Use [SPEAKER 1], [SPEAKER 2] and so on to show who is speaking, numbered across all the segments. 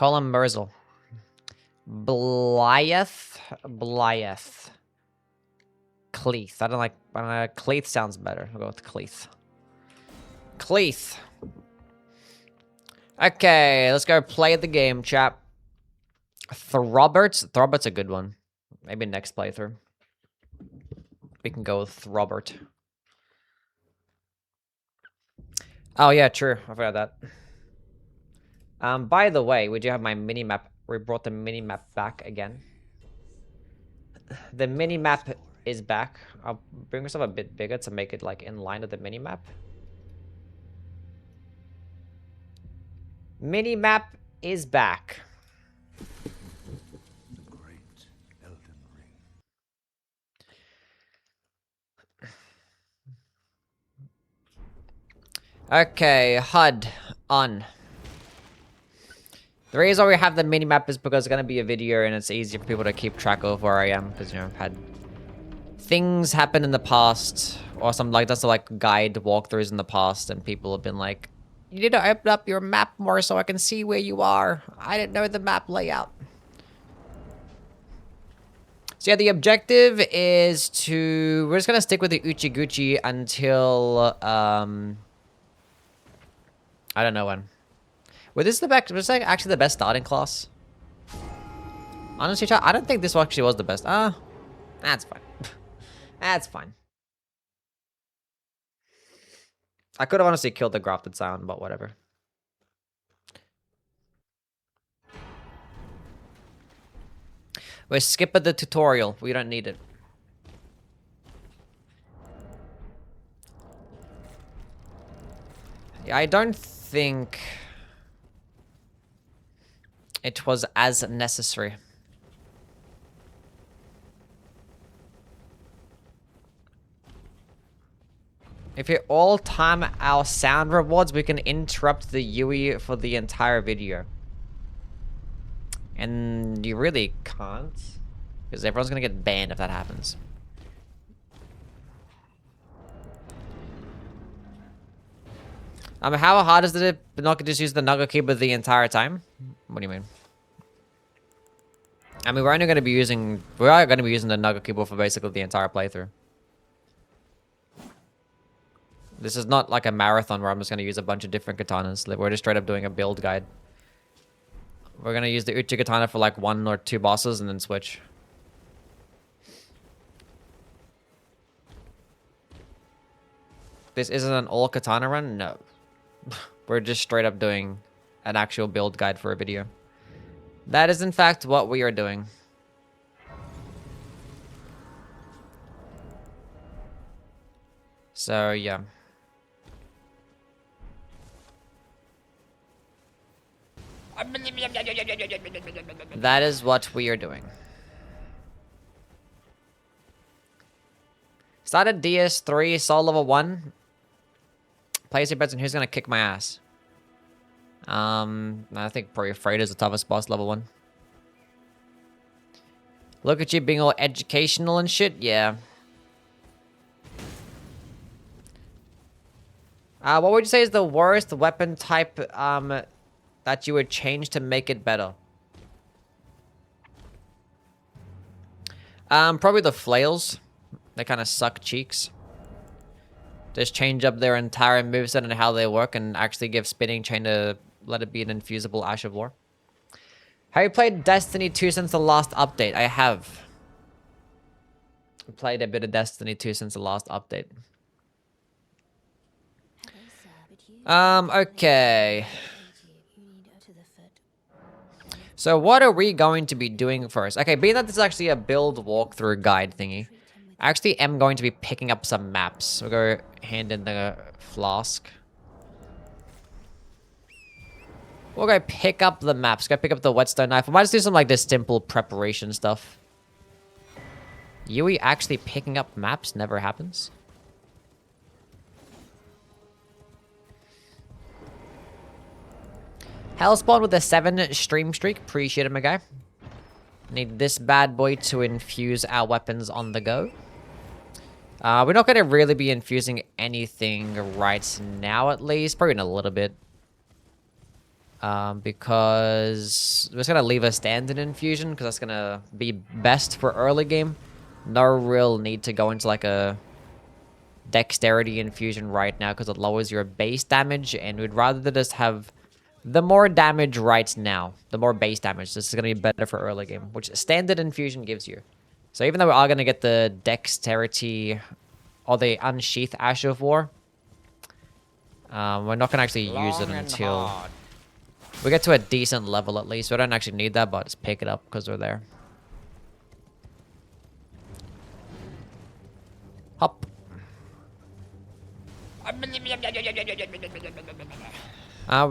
[SPEAKER 1] call him Merzel. Blythe. Cleith. I don't know. Cleith sounds better. I'll go with Cleith. Cleith. Okay, let's go play the game, chap. Throbert's a good one. Maybe next playthrough. We can go with Throbert. Oh yeah, true. I forgot that. By the way, we do have my mini-map. We brought the mini-map back again. The mini-map is back. I'll bring myself a bit bigger to make it like in line with the mini-map. Mini-map is back.
[SPEAKER 2] Great Elden Ring.
[SPEAKER 1] Okay, HUD on. The reason why we have the mini-map is because it's going to be a video and it's easier for people to keep track of where I am. Because, you know, I've had things happen in the past. Or some like, that's like guide walkthroughs in the past. And people have been like, you need to open up your map more so I can see where you are. I didn't know the map layout. So yeah, the objective is to... We're just going to stick with the Uchi-Guchi until... I don't know when. Well, this is the best. Was like actually the best starting class. Honestly, I don't think this actually was the best. That's fine. That's fine. I could have honestly killed the grafted sound, but whatever. We're skipping the tutorial. We don't need it. Yeah, I don't think it was as necessary. If we all time our sound rewards, we can interrupt the Yui for the entire video. And you really can't. Because everyone's gonna get banned if that happens. How hard is it not just use the Nugget Keyboard the entire time? What do you mean? I mean, we are going to be using the Nugget Keyboard for basically the entire playthrough. This is not like a marathon where I'm just going to use a bunch of different katanas. We're just straight up doing a build guide. We're going to use the Uchi Katana for like 1 or 2 bosses and then switch. This isn't an all katana run? No. We're just straight up doing an actual build guide for a video. That is in fact what we are doing. So, yeah. That is what we are doing. Started DS3, Soul Level 1. Place your bets on who's gonna kick my ass. I think probably Afraid is the toughest boss, level 1. Look at you being all educational and shit, yeah. What would you say is the worst weapon type, that you would change to make it better? Probably the flails. They kind of suck cheeks. Just change up their entire moveset and how they work and actually give Spinning Chain to let it be an infusible Ash of Lore. Have you played Destiny 2 since the last update? I have. Played a bit of Destiny 2 since the last update. Okay. So what are we going to be doing first? Okay, being that this is actually a build walkthrough guide thingy, I actually am going to be picking up some maps. We'll go hand in the flask. We'll go pick up the maps. Go pick up the whetstone knife. We might just do some like this simple preparation stuff. Yui actually picking up maps never happens. Hellspawn with a 7 stream streak. Appreciate it, my guy. Need this bad boy to infuse our weapons on the go. We're not going to really be infusing anything right now, at least. Probably in a little bit. Because we're just gonna leave a standard infusion because that's gonna be best for early game. No real need to go into like a dexterity infusion right now because it lowers your base damage, and we'd rather just have the more damage right now, the more base damage. This is gonna be better for early game, which standard infusion gives you. So even though we are gonna get the dexterity or the unsheath Ash of War, we're not gonna actually use it until we get to a decent level at least. We don't actually need that, but just pick it up because we're there. Hop. We're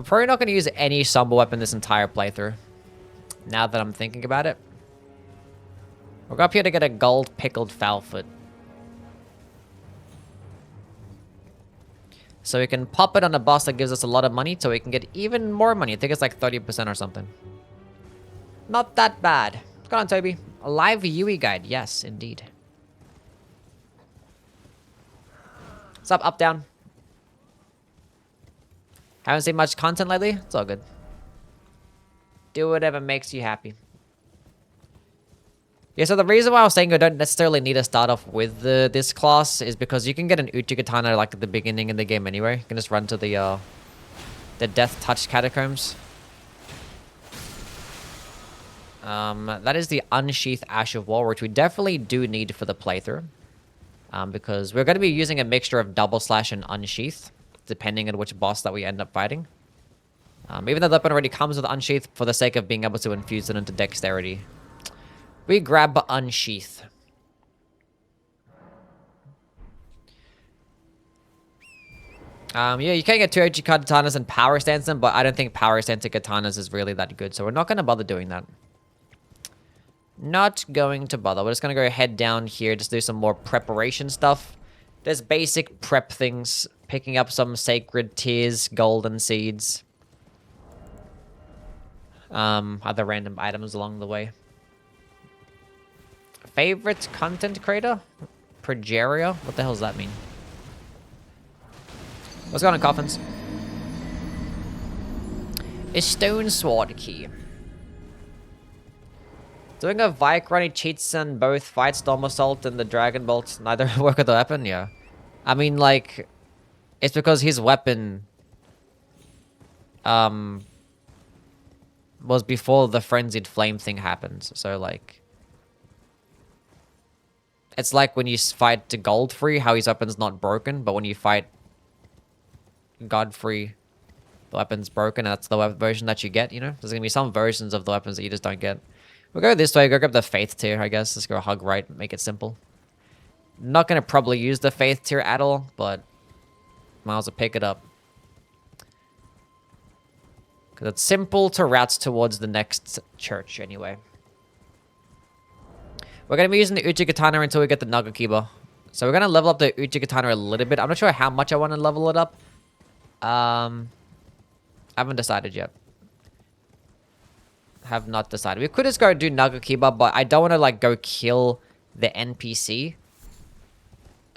[SPEAKER 1] probably not going to use any Sumble Weapon this entire playthrough. Now that I'm thinking about it. We'll go up here to get a gold pickled Foulfoot. So we can pop it on a boss that gives us a lot of money, so we can get even more money. I think it's like 30% or something. Not that bad. Go on, Toby. A live Yui guide. Yes, indeed. What's up, up, down? Haven't seen much content lately? It's all good. Do whatever makes you happy. Yeah, so the reason why I was saying you don't necessarily need to start off with this class is because you can get an Uchi Katana like at the beginning in the game anyway. You can just run to the Death Touch Catacombs. That is the Unsheath Ash of War, which we definitely do need for the playthrough. Because we're going to be using a mixture of Double Slash and Unsheath, depending on which boss that we end up fighting. Even though the weapon already comes with Unsheath, for the sake of being able to infuse it into Dexterity, we grab Unsheath. Yeah, you can get 2 Uchi Katanas and Power Stance them, but I don't think Power Stance Katanas is really that good, so we're not going to bother doing that. Not going to bother. We're just going to go head down here, just do some more preparation stuff. There's basic prep things, picking up some Sacred Tears, Golden Seeds. Other random items along the way. Favorite content creator? Progeria? What the hell does that mean? What's going on, Coffins? A Stone Sword Key. Doing a Vikrani cheats on both Fight Storm Assault and the Dragon Bolt neither work with the weapon? Yeah. I mean, like, it's because his weapon was before the Frenzied Flame thing happened. So, like, it's like when you fight Goldfree, how his weapon's not broken, but when you fight Godfrey, the weapon's broken, and that's the version that you get, you know? There's gonna be some versions of the weapons that you just don't get. We'll go this way, go grab the Faith Tier, I guess. Let's go hug right, make it simple. Not gonna probably use the Faith Tier at all, but might as well pick it up. Because it's simple to route towards the next church, anyway. We're gonna be using the Uchi Katana until we get the Nagakiba. So we're gonna level up the Uchi Katana a little bit. I'm not sure how much I want to level it up. I haven't decided yet. Have not decided. We could just go do Nagakiba, but I don't want to like go kill the NPC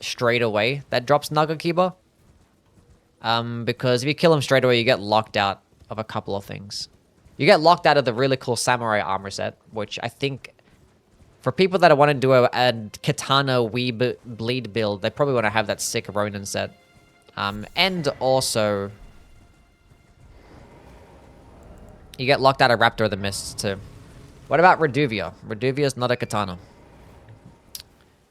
[SPEAKER 1] straight away that drops Nagakiba. Because if you kill him straight away, you get locked out of a couple of things. You get locked out of the really cool samurai armor set, which I think for people that want to do a Katana bleed build, they probably want to have that sick Ronin set. And also, you get locked out of Raptor of the Mists, too. What about Reduvia? Reduvia's not a katana.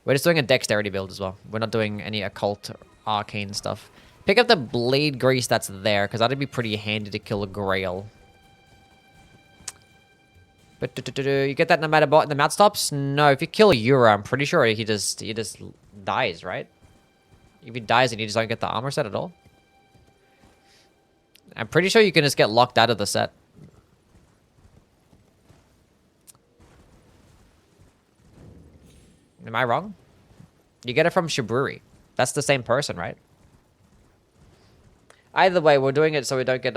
[SPEAKER 1] We're just doing a dexterity build as well. We're not doing any occult arcane stuff. Pick up the blade grease that's there, because that'd be pretty handy to kill a Grail. But you get that no matter what the mount stops? No, if you kill Yura, I'm pretty sure he just dies, right? If he dies and you just don't get the armor set at all. I'm pretty sure you can just get locked out of the set. Am I wrong? You get it from Shiburi. That's the same person, right? Either way, we're doing it so we don't get,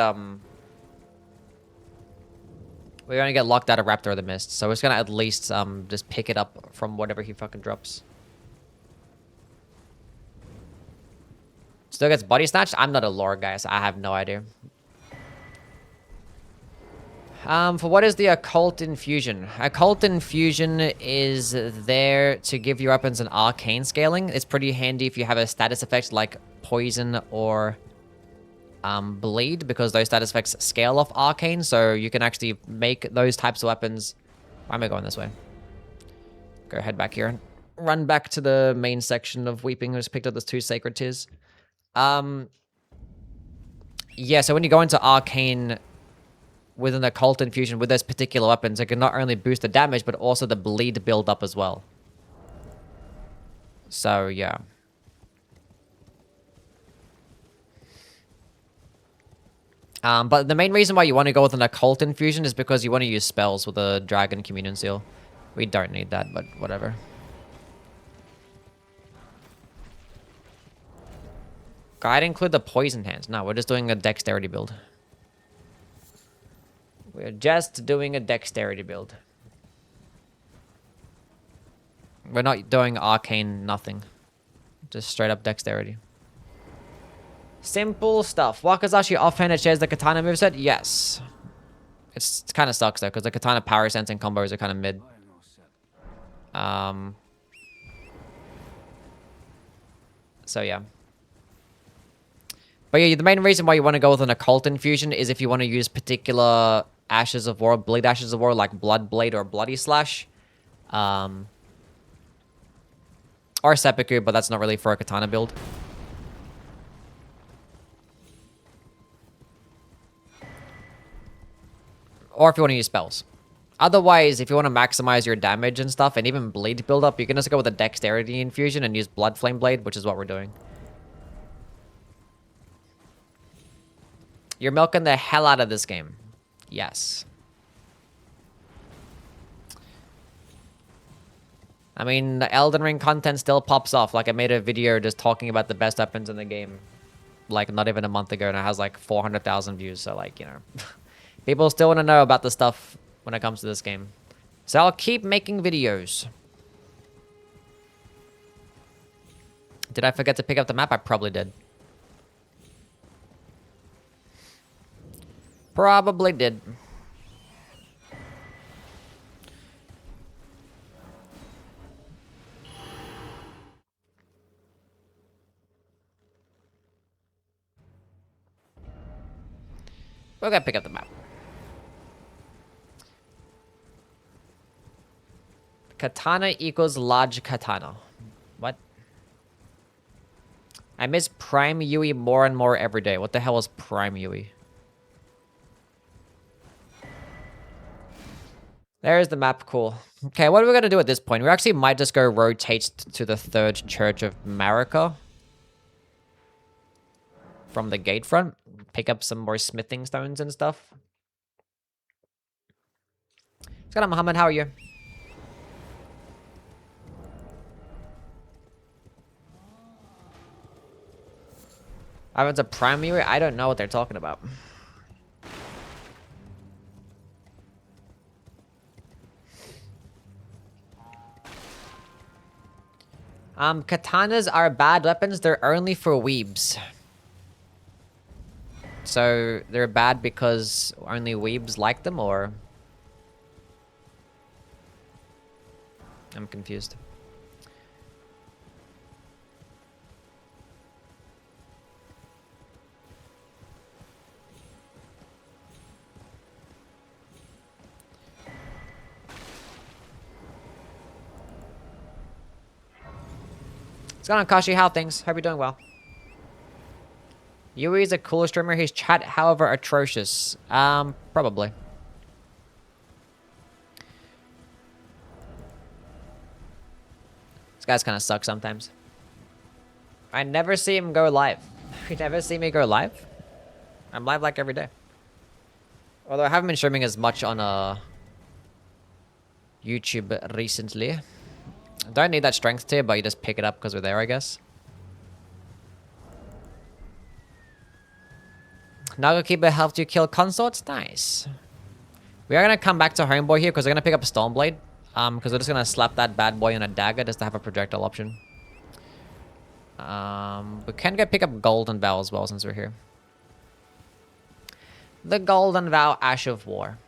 [SPEAKER 1] we only get locked out of Raptor of the Mist. So we're just gonna at least, just pick it up from whatever he fucking drops. Still gets body snatched? I'm not a lore guy, so I have no idea. For what is the Occult Infusion? Occult Infusion is there to give your weapons an arcane scaling. It's pretty handy if you have a status effect like Poison or Bleed, because those status effects scale off arcane, so you can actually make those types of weapons. Why am I going this way? Go head back here and run back to the main section of Weeping, who's picked up those 2 sacred tears. Yeah, so when you go into arcane with an occult infusion with those particular weapons, it can not only boost the damage, but also the bleed build up as well. So, yeah. But the main reason why you want to go with an occult infusion is because you want to use spells with a dragon communion seal. We don't need that, but whatever. I'd include the poison hands. No, we're just doing a dexterity build. We're just doing a dexterity build. We're not doing arcane nothing. Just straight up dexterity. Simple stuff. Wakazashi offhand shares the katana moveset? Yes. It kind of sucks though, because the katana power sensing combos are kind of mid. So yeah. But yeah, the main reason why you want to go with an occult infusion is if you want to use particular Ashes of War, Bleed Ashes of War, like Blood Blade or Bloody Slash. Or Seppuku, but that's not really for a katana build. Or if you want to use spells. Otherwise, if you want to maximize your damage and stuff, and even bleed build up, you can just go with a dexterity infusion and use Blood Flame Blade, which is what we're doing. You're milking the hell out of this game. Yes. I mean, the Elden Ring content still pops off. Like, I made a video just talking about the best weapons in the game, like, not even a month ago, and it has, like, 400,000 views. So, like, you know, people still want to know about the stuff when it comes to this game. So I'll keep making videos. Did I forget to pick up the map? I probably did. Probably did. We're gonna pick up the map. Katana equals large katana. What? I miss Prime Yui more and more every day. What the hell is Prime Yui? There's the map. Cool. Okay, what are we gonna do at this point? We actually might just go rotate to the third church of Marika from the gate front. Pick up some more smithing stones and stuff. What's going on, Muhammad? How are you? I went to primary. I don't know what they're talking about. Katanas are bad weapons. They're only for weebs. So they're bad because only weebs like them, or? I'm confused. What's going on, Kashi? How things? Hope you're doing well. Yui is a cooler streamer. His chat, however, atrocious. Probably. This guy's kind of sucks sometimes. I never see him go live. You never see me go live? I'm live like every day. Although I haven't been streaming as much on YouTube recently. Don't need that strength tier, but you just pick it up because we're there, I guess. Naga Keeper helped you kill consorts? Nice. We are going to come back to Homeboy here because we're going to pick up a Stoneblade. Because we're just going to slap that bad boy in a dagger just to have a projectile option. We can go pick up Golden Vow as well since we're here. The Golden Vow, Ash of War.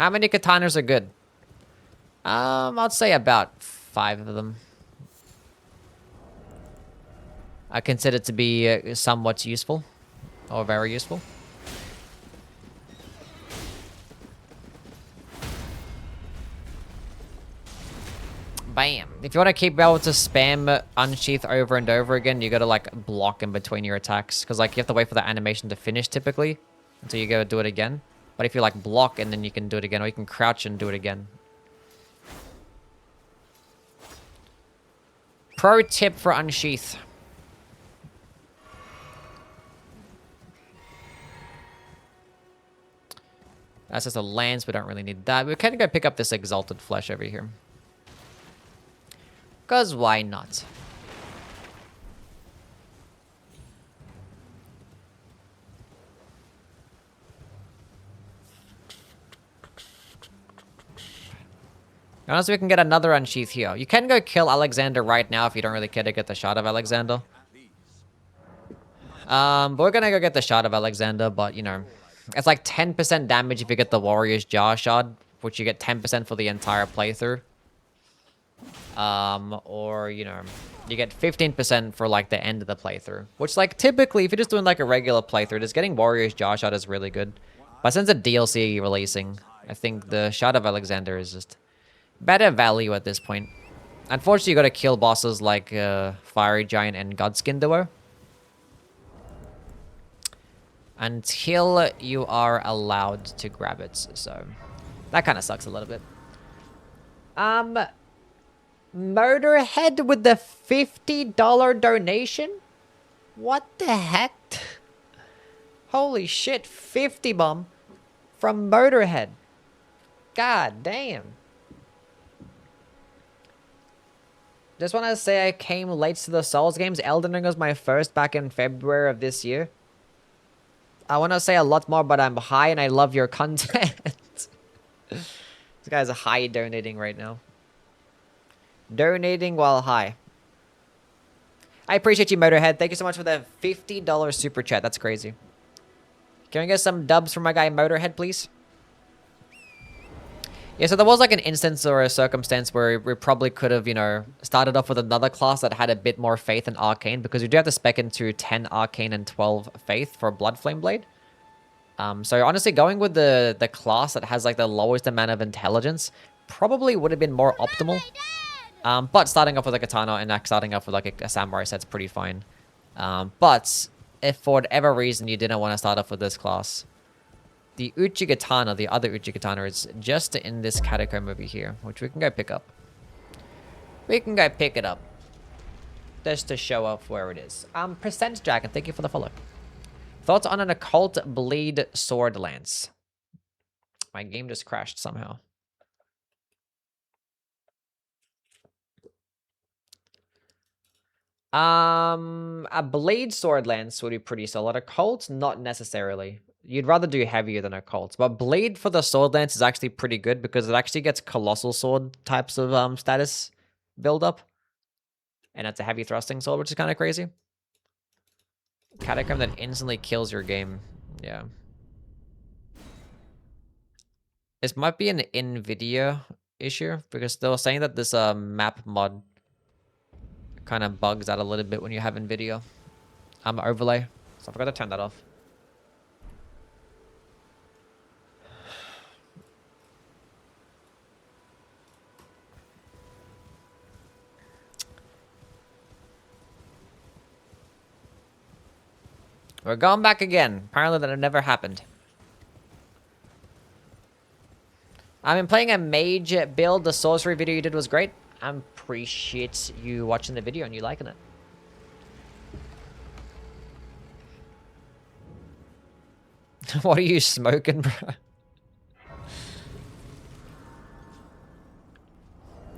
[SPEAKER 1] How many katanas are good? I'd say about 5 of them. I consider to be somewhat useful. Or very useful. Bam. If you want to keep able to spam unsheath over and over again, you gotta like block in between your attacks. Because like you have to wait for the animation to finish typically. Until you go do it again. But if you like block and then you can do it again. Or you can crouch and do it again. Pro tip for unsheath. That's just a lance. We don't really need that. We can go pick up this exalted flesh over here. Because why not? Honestly, we can get another unsheath here. You can go kill Alexander right now if you don't really care to get the shot of Alexander. But we're gonna go get the shot of Alexander, but you know, it's like 10% damage if you get the Warrior's Jar Shard, which you get 10% for the entire playthrough. Or, you know, you get 15% for like the end of the playthrough. Which like typically, if you're just doing like a regular playthrough, just getting Warrior's Jar Shard is really good. But since a DLC releasing, I think the Shot of Alexander is just better value at this point. Unfortunately, you gotta kill bosses like Fiery Giant and Godskin Duo. Until you are allowed to grab it, so that kind of sucks a little bit. Motorhead with the $50 donation? What the heck? Holy shit, 50 bomb from Motorhead. God damn. Just want to say I came late to the Souls games. Elden Ring was my first back in February of this year. I want to say a lot more, but I'm high and I love your content. This guy's high donating right now. Donating while high. I appreciate you, Motorhead. Thank you so much for the $50 super chat. That's crazy. Can we get some dubs from my guy Motorhead, please? Yeah, so there was like an instance or a circumstance where we probably could have, you know, started off with another class that had a bit more faith in Arcane, because you do have to spec into 10 Arcane and 12 Faith for Bloodflame Blade. So honestly, going with the class that has like the lowest amount of intelligence probably would have been more optimal. But starting off with a katana and starting off with like a samurai set's pretty fine. But if for whatever reason you didn't want to start off with this class, the Uchi Katana, the other Uchi Katana, is just in this catacomb over here, which we can go pick up. We can go pick it up. Just to show off where it is. Percent Dragon, thank you for the follow. Thoughts on an occult bleed sword lance? My game just crashed somehow. A blade sword lance would be pretty solid. Occult, not necessarily. You'd rather do heavier than occult. But blade for the sword lance is actually pretty good because it actually gets colossal sword types of status build up. And it's a heavy thrusting sword, which is kind of crazy. Catacomb that instantly kills your game. Yeah. This might be an NVIDIA issue because they were saying that this map mod kind of bugs out a little bit when you have NVIDIA overlay. So I forgot to turn that off. We're going back again. Apparently that never happened. I've been playing a mage build. The sorcery video you did was great. I appreciate you watching the video and you liking it. What are you smoking, bro?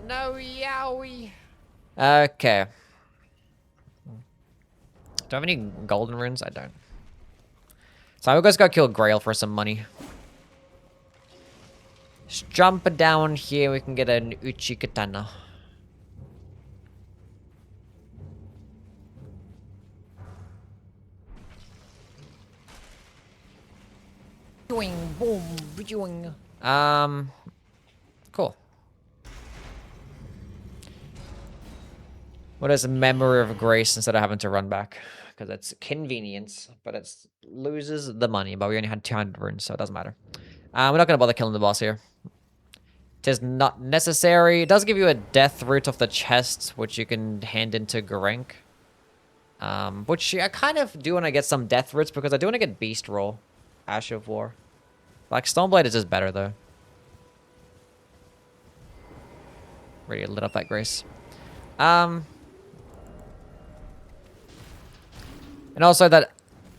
[SPEAKER 1] No, yowie. Okay. Do I have any golden runes? I don't. So I will just go kill Grail for some money. Just jump down here. We can get an Uchi Katana. Boing, boom, boing. Cool. What is a memory of grace instead of having to run back? Because it's convenience, but it loses the money. But we only had 200 runes, so it doesn't matter. We're not going to bother killing the boss here. It is not necessary. It does give you a death root of the chest, which you can hand into Gorenk. Which I kind of do want to get some death roots because I do want to get Beast Roll. Ash of War. Like, Stoneblade is just better, though. Really lit up that grace. And also that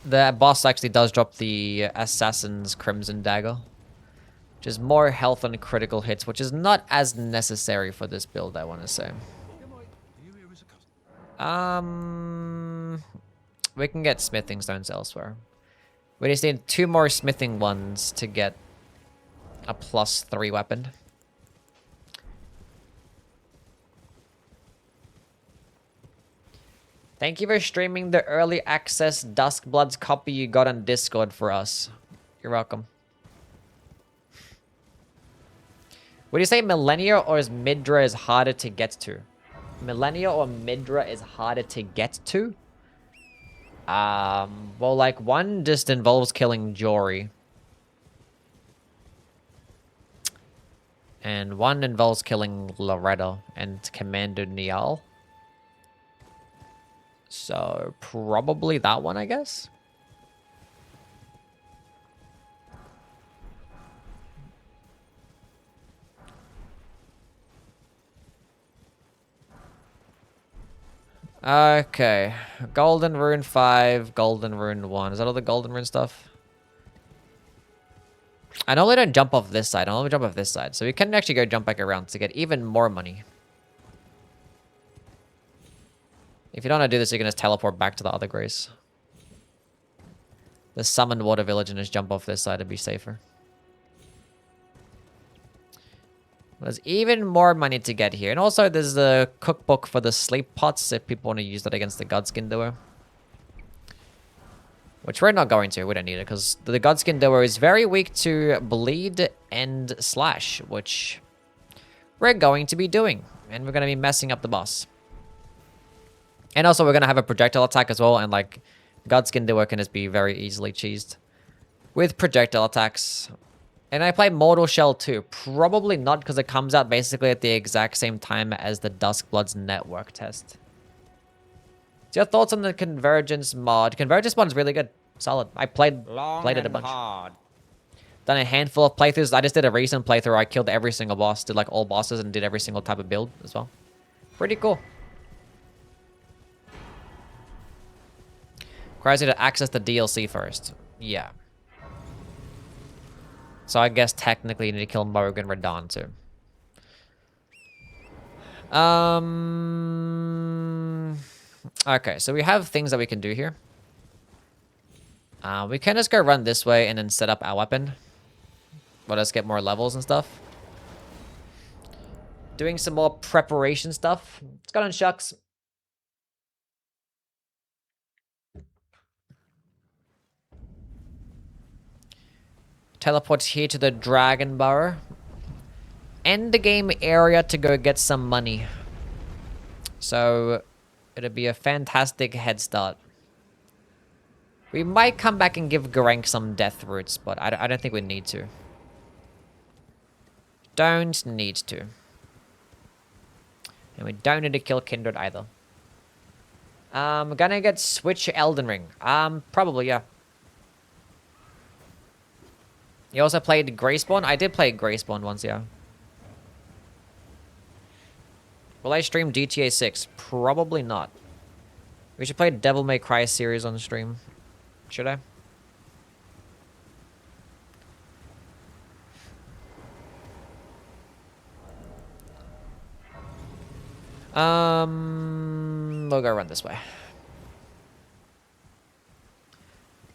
[SPEAKER 1] the boss actually does drop the Assassin's Crimson Dagger. Which is more health and critical hits, which is not as necessary for this build, I want to say. We can get smithing stones elsewhere. We just need 2 more smithing ones to get a +3 weapon. Thank you for streaming the early access Duskbloods copy you got on Discord for us. You're welcome. Would you say Millennia or is Midra is harder to get to? Millennia or Midra is harder to get to? Well, like, one just involves killing Jory. And one involves killing Loretta and Commander Niall. So, probably that one, I guess? Okay. Golden Rune 5, Golden Rune 1. Is that all the Golden Rune stuff? I normally don't jump off this side. I only jump off this side. So we can actually go jump back around to get even more money. If you don't want to do this, you can just teleport back to the other grace. The summoned water village and just jump off this side to be safer. There's even more money to get here. And also, there's the cookbook for the sleep pots if people want to use that against the Godskin Doer. Which we're not going to. We don't need it because the Godskin Doer is very weak to bleed and slash, which we're going to be doing. And we're going to be messing up the boss. And also, we're going to have a projectile attack as well. And like, Godskin Doer can just be very easily cheesed with projectile attacks. And I play Mortal Shell too. Probably not because it comes out basically at the exact same time as the Duskbloods network test. So your thoughts on the Convergence mod? Convergence mod is really good. Solid. I played it a bunch. Hard. Done a handful of playthroughs. I just did a recent playthrough where I killed every single boss. Did like all bosses and did every single type of build as well. Pretty cool. Requires you to access the DLC first. Yeah. So I guess technically you need to kill Morgan Radon too. Okay, so we have things that we can do here. We can just go run this way and then set up our weapon. Let us get more levels and stuff. Doing some more preparation stuff. Let's go on, Shucks. Teleport here to the Dragon Burrow. End the game area to go get some money. So, it'll be a fantastic head start. We might come back and give Gorenk some death roots, but I don't think we need to. Don't need to. And we don't need to kill Kindred either. I'm gonna get Switch Elden Ring. Probably, yeah. You also played Greyspawn? I did play Greyspawn once, yeah. Will I stream GTA 6? Probably not. We should play Devil May Cry series on stream. Should I? We'll go run this way.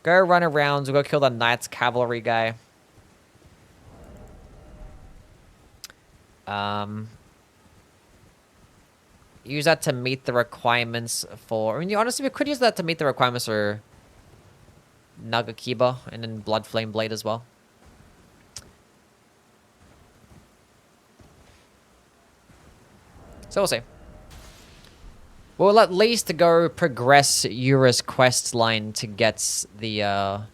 [SPEAKER 1] Go run around. We'll go kill the Knights Cavalry guy. Use that to meet the requirements for... I mean, honestly, we could use that to meet the requirements for Nagakiba and then Blood Flame Blade as well. So we'll see. We'll at least go progress Yura's quest line to get the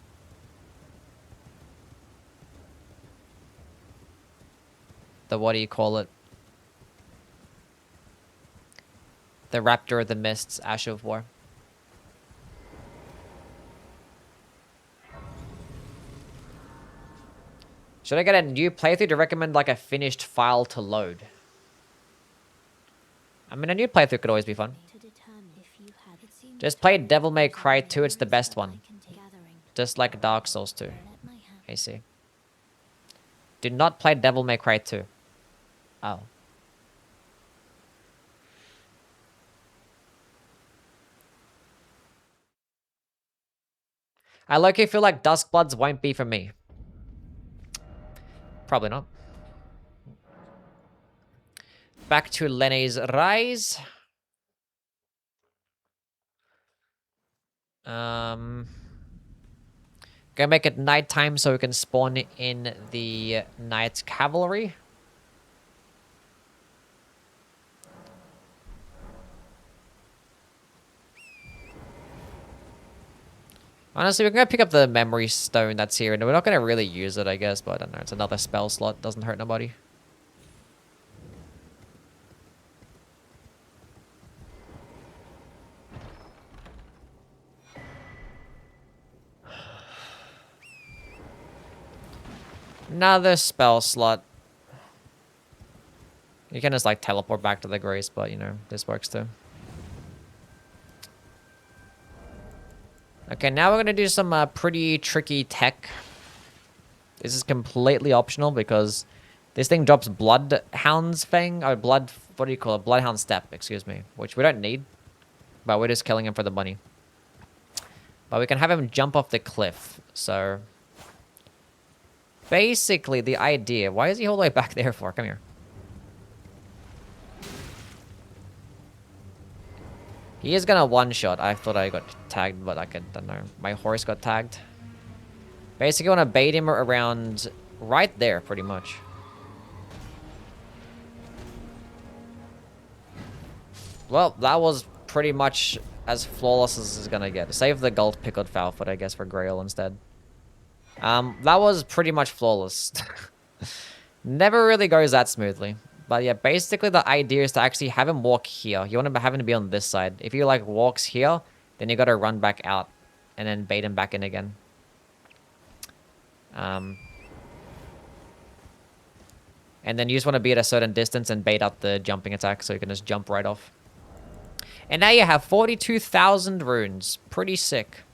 [SPEAKER 1] what do you call it? The Raptor of the Mists, Ash of War. Should I get a new playthrough to recommend like a finished file to load? I mean, a new playthrough could always be fun. Just play Devil May Cry 2, it's the best one. Just like Dark Souls 2. I see. Do not play Devil May Cry 2. Oh. I low-key feel like Duskbloods won't be for me. Probably not. Back to Lenne's Rise. Gonna make it nighttime so we can spawn in the Night Cavalry. Honestly, we're gonna pick up the memory stone that's here, and we're not gonna really use it, I guess, but I don't know. It's another spell slot. Doesn't hurt nobody. Another spell slot. You can just like teleport back to the Grace, but you know, this works too. Okay, now we're gonna do some pretty tricky tech. This is completely optional because this thing drops Bloodhound's Fang, or what do you call it? Bloodhound Step, excuse me, which we don't need, but we're just killing him for the money. But we can have him jump off the cliff, so basically the idea, why is he all the way back there for? Come here. He is gonna one-shot. I thought I got tagged, but I don't know. My horse got tagged. Basically, I want to bait him around right there, pretty much. Well, that was pretty much as flawless as it's gonna get. Save the gold pickled Falfoot, I guess, for Grail instead. That was pretty much flawless. Never really goes that smoothly. But yeah, basically the idea is to actually have him walk here. You want to have him to be on this side. If he like walks here, then you got to run back out and then bait him back in again. And then you just want to be at a certain distance and bait out the jumping attack so you can just jump right off. And now you have 42,000 runes. Pretty sick.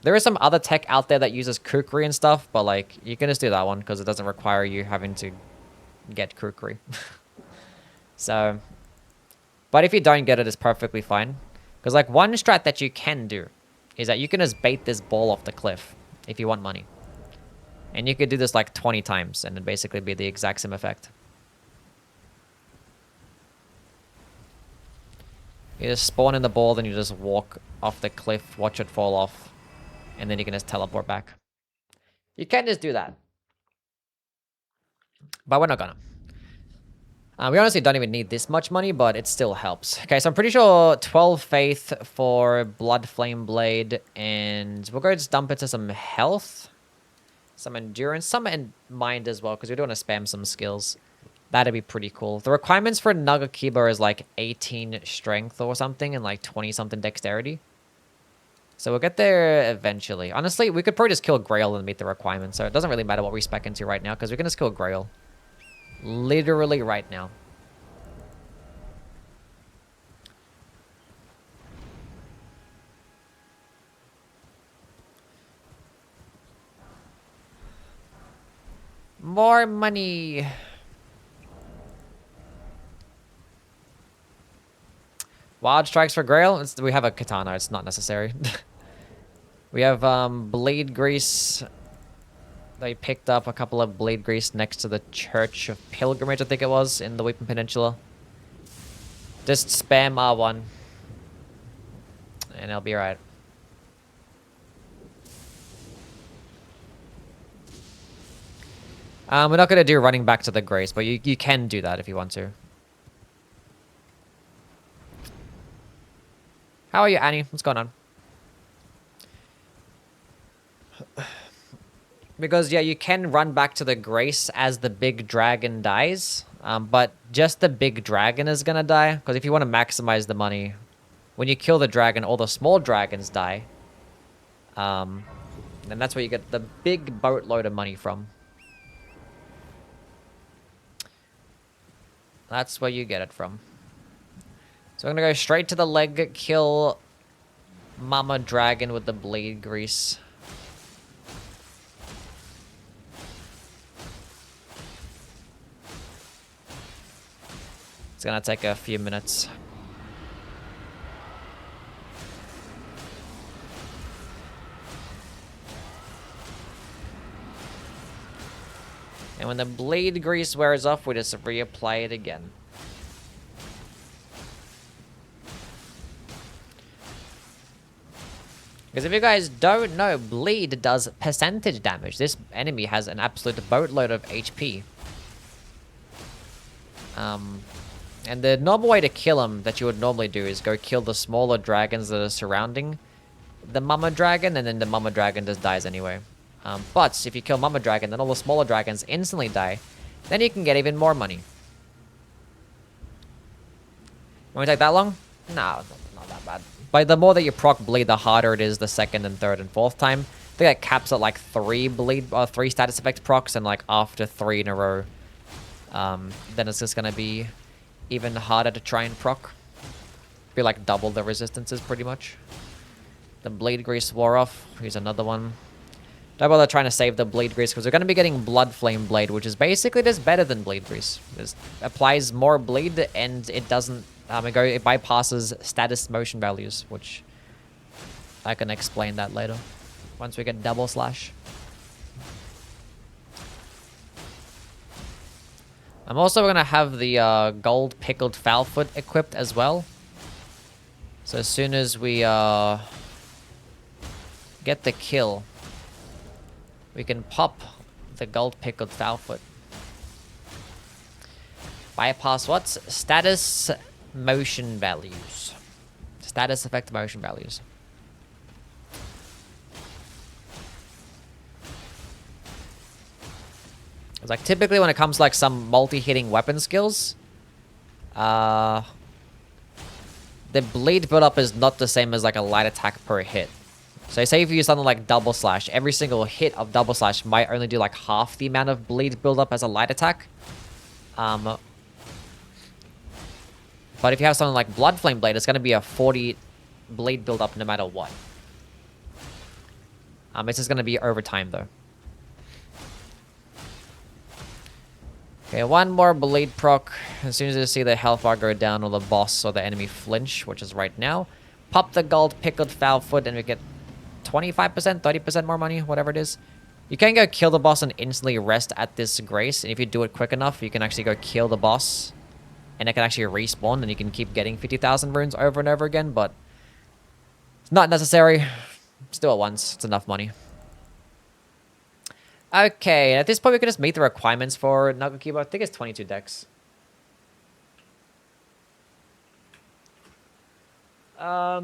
[SPEAKER 1] There is some other tech out there that uses kukri and stuff, but like, you can just do that one because it doesn't require you having to get kukri. So, but if you don't get it, it's perfectly fine. Because like, one strat that you can do is that you can just bait this ball off the cliff if you want money. And you could do this like 20 times and it'd basically be the exact same effect. You just spawn in the ball, then you just walk off the cliff, watch it fall off. And then you can just teleport back. You can just do that. But we're not gonna. We honestly don't even need this much money, but it still helps. Okay, so I'm pretty sure 12 faith for Blood Flame Blade. And we'll go just dump it to some health. Some endurance. Some mind as well, because we do want to spam some skills. That'd be pretty cool. The requirements for Nagakiba is like 18 strength or something and like 20 something dexterity. So we'll get there eventually. Honestly, we could probably just kill Grail and meet the requirements. So it doesn't really matter what we spec into right now because we can just kill Grail. Literally right now. More money. Wild strikes for Grail. We have a katana. It's not necessary. We have blade grease. They picked up a couple of blade grease next to the Church of Pilgrimage, I think it was, in the Weeping Peninsula. Just spam R1. And it'll be alright. We're not going to do running back to the Grace, but you can do that if you want to. How are you, Annie? What's going on? Because, yeah, you can run back to the Grace as the big dragon dies. But just the big dragon is going to die. Because if you want to maximize the money, when you kill the dragon, all the small dragons die. And that's where you get the big boatload of money from. That's where you get it from. So I'm going to go straight to the leg, kill Mama Dragon with the blade grease. It's going to take a few minutes. And when the blade grease wears off, we just reapply it again. Because if you guys don't know, bleed does percentage damage. This enemy has an absolute boatload of HP. And the normal way to kill him that you would normally do is go kill the smaller dragons that are surrounding the Mama Dragon, and then the Mama Dragon just dies anyway. But if you kill Mama Dragon, then all the smaller dragons instantly die. Then you can get even more money. Won't it take that long? No, not that bad. But the more that you proc bleed, the harder it is the second and third and fourth time. I think it caps at like 3 status effect procs, and like after 3 in a row, then it's just gonna be even harder to try and proc. Be like double the resistances pretty much. The blade grease wore off. Here's another one. Don't bother trying to save the blade grease because we're going to be getting blood flame blade, which is basically just better than blade grease. It applies more bleed and it doesn't. It bypasses status motion values, which I can explain that later once we get double slash. I'm also going to have the gold pickled foulfoot equipped as well. So as soon as we get the kill, we can pop the gold pickled foulfoot. Bypass what's? Status motion values. Status effect motion values. It's like typically when it comes to like some multi-hitting weapon skills, the bleed build-up is not the same as like a light attack per hit. So say if you use something like double slash, every single hit of double slash might only do like half the amount of bleed build-up as a light attack. But if you have something like blood flame blade, it's going to be a 40 bleed build-up no matter what. It's just going to be over time though. Okay, one more bleed proc. As soon as you see the health bar go down or the boss or the enemy flinch, which is right now, pop the gold pickled foulfoot and we get 25%, 30% more money, whatever it is. You can go kill the boss and instantly rest at this grace. And if you do it quick enough, you can actually go kill the boss. And it can actually respawn and you can keep getting 50,000 runes over and over again. But it's not necessary. Just do it once. It's enough money. Okay, at this point we can just meet the requirements for Nagokiba. I think it's 22 dex. Yeah,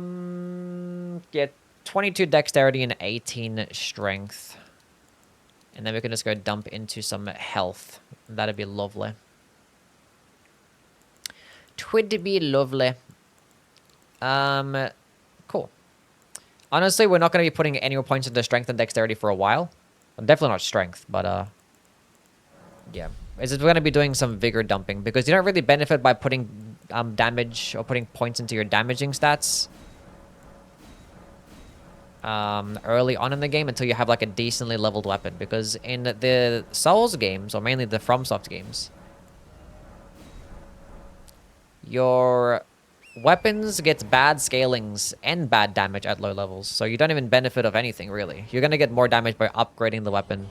[SPEAKER 1] 22 dexterity and 18 strength. And then we can just go dump into some health. That'd be lovely. Twould be lovely. Cool. Honestly, we're not going to be putting any more points into strength and dexterity for a while. Definitely not strength, but yeah. We're going to be doing some vigor dumping because you don't really benefit by putting damage or putting points into your damaging stats early on in the game until you have like a decently leveled weapon. Because in the Souls games, or mainly the FromSoft games, your weapons get bad scalings and bad damage at low levels. So you don't even benefit of anything, really. You're going to get more damage by upgrading the weapon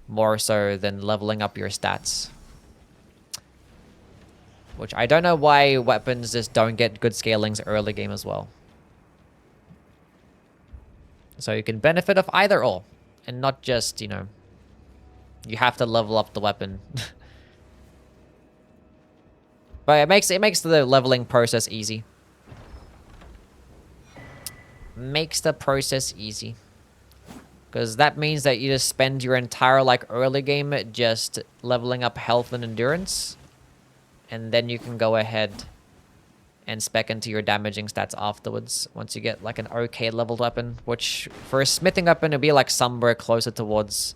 [SPEAKER 1] more so than leveling up your stats. Which I don't know why weapons just don't get good scalings early game as well. So you can benefit of either or. And not just, you know, You have to level up the weapon. But it makes the leveling process easy. Makes the process easy. Because that means that you just spend your entire, like, early game just leveling up health and endurance. And then you can go ahead and spec into your damaging stats afterwards. Once you get, like, an okay leveled weapon. Which, for a smithing weapon, it'll be, like, somewhere closer towards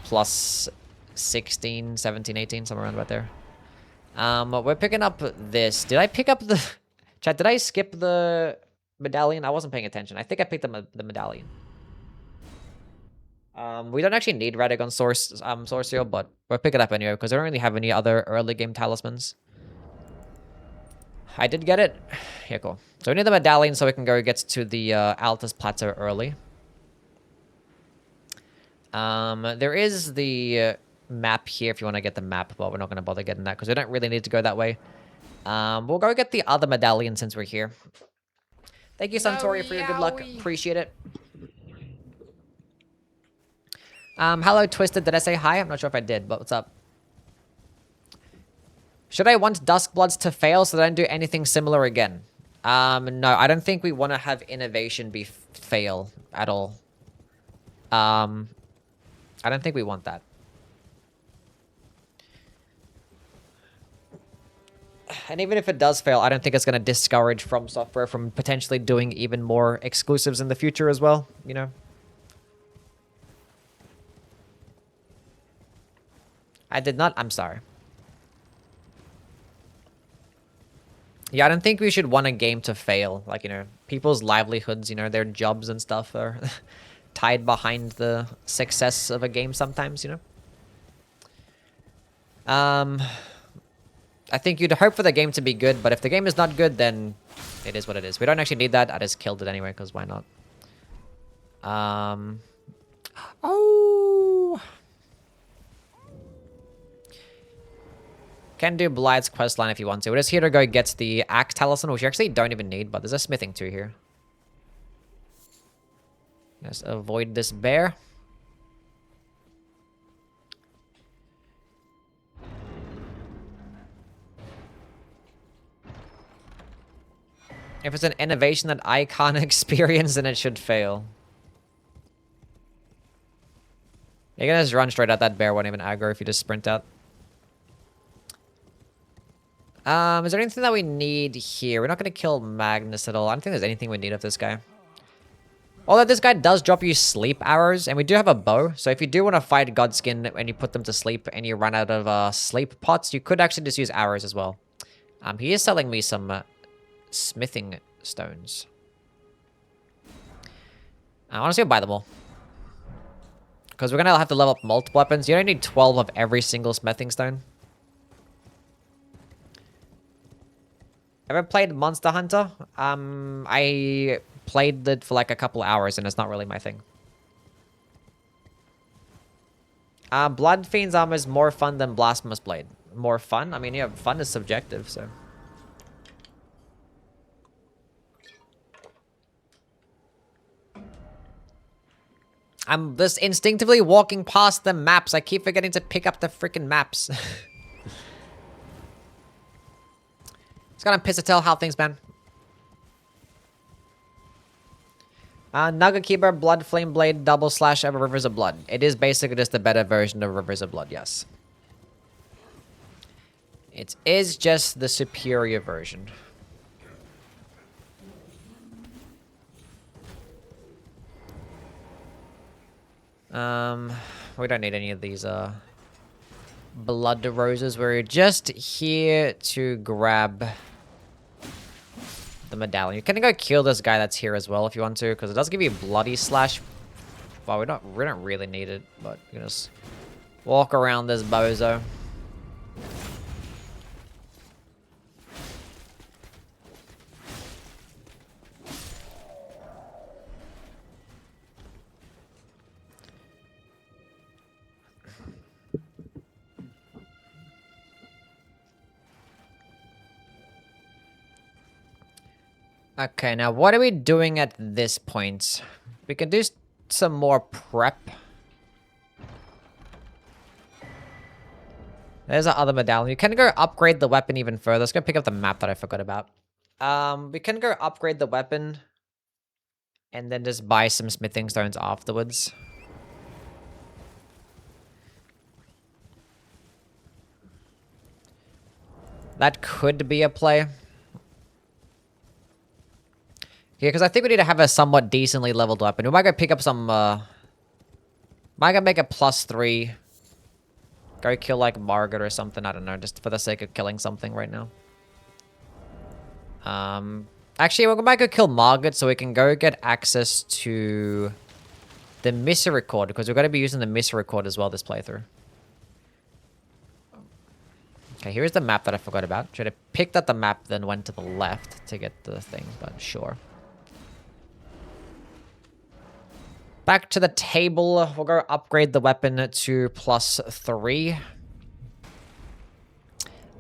[SPEAKER 1] plus 16, 17, 18, somewhere around about there. We're picking up this. Did I pick up the... Chat, did I skip the medallion? I wasn't paying attention. I think I picked up the medallion. We don't actually need Radagon Sorcerer, but we'll pick it up anyway, because I don't really have any other early game talismans. I did get it. Yeah, cool. So we need the medallion so we can go get to the Altus Plateau early. There is the map here if you want to get the map, but we're not going to bother getting that, because we don't really need to go that way. We'll go get the other medallion since we're here. Thank you, Suntory, for your good luck. Appreciate it. Hello, Twisted. Did I say hi? I'm not sure if I did, but what's up? Should I want Duskbloods to fail so that I don't do anything similar again? No, I don't think we want to have innovation be fail at all. I don't think we want that. And even if it does fail, I don't think it's going to discourage From Software from potentially doing even more exclusives in the future as well, you know? I did not. I'm sorry. Yeah, I don't think we should want a game to fail. Like, you know, people's livelihoods, you know, their jobs and stuff are tied behind the success of a game sometimes, you know? I think you'd hope for the game to be good, but if the game is not good, then it is what it is. We don't actually need that. I just killed it anyway, because why not? Oh! Can do Blythe's questline if you want to. We're just here to go get the Axe Talisman, which you actually don't even need, but there's a smithing too here. Let's avoid this bear. If it's an innovation that I can't experience, then it should fail. You're gonna just run straight at that bear, won't even aggro if you just sprint out. Is there anything that we need here? We're not gonna kill Magnus at all. I don't think there's anything we need of this guy. Although this guy does drop you sleep arrows, and we do have a bow. So if you do want to fight Godskin and you put them to sleep and you run out of sleep pots, you could actually just use arrows as well. He is selling me some smithing stones. I honestly buy them all. Because we're going to have to level up multiple weapons. You don't need 12 of every single smithing stone. Ever played Monster Hunter? I played it for like a couple hours and it's not really my thing. Blood Fiend's armor is more fun than Blasphemous Blade. More fun? I mean, yeah, fun is subjective, so... I'm just instinctively walking past the maps. I keep forgetting to pick up the freaking maps. It's gonna piss a tail how things, man. Nugget Keeper, Blood Flame Blade, Double Slash over Rivers of Blood. It is basically just a better version of Rivers of Blood, yes. It is just the superior version. We don't need any of these, blood roses. We're just here to grab the medallion. You can go kill this guy that's here as well if you want to, because it does give you bloody slash. Well, we don't really need it, but you can just walk around this bozo. Okay, now what are we doing at this point? We can do some more prep. There's our other medallion. You can go upgrade the weapon even further. Let's go pick up the map that I forgot about. We can go upgrade the weapon and then just buy some smithing stones afterwards. That could be a play. Yeah, because I think we need to have a somewhat decently leveled weapon. We might go pick up some, might go make a +3. Go kill, like, Margaret or something. I don't know, just for the sake of killing something right now. Actually, we might go kill Margaret so we can go get access to the misericord, because we're going to be using the misericord as well this playthrough. Okay, here's the map that I forgot about. Should have picked up the map, then went to the left to get the thing, but sure. Back to the table. We'll go upgrade the weapon to +3.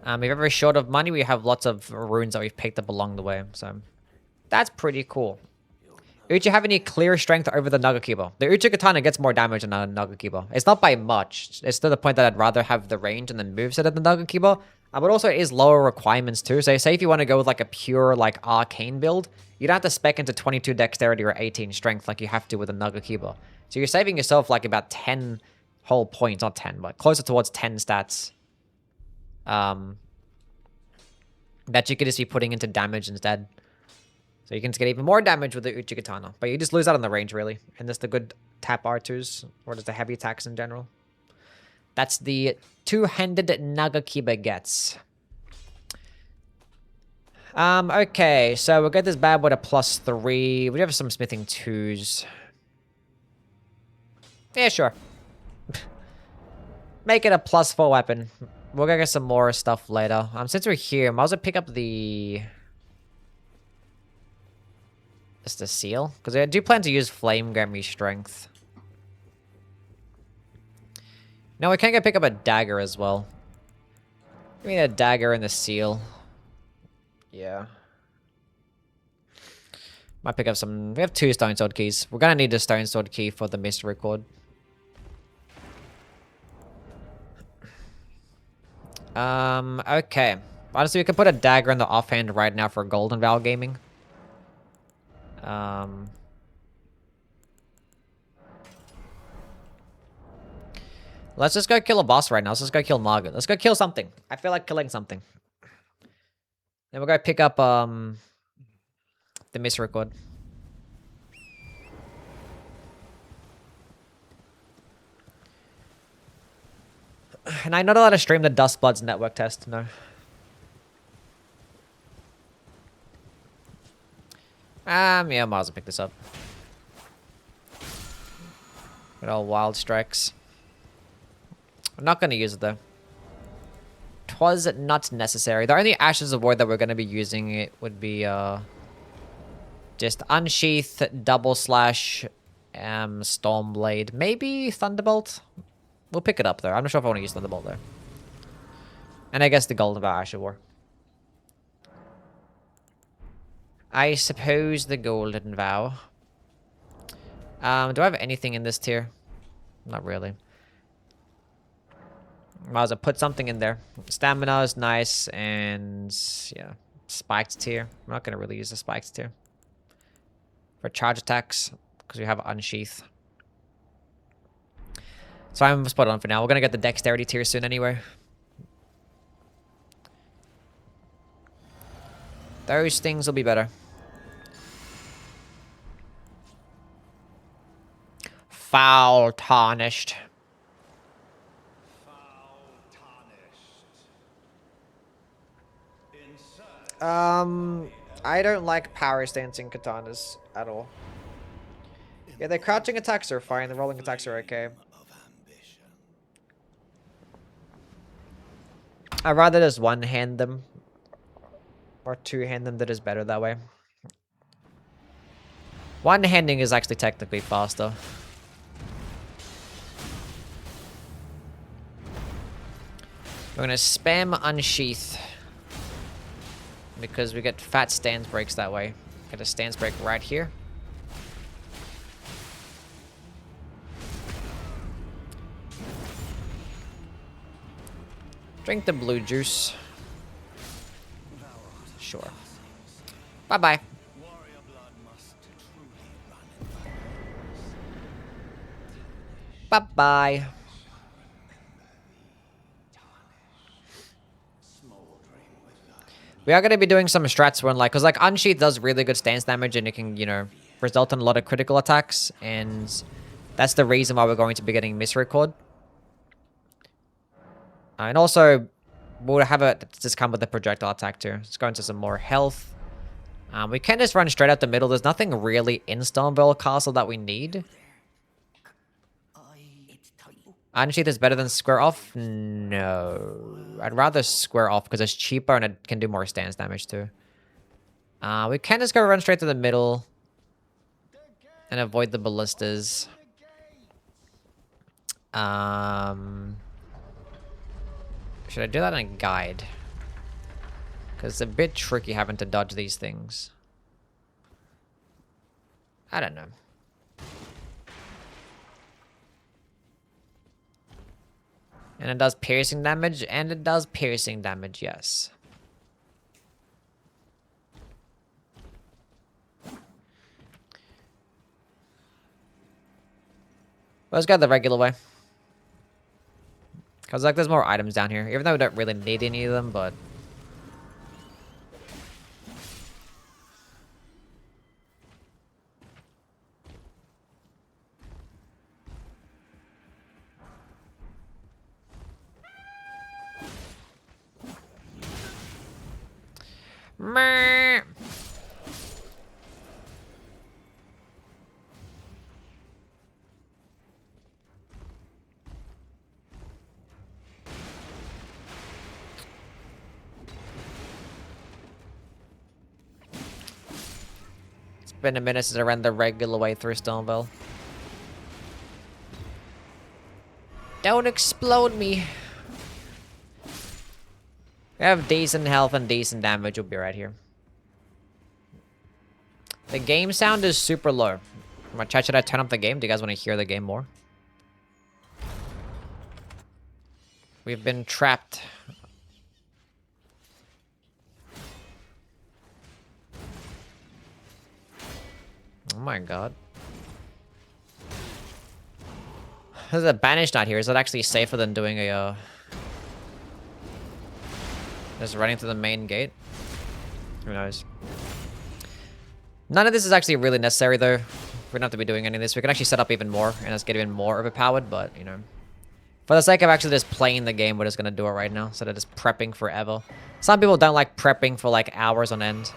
[SPEAKER 1] If we're very short of money, we have lots of runes that we've picked up along the way, so that's pretty cool. Uchi have any clear strength over the Nagakiba? The Uchi Katana gets more damage than a Nagakiba. It's not by much. It's to the point that I'd rather have the range and the moveset of the Nagakiba. But also it is lower requirements too. So say if you want to go with like a pure like arcane build, you don't have to spec into 22 dexterity or 18 strength like you have to with a Nagakiba. So you're saving yourself like about 10 whole points, not 10, but closer towards 10 stats. That you could just be putting into damage instead. So you can get even more damage with the Uchi Katana. But you just lose out on the range, really. And that's the good tap R2s. Or just the heavy attacks in general. That's the two-handed Nagakiba gets. Okay. So we'll get this bad boy to +3. We have some smithing 2s. Yeah, sure. Make it a +4 weapon. We'll go get some more stuff later. Since we're here, might as well pick up the... Just the seal? Because I do plan to use flame, grant me strength. No, we can go pick up a dagger as well. Give me a dagger and the seal. Yeah. Might pick up some... We have 2 stone sword keys. We're gonna need a stone sword key for the misericord. Okay. Honestly, we could put a dagger in the offhand right now for Golden Vow Gaming. Let's just go kill a boss right now. Let's just go kill Margaret. Let's go kill something. I feel like killing something. Then we'll go pick up, the misericord. And I'm not allowed to stream the Dustbloods network test, no. Yeah, I might as well pick this up. Good old wild strikes. I'm not going to use it though. 'Twas not necessary. The only Ashes of War that we're going to be using it would be just Unsheath, Double Slash, Stormblade, maybe Thunderbolt. We'll pick it up though. I'm not sure if I want to use Thunderbolt though. And I guess the Golden Vow Ash of War. I suppose the Golden Vow. Do I have anything in this tier? Not really. Might as well put something in there. Stamina is nice, and yeah, spiked tier. I'm not gonna really use the spiked tier for charge attacks because we have Unsheath. So I'm spot on for now. We're gonna get the dexterity tier soon anyway. Those things will be better. Foul tarnished. I don't like power stancing katanas at all. Yeah, the crouching attacks are fine. The rolling attacks are okay. I'd rather just one-hand them. Or two-hand them, that is better that way. One-handing is actually technically faster. We're gonna spam Unsheath. Because we get fat stance breaks that way. Get a stance break right here. Drink the blue juice. Sure. Bye-bye. Bye-bye. We are going to be doing some strats when like, because like Unsheath does really good stance damage and it can, you know, result in a lot of critical attacks. And that's the reason why we're going to be getting Misrecord. And also, we'll have it just come with the projectile attack too. Let's go into some more health. We can just run straight out the middle. There's nothing really in Stoneville Castle that we need. Unsheath is better than Square Off? No. I'd rather Square Off because it's cheaper and it can do more stance damage too. We can just go run straight to the middle and avoid the ballistas. Should I do that in a guide? Because it's a bit tricky having to dodge these things. I don't know. And it does piercing damage, and it does piercing damage, yes. Let's go the regular way. Because, like, there's more items down here. Even though we don't really need any of them, but... Meh. It's been a minute since I ran the regular way through Stoneville. Don't explode me. We have decent health and decent damage. We'll be right here. The game sound is super low. My chat, should I turn up the game? Do you guys want to hear the game more? We've been trapped. Oh my god. There's a Banish Knight here. Is that actually safer than doing a... just running to the main gate? Who knows? None of this is actually really necessary, though. We don't have to be doing any of this. We can actually set up even more and just get even more overpowered, but, you know. For the sake of actually just playing the game, we're just going to do it right now instead of just prepping forever. Some people don't like prepping for, like, hours on end.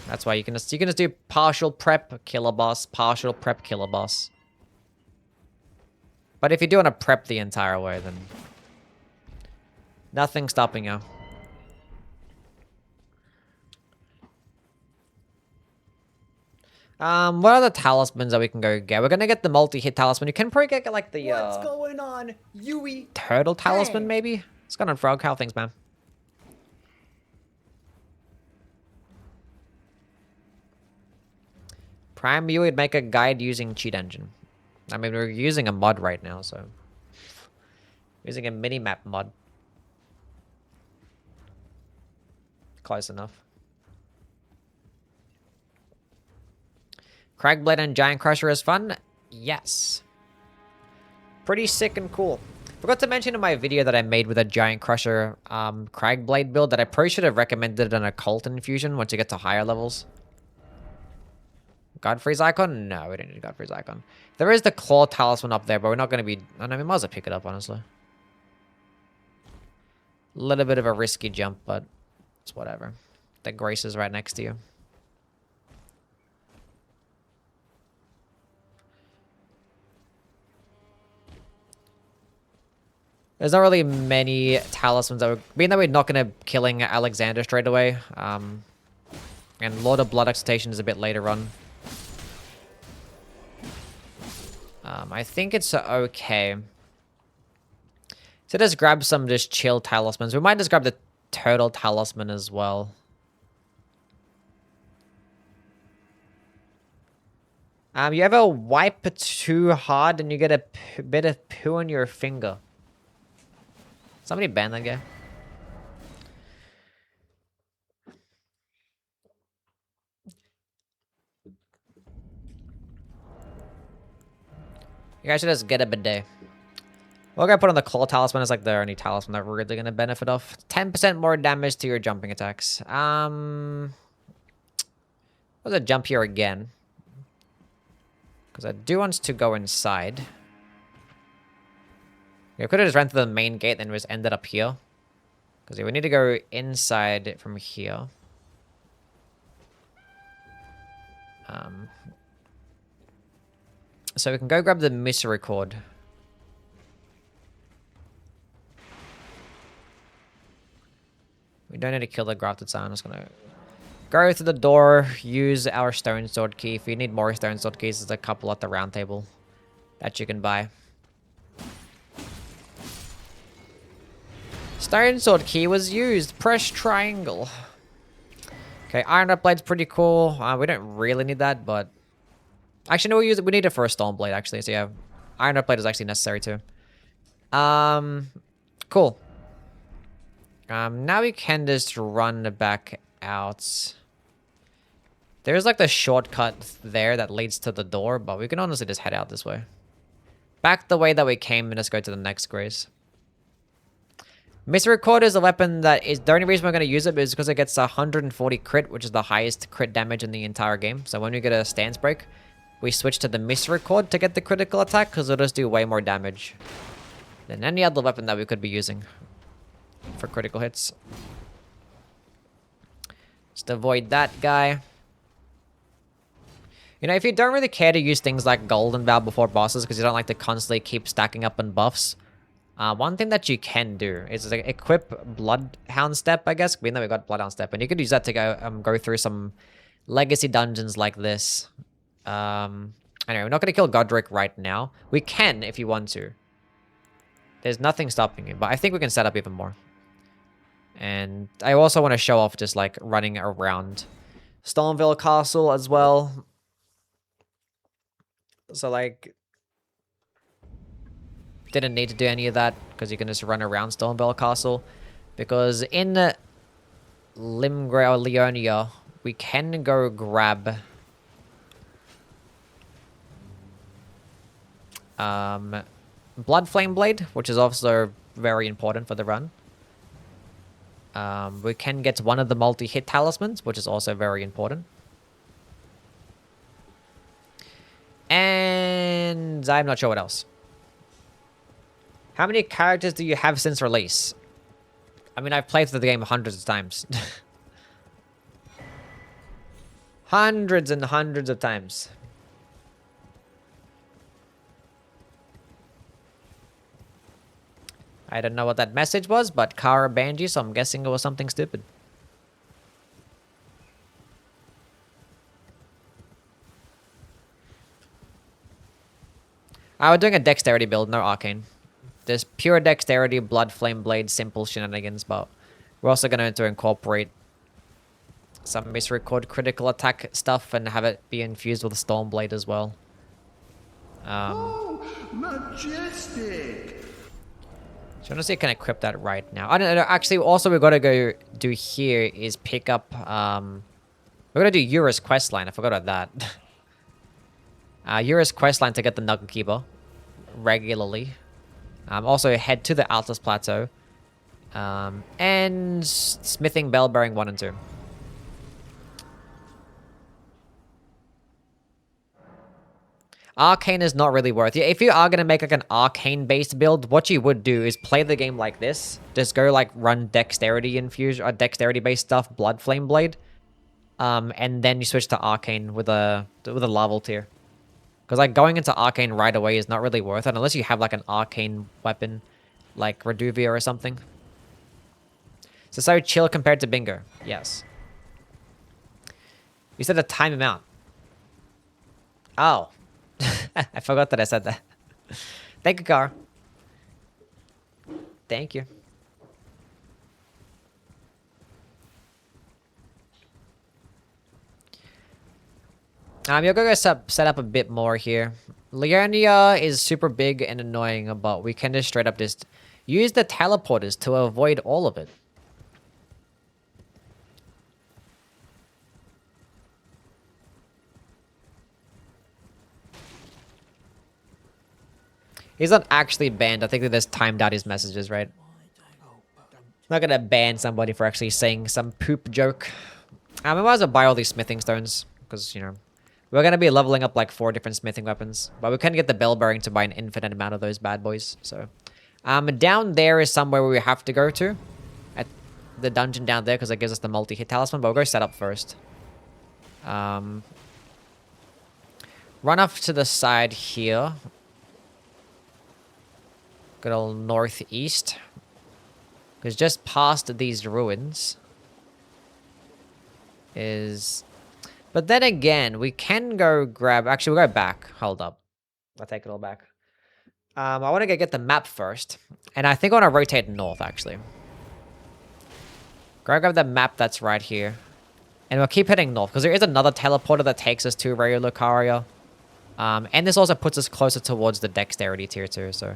[SPEAKER 1] That's why you can just do partial prep, kill a boss, partial prep, kill a boss. But if you do want to prep the entire way, then nothing's stopping you. What are the talismans that we can go get? We're gonna get the multi-hit talisman. You can probably get like the
[SPEAKER 3] What's going on, Yui?
[SPEAKER 1] turtle talisman,
[SPEAKER 3] Hey.
[SPEAKER 1] maybe? What's going on, Frog? How are things, man? Prime Yui would make a guide using cheat engine. I mean, we're using a mod right now, so using a mini-map mod. Close enough. Cragblade and Giant Crusher is fun? Yes. Pretty sick and cool. Forgot to mention in my video that I made with a Giant Crusher Cragblade build that I probably should have recommended an Occult Infusion once you get to higher levels. Godfrey's Icon? No, we don't need Godfrey's Icon. There is the Claw Talisman up there, but we're not going to be... I know, we might as well pick it up, honestly. A little bit of a risky jump, but it's whatever. The Grace is right next to you. There's not really many talismans that being that we're not going to killing Alexander straight away. And Lord of Blood Excitation is a bit later on. I think it's okay. So just grab some just chill talismans. We might just grab the turtle talisman as well. You ever wipe too hard and you get a bit of poo on your finger? Somebody ban that guy. You guys should just get a bidet. We're gonna put on the claw talisman as like the only talisman that we're really gonna benefit off. 10% more damage to your jumping attacks. Let's jump here again. Because I do want to go inside. We could have just ran through the main gate and just ended up here. Because we need to go inside from here. So we can go grab the misericord. We don't need to kill the grafted sound. I'm just gonna go through the door, use our stone sword key. If you need more stone sword keys, there's a couple at the round table that you can buy. Stone sword key was used. Press triangle. Okay, iron up blade's pretty cool. We don't really need that, but actually, no, we need it for a stone blade. Actually, so yeah, iron up blade is actually necessary too. Cool. Now we can just run back out. There's like the shortcut there that leads to the door, but we can honestly just head out this way. Back the way that we came and just go to the next grace. Misericord is a weapon that is... The only reason we're going to use it is because it gets 140 crit, which is the highest crit damage in the entire game. So when we get a stance break, we switch to the Misericord to get the critical attack, because it'll just do way more damage than any other weapon that we could be using for critical hits. Just avoid that guy. You know, if you don't really care to use things like Golden Vow before bosses because you don't like to constantly keep stacking up on buffs, one thing that you can do is like equip Bloodhound Step, I guess. Being that we got Bloodhound Step, and you could use that to go through some legacy dungeons like this. Anyway, we're not going to kill Godric right now. We can if you want to. There's nothing stopping you, but I think we can set up even more. And I also want to show off just like running around Stormville Castle as well. So like, didn't need to do any of that because you can just run around Stormville Castle. Because in Limgrave or Leonia, we can go grab Blood Flame Blade, which is also very important for the run. We can get one of the multi-hit talismans, which is also very important. And I'm not sure what else. How many characters do you have since release? I mean, I've played through the game hundreds of times. Hundreds and hundreds of times. I don't know what that message was, but Kara banned you, so I'm guessing it was something stupid. We're doing a dexterity build, no arcane. There's pure dexterity, blood, flame blade, simple shenanigans, but we're also going to incorporate some misericord critical attack stuff and have it be infused with a storm blade as well.
[SPEAKER 2] Oh, majestic!
[SPEAKER 1] So I want to see if I can equip that right now. I don't know. Actually, also we got to go do here is pick up... we're going to do Yura's questline. I forgot about that. Yura's questline to get the Nugget Keeper regularly. Also head to the Altus Plateau. And Smithing Bell Bearing 1 and 2. Arcane is not really worth it. If you are going to make like an arcane-based build, what you would do is play the game like this. Just go like run dexterity infusion or dexterity-based stuff, Blood Flame Blade. And then you switch to arcane with a level tier. Because like going into arcane right away is not really worth it unless you have like an arcane weapon like Reduvia or something. So chill compared to Bingo. Yes. You said the time amount. Oh. I forgot that I said that. Thank you, Car. Thank you. You're gonna set up a bit more here. Leonia is super big and annoying, but we can just straight up just use the teleporters to avoid all of it. He's not actually banned. I think they just timed out his messages, right? I'm not gonna ban somebody for actually saying some poop joke. We might as well buy all these smithing stones. Because, you know, we're gonna be leveling up like 4 different smithing weapons. But we can get the bell bearing to buy an infinite amount of those bad boys. So, down there is somewhere where we have to go to. At the dungeon down there, because it gives us the multi-hit talisman. But we'll go set up first. Run off to the side here. Good old northeast. Because just past these ruins is... But then again, we can go grab... Actually, we'll go back. Hold up. I'll take it all back. I want to get the map first. And I think I want to rotate north, actually. Grab the map that's right here. And we'll keep heading north. Because there is another teleporter that takes us to Radio Lucaria. And this also puts us closer towards the Dexterity tier too, so...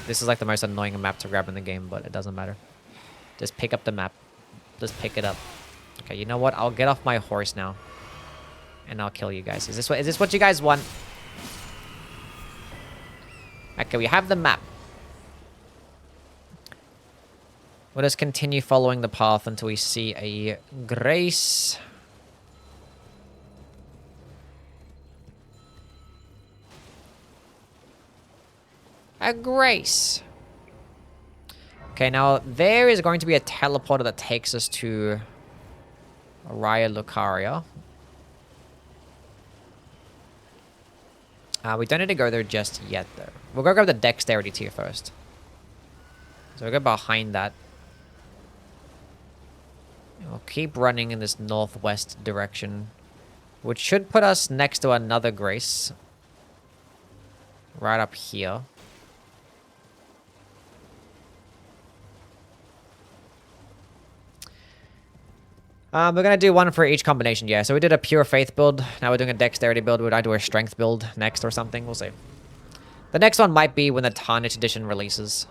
[SPEAKER 1] This is like the most annoying map to grab in the game, but it doesn't matter. Just pick up the map. Just pick it up. Okay, you know what? I'll get off my horse now. And I'll kill you guys. Is this what you guys want? Okay, we have the map. We'll just continue following the path until we see a grace. A grace. Okay, now there is going to be a teleporter that takes us to Raya Lucaria. We don't need to go there just yet, though. We'll go grab the Dexterity tier first. So we'll go behind that. And we'll keep running in this northwest direction, which should put us next to another grace. Right up here. We're going to do one for each combination, yeah. So we did a pure faith build. Now we're doing a dexterity build. Would I do a strength build next or something? We'll see. The next one might be when the Tarnished Edition releases.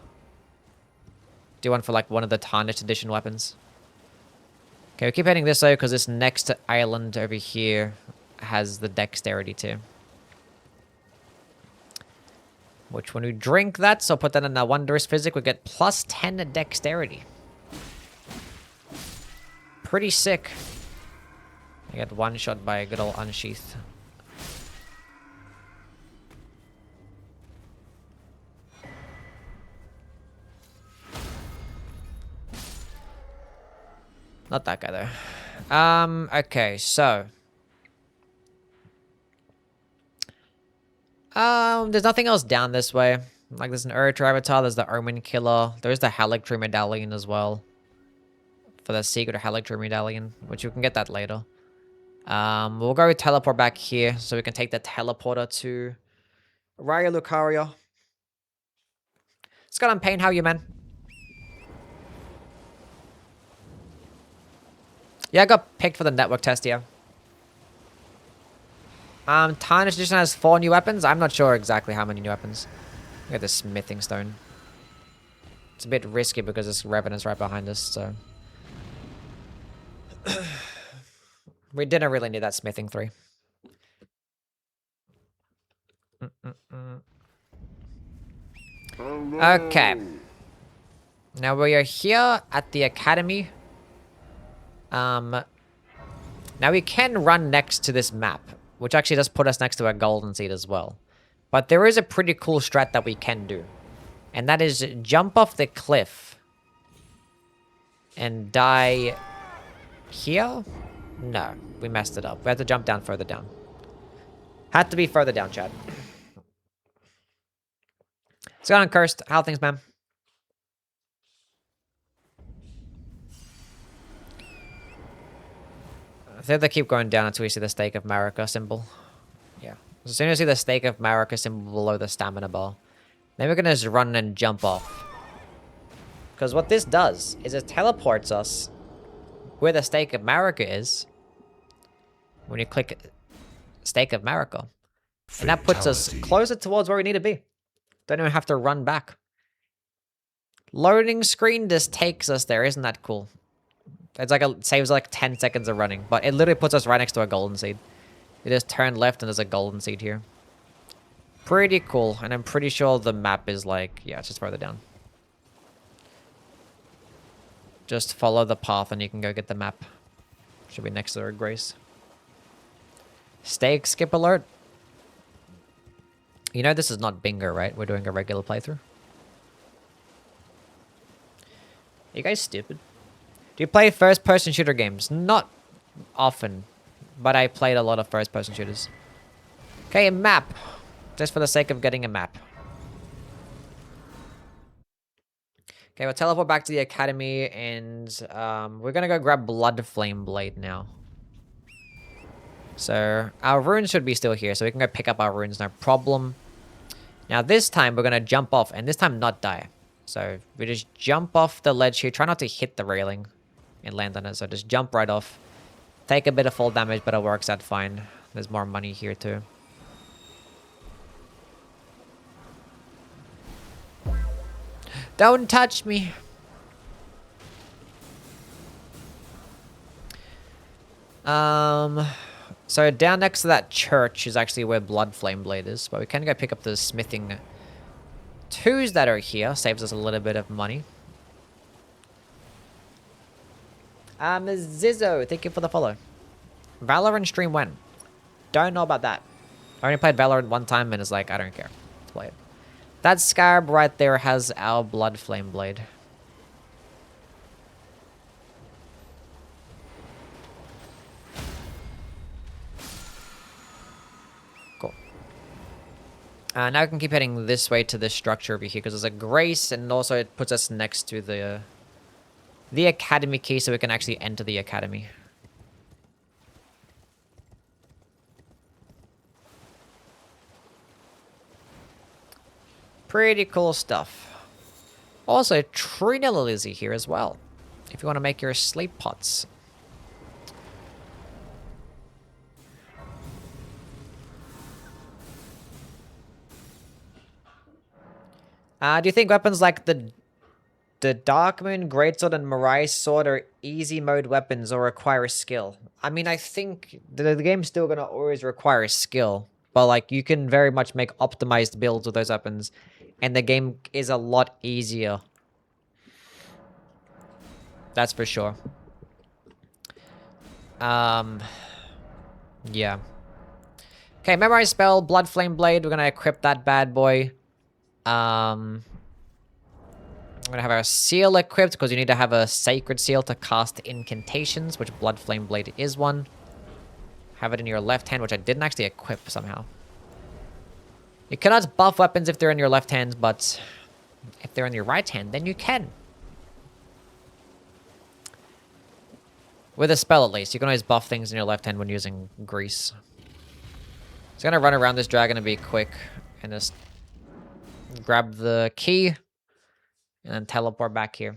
[SPEAKER 1] Do one for like one of the Tarnished Edition weapons. Okay, we keep heading this way because this next island over here has the dexterity too. Which when we drink that, so put that in a wondrous physic, we get plus 10 dexterity. Pretty sick. I get one shot by a good old unsheath. Not that guy though. Okay, so there's nothing else down this way. Like there's an Uritor Avatar, there's the Omen Killer, there's the Halictree Medallion as well. For the secret Halictree Medallion, which you can get that later. We'll go teleport back here so we can take the teleporter to Raya Lucaria. Scott and Pain, how are you, man? Yeah, I got picked for the network test, yeah. Tarnished Edition has 4 new weapons. I'm not sure exactly how many new weapons. Look at the smithing stone. It's a bit risky because this Revenant's right behind us, so... We didn't really need that smithing 3. Okay. Now we are here at the academy. Now we can run next to this map, which actually does put us next to a golden seed as well. But there is a pretty cool strat that we can do. And that is jump off the cliff and die here? No, we messed it up. We had to jump down further down. Had to be further down, Chad. What's going on, Cursed? How are things, man? I think they keep going down until we see the Stake of Marika symbol. Yeah. As soon as we see the Stake of Marika symbol below the stamina bar, then we're going to just run and jump off. Because what this does is it teleports us where the Stake of Marika is when you click Stake of Marika. And that puts us closer towards where we need to be. Don't even have to run back. Loading screen just takes us there. Isn't that cool? It's like it saves like 10 seconds of running, but it literally puts us right next to a golden seed. We just turn left and there's a golden seed here. Pretty cool. And I'm pretty sure the map is like... Yeah, it's just further down. Just follow the path and you can go get the map. Should be next to her, Grace. Steak skip alert. You know this is not bingo, right? We're doing a regular playthrough. Are you guys stupid? Do you play first-person shooter games? Not often, but I played a lot of first-person shooters. Okay, a map. Just for the sake of getting a map. Okay, we'll teleport back to the academy, and we're gonna go grab Blood Flame Blade now. So, our runes should be still here, so we can go pick up our runes, no problem. Now this time, we're gonna jump off, and this time not die. So, we just jump off the ledge here. Try not to hit the railing and land on it, so just jump right off. Take a bit of fall damage, but it works out fine. There's more money here too. Don't touch me. So down next to that church is actually where Blood Flame Blade is, but we can go pick up the smithing twos that are here. Saves us a little bit of money. Zizzo, thank you for the follow. Valorant stream when? Don't know about that. I only played Valorant one time and it's like, I don't care. Let's play it. That scarab right there has our Blood Flame Blade. Cool. Now we can keep heading this way to this structure over here because there's a grace, and also it puts us next to the academy key so we can actually enter the academy. Pretty cool stuff. Also, Trina Lizzie here as well. If you want to make your sleep pots. Do you think weapons like the Darkmoon Greatsword and Mirai Sword are easy mode weapons or require skill? I mean, I think the game's still going to always require skill. But, like, you can very much make optimized builds with those weapons. And the game is a lot easier. That's for sure. Yeah. Okay, memorize spell, Blood Flame Blade. We're gonna equip that bad boy. I'm gonna have our seal equipped because you need to have a sacred seal to cast incantations, which Blood Flame Blade is one. Have it in your left hand, which I didn't actually equip somehow. You cannot buff weapons if they're in your left hand, but if they're in your right hand, then you can. With a spell, at least. You can always buff things in your left hand when using grease. So I'm going to run around this dragon and be quick. And just grab the key. And then teleport back here.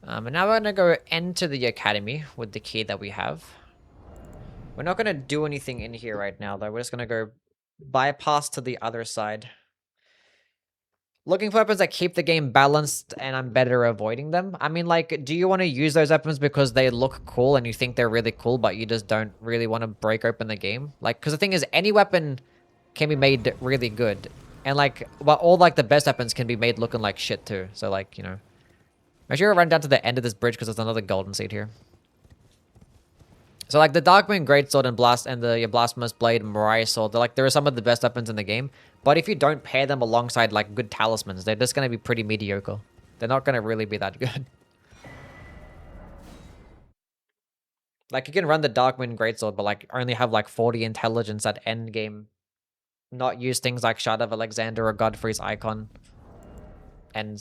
[SPEAKER 1] And now we're going to go enter the academy with the key that we have. We're not going to do anything in here right now, though. We're just going to go bypass to the other side. Looking for weapons that keep the game balanced, and I'm better avoiding them. I mean, like, do you want to use those weapons because they look cool and you think they're really cool, but you just don't really want to break open the game? Like, because the thing is, any weapon can be made really good. And, like, well, all, like, the best weapons can be made looking like shit, too. So, like, you know. Make sure you run down to the end of this bridge because there's another golden seed here. So, like, the Darkmoon Greatsword and the Blasphemous Blade and Mirai Sword, they're some of the best weapons in the game. But if you don't pair them alongside, like, good talismans, they're just going to be pretty mediocre. They're not going to really be that good. Like, you can run the Darkmoon Greatsword, but, like, only have, like, 40 intelligence at endgame. Not use things like Shard of Alexander or Godfrey's Icon. And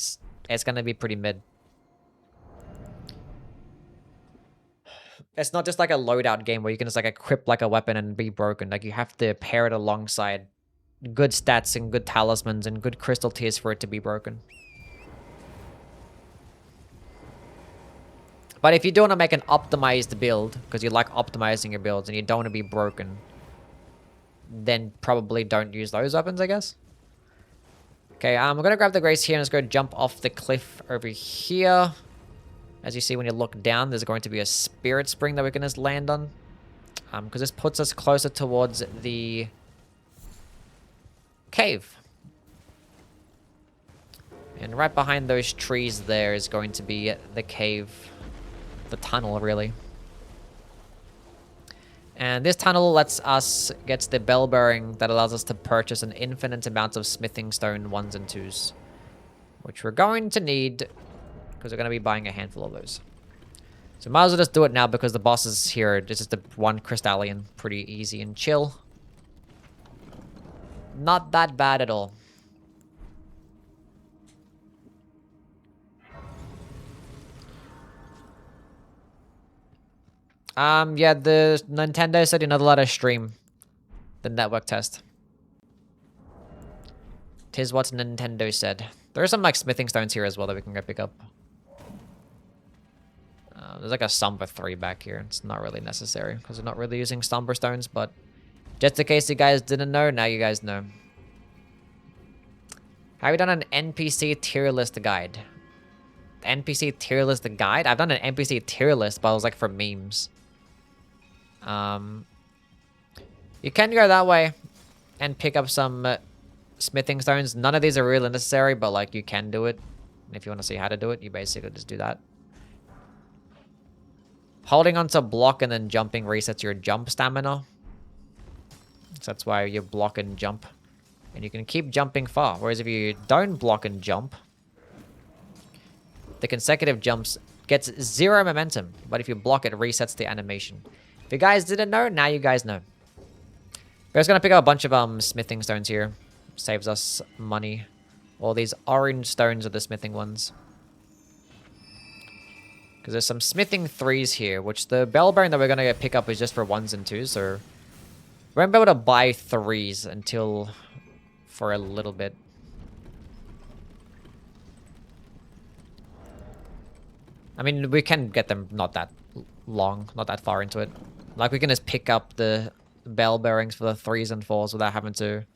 [SPEAKER 1] it's going to be pretty mid. It's not just like a loadout game where you can just like equip like a weapon and be broken. Like you have to pair it alongside good stats and good talismans and good crystal tears for it to be broken. But if you do want to make an optimized build, because you like optimizing your builds and you don't want to be broken, then probably don't use those weapons, I guess. Okay, I'm going to grab the Grace here and let's go jump off the cliff over here. As you see, when you look down, there's going to be a spirit spring that we can just land on. Because this puts us closer towards the cave. And right behind those trees there is going to be the cave. The tunnel, really. And this tunnel lets us get the bell bearing that allows us to purchase an infinite amount of smithing stone 1s and 2s. Which we're going to need, because we're going to be buying a handful of those. So might as well just do it now because the boss is here. This is the one crystallian. Pretty easy and chill. Not that bad at all. Yeah, the Nintendo said you're not allowed to stream the network test. Tis what Nintendo said. There are some, like, smithing stones here as well that we can go pick up. There's, like, a Somber 3 back here. It's not really necessary, because we're not really using Somber stones, but just in case you guys didn't know, now you guys know. Have you done an NPC tier list guide? NPC tier list guide? I've done an NPC tier list, but it was, like, for memes. You can go that way and pick up some smithing stones. None of these are really necessary, but like you can do it. And if you want to see how to do it, you basically just do that. Holding onto block and then jumping resets your jump stamina. So that's why you block and jump. And you can keep jumping far. Whereas if you don't block and jump, the consecutive jumps gets 0 momentum. But if you block it, resets the animation. If you guys didn't know, now you guys know. We're just going to pick up a bunch of smithing stones here. Saves us money. All these orange stones are the smithing ones. Because there's some smithing 3s here, which the bell bearing that we're going to pick up is just for 1s and 2s. So we won't be able to buy 3s until for a little bit. I mean, we can get them not that long, not that far into it. Like, we can just pick up the bell bearings for the 3s and 4s without having to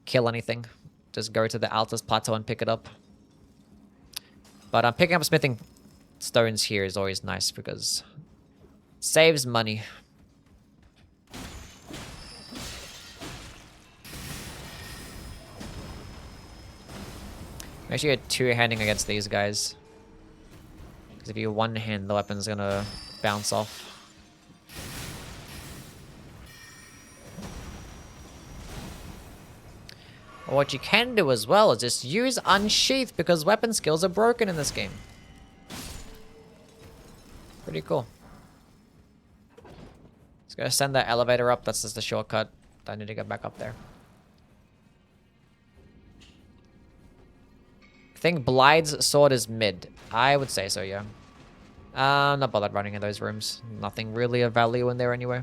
[SPEAKER 1] kill anything. Just go to the Altus Plateau and pick it up. But picking up smithing stones here is always nice because it saves money. Make sure you're two-handing against these guys. Because if you one-hand, the weapon's gonna bounce off. Or what you can do as well is just use Unsheath because weapon skills are broken in this game. Pretty cool. Let's go send that elevator up. That's just a shortcut. I need to get back up there. I think Blide's sword is mid. I would say so, yeah. Not bothered running in those rooms. Nothing really of value in there anyway.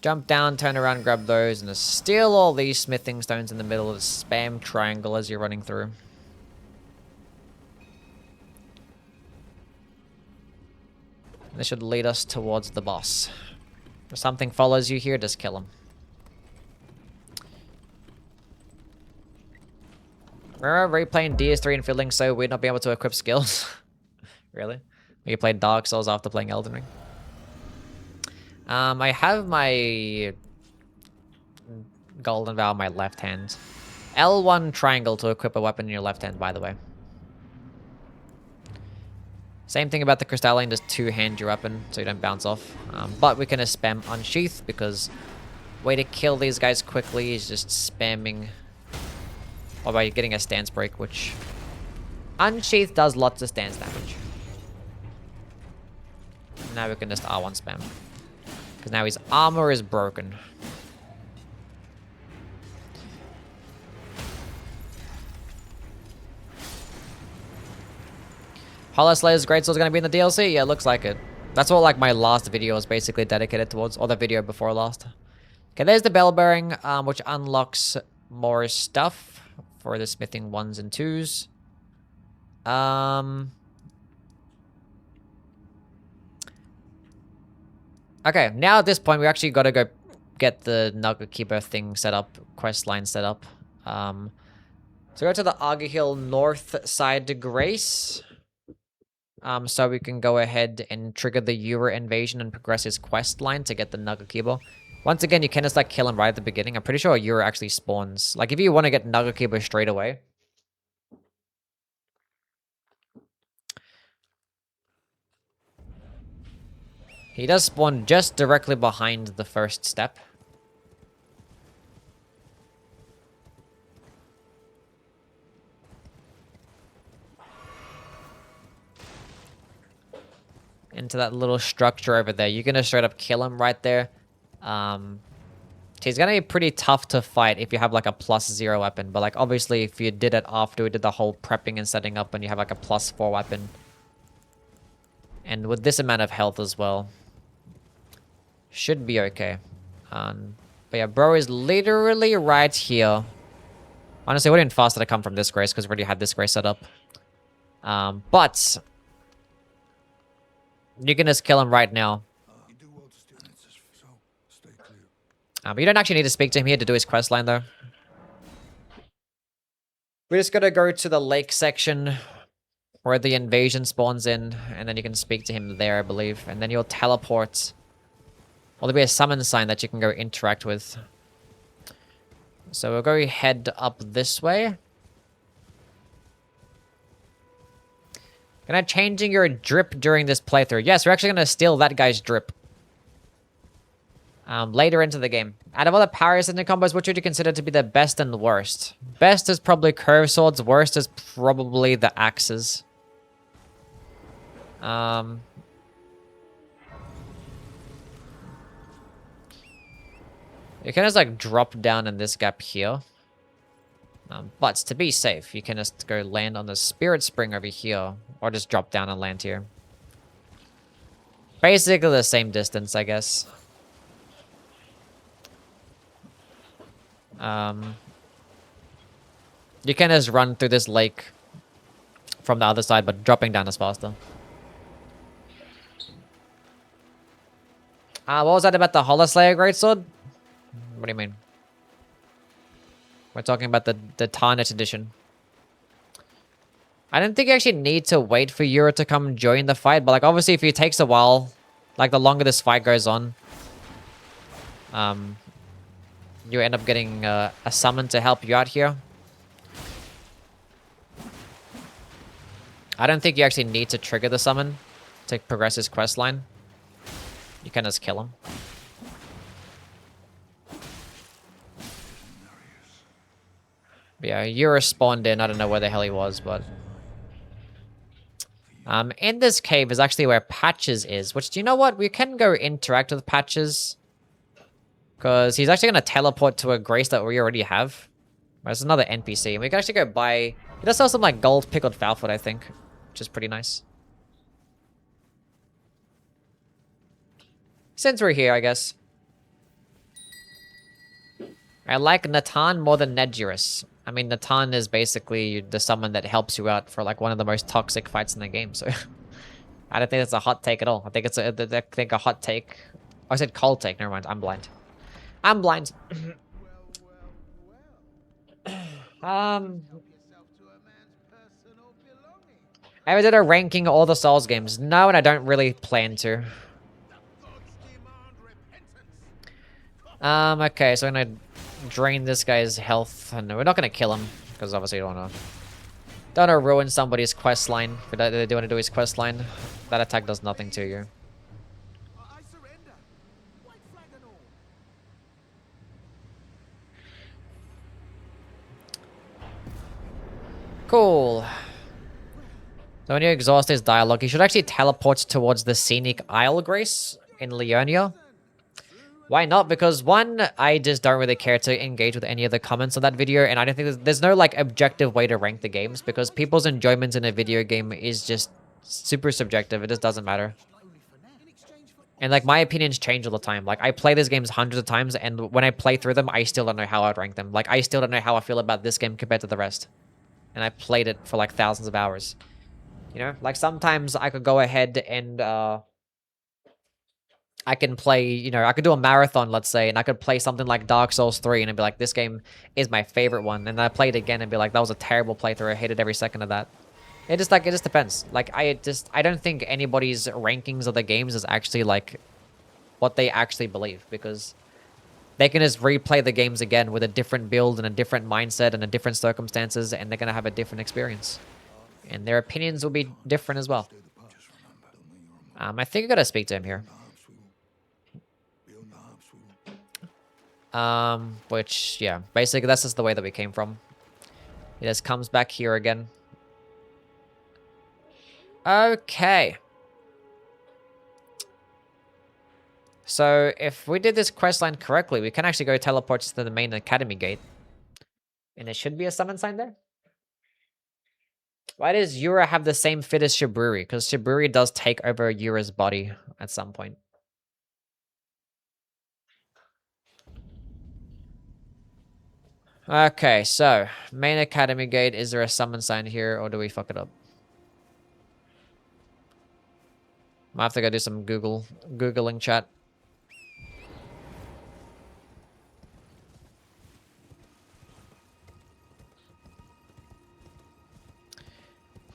[SPEAKER 1] Jump down, turn around, grab those, and just steal all these smithing stones in the middle. Just spam triangle as you're running through. This should lead us towards the boss. If something follows you here, just kill him. Remember replaying DS3 and feeling so weird not being able to equip skills? Really? You played Dark Souls after playing Elden Ring? I have my Golden Vow in my left hand. L1 triangle to equip a weapon in your left hand, by the way. Same thing about the Crystalline, just two-hand your weapon so you don't bounce off. But we can just spam Unsheath because way to kill these guys quickly is just spamming. Or by getting a stance break, which Unsheath does lots of stance damage. Now we can just R1 spam. Because now his armor is broken. Hollow Slayer's Greatsword is going to be in the DLC? Yeah, looks like it. That's what like my last video was basically dedicated towards, or the video before last. Okay, there's the bell bearing, which unlocks more stuff for the smithing 1s and 2s. Okay, now at this point, we actually got to go get the Nugget Keeper thing set up, quest line set up. So go to the Argyll north side to Grace. So we can go ahead and trigger the Eura invasion and progress his quest line to get the Nagakibo. Once again, you can just like kill him right at the beginning. I'm pretty sure Eura actually spawns. Like if you want to get Nagakibo straight away. He does spawn just directly behind the first step. Into that little structure over there. You're gonna straight up kill him right there. He's gonna be pretty tough to fight if you have like a +0 weapon. But like obviously if you did it after we did the whole prepping and setting up and you have like a +4 weapon. And with this amount of health as well. Should be okay. But yeah, bro is literally right here. Honestly, it would have been faster to come from this grace because we already had this grace set up. But you can just kill him right now. But you don't actually need to speak to him here to do his quest line, though. We're just gonna go to the lake section where the invasion spawns in, and then you can speak to him there, I believe. And then you'll teleport. Well, there'll be a summon sign that you can go interact with. So we'll go head up this way. Can I changing your drip during this playthrough? Yes, we're actually going to steal that guy's drip. Later into the game. Out of all the power ascending combos, which would you consider to be the best and the worst? Best is probably curve swords. Worst is probably the axes. You can just like drop down in this gap here. But to be safe, you can just go land on the spirit spring over here. Or just drop down and land here. Basically the same distance, I guess. You can just run through this lake from the other side, but dropping down is faster. What was that about the Holoslayer Greatsword? What do you mean? We're talking about the Tarnished edition. I don't think you actually need to wait for Euro to come join the fight, but like obviously if it takes a while, like the longer this fight goes on, you end up getting a summon to help you out here. I don't think you actually need to trigger the summon to progress his quest line. You can just kill him. But yeah, Euro spawned in. I don't know where the hell he was, but... in this cave is actually where Patches is, which, do you know what? We can go interact with Patches. Because he's actually going to teleport to a grace that we already have. There's another NPC. And we can actually go buy... He does sell some, like, gold pickled foulfoot, I think. Which is pretty nice. Since we're here, I guess. I like Natan more than Nedurus. I mean, Natan is basically the summon that helps you out for, like, one of the most toxic fights in the game, so... I don't think that's a hot take at all. I think it's a hot take. Oh, I said cold take. Never mind. I'm blind. I'm blind. I ever did a ranking of all the Souls games? No, and I don't really plan to. Okay, so I'm gonna drain this guy's health, and we're not gonna kill him because obviously you don't wanna ruin somebody's quest line. If they do want to do his quest line, that attack does nothing to you. Cool. So when you exhaust his dialogue, he should actually teleport towards the Scenic Isle Grace in Leonia. Why not? Because one, I just don't really care to engage with any of the comments on that video, and I don't think there's no like objective way to rank the games because people's enjoyment in a video game is just super subjective. It just doesn't matter. And like my opinions change all the time. Like I play these games hundreds of times, and when I play through them, I still don't know how I'd rank them. Like I still don't know how I feel about this game compared to the rest. And I played it for like thousands of hours. You know, like sometimes I could go ahead and I can play, you know, I could do a marathon, let's say, and I could play something like Dark Souls 3 and I'd be like, this game is my favorite one. And then I play it again and be like, that was a terrible playthrough. I hated every second of that. It just like, it just depends. Like, I don't think anybody's rankings of the games is actually like what they actually believe, because they can just replay the games again with a different build and a different mindset and a different circumstances, and they're going to have a different experience. And their opinions will be different as well. I think I gotta speak to him here. Which, yeah, basically that's just the way that we came from. It just comes back here again. Okay. So, if we did this questline correctly, we can actually go teleport to the main academy gate. And there should be a summon sign there. Why does Yura have the same fit as Shiburi? Because Shiburi does take over Yura's body at some point. Okay, so, main academy gate, is there a summon sign here, or do we fuck it up? Might have to go do some Googling chat.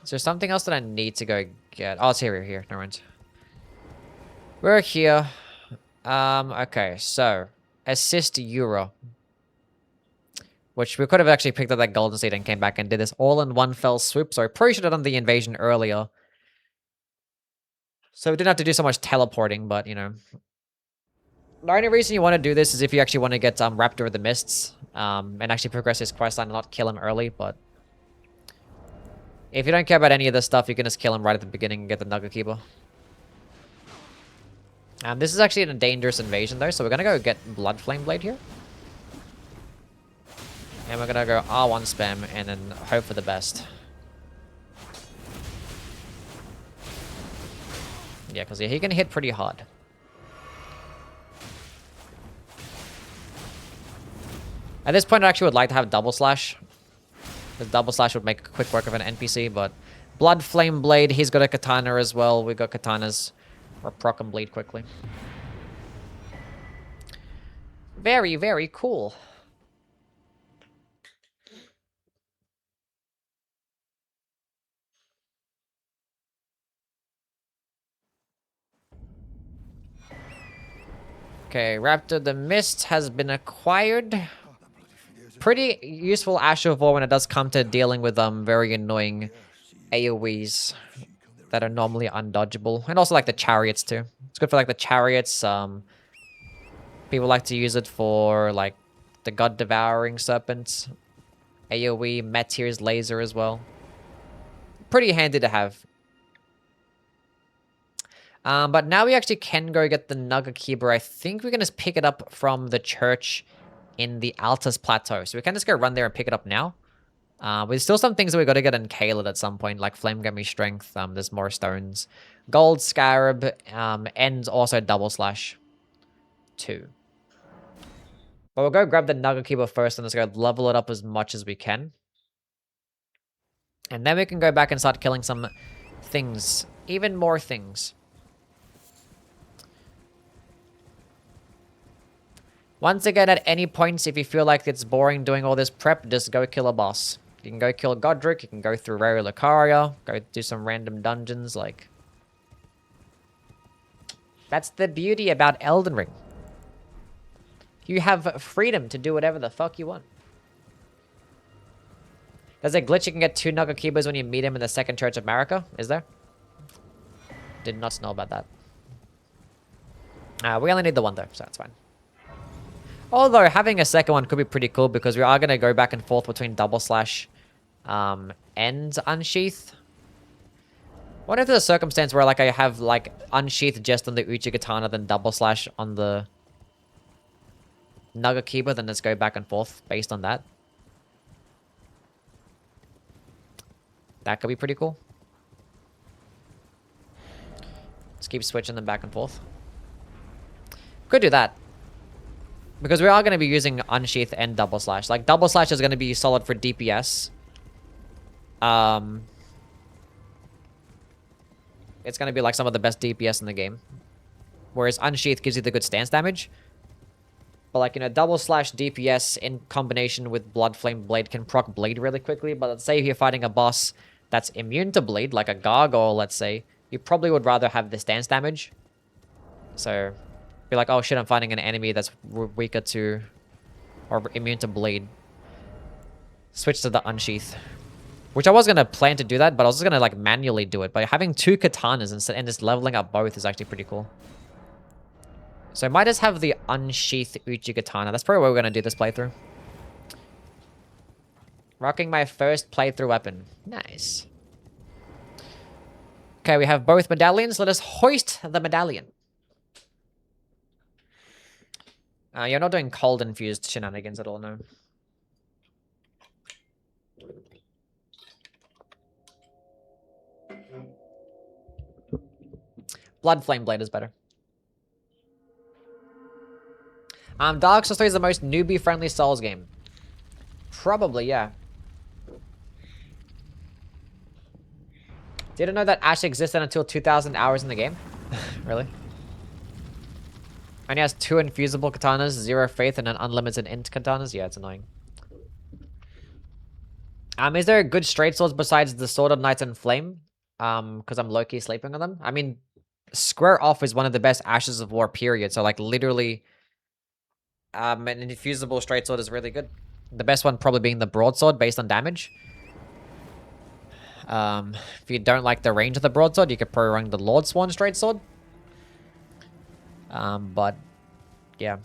[SPEAKER 1] Is there something else that I need to go get? Oh, it's here. Never mind. We're here. Okay, so, assist Yura. Which we could have actually picked up that golden seed and came back and did this all in one fell swoop. So I probably should have done the invasion earlier. So we didn't have to do so much teleporting, but, you know. The only reason you want to do this is if you actually want to get Raptor of the Mists. And actually progress his questline and not kill him early, but... If you don't care about any of this stuff, you can just kill him right at the beginning and get the Nugget Keeper. This is actually a dangerous invasion though, so we're going to go get Blood Flame Blade here. And we're gonna go R1 spam and then hope for the best. Yeah, because he can hit pretty hard. At this point, I actually would like to have Double Slash. Because Double Slash would make quick work of an NPC, but... Blood Flame Blade, he's got a Katana as well. We got Katanas. Or proc and bleed quickly. Very, very cool. Okay, Raptor the Mist has been acquired. Pretty useful Ashevor when it does come to dealing with very annoying AoEs that are normally undodgeable. And also like the chariots too. It's good for like the chariots. People like to use it for like the God Devouring Serpent. AoE, Meteor's Laser as well. Pretty handy to have. But now we actually can go get the Nugget Keeper. I think we can just pick it up from the church in the Altus Plateau. So we can just go run there and pick it up now. There's still some things that we got to get in Caled at some point, like Flame Gummy Strength. There's more stones. Gold Scarab, and also Double Slash 2. But we'll go grab the Nugget Keeper first and let's go level it up as much as we can. And then we can go back and start killing some things. Even more things. Once again, at any points, if you feel like it's boring doing all this prep, just go kill a boss. You can go kill Godric, you can go through Rare Lucaria, go do some random dungeons, like... That's the beauty about Elden Ring. You have freedom to do whatever the fuck you want. There's a glitch you can get 2 Nugget Keepers when you meet him in the Second Church of Marika, is there? Did not know about that. We only need the one though, so that's fine. Although, having a second one could be pretty cool because we are going to go back and forth between Double Slash and Unsheath. What if there's a circumstance where like I have like Unsheath just on the Uchi Katana, then Double Slash on the Nugget Keeper, then let's go back and forth based on that. That could be pretty cool. Let's keep switching them back and forth. Could do that. Because we are going to be using Unsheath and Double Slash. Like, Double Slash is going to be solid for DPS. It's going to be like some of the best DPS in the game. whereas Unsheath gives you the good stance damage. But like, you know, double slash DPS in combination with Blood Flame Blade can proc Bleed really quickly. But let's say if you're fighting a boss that's immune to Bleed, like a Gargoyle, let's say, you probably would rather have the stance damage. So, be like, oh shit, I'm fighting an enemy that's weaker to, or immune to Bleed. Switch to the Unsheath. Which I was going to plan to do that, but I was just going to like manually do it. But having 2 katanas and just leveling up both is actually pretty cool. So I might just have the Unsheath Uchi Katana. That's probably what we're going to do this playthrough. Rocking my first playthrough weapon. Nice. Okay, we have both medallions. Let us hoist the medallion. You're not doing cold infused shenanigans at all, no. Blood Flame Blade is better. Dark Souls 3 is the most newbie-friendly Souls game. Probably, yeah. Didn't know that Ash existed until 2,000 hours in the game. Really? Only has 2 infusible katanas, 0 faith, and an unlimited int katanas. Yeah, it's annoying. Is there good straight swords besides the Sword of Night and Flame? Because I'm low-key sleeping on them. I mean, Square Off is one of the best Ashes of War, period. So, like, literally, an infusible straight sword is really good. The best one probably being the broadsword based on damage. If you don't like the range of the broadsword, you could probably run the Lord Sworn straight sword. But yeah.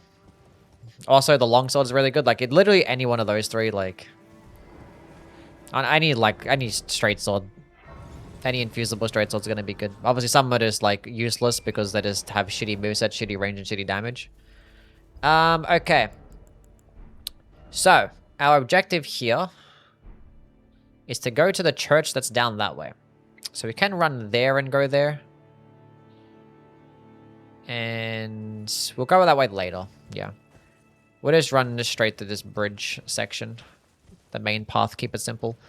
[SPEAKER 1] Also, the longsword is really good. Like, literally any one of those 3, like, I need straight sword. Any infusible straight sword is gonna be good. Obviously, some are just like useless because they just have shitty moveset, shitty range, and shitty damage. Okay. So our objective here is to go to the church that's down that way. So we can run there and go there. And we'll go that way later. Yeah. We'll just run this straight to this bridge section. The main path, keep it simple.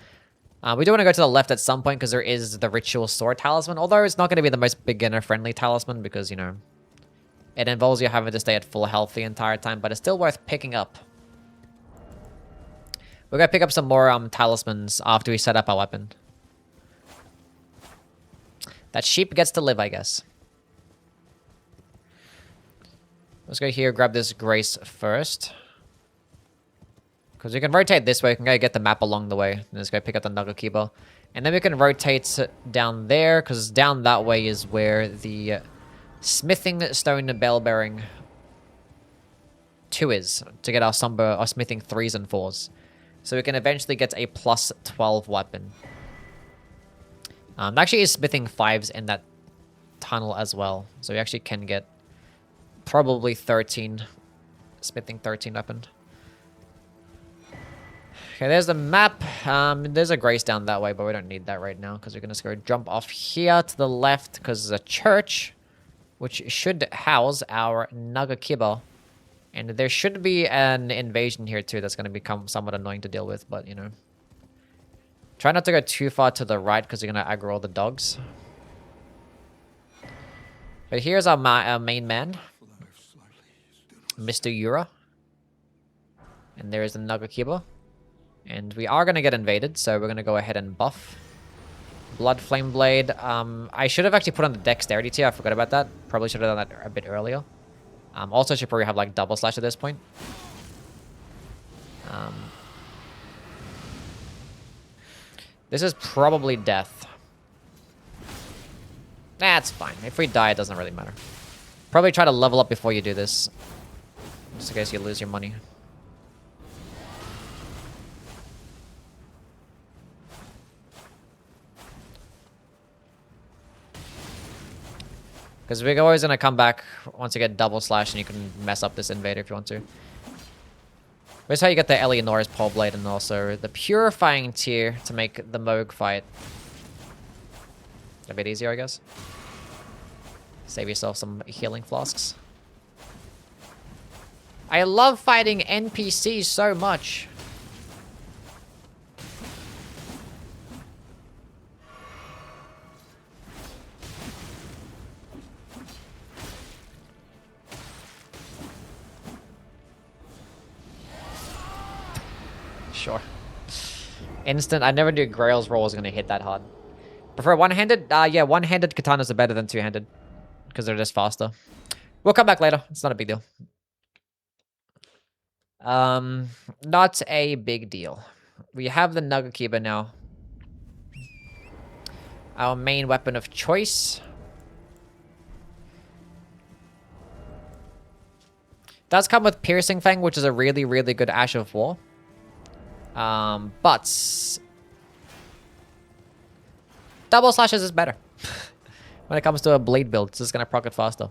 [SPEAKER 1] We do want to go to the left at some point because there is the Ritual Sword Talisman. Although it's not going to be the most beginner-friendly talisman because, you know, it involves you having to stay at full health the entire time. But it's still worth picking up. We're going to pick up some more talismans after we set up our weapon. That sheep gets to live, I guess. Let's go here, grab this Grace first. Because we can rotate this way. We can go get the map along the way. And let's go pick up the Nagakiba. And then we can rotate down there. Because down that way is where the Smithing Stone Bell-bearing 2 is. To get our Smithing 3s and 4s. So we can eventually get a plus 12 weapon. There actually is Smithing 5s in that tunnel as well. So we actually can get probably 13. Smithing 13 weapon. Okay, there's the map. There's a Grace down that way, but we don't need that right now because we're going to go jump off here to the left because there's a church which should house our Nagakiba. And there should be an invasion here too that's going to become somewhat annoying to deal with, but you know. Try not to go too far to the right because you're going to aggro all the dogs. But here's our main man, Mr. Yura. And there is the Nagakiba. And we are going to get invaded, so we're going to go ahead and buff. Blood Flame Blade. I should have actually put on the Dexterity tier. I forgot about that. Probably should have done that a bit earlier. Also should probably have like double slash at this point. This is probably death. That's fine. If we die, it doesn't really matter. Probably try to level up before you do this. Just in case you lose your money. Because we're always going to come back once you get double slash and you can mess up this invader if you want to. That's how you get the Eleonora's Pole Blade and also the Purifying Tier to make the Moog fight a bit easier, I guess. Save yourself some healing flasks. I love fighting NPCs so much. Sure. Instant. I never knew Grail's roll was going to hit that hard. Prefer one-handed? Yeah, one-handed katanas are better than two-handed. Because they're just faster. We'll come back later. It's not a big deal. Not a big deal. We have the Nagakiba now. Our main weapon of choice. Does come with Piercing Fang, which is a really, really good Ash of War. But double slashes is better. When it comes to a blade build, it's just gonna proc it faster.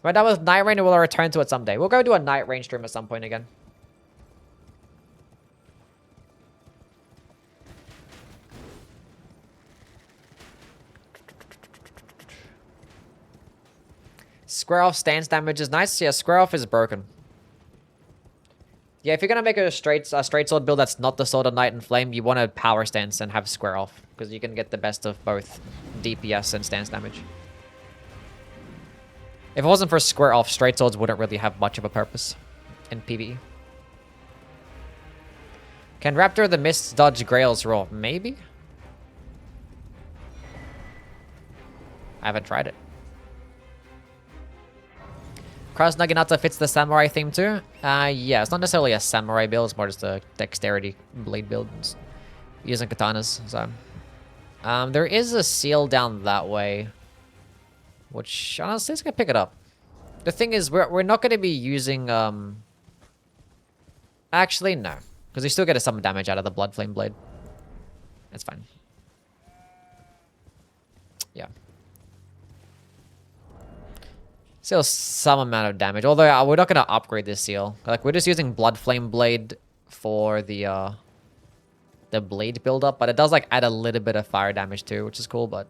[SPEAKER 1] We're done with Night Rain, and we'll return to it someday. We'll go do a Night Rain stream at some point again. Square off stance damage is nice. Yeah, square off is broken. Yeah, if you're gonna make a straight sword build that's not the Sword of Night and Flame, you want to power stance and have square off, because you can get the best of both DPS and stance damage. If it wasn't for square off, straight swords wouldn't really have much of a purpose in PvE. Can Raptor of the Mist dodge Grail's roll? Maybe? I haven't tried it. Cross Naginata fits the samurai theme too? Yeah, it's not necessarily a samurai build, it's more just a dexterity blade build. Using katanas, so. There is a seal down that way. Which, honestly, it's gonna pick it up. The thing is, we're not gonna be using, Actually, no. Because we still get some damage out of the Blood Flame Blade. That's fine. Yeah. Still some amount of damage. Although, we're not gonna upgrade this seal. Like, we're just using Blood Flame Blade for the blade build-up. But it does, like, add a little bit of fire damage too, which is cool, but...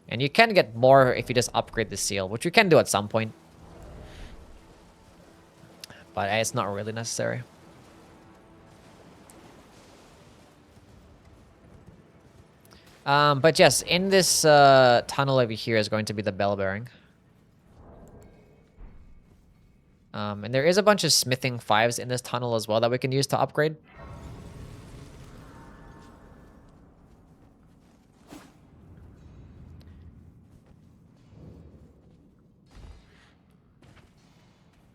[SPEAKER 1] And you can get more if you just upgrade the seal, which you can do at some point. But it's not really necessary. But yes, in this tunnel over here is going to be the bell bearing. And there is a bunch of smithing 5s in this tunnel as well that we can use to upgrade.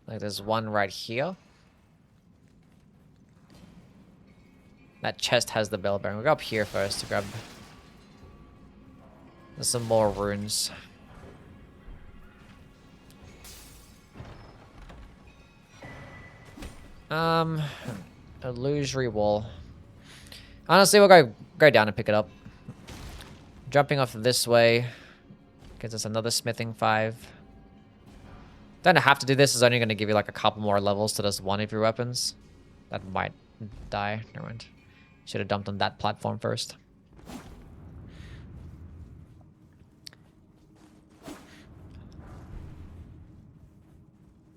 [SPEAKER 1] Like there's one right here. That chest has the bell bearing. We'll go up here first to grab... There's some more runes. Illusory wall. Honestly, we'll go down and pick it up. Jumping off this way gives us another smithing 5. Don't have to do this. It's only going to give you like a couple more levels to just one of your weapons. That might die. Never mind. Should have dumped on that platform first.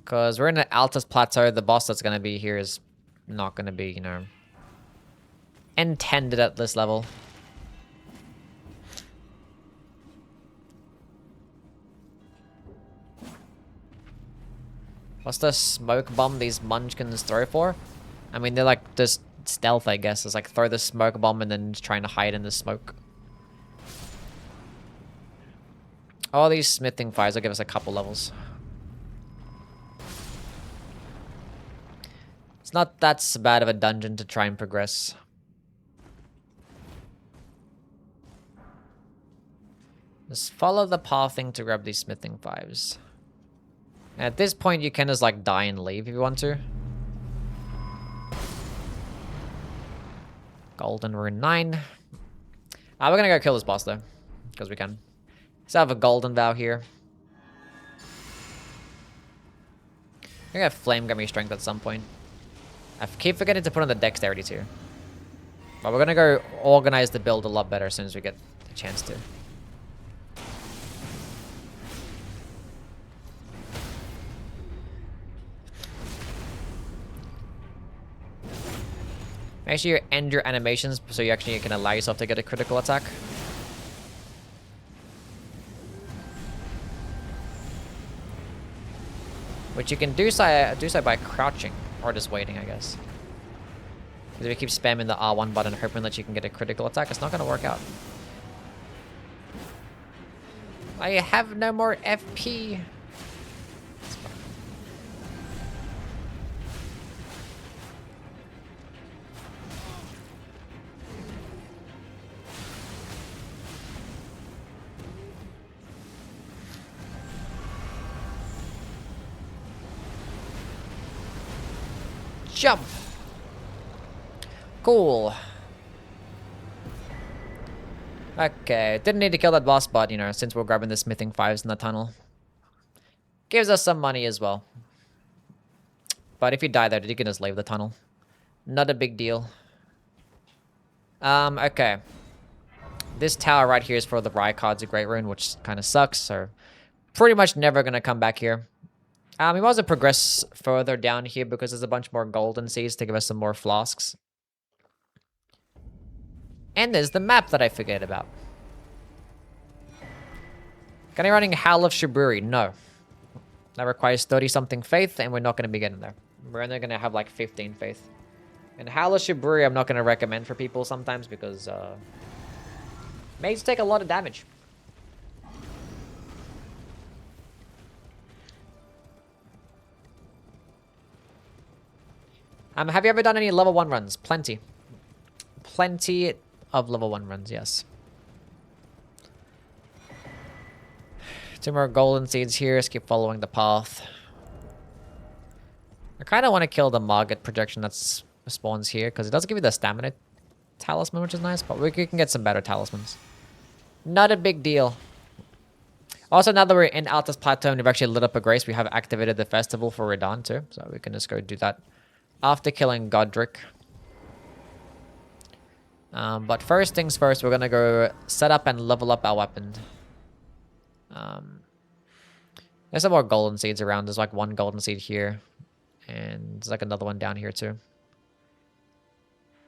[SPEAKER 1] Because we're in the Altus Plateau. The boss that's going to be here is not going to be, you know, intended at this level. What's the smoke bomb these munchkins throw for? I mean, they're like just stealth, I guess. It's like throw the smoke bomb and then trying to hide in the smoke. All these smithing 5s will give us a couple levels. It's not that bad of a dungeon to try and progress. Just follow the pathing to grab these smithing 5s. At this point, you can just like die and leave if you want to. Golden Rune 9. We're gonna go kill this boss though, because we can. Let's have a Golden Vow here. I think Flame got me strength at some point. I keep forgetting to put on the Dexterity too. But we're gonna go organize the build a lot better as soon as we get the chance to. Make sure you end your animations so you actually can allow yourself to get a critical attack. Which you can do so by crouching Or just waiting, I guess. Because if you keep spamming the R1 button hoping that you can get a critical attack, it's not going to work out. I have no more FP. Jump! Cool. Okay, didn't need to kill that boss, but, you know, since we're grabbing the smithing 5s in the tunnel. Gives us some money as well. But if you die there, you can just leave the tunnel. Not a big deal. Okay. This tower right here is for the Rykard's a Great Rune, which kind of sucks, so... Pretty much never gonna come back here. We might as well progress further down here because there's a bunch more golden seeds to give us some more flasks. And there's the map that I forget about. Can I running Howl of Shiburi? No. That requires 30-something faith, and we're not going to be getting there. We're only going to have like 15 faith. And Howl of Shiburi I'm not going to recommend for people sometimes because mages take a lot of damage. Have you ever done any level 1 runs? Plenty. Plenty of level 1 runs, yes. 2 more golden seeds here. Let's keep following the path. I kind of want to kill the Margit projection that spawns here because it does give you the stamina talisman, which is nice, but we can get some better talismans. Not a big deal. Also, now that we're in Altus Plateau and we've actually lit up a grace, we have activated the festival for Radahn too, so we can just go do that after killing Godric. But first things first, we're gonna go set up and level up our weapon. There's some more golden seeds around. There's like 1 golden seed here. And there's like another one down here too.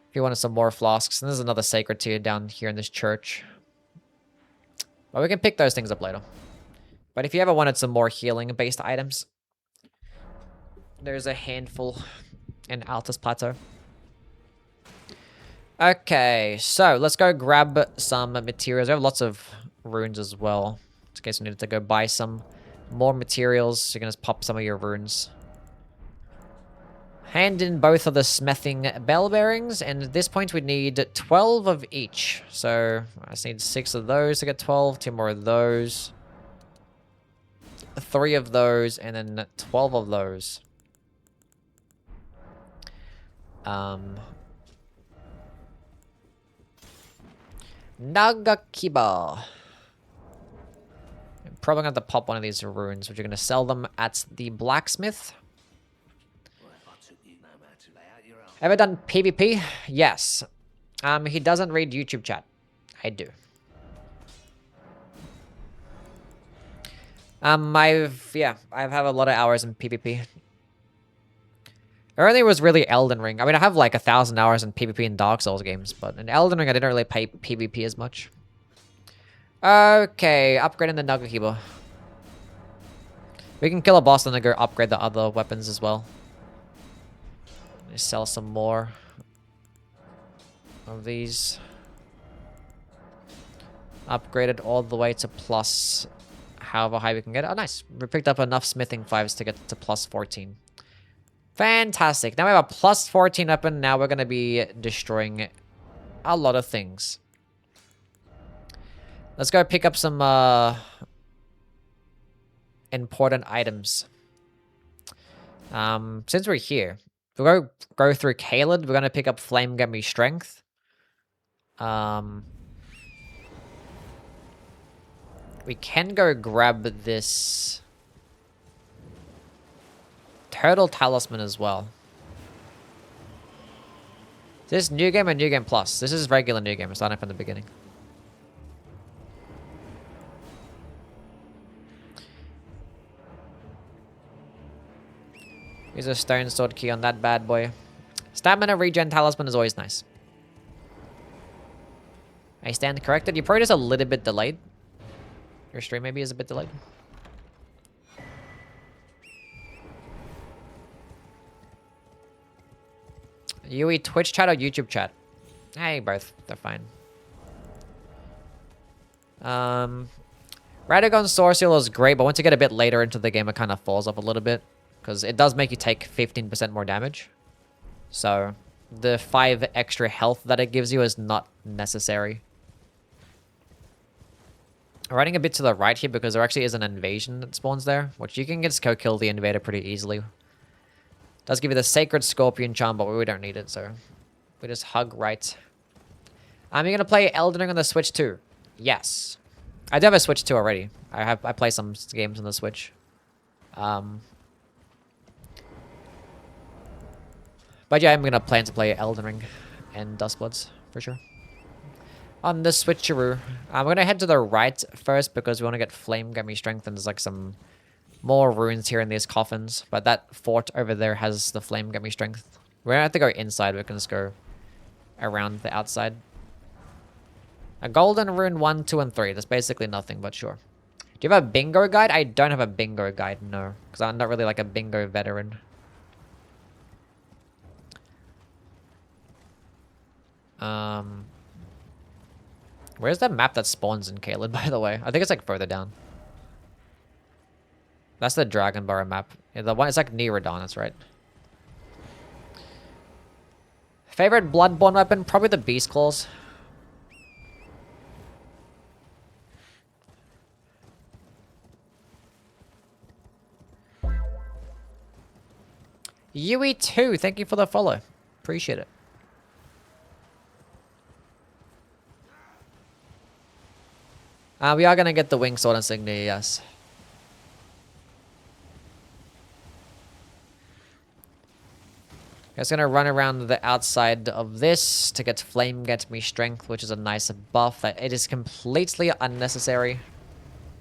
[SPEAKER 1] If you wanted some more flasks, and there's another sacred tier down here in this church. But we can pick those things up later. But if you ever wanted some more healing-based items, there's a handful in Altus Plateau. Okay, so let's go grab some materials. We have lots of runes as well. In case we needed to go buy some more materials, you can just pop some of your runes. Hand in both of the smithing bell bearings, and at this point we need 12 of each. So I just need 6 of those to get 12, 2 more of those, 3 of those, and then 12 of those. Nagakiba. I'm probably going to have to pop one of these runes, which are going to sell them at the blacksmith. Ever done PvP? Yes. He doesn't read YouTube chat. I do. I've had a lot of hours in PvP. Earlier was really Elden Ring. I mean, I have like 1,000 hours in PvP in Dark Souls games, but in Elden Ring, I didn't really play PvP as much. Okay, upgrading the Nagakiba. We can kill a boss and then go upgrade the other weapons as well. Sell some more of these. Upgraded all the way to plus however high we can get. Oh, nice. We picked up enough smithing 5s to get to plus 14. Fantastic. Now we have a plus 14 weapon. Now we're going to be destroying a lot of things. Let's go pick up some important items. Since we're here, we'll go through Caelid. We're going to pick up Flame Gummy Strength. We can go grab this Turtle Talisman as well. Is this New Game or New Game Plus? This is regular New Game. It's starting from the beginning. Use a Stone Sword key on that bad boy. Stamina Regen Talisman is always nice. I stand corrected. You're probably just a little bit delayed. Your stream maybe is a bit delayed. Yui, Twitch chat or YouTube chat? Hey, both. They're fine. Radagon Sword Seal is great, but once you get a bit later into the game, it kind of falls off a little bit. Because it does make you take 15% more damage. So, the 5 extra health that it gives you is not necessary. Running a bit to the right here because there actually is an invasion that spawns there, which you can just kill the invader pretty easily. Does give you the Sacred Scorpion Charm, but we don't need it, so we just hug right. You're gonna play Elden Ring on the Switch too? Yes. I do have a Switch too already. I play some games on the Switch. But yeah, I'm gonna plan to play Elden Ring and Dustbloods for sure. On the switcheroo, I'm gonna head to the right first because we want to get Flame Gummy Strength, and there's like some more runes here in these coffins. But that fort over there has the Flame Gummy Strength. We don't have to go inside, we can just go around the outside. A golden rune 1, 2, and 3. That's basically nothing, but sure. Do you have a bingo guide? I don't have a bingo guide, no. Because I'm not really like a bingo veteran. Where's that map that spawns in Caelid, by the way? I think it's like further down. That's the Dragon Burrow map. Yeah, the one, it's like near Radon, that's right. Favorite Bloodborne weapon? Probably the Beast Claws. Yui2, thank you for the follow. Appreciate it. We are going to get the Wing Sword Insignia, yes. Just going to run around the outside of this to get Flame Get Me Strength, which is a nice buff. That it is completely unnecessary.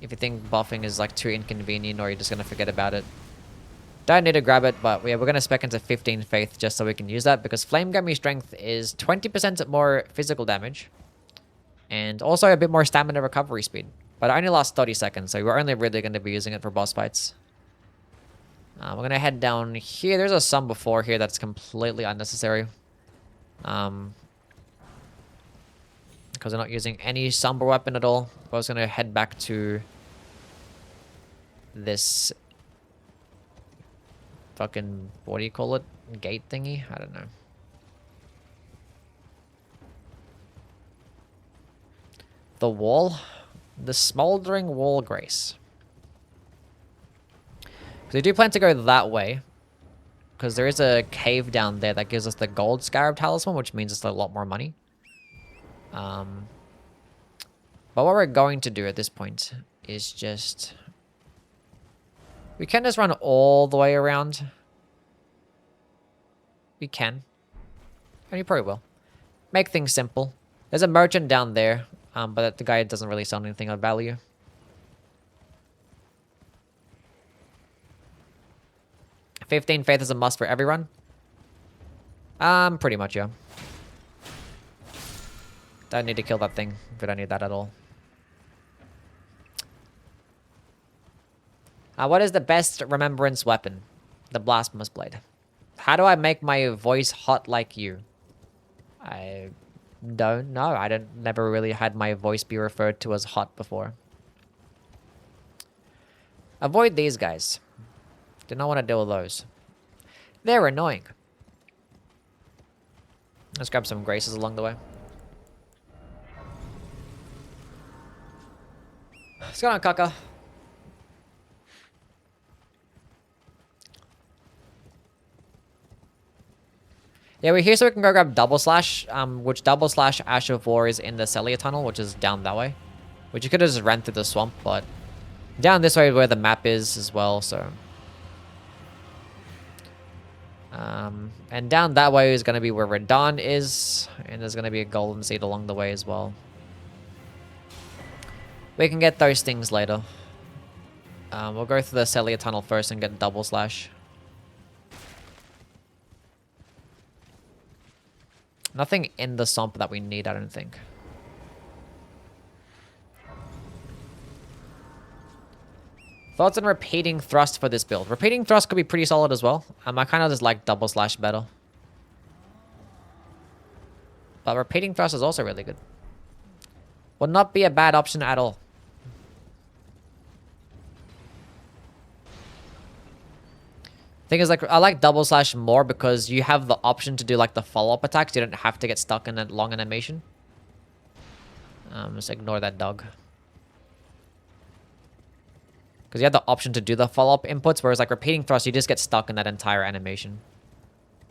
[SPEAKER 1] If you think buffing is like too inconvenient or you're just going to forget about it. Don't need to grab it, but yeah, we're going to spec into 15 Faith just so we can use that. Because Flame Get Me Strength is 20% more physical damage. And also a bit more stamina recovery speed. But it only lasts 30 seconds, so we're only really going to be using it for boss fights. We're going to head down here. There's a sum before here that's completely unnecessary. Because we're not using any Somber weapon at all. I was going to head back to this fucking, what do you call it? Gate thingy? I don't know. The wall? The Smoldering Wall Grace. Because we do plan to go that way. Because there is a cave down there that gives us the Gold Scarab Talisman, which means it's a lot more money. But what we're going to do at this point is just... We can just run all the way around. We can. And you probably will. Make things simple. There's a merchant down there. But the guy doesn't really sell anything of value. $15 Faith is a must for everyone. Pretty much, yeah. Don't need to kill that thing if we don't need that at all. What is the best remembrance weapon? The Blasphemous Blade. How do I make my voice hot like you? I don't know. I never really had my voice be referred to as hot before. Avoid these guys. Do not want to deal with those. They're annoying. Let's grab some graces along the way. What's going on, Kaka? Yeah, we're here so we can go grab Double Slash, which Double Slash Ash of War is in the Celia Tunnel, which is down that way. Which you could have just ran through the swamp, but down this way where the map is as well, so... and down that way is going to be where Radon is, and there's going to be a Golden Seed along the way as well. We can get those things later. We'll go through the Celia Tunnel first and get Double Slash. Nothing in the swamp that we need, I don't think. Thoughts on repeating thrust for this build? Repeating thrust could be pretty solid as well. I kind of just like Double Slash better. But repeating thrust is also really good. Would not be a bad option at all. Thing is, like, I like double slash more because you have the option to do like the follow-up attacks. You don't have to get stuck in a long animation. Just ignore that dog. Because you have the option to do the follow-up inputs, whereas like repeating thrust, you just get stuck in that entire animation.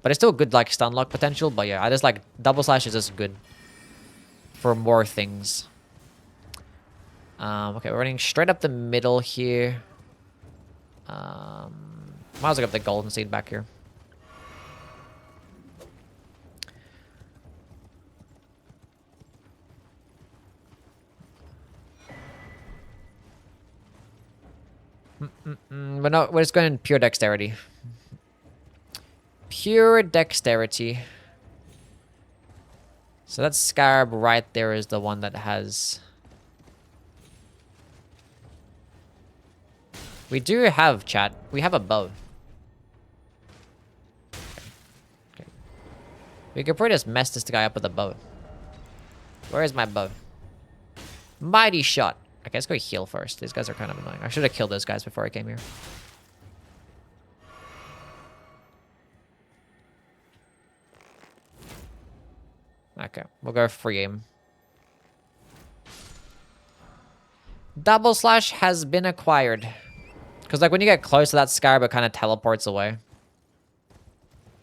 [SPEAKER 1] But it's still good like stun lock potential, but yeah, I just like double slash is just good for more things. Okay, we're running straight up the middle here. Might as well get the golden seed back here. But no, we're just going in pure dexterity. Pure dexterity. So that scarab right there is the one that has... We do have, chat. We have a bow. Okay. We could probably just mess this guy up with a bow. Where is my bow? Mighty shot. Okay, let's go heal first. These guys are kind of annoying. I should have killed those guys before I came here. Okay, we'll go free aim. Double slash has been acquired. Because like when you get close to that scarab, it kind of teleports away.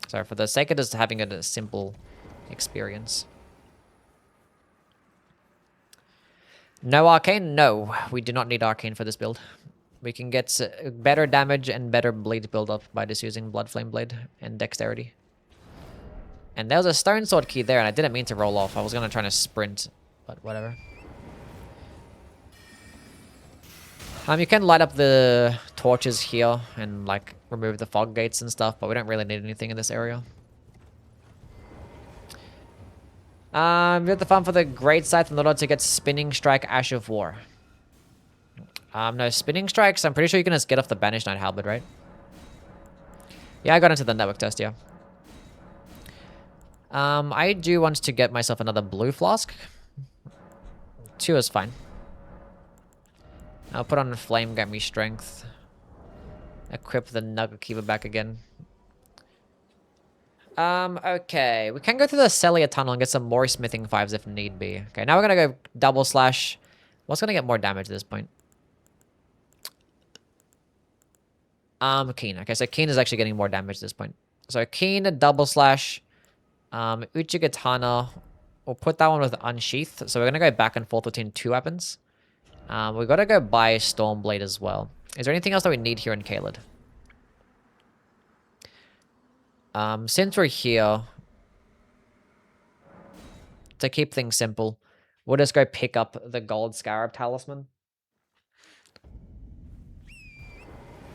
[SPEAKER 1] So for the sake of just having a simple experience. No arcane? No, we do not need arcane for this build. We can get better damage and better bleed build up by just using Blood Flame Blade and Dexterity. And there was a Stone Sword key there, and I didn't mean to roll off. I was going to try to sprint, but whatever. You can light up the torches here and like remove the fog gates and stuff, but we don't really need anything in this area. We have to farm for the Great Scythe in order to get Spinning Strike, Ash of War. No, Spinning Strikes, I'm pretty sure you can just get off the Banished Knight Halberd, right? Yeah, I got into the network test, yeah. I do want to get myself another blue flask. 2 is fine. I'll put on Flame, get me strength. Equip the Nugget Keeper back again. Okay. We can go through the Celia Tunnel and get some more Smithing 5s if need be. Okay, now we're gonna go double slash. What's gonna get more damage at this point? Keen. Okay, so Keen is actually getting more damage at this point. So Keen, double slash. Uchi Katana. We'll put that one with Unsheath. So we're gonna go back and forth between 2 weapons. We gotta go buy Stormblade as well. Is there anything else that we need here in Caelid? Since we're here, to keep things simple, we'll just go pick up the Gold Scarab Talisman.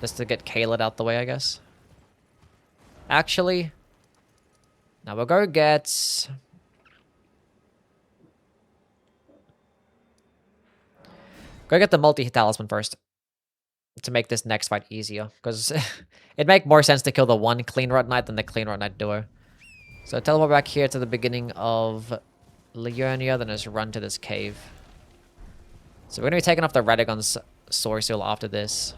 [SPEAKER 1] Just to get Caelid out the way, I guess. Actually, now we'll go get... Go get the multi-hit talisman first. To make this next fight easier. Because it'd make more sense to kill the one Clean Rot Knight than the Clean Rot Knight duo. So teleport back here to the beginning of Leonia, then just run to this cave. So we're going to be taking off the Radagon's Sourcil after this.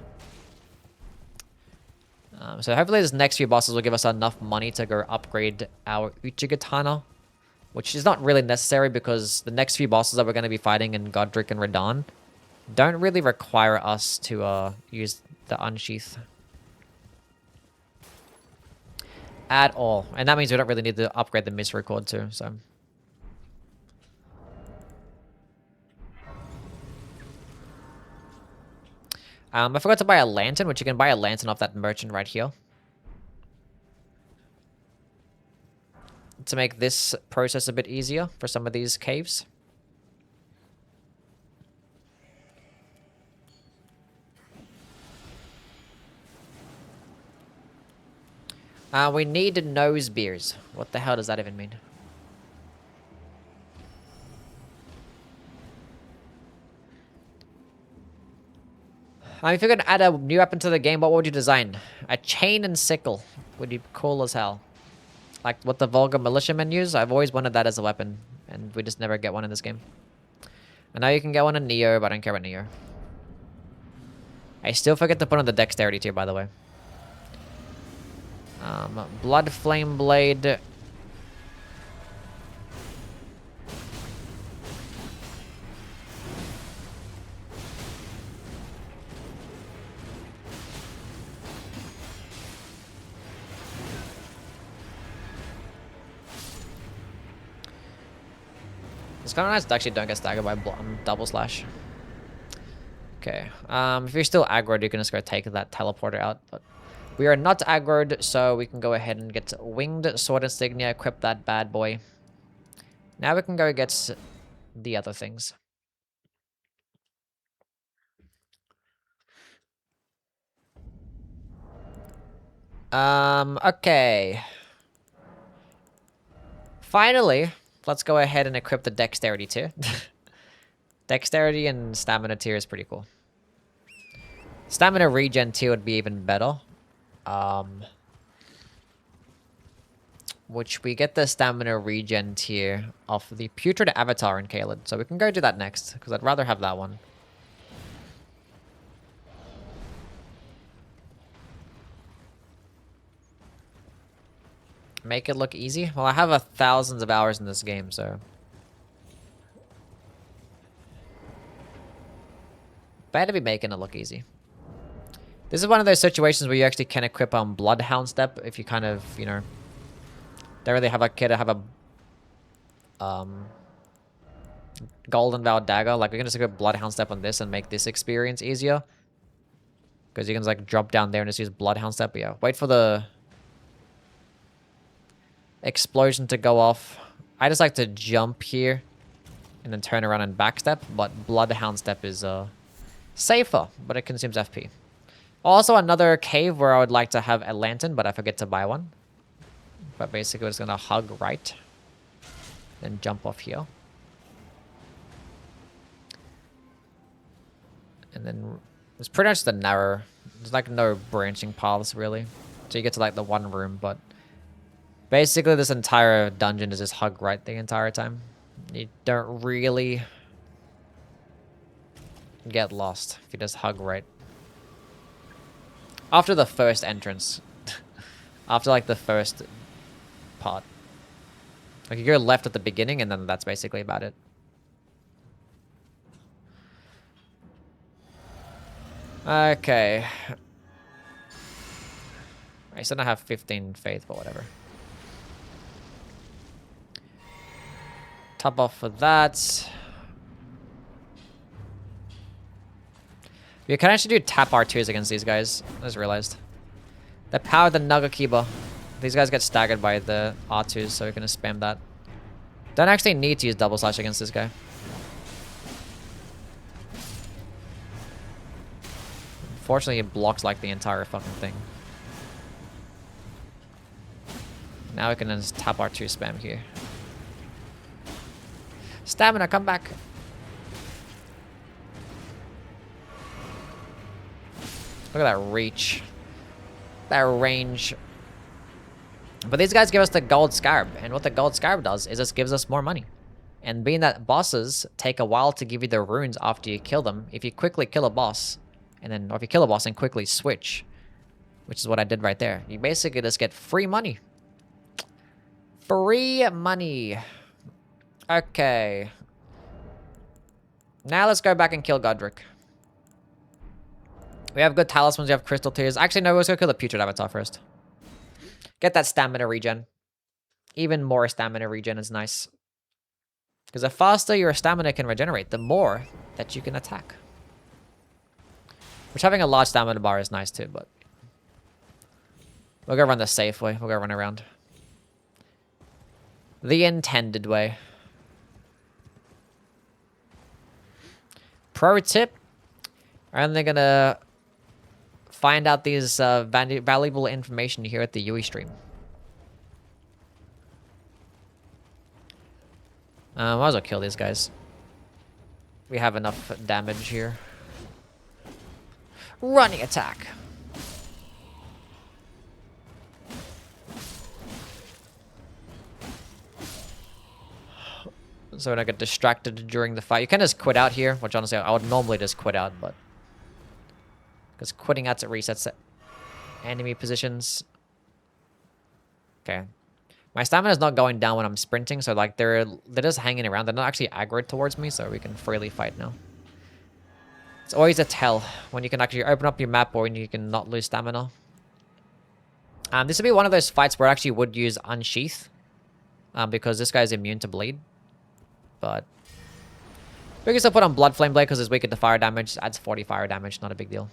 [SPEAKER 1] So hopefully this next few bosses will give us enough money to go upgrade our Uchigatana. Which is not really necessary because the next few bosses that we're going to be fighting in Godric and Radahn don't really require us to use the Unsheath. At all. And that means we don't really need to upgrade the Misericord too, so... I forgot to buy a lantern, which you can buy a lantern off that merchant right here. To make this process a bit easier for some of these caves. We need nose beers. What the hell does that even mean? If you're going to add a new weapon to the game, what would you design? A chain and sickle would be cool as hell. Like what the vulgar militiamen use. I've always wanted that as a weapon, and we just never get one in this game. I know you can get one in Neo, but I don't care about Neo. I still forget to put on the dexterity tier, by the way. Blood Flame Blade. It's kind of nice to actually don't get staggered by double slash. Okay, if you're still aggroed, you can just go take that teleporter out, but we are not aggroed, so we can go ahead and get Winged Sword Insignia, equip that bad boy. Now we can go get the other things. Okay. Finally, let's go ahead and equip the Dexterity tier. Dexterity and Stamina tier is pretty cool. Stamina regen tier would be even better. Which we get the Stamina regen tier of the Putrid Avatar in Caelid. So we can go do that next, because I'd rather have that one. Make it look easy? Well, I have thousands of hours in this game, so... Better be making it look easy. This is one of those situations where you actually can equip Bloodhound Step if you kind of, you know... Don't really have a kid to have a... Golden Vow Dagger. Like, we can just equip Bloodhound Step on this and make this experience easier. Because you can just, like, drop down there and just use Bloodhound Step. But yeah, wait for the... explosion to go off. I just like to jump here and then turn around and backstep, but Bloodhound Step is safer, but it consumes FP. Also, another cave where I would like to have a lantern, but I forget to buy one. But basically, we're just gonna hug right, then jump off here, and then it's pretty much the narrow. There's like no branching paths really, so you get to like the one room, but. Basically, this entire dungeon is just hug right the entire time. You don't really get lost if you just hug right. After the first entrance. After, like, the first part. Like, you go left at the beginning, and then that's basically about it. Okay. I still don't have 15 faith, but whatever. Top off for that. You can actually do tap R2s against these guys. I just realized. The power of the Nagakiba. These guys get staggered by the R2s, so we're gonna spam that. Don't actually need to use double slash against this guy. Unfortunately, it blocks like the entire fucking thing. Now we can just tap R2 spam here. Stamina, come back. Look at that reach. That range. But these guys give us the gold scarab. And what the gold scarab does is just gives us more money. And being that bosses take a while to give you the runes after you kill them, if you quickly kill a boss, and then, or if you kill a boss and quickly switch, which is what I did right there, you basically just get free money. Free money. Okay. Now let's go back and kill Godric. We have good talismans, we have crystal tears. Actually, no, let's go kill the Putrid Avatar first. Get that stamina regen. Even more stamina regen is nice. Because the faster your stamina can regenerate, the more that you can attack. Which having a large stamina bar is nice too, but... We'll go run the safe way. We'll go run around. The intended way. Pro tip. I'm only gonna find out these valuable information here at the Yui stream. Might as well kill these guys. We have enough damage here. Running attack. So when I get distracted during the fight. You can just quit out here, which honestly I would normally just quit out, but... Because quitting out resets the enemy positions. Okay. My stamina is not going down when I'm sprinting, so like they're just hanging around. They're not actually aggroed towards me, so we can freely fight now. It's always a tell when you can actually open up your map or when you can not lose stamina. This would be one of those fights where I actually would use Unsheath. Because this guy's immune to bleed. But we can still put on Blood Flame Blade because it's weaker to fire damage. Adds 40 fire damage, not a big deal.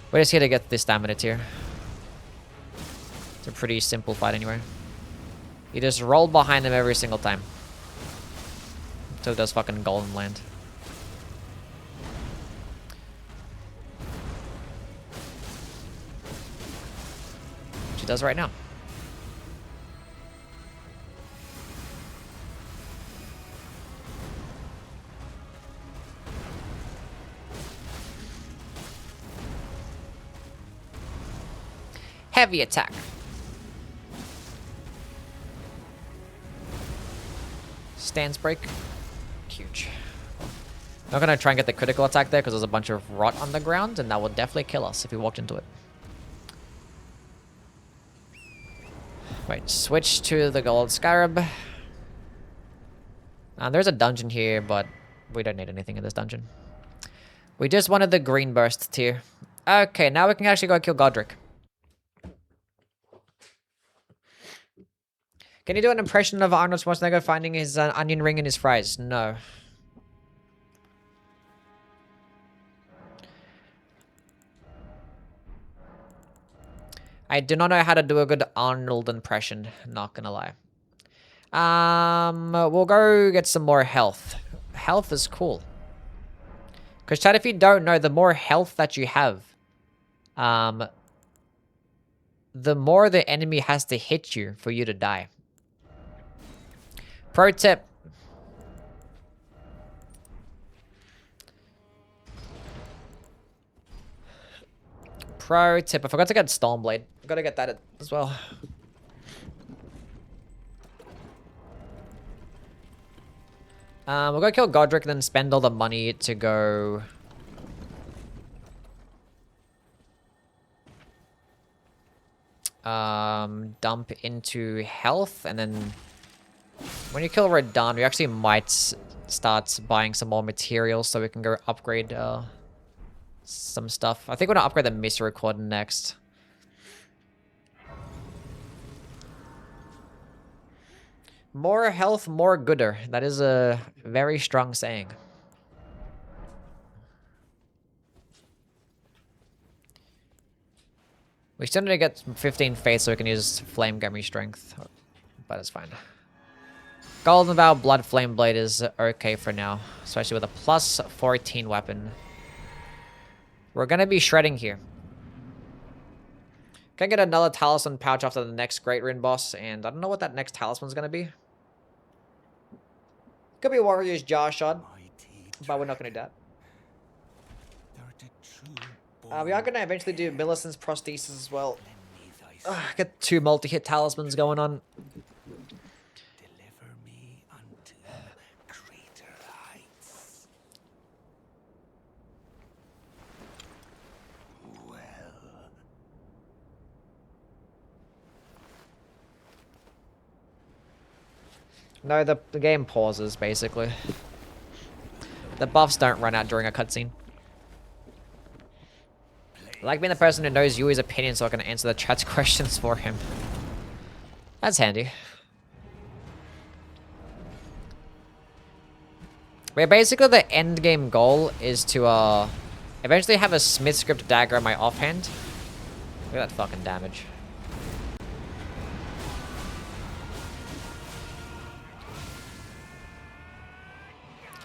[SPEAKER 1] We're just here to get this stamina tier. It's a pretty simple fight anyway. You just roll behind him every single time. Until it does fucking golden land. She does right now. Heavy attack. Stance break. Huge. Not gonna try and get the critical attack there because there's a bunch of rot on the ground and that will definitely kill us if we walked into it. Right, switch to the gold scarab. There's a dungeon here, but we don't need anything in this dungeon. We just wanted the green burst tier. Okay, now we can actually go kill Godric. Can you do an impression of Arnold Schwarzenegger finding his onion ring in his fries? No. I do not know how to do a good Arnold impression, not gonna lie. We'll go get some more health. Health is cool. Because chat, if you don't know, the more health that you have, the more the enemy has to hit you for you to die. Pro tip. Pro tip. I forgot to get Stormblade. I gotta get that as well. We'll go kill Godric and then spend all the money to go... dump into health, and then... When you kill Radahn, we actually might start buying some more materials so we can go upgrade some stuff. I think we're gonna upgrade the Misericord next. More health, more gooder. That is a very strong saying. We still need to get 15 faith so we can use Flame Gummy Strength, but it's fine. Golden Vow Blood Flame Blade is okay for now, especially with a plus 14 weapon. We're gonna be shredding here. Can get another talisman pouch after the next Great Rune boss, and I don't know what that next talisman's gonna be. Could be Warrior's Jaw Shot, but we're not gonna do that. We are gonna eventually do Millicent's prosthesis as well. Get 2 multi-hit talismans going on. No, the game pauses, basically. The buffs don't run out during a cutscene. I like being the person who knows Yui's opinion so I can answer the chat's questions for him. That's handy. Where basically the end game goal is to eventually have a Smith script dagger in my offhand. Look at that fucking damage.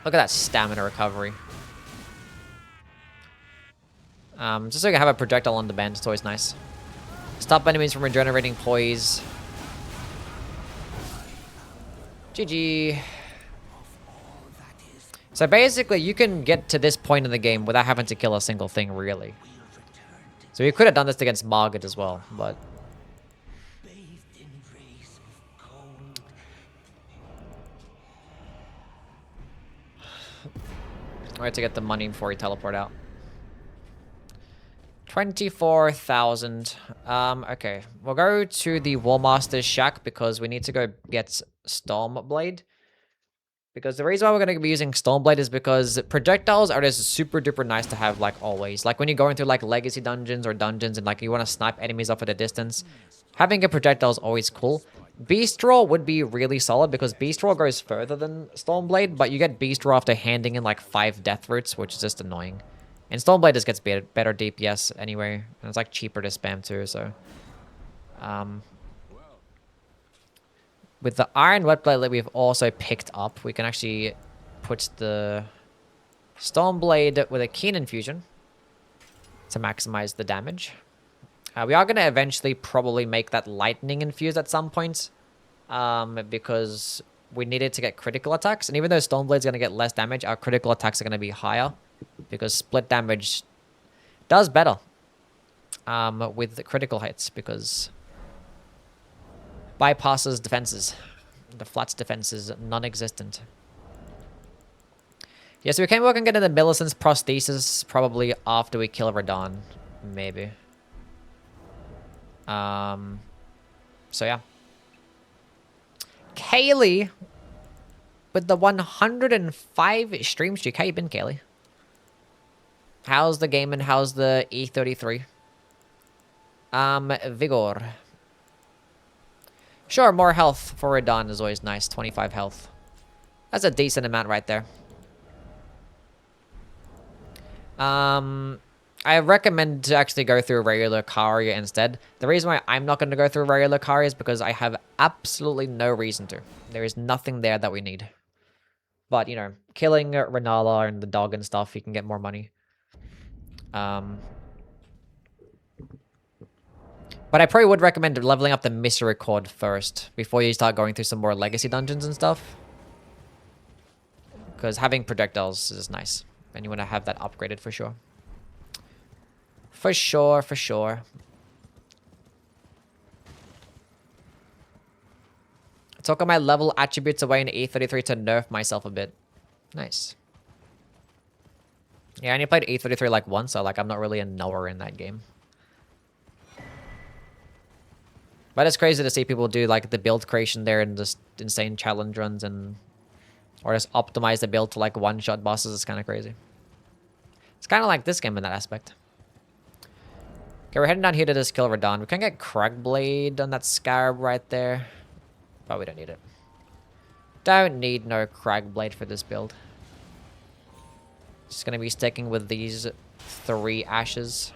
[SPEAKER 1] Look at that stamina recovery. Just so you can have a projectile on demand, it's always nice. Stop enemies from regenerating poise. GG. So basically, you can get to this point in the game without having to kill a single thing, really. So you could have done this against Margit as well, but... Wait to get the money before we teleport out. 24,000. Okay. We'll go to the Warmaster's shack because we need to go get Stormblade. Because the reason why we're going to be using Stormblade is because projectiles are just super duper nice to have, like, always. Like, when you're going through, like, legacy dungeons or dungeons and, like, you want to snipe enemies off at a distance, having a projectile is always cool. Beast Roar would be really solid because Beast Roar goes further than Stormblade, but you get Beast Roar after handing in, like, 5 death roots, which is just annoying. And Stormblade just gets better DPS anyway, and it's, like, cheaper to spam too, so... With the Iron Whetblade that we've also picked up, we can actually put the Stormblade with a Keen Infusion to maximize the damage. We are going to eventually probably make that Lightning Infused at some point, because we need it to get critical attacks. And even though Stormblade's going to get less damage, our critical attacks are going to be higher, because split damage does better with the critical hits, because... bypasses defenses. The Flat's defense is non-existent. Yeah, so we can work on getting the Millicent's prosthesis probably after we kill Radahn. Maybe. So yeah. Kaylee with the 105 stream streak. How you been, Kaylee? How's the game and how's the E33? Vigor. Sure, more health for Radahn is always nice. 25 health. That's a decent amount right there. I recommend to actually go through regular Karia instead. The reason why I'm not going to go through regular Karia is because I have absolutely no reason to. There is nothing there that we need. But, you know, killing Renala and the dog and stuff, you can get more money. But I probably would recommend leveling up the Misericord first before you start going through some more legacy dungeons and stuff. Because having projectiles is nice. And you want to have that upgraded for sure. For sure, for sure. I took all my level attributes away in E33 to nerf myself a bit. Nice. Yeah, I only played E33 like once, so like I'm not really a knower in that game. But it's crazy to see people do like the build creation there and just insane challenge runs and or just optimize the build to like one-shot bosses. It's kind of crazy. It's kind of like this game in that aspect. Okay, we're heading down here to just kill Radahn. We can get Cragblade on that Scarab right there. But we don't need it. Don't need no Cragblade for this build. Just gonna be sticking with these 3 ashes.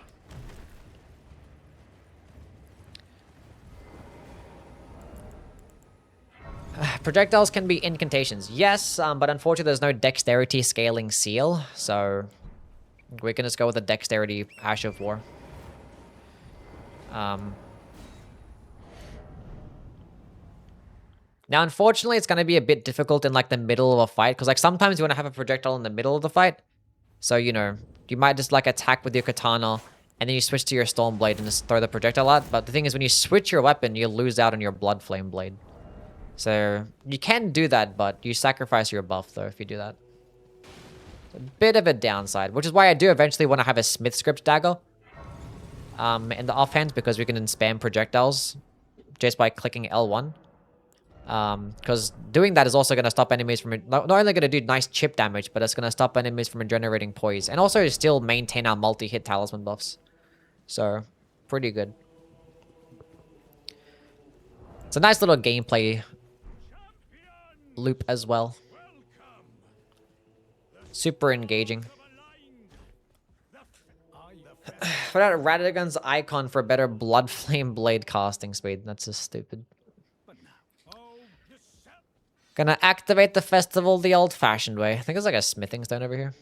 [SPEAKER 1] Projectiles can be incantations. Yes, but unfortunately there's no dexterity scaling seal, so we can just go with a dexterity Ash of War. Now, unfortunately, it's going to be a bit difficult in, like, the middle of a fight, because, like, sometimes you want to have a projectile in the middle of the fight. So, you know, you might just, like, attack with your katana, and then you switch to your Stormblade and just throw the projectile out. But the thing is, when you switch your weapon, you lose out on your Blood Flame Blade. So, you can do that, but you sacrifice your buff, though, if you do that. It's a bit of a downside, which is why I do eventually want to have a Smith Script Dagger in the offhand, because we can spam projectiles just by clicking L1. Because doing that is also going to stop enemies from... Not only going to do nice chip damage, but it's going to stop enemies from generating poise. And also still maintain our multi-hit talisman buffs. So, pretty good. It's a nice little gameplay loop as well. Super engaging. Put out Radagon's icon for better Blood Flame Blade casting speed. That's just stupid. Gonna activate the festival the old-fashioned way. I think there's like a smithing stone over here.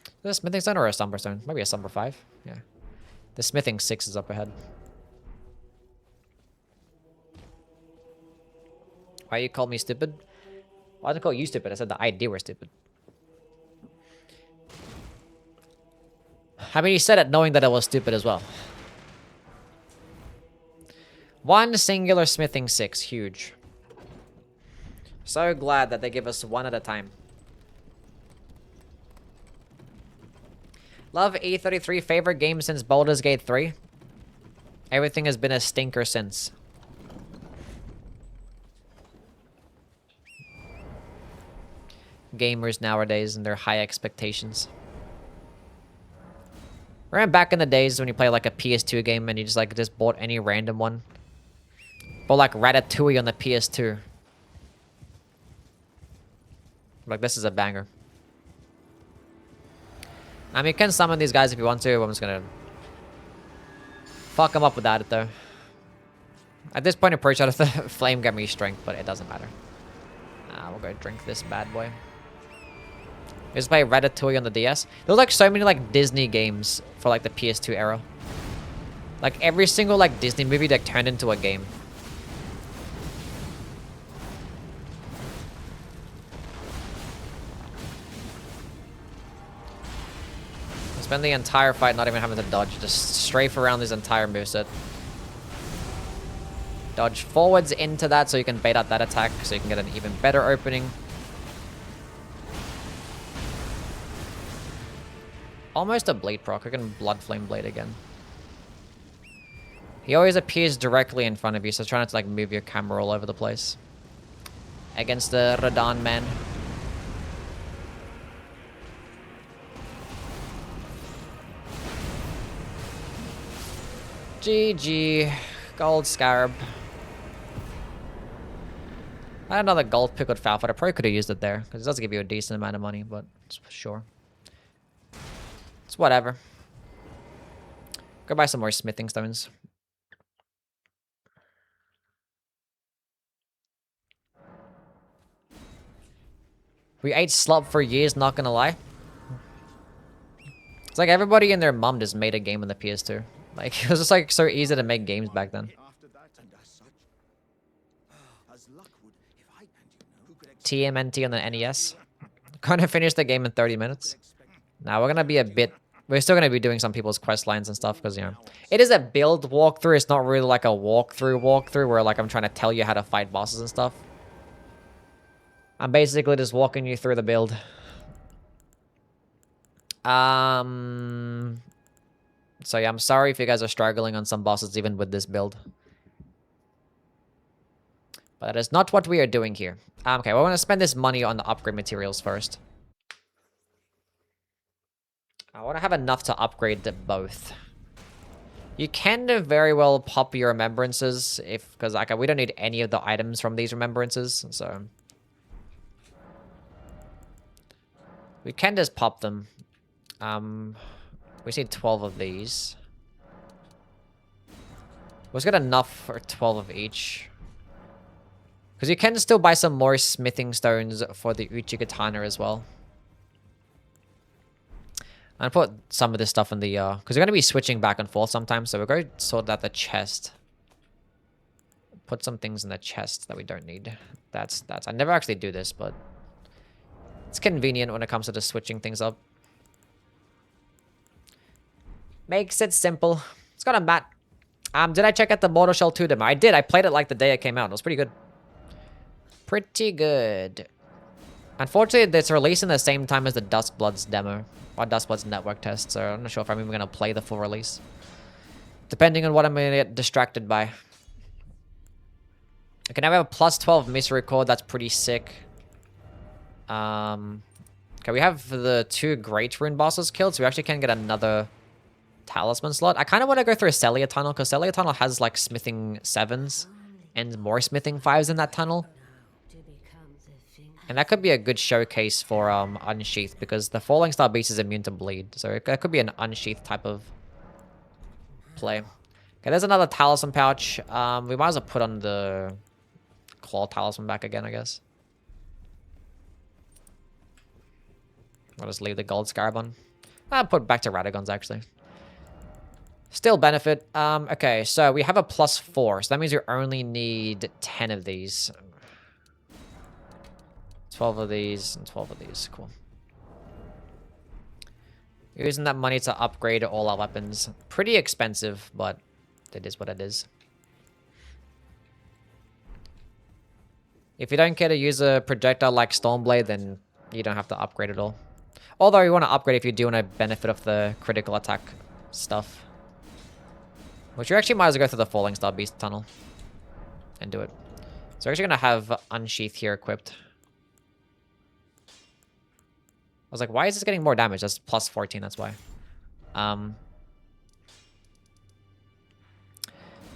[SPEAKER 1] Is it a smithing stone or a somber stone? Maybe a somber 5. Yeah. The smithing 6 is up ahead. Why you call me stupid? Well, I didn't call you stupid. I said the idea were stupid. I mean, you said it knowing that it was stupid as well. One singular smithing 6. Huge. So glad that they give us one at a time. Love E33, favorite game since Baldur's Gate 3. Everything has been a stinker since. Gamers nowadays and their high expectations. Remember back in the days when you play like a PS2 game and you just bought any random one? Bought like Ratatouille on the PS2. Like, this is a banger. I mean, you can summon these guys if you want to. I'm just gonna fuck them up without it, though. At this point, I'm pretty sure the flame got me strength, but it doesn't matter. We'll go drink this bad boy. We just play Ratatouille on the DS. There was like so many like Disney games for like the PS2 era. Like every single like Disney movie that turned into a game. Spend the entire fight not even having to dodge, just strafe around this entire moveset. Dodge forwards into that so you can bait out that attack so you can get an even better opening. Almost a bleed proc. I can Blood Flame Blade again. He always appears directly in front of you, so try not to like move your camera all over the place. Against the Radon man. GG. Gold Scarab. I had another gold pickled fowl, but I probably could have used it there, because it does give you a decent amount of money, but sure. It's whatever. Go buy some more smithing stones. We ate slop for years, not gonna lie. It's like everybody and their mom just made a game on the PS2. Like, it was just like so easy to make games back then. TMNT on the NES. Gonna finish the game in 30 minutes. Now we're gonna be a bit... We're still gonna be doing some people's quest lines and stuff, because, you know, it is a build walkthrough. It's not really like a walkthrough where, like, I'm trying to tell you how to fight bosses and stuff. I'm basically just walking you through the build. So yeah, I'm sorry if you guys are struggling on some bosses even with this build. But that is not what we are doing here. Okay, we're going to spend this money on the upgrade materials first. I want to have enough to upgrade both. You can very well pop your remembrances because like we don't need any of the items from these remembrances, so we can just pop them. We need 12 of these. We've got enough for 12 of each. Because you can still buy some more smithing stones for the Uchi Katana as well. And put some of this stuff in the, because we're going to be switching back and forth sometimes, so we're going to sort out the chest. Put some things in the chest that we don't need. That's, I never actually do this, but it's convenient when it comes to just switching things up. Makes it simple. It's got a mat. Did I check out the Mortal Shell 2 demo? I did. I played it like the day it came out. It was pretty good. Pretty good. Unfortunately, it's releasing the same time as the Dustbloods demo. Or Dustbloods network test, so I'm not sure if I'm even going to play the full release. Depending on what I'm going to get distracted by. Okay, now we have a plus 12 mystery core. That's pretty sick. Okay, we have the 2 Great Rune bosses killed, so we actually can get another talisman slot. I kind of want to go through a Celia tunnel, because Celia tunnel has like smithing 7s and more smithing 5s in that tunnel. And that could be a good showcase for Unsheath, because the Falling Star Beast is immune to bleed. So that could be an Unsheath type of play. Okay, there's another talisman pouch. We might as well put on the claw talisman back again, I guess. I'll just leave the gold scarab on. I'll put it back to Radagons, actually. Still benefit. Okay, so we have a plus 4. So that means you only need 10 of these. 12 of these and 12 of these. Cool. Using that money to upgrade all our weapons. Pretty expensive, but it is what it is. If you don't care to use a projectile like Stormblade, then you don't have to upgrade at all. Although you want to upgrade if you do want to benefit of the critical attack stuff. Which you actually might as well go through the Falling Star Beast tunnel. And do it. So we're actually going to have Unsheath here equipped. I was like, why is this getting more damage? That's plus 14, that's why.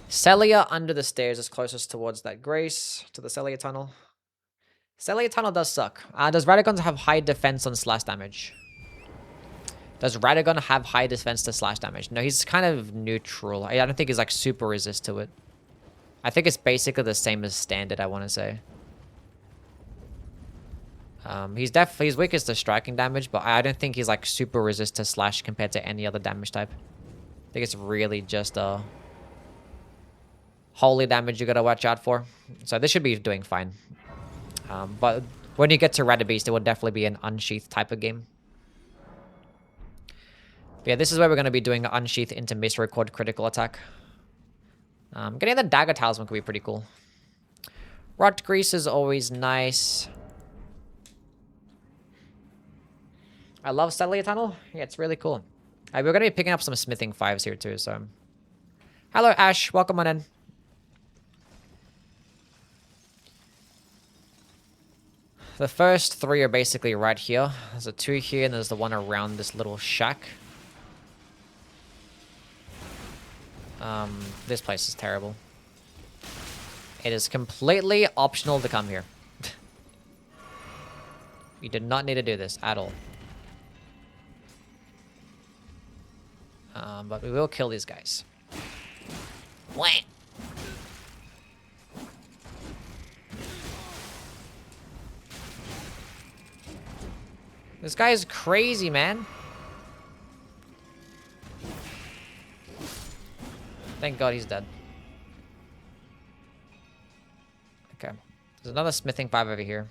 [SPEAKER 1] Celia under the stairs is closest towards that Grace, to the Celia tunnel. Celia tunnel does suck. Does Radagon have high defense on slash damage? Does Radagon have high defense to slash damage? No, he's kind of neutral. I don't think he's like super resist to it. I think it's basically the same as standard, I want to say. He's weakest to striking damage, but I don't think he's like super resist to slash compared to any other damage type. I think it's really just holy damage you gotta watch out for. So this should be doing fine. But when you get to Radabeast, it will definitely be an Unsheath type of game. But yeah, this is where we're going to be doing Unsheath into Misrecord critical attack. Getting the Dagger Talisman could be pretty cool. Rot Grease is always nice. I love Celia Tunnel. Yeah, it's really cool. We're going to be picking up some Smithing 5s here too, so... Hello, Ash. Welcome on in. The first 3 are basically right here. There's a 2 here, and there's the one around this little shack. This place is terrible. It is completely optional to come here. You did not need to do this at all. But we will kill these guys. Wait. This guy is crazy, man. Thank God he's dead. Okay. There's another Smithing 5 over here.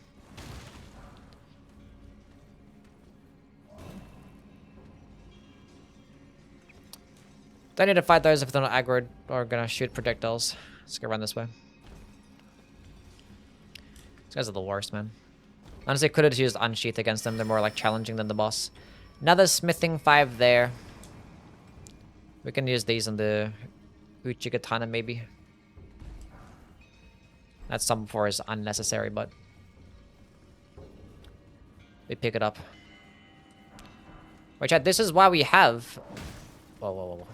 [SPEAKER 1] Don't need to fight those if they're not aggroed or gonna shoot projectiles. Let's go run this way. These guys are the worst, man. Honestly, could have used Unsheath against them. They're more like challenging than the boss. Another Smithing 5 there. We can use these on the Uchi Katana, maybe. That sum 4 is unnecessary, but we pick it up. Wait, chat, this is why we have... Whoa, whoa, whoa, whoa.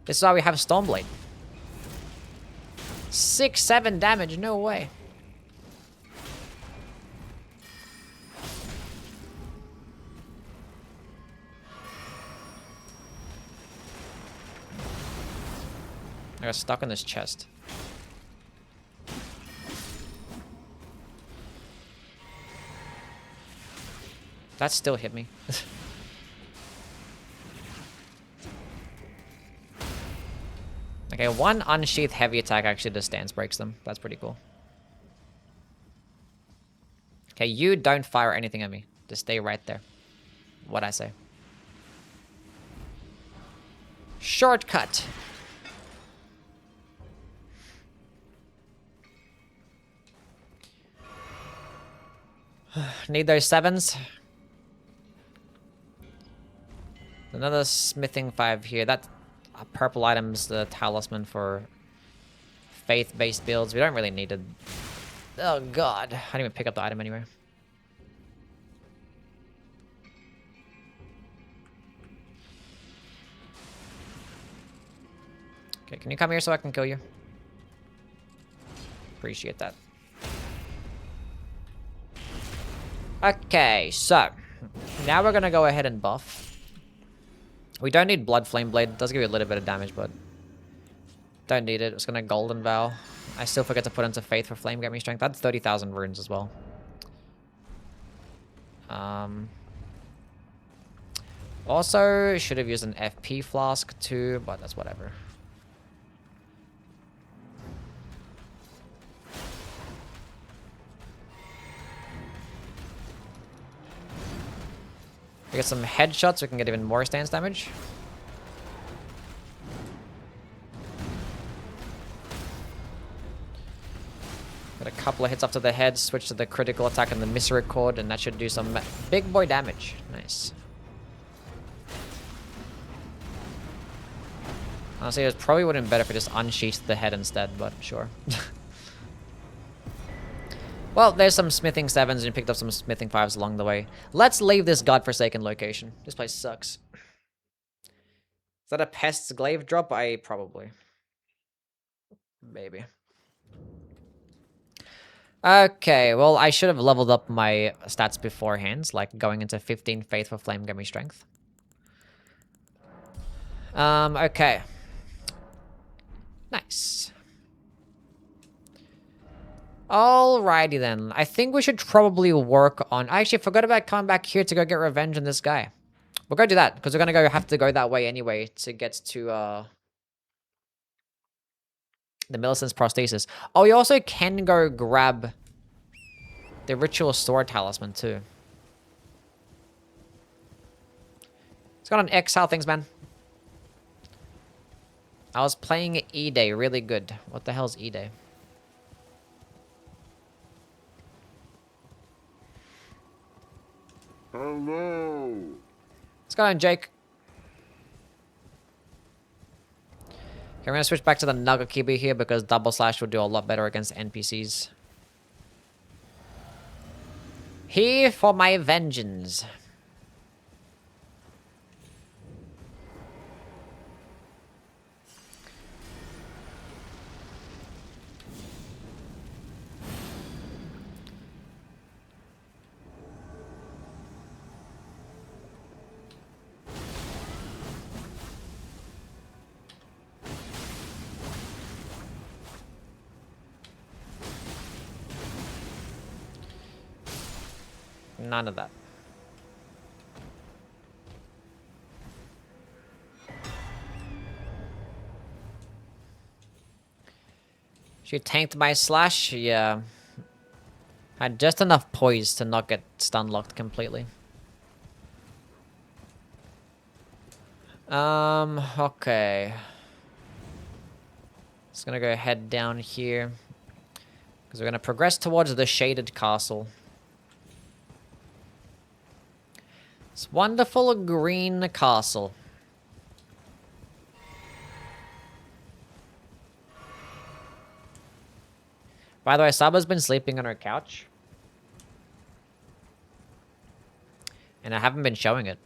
[SPEAKER 1] This is why we have Stormblade. 6-7 damage, no way. I got stuck in this chest. That still hit me. Okay, one Unsheath heavy attack actually just stance breaks them. That's pretty cool. Okay, you don't fire anything at me. Just stay right there. What'd I say? Shortcut. Need those 7s. Another Smithing 5 here. That purple item's the talisman for faith-based builds. We don't really need it. Oh god. I didn't even pick up the item anyway. Okay, can you come here so I can kill you? Appreciate that. Okay, so now we're gonna go ahead and buff. We don't need Blood Flame Blade. It does give you a little bit of damage, but don't need it. It's gonna Golden Vow. I still forget to put into Faith for Flame Gaming Strength. That's 30,000 runes as well. Also, should have used an FP flask too, but that's whatever. We get some headshots, we can get even more stance damage. Got a couple of hits up to the head, switch to the critical attack and the misericord, and that should do some big boy damage. Nice. Honestly, it probably would have been better if I just unsheathed the head instead, but sure. Well, there's some smithing 7s and you picked up some smithing 5s along the way. Let's leave this godforsaken location. This place sucks. Is that a Pest's Glaive drop? Probably. Maybe. Okay, well, I should have leveled up my stats beforehand, like going into 15 Faith for Flame gave me strength. Okay. Nice. Alrighty then. I think we should probably work on... I actually forgot about coming back here to go get revenge on this guy. We'll go do that, because we're gonna have to go that way anyway to get to, the Millicent's prosthesis. Oh, you also can go grab the Ritual Sword Talisman, too. It's got an X. How things, man? I was playing E-Day really good. What the hell's E-Day?
[SPEAKER 2] Hello.
[SPEAKER 1] What's going on, Jake? Okay, we're gonna switch back to the Nagakibi here because Double Slash will do a lot better against NPCs. Here for my vengeance. None of that. She tanked my slash? Yeah. Had just enough poise to not get stun locked completely. Okay. Just gonna go head down here. Because we're gonna progress towards the shaded castle. This wonderful green castle. By the way, Saba's been sleeping on her couch. And I haven't been showing it.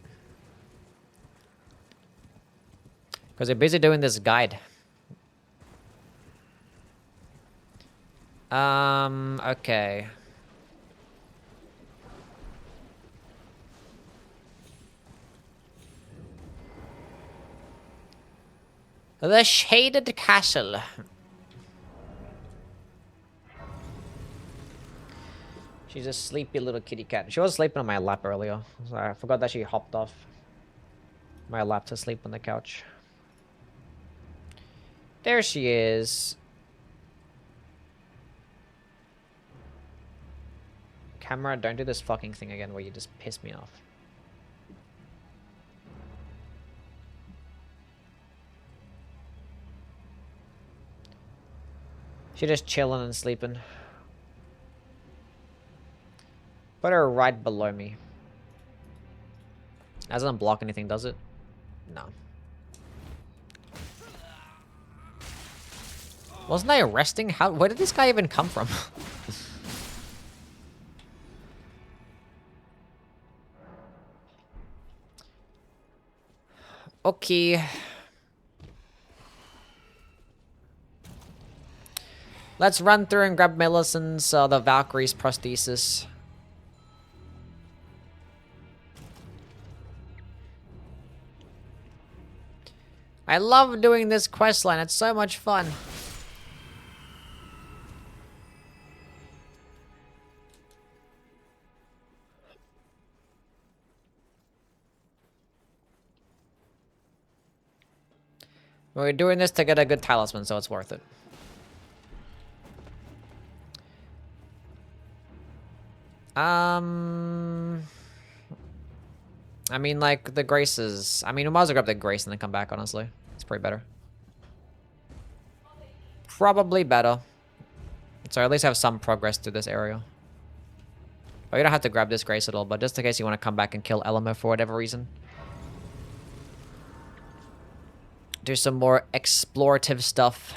[SPEAKER 1] Because we're busy doing this guide. Okay. The Shaded Castle. She's a sleepy little kitty cat. She was sleeping on my lap earlier. So I forgot that she hopped off my lap to sleep on the couch. There she is. Camera, don't do this fucking thing again where you just piss me off. She just chilling and sleeping. Put her right below me. That doesn't block anything, does it? No. Wasn't I resting? Where did this guy even come from? Okay. Let's run through and grab Millicent's, the Valkyrie's prosthesis. I love doing this questline. It's so much fun. We're doing this to get a good talisman, so it's worth it. I mean, like, the graces. I mean, we might as well grab the grace and then come back, honestly. It's probably better. Probably better. So at least have some progress through this area. Oh, you don't have to grab this grace at all, but just in case you want to come back and kill Elmo for whatever reason. Do some more explorative stuff.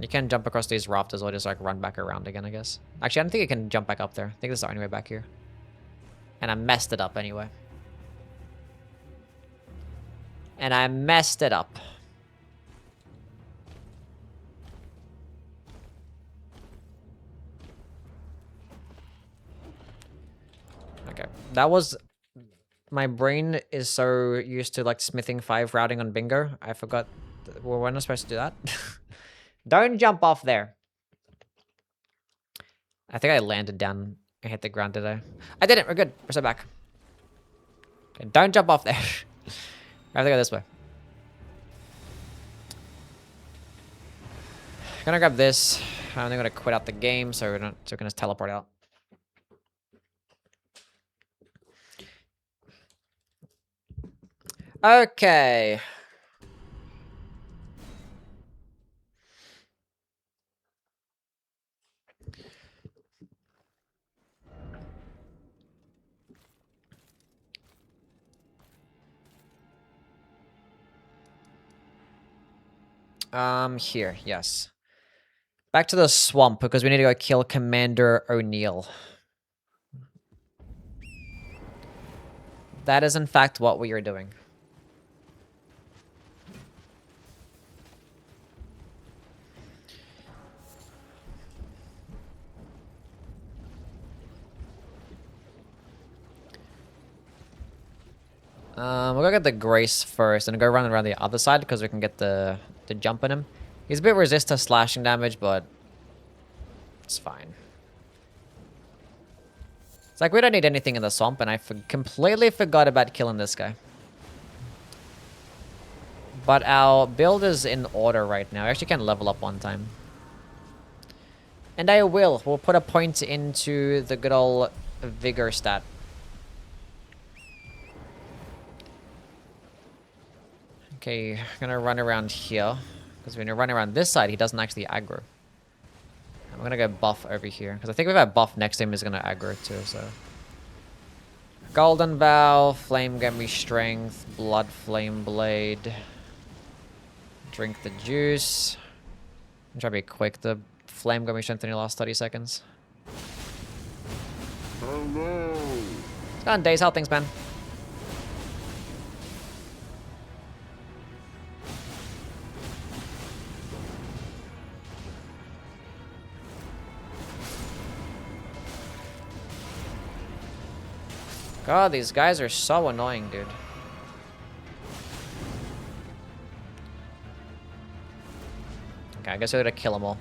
[SPEAKER 1] You can jump across these rafters or just like run back around again, I guess. Actually, I don't think you can jump back up there. I think this is the only way back here. And I messed it up anyway. And I messed it up. Okay, that was... My brain is so used to like smithing 5 routing on bingo. I forgot... Well, we're not supposed to do that. Don't jump off there. I think I landed down and hit the ground, did I? I didn't. We're good. We're so back. Okay, don't jump off there. I have to go this way. I'm gonna grab this. I'm gonna quit out the game, so we can just teleport out. Okay. Here, yes. Back to the swamp, because we need to go kill Commander O'Neill. That is, in fact, what we are doing. We'll go get the Grace first, and go run around the other side, because we can get the jump on him. He's a bit resist to slashing damage, but it's fine. It's like we don't need anything in the swamp, and I completely forgot about killing this guy. But our build is in order right now. I actually can level up one time. And I will. We'll put a point into the good old vigor stat. Okay, I'm gonna run around here. Because when you run around this side, he doesn't actually aggro. I'm gonna go buff over here. Because I think if I buff next to him, he's gonna aggro too, so... Golden Vow, Flame Gummy Strength, Blood Flame Blade. Drink the juice. I'm trying to be quick. The Flame Gummy Strength in your last 30 seconds.
[SPEAKER 2] Hello.
[SPEAKER 1] It's gone, Days. How things, man? God, these guys are so annoying, dude. Okay, I guess we're gonna kill them all.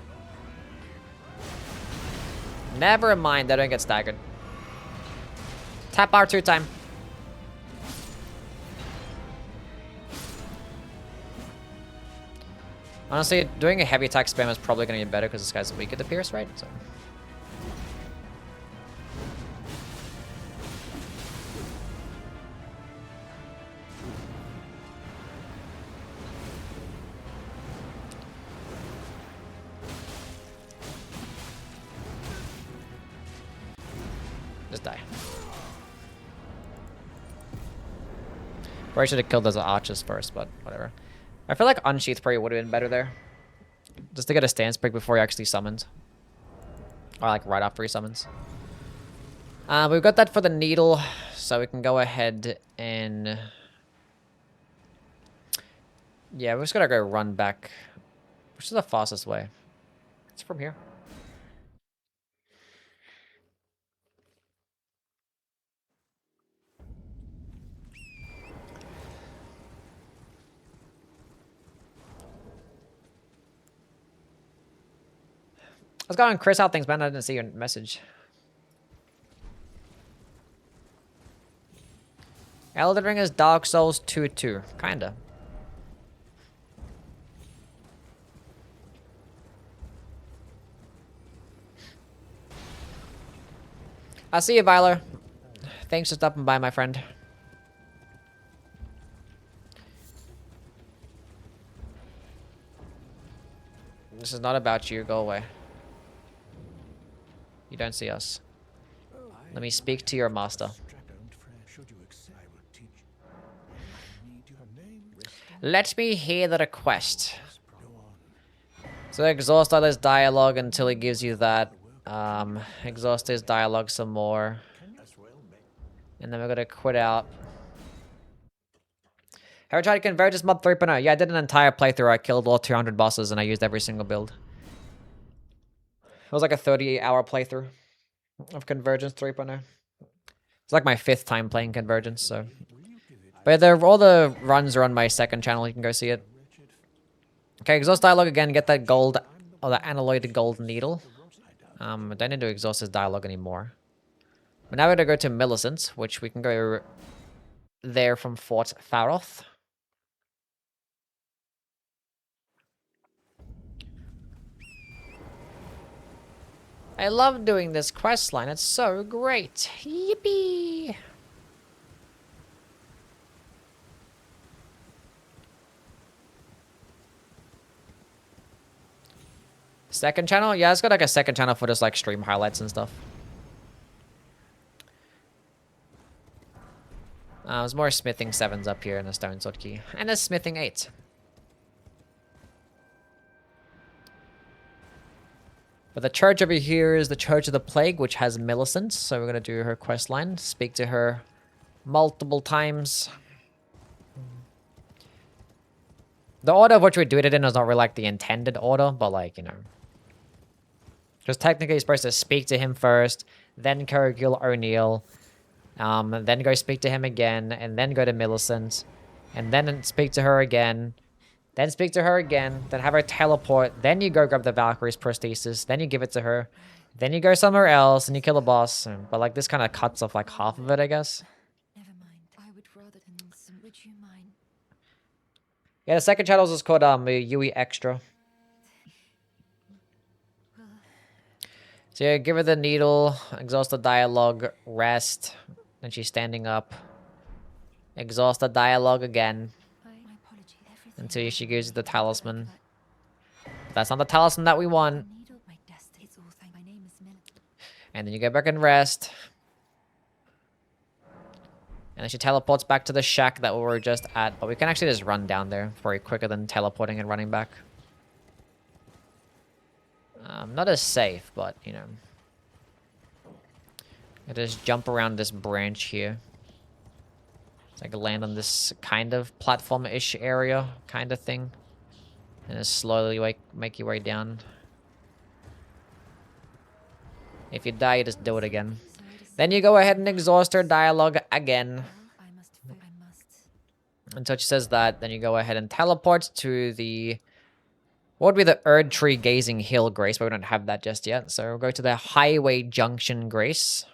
[SPEAKER 1] Never mind, they don't get staggered. Tap R2 time. Honestly, doing a heavy attack spam is probably gonna be better because this guy's weak at the pierce, right? So. Just die. Probably should have killed those archers first, but whatever. I feel like Unsheath probably would have been better there. Just to get a stance break before he actually summons. Or like right after he summons. We've got that for the needle, so we can go ahead and... Yeah, we just gotta go run back. Which is the fastest way? It's from here. What's going on, Chris? How things, man? I didn't see your message. Elden Ring is Dark Souls 2-2. Kinda. I'll see you, Vyler. Thanks for stopping by, my friend. This is not about you. Go away. You don't see us. Let me speak to your master. Let me hear the request. So exhaust all his dialogue until he gives you that. Exhaust his dialogue some more. And then we're gonna quit out. Have you tried to converge this mod 3.0? Yeah, I did an entire playthrough. I killed all 200 bosses and I used every single build. It was like a 38-hour playthrough of Convergence 3.0. It's like my 5th time playing Convergence, so. But all the runs are on my second channel. You can go see it. Okay, exhaust dialogue again. Get that gold, or the analloid gold needle. I don't need to exhaust his dialogue anymore. But now we're gonna go to Millicent, which we can go there from Fort Faroth. I love doing this quest line. It's so great. Yippee! Second channel? Yeah, it's got like a second channel for just like stream highlights and stuff. There's more smithing 7s up here and a stone sword key. And a smithing 8. But the church over here is the Church of the Plague, which has Millicent. So we're going to do her quest line. Speak to her multiple times. The order of which we do it in is not really like the intended order, but like, you know. Because technically you're supposed to speak to him first, then Cargill O'Neill, then go speak to him again, and then go to Millicent, and then speak to her again, then speak to her again, then have her teleport, then you go grab the Valkyrie's prosthesis, then you give it to her, then you go somewhere else, and you kill a boss. But like this kind of cuts off like half of it, I guess.
[SPEAKER 4] Never mind. I would rather than would you mind?
[SPEAKER 1] Yeah, the second channel is called Yui Extra. So yeah, give her the needle, exhaust the dialogue, rest, and she's standing up. Exhaust the dialogue again. Until she gives you the talisman. That's not the talisman that we want. And then you go back and rest. And then she teleports back to the shack that we were just at. But we can actually just run down there very quicker than teleporting and running back. Not as safe, but, you know. I just jump around this branch here. It's like land on this kind of platform-ish area kind of thing. And just slowly make your way down. If you die, you just do it again. Then you go ahead and exhaust her dialogue again. Until she says that, then you go ahead and teleport to the... What would be the Erd Tree Gazing Hill Grace, but we don't have that just yet. So we'll go to the Highway Junction Grace.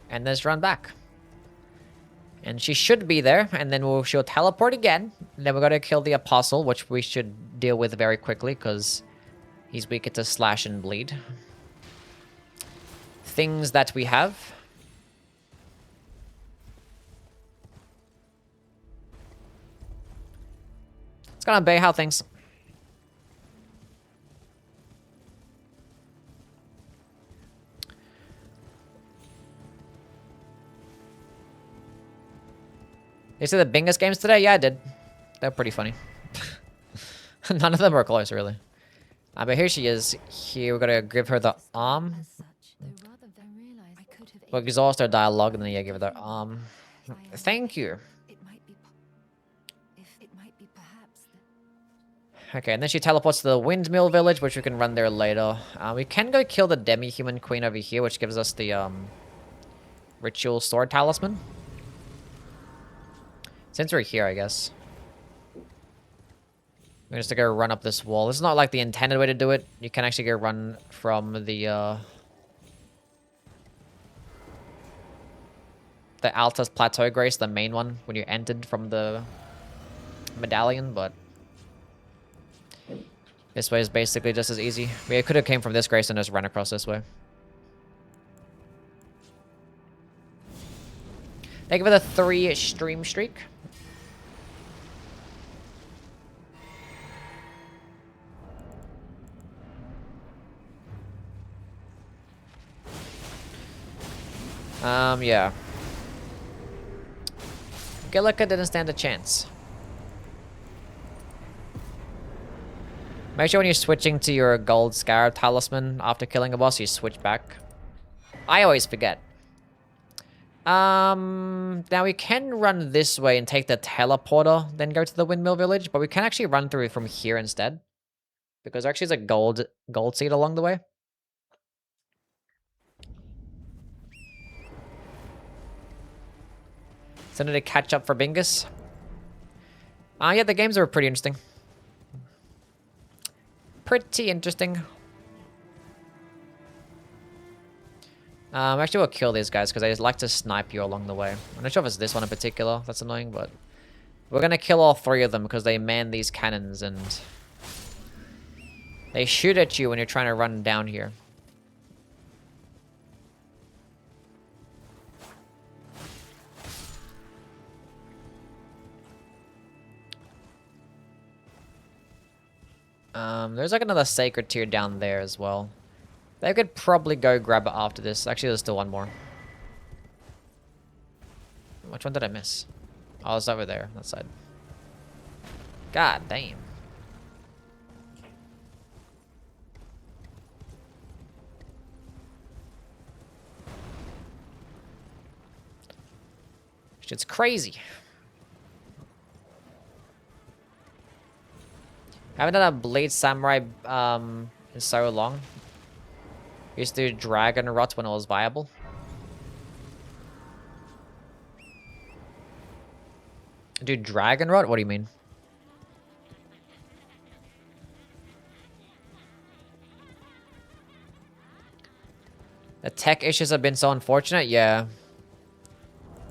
[SPEAKER 1] And then just run back. And she should be there, and then she'll teleport again. And then we're going to kill the Apostle, which we should deal with very quickly, because he's weak to slash and bleed. Things that we have. It's gonna obey how things. You see the Bingus games today? Yeah, I did. They're pretty funny. None of them are close, really. But here she is. Here, we're gonna give her the arm. We'll exhaust her dialogue, and then yeah, give her the arm. Thank you. Okay, and then she teleports to the Windmill Village, which we can run there later. We can go kill the Demi-Human Queen over here, which gives us the Ritual Sword Talisman. Since we're here, I guess. We're just gonna go run up this wall. This is not like the intended way to do it. You can actually go run from the Altus Plateau Grace, the main one, when you entered from the medallion, but this way is basically just as easy. We could have came from this grace and just run across this way. Thank you for the 3 stream streak. Yeah. Gillica didn't stand a chance. Make sure when you're switching to your gold scarab talisman after killing a boss, you switch back. I always forget. Now we can run this way and take the teleporter, then go to the windmill village, but we can actually run through from here instead. Because there actually is a gold seed along the way. So I need to catch up for Bingus. Yeah, the games are pretty interesting. Pretty interesting. Actually, we'll kill these guys because I just like to snipe you along the way. I'm not sure if it's this one in particular that's annoying, but we're gonna kill all three of them because they man these cannons and they shoot at you when you're trying to run down here. There's like another sacred tier down there as well. They could probably go grab it after this. Actually, there's still one more. Which one did I miss? Oh, it's over there, that side. God damn. Shit's crazy. I haven't done a Blade Samurai in so long. Used to do Dragon Rot when it was viable. Do Dragon Rot? What do you mean? The tech issues have been so unfortunate, yeah.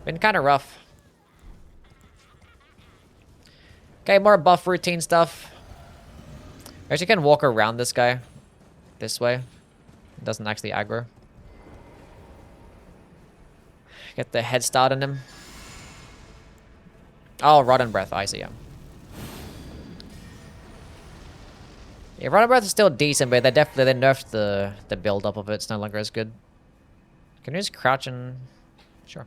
[SPEAKER 1] Been kind of rough. Okay, more buff routine stuff. I actually can walk around this guy. This way. It doesn't actually aggro. Get the head start on him. Oh, Rotten Breath. I see him. Yeah, Rotten Breath is still decent, but they nerfed the build up of it. It's no longer as good. Can you just crouch and... Sure.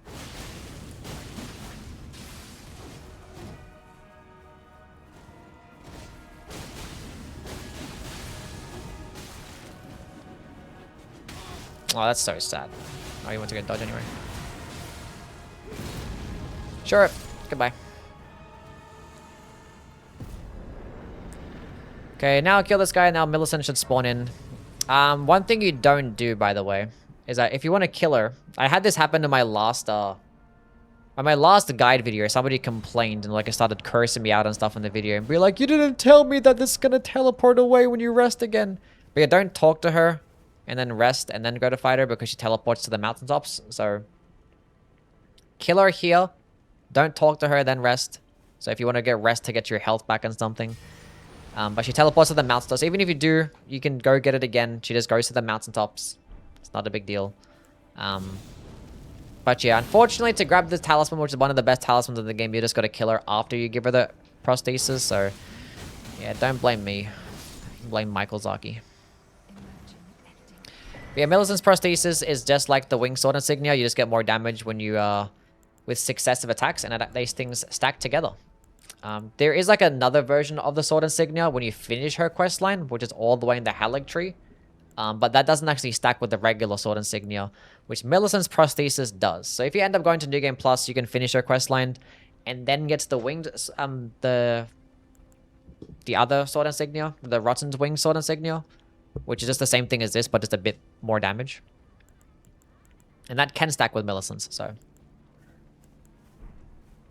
[SPEAKER 1] Oh, that's so sad. Oh, you want to get dodge anyway. Sure. Goodbye. Okay, now I'll kill this guy. Now Millicent should spawn in. One thing you don't do, by the way, is that if you want to kill her... I had this happen in my last... on my last guide video, somebody complained and like started cursing me out and stuff in the video. And be like, you didn't tell me that this is gonna teleport away when you rest again. But yeah, don't talk to her. And then rest, and then go to fight her because she teleports to the mountaintops. So, kill her here. Don't talk to her, then rest. So if you want to get rest to get your health back and something. But she teleports to the mountaintops. So even if you do, you can go get it again. She just goes to the mountaintops. It's not a big deal. But yeah, unfortunately, to grab this talisman, which is one of the best talismans in the game, you just got to kill her after you give her the prosthesis. So, yeah, don't blame me. Blame Michael Zaki. But yeah, Millicent's prosthesis is just like the wing sword insignia. You just get more damage when you with successive attacks, and these things stack together. There is like another version of the sword insignia when you finish her questline, which is all the way in the Halig tree. But that doesn't actually stack with the regular sword insignia, which Millicent's prosthesis does. So if you end up going to New Game Plus, you can finish her questline and then get the winged the other sword insignia, the Rotten's wing sword insignia, which is just the same thing as this, but just a bit more damage. And that can stack with Millicent's, so.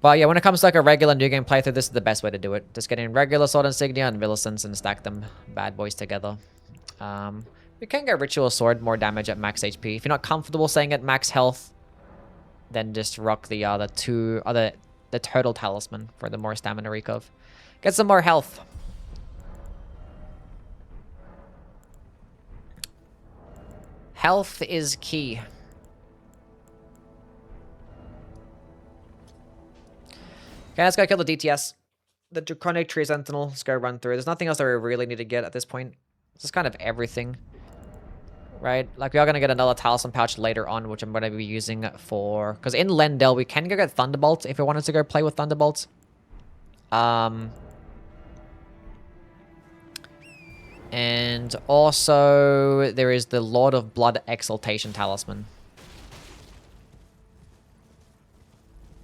[SPEAKER 1] But yeah, when it comes to like a regular New Game playthrough, this is the best way to do it. Just get in regular sword insignia and Millicent's and stack them bad boys together. You can get Ritual Sword, more damage at max HP. If you're not comfortable saying at max health, then just rock the Turtle Talisman for the more stamina recov. Get some more health. Health is key. Okay, let's go kill the DTS. The Draconic Tree Sentinel. Let's go run through. There's nothing else that we really need to get at this point. This is kind of everything. Right? Like, we are going to get another talisman pouch later on, which I'm going to be using for... Because in Lendel, we can go get Thunderbolt if we wanted to go play with Thunderbolt. And also, there is the Lord of Blood Exaltation Talisman.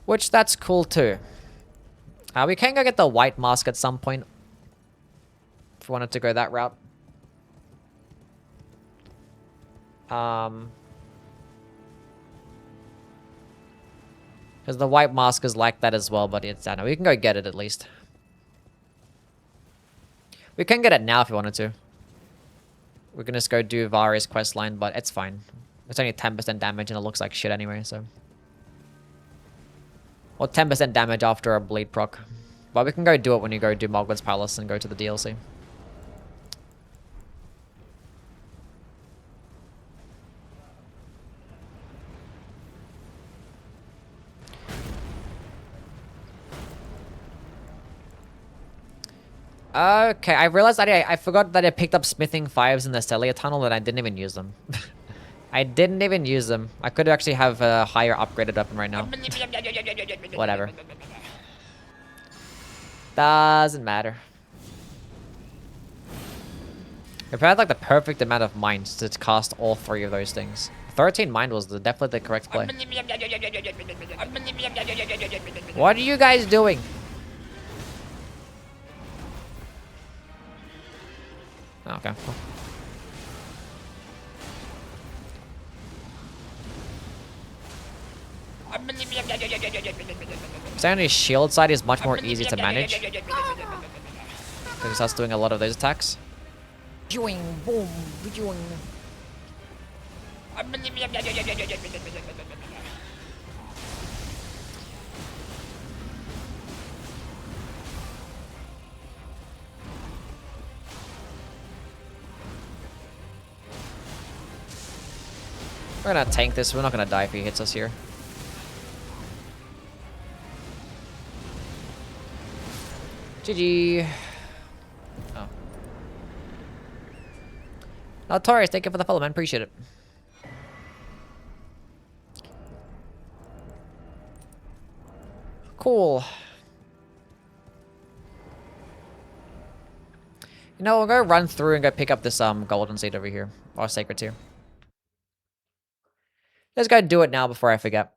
[SPEAKER 1] Which, that's cool too. We can go get the White Mask at some point. If we wanted to go that route. Because the White Mask is like that as well, but it's... I don't know, we can go get it at least. We can get it now if we wanted to. We can just go do Vari's questline, but it's fine. It's only 10% damage and it looks like shit anyway, so... Or 10% damage after a bleed proc. But we can go do it when you go do Mogwit's Palace and go to the DLC. Okay, I realized that I forgot that I picked up Smithing 5s in the Celia Tunnel and I didn't even use them. I didn't even use them. I could actually have a higher upgraded weapon right now. Whatever. Doesn't matter. If I had like the perfect amount of minds to cast all 3 of those things. 13 mind was definitely the correct play. What are you guys doing? Oh, okay. Cool. Saying his shield side is much more easy to manage. Because he starts doing a lot of those attacks.
[SPEAKER 3] Joing, boom, joing.
[SPEAKER 1] We're gonna tank this. We're not gonna die if he hits us here. GG. Oh. Taurus, thank you for the follow, man. Appreciate it. Cool. You know, we'll go run through and go pick up this golden seed over here. Or sacred tier. Let's go do it now before I forget.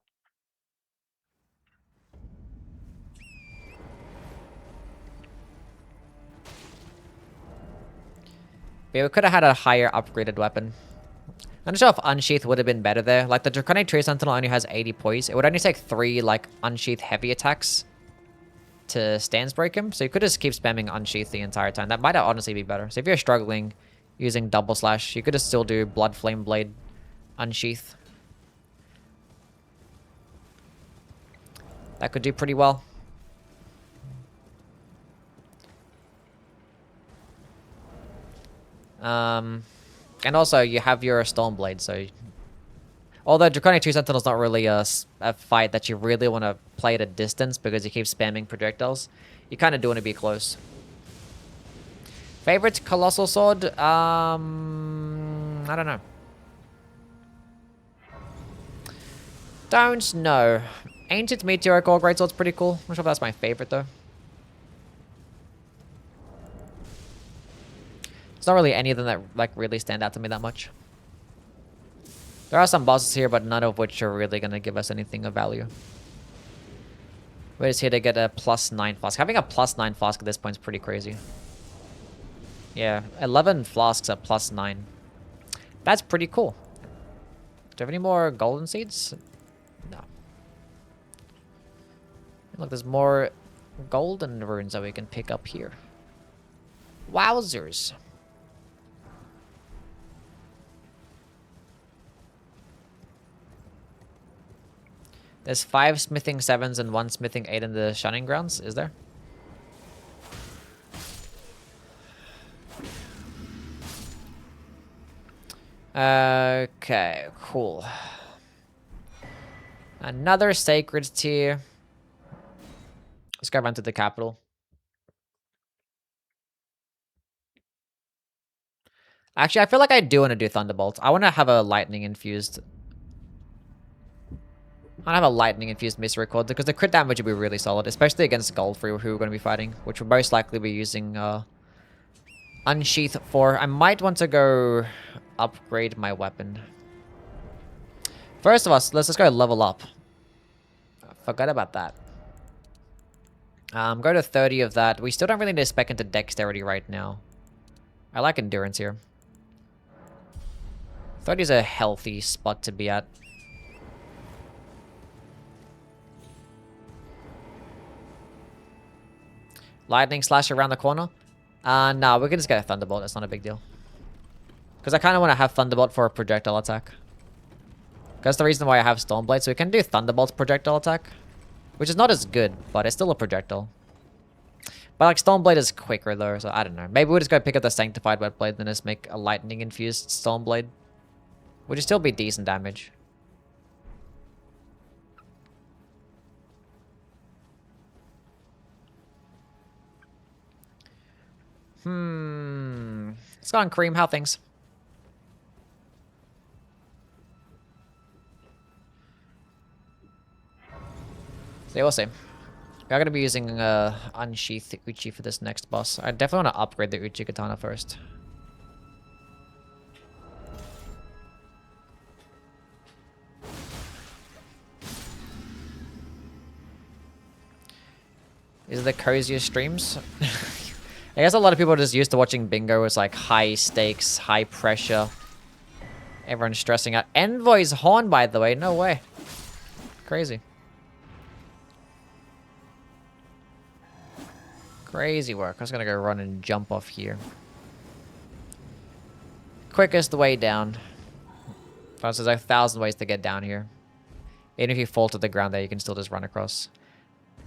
[SPEAKER 1] Yeah, we could have had a higher upgraded weapon. I'm not sure if Unsheath would have been better there. Like, the Draconic Tree Sentinel only has 80 poise. It would only take 3, like, Unsheath heavy attacks to stance break him. So you could just keep spamming Unsheath the entire time. That might honestly be better. So if you're struggling using double slash, you could just still do Blood Flame Blade Unsheath. That could do pretty well. And also you have your Stone Blade, so... Although Draconic Tree Sentinel is not really a fight that you really want to play at a distance because you keep spamming projectiles, you kind of do want to be close. Favorite Colossal Sword? I don't know. Don't know. Ancient Meteoric Ore Greatsword's pretty cool. I'm not sure if that's my favorite, though. There's not really any of them that, like, really stand out to me that much. There are some bosses here, but none of which are really going to give us anything of value. We're just here to get a +9 flask. Having a +9 flask at this point is pretty crazy. Yeah, 11 flasks at +9. That's pretty cool. Do you have any more golden seeds? No. Look, there's more golden runes that we can pick up here. Wowzers. There's 5 smithing 7s and 1 smithing 8 in the Shining Grounds, is there? Okay, cool. Another sacred tier. Let's go run to the capital. Actually, I feel like I do want to do Thunderbolt. I want to have a lightning infused. I have a lightning infused mystery cord because the crit damage would be really solid, especially against Goldfree, who we're going to be fighting, which will most likely be using Unsheath for. I might want to go upgrade my weapon. First of all, let's just go level up. Forgot about that. Go to 30 of that. We still don't really need to spec into Dexterity right now. I like Endurance here. 30 is a healthy spot to be at. Lightning Slash around the corner? No, we can just get a Thunderbolt. That's not a big deal. Because I kind of want to have Thunderbolt for a projectile attack. That's the reason why I have Stormblade. So we can do Thunderbolt's projectile attack. Which is not as good, but it's still a projectile. But like Stormblade is quicker though, so I don't know. Maybe we'll just go pick up the Sanctified Wetblade and then just make a lightning infused Stormblade. Which would still be decent damage. Let's go on Cream. How things? So we'll see. We are going to be using Unsheath Uchi for this next boss. I definitely want to upgrade the Uchi Katana first. These are the coziest streams. I guess a lot of people are just used to watching bingo. It's like high stakes, high pressure. Everyone's stressing out. Envoy's horn, by the way. No way. Crazy. Crazy work. I was gonna go run and jump off here. Quickest way down. There's like 1,000 ways to get down here. Even if you fall to the ground there, you can still just run across.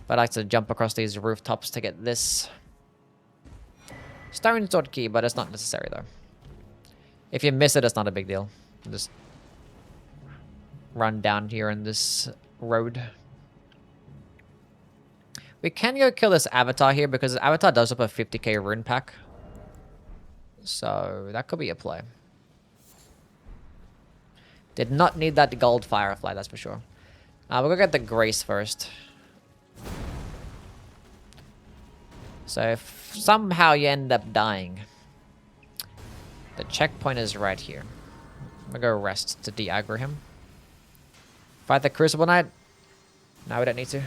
[SPEAKER 1] But I like to jump across these rooftops to get this Stone Sword key, but it's not necessary though. If you miss it, it's not a big deal. Just run down here in this road. We can go kill this avatar here because this avatar does up a 50k rune pack. So that could be a play. Did not need that gold firefly, that's for sure. We'll go get the Grace first. So if somehow you end up dying, the checkpoint is right here. I'm gonna go rest to de-aggro him. Fight the Crucible Knight? No, we don't need to.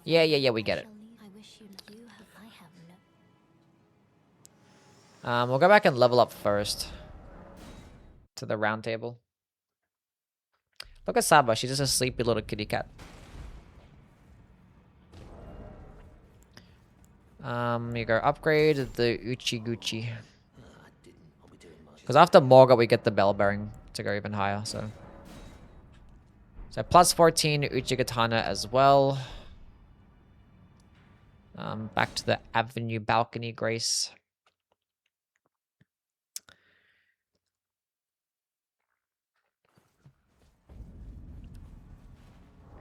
[SPEAKER 1] Yeah, we get it. We'll go back and level up first. To the round table. Look at Saba, she's just a sleepy little kitty cat. You go upgrade the Uchi Gucci. Because after Morga we get the bell bearing to go even higher, so. So plus 14 Uchi Katana as well. Back to the Avenue Balcony Grace.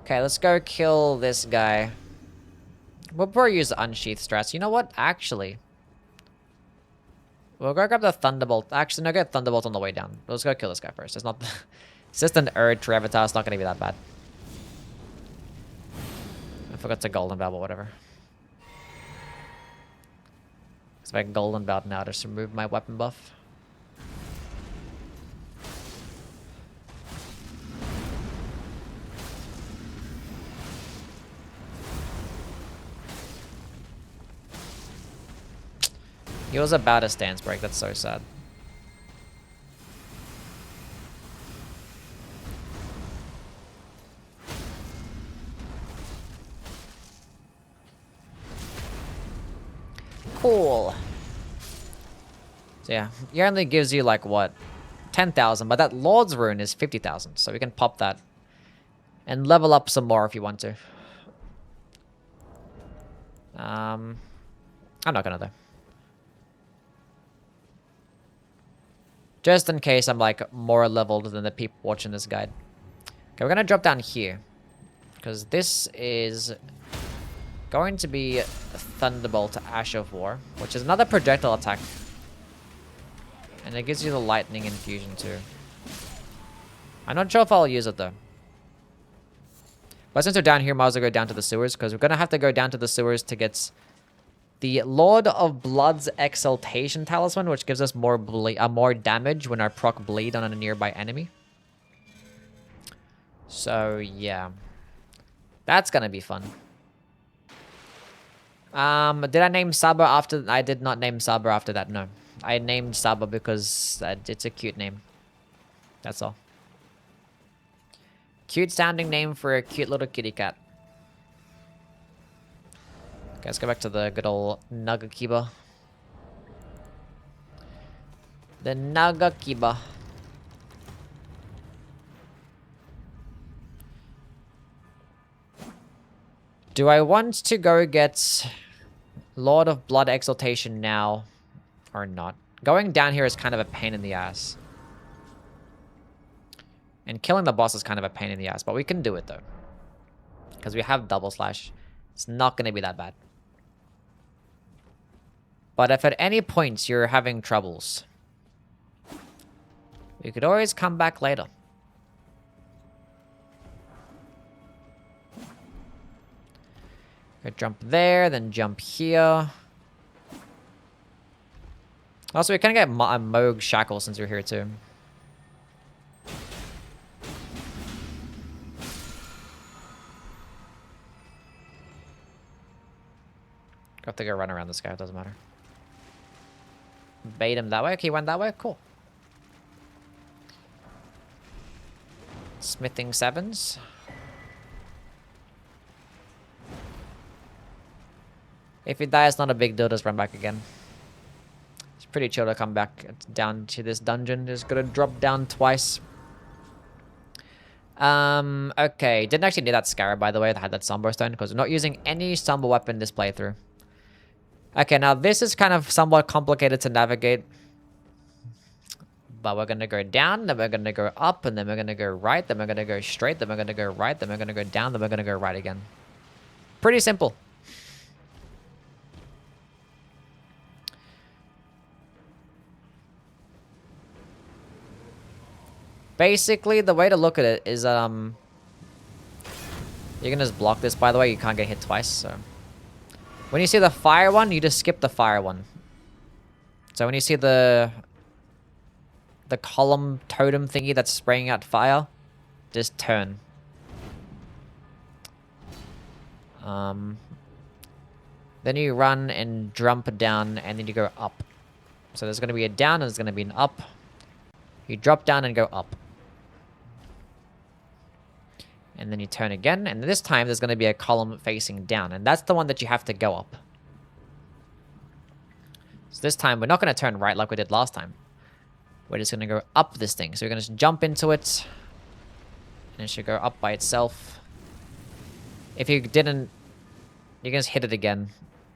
[SPEAKER 1] Okay, let's go kill this guy. We'll probably use Unsheath strats. You know what? Actually. We'll go grab the Thunderbolt. Actually, no, get Thunderbolt on the way down. Let's go kill this guy first. It's not... It's just an Urge Avatar. It's not going to be that bad. I forgot to Golden Bell, but whatever. Expect Golden Belt now to just remove my weapon buff. He was about a stance break, that's so sad. Cool. So yeah, he only gives you like what? 10,000, but that Lord's Rune is 50,000, so we can pop that. And level up some more if you want to. I'm not gonna though. Just in case I'm like more leveled than the people watching this guide. Okay, we're gonna drop down here. Because this is going to be Thunderbolt Ash of War, which is another projectile attack. And it gives you the lightning infusion too. I'm not sure if I'll use it though. But since we're down here, might as well go down to the sewers, because we're going to have to go down to the sewers to get the Lord of Blood's Exaltation Talisman, which gives us more damage when our proc bleed on a nearby enemy. So, yeah. That's going to be fun. Did I name Saba after... I did not name Saba after that, no. I named Saba because it's a cute name. That's all. Cute sounding name for a cute little kitty cat. Okay, let's go back to the good old Nagakiba. The Nagakiba. Do I want to go get Lord of Blood Exaltation now or not? Going down here is kind of a pain in the ass. And killing the boss is kind of a pain in the ass, but we can do it though. Because we have double slash. It's not going to be that bad. But if at any point you're having troubles, you could always come back later. Could jump there, then jump here. Also, we can get a Moog Shackle since we're here too. I have to go run around this guy, it doesn't matter. Bait him that way? Okay, he went that way? Cool. Smithing sevens. If he dies, not a big deal, just run back again. It's pretty chill to come back down to this dungeon. Just gonna drop down twice. Okay. Didn't actually need that Scarab, by the way, that had that Somber Stone, because we're not using any Somber weapon this playthrough. Okay, now this is kind of somewhat complicated to navigate. But we're gonna go down, then we're gonna go up, and then we're gonna go right, then we're gonna go straight, then we're gonna go right, then we're gonna go down, then we're gonna go right again. Pretty simple. Basically, the way to look at it is, you can just block this, by the way. You can't get hit twice, so... When you see the fire one, you just skip the fire one. So when you see the column totem thingy that's spraying out fire, just turn. Then you run and jump down, and then you go up. So there's going to be a down, and there's going to be an up. You drop down and go up. And then you turn again, and this time there's going to be a column facing down, and that's the one that you have to go up. So this time we're not going to turn right like we did last time. We're just going to go up this thing. So we're going to just jump into it, and it should go up by itself. If you didn't, you can just hit it again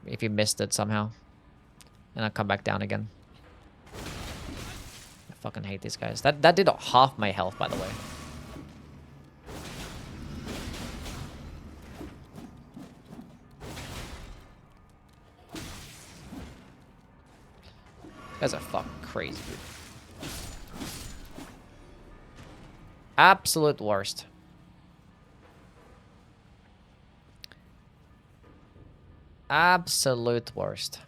[SPEAKER 1] if you missed it somehow. And I'll come back down again. I fucking hate these guys. That did half my health, by the way. These guys are fucking crazy, dude. Absolute worst. Absolute worst.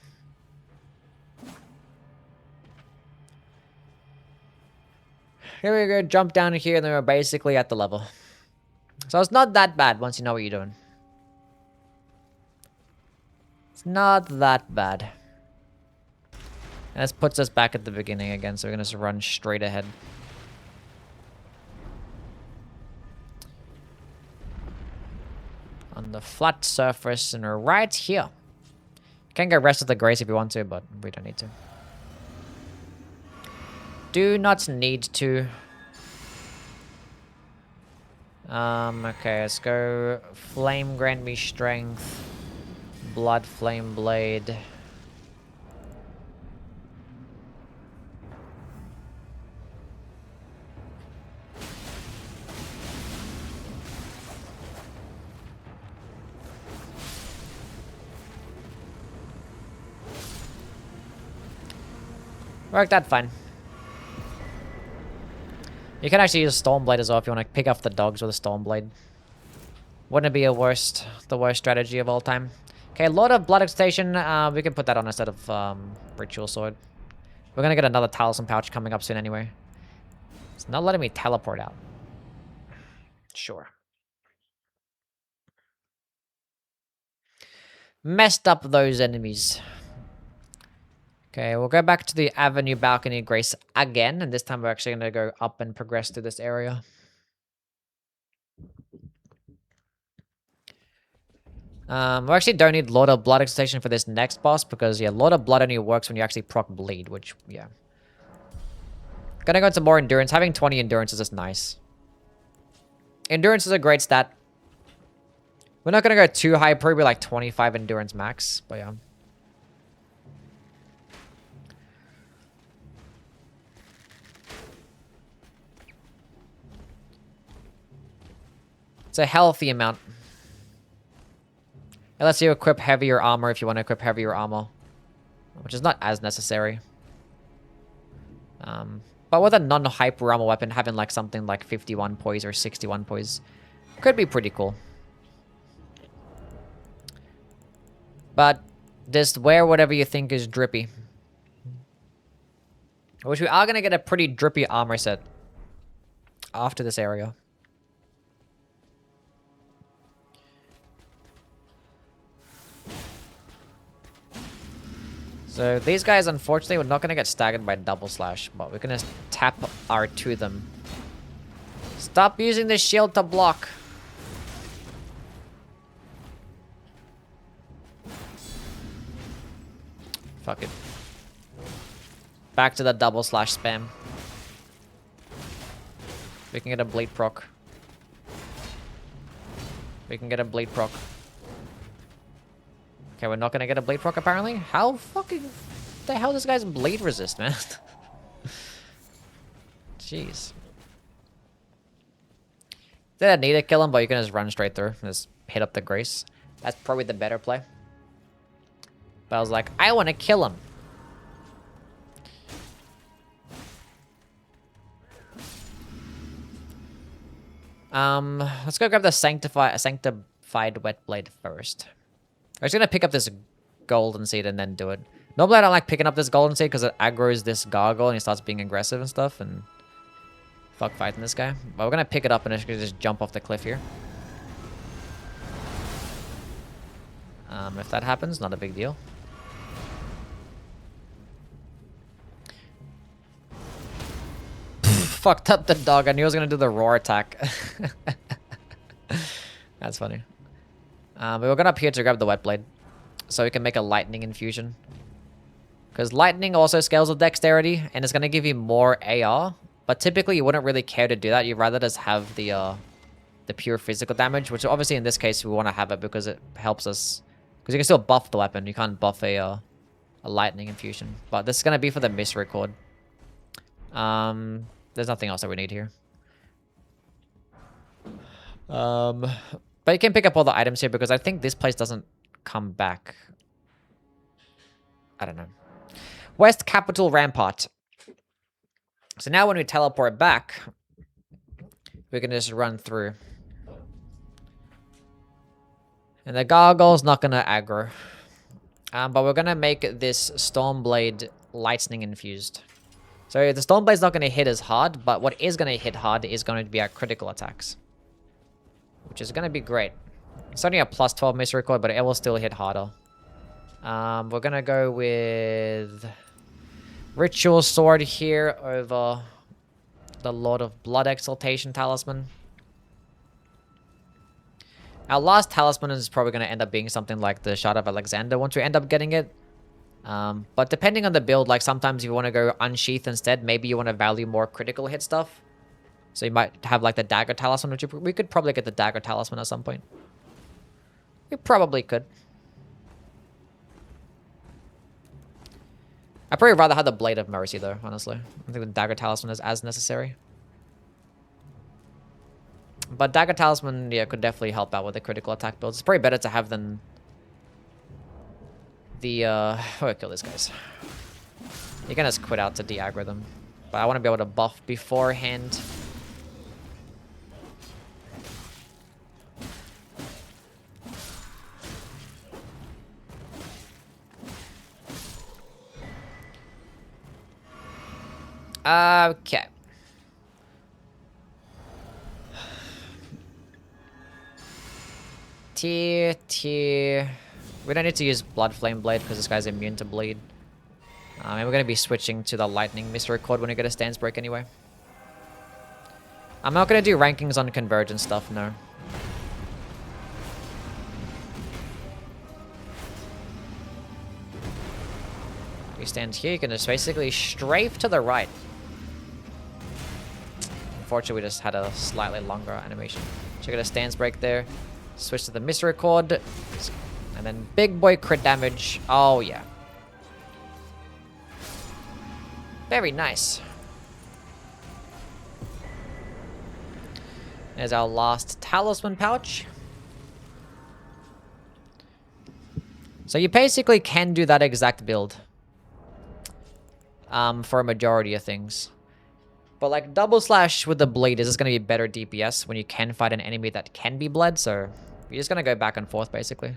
[SPEAKER 1] Here we go, jump down here, and then we're basically at the level. So it's not that bad once you know what you're doing. It's not that bad. And this puts us back at the beginning again, so we're gonna just run straight ahead. On the flat surface, and we're right here. You can go Rest of the Grace if you want to, but we don't need to. Do not need to. Okay, let's go Flame Grant Me Strength. Blood Flame Blade. Worked out fine. You can actually use Stormblade as well if you want to pick off the dogs with a Stormblade. Wouldn't it be the worst strategy of all time? Okay, Lord of Blood Excitation. We can put that on instead of Ritual Sword. We're gonna get another Talisman Pouch coming up soon anyway. It's not letting me teleport out. Sure. Messed up those enemies. Okay, we'll go back to the Avenue Balcony Grace again, and this time we're actually gonna go up and progress through this area. We actually don't need Lord of Blood Excitation for this next boss because, yeah, Lord of Blood only works when you actually proc bleed, which, yeah. Gonna go into more endurance. Having 20 endurance is just nice. Endurance is a great stat. We're not gonna go too high, probably like 25 endurance max, but yeah. It's a healthy amount. It lets you equip heavier armor if you want to equip heavier armor, which is not as necessary. But with a non-hyper armor weapon, having like something like 51 poise or 61 poise could be pretty cool. But just wear whatever you think is drippy. Which we are going to get a pretty drippy armor set after this area. So these guys, unfortunately, we're not going to get staggered by double slash, but we're going to tap R2 them. Stop using the shield to block. Fuck it. Back to the double slash spam. We can get a bleed proc. We can get a bleed proc. Okay, we're not gonna get a bleed proc apparently. How fucking the hell this guy's bleed resist, man? Jeez. Didn't need to kill him, but you can just run straight through and just hit up the Grace. That's probably the better play. But I was like, I want to kill him. Let's go grab the sanctified wet blade first. I was gonna pick up this golden seed and then do it. Normally I don't like picking up this golden seed because it aggroes this gargoyle and he starts being aggressive and stuff and fuck fighting this guy. But we're gonna pick it up and just jump off the cliff here. If that happens, not a big deal. Fucked up the dog. I knew I was gonna do the roar attack. That's funny. But we're going up here to grab the wet blade, so we can make a lightning infusion. Because lightning also scales with dexterity, and it's going to give you more AR. But typically, you wouldn't really care to do that. You'd rather just have the pure physical damage, which obviously in this case we want to have it because it helps us. Because you can still buff the weapon. You can't buff a lightning infusion. But this is going to be for the misrecord. There's nothing else that we need here. But you can pick up all the items here because I think this place doesn't come back. I don't know. West Capital Rampart. So now when we teleport back, we can just run through. And the gargoyle's not going to aggro. But we're going to make this Stormblade lightning infused. So the Stormblade's not going to hit as hard, but what is going to hit hard is going to be our critical attacks. Which is going to be great. It's only a plus 12 misrecord, but it will still hit harder. We're going to go with Ritual Sword here over the Lord of Blood Exaltation Talisman. Our last talisman is probably going to end up being something like the Shard of Alexander once we end up getting it. But depending on the build, like sometimes if you want to go Unsheath instead, maybe you want to value more critical hit stuff. So you might have like the Dagger Talisman, which we could probably get the Dagger Talisman at some point. We probably could. I'd probably rather have the Blade of Mercy though, honestly. I think the Dagger Talisman is as necessary. But Dagger Talisman, yeah, could definitely help out with the critical attack builds. It's probably better to have than the, oh, kill these guys. You can just quit out to de-aggro them. But I want to be able to buff beforehand. Okay. Tier. We don't need to use Blood Flame Blade because this guy's immune to bleed. And we're going to be switching to the Lightning Mystery Chord when we get a stance break anyway. I'm not going to do rankings on Converge and stuff, no. You stand here, you can just basically strafe to the right. Unfortunately, we just had a slightly longer animation. Check out a stance break there. Switch to the Mystery Chord. And then big boy crit damage. Oh, yeah. Very nice. There's our last talisman pouch. So you basically can do that exact build. For a majority of things. But like double slash with the bleed is just going to be better DPS when you can fight an enemy that can be bled. So you're just going to go back and forth basically.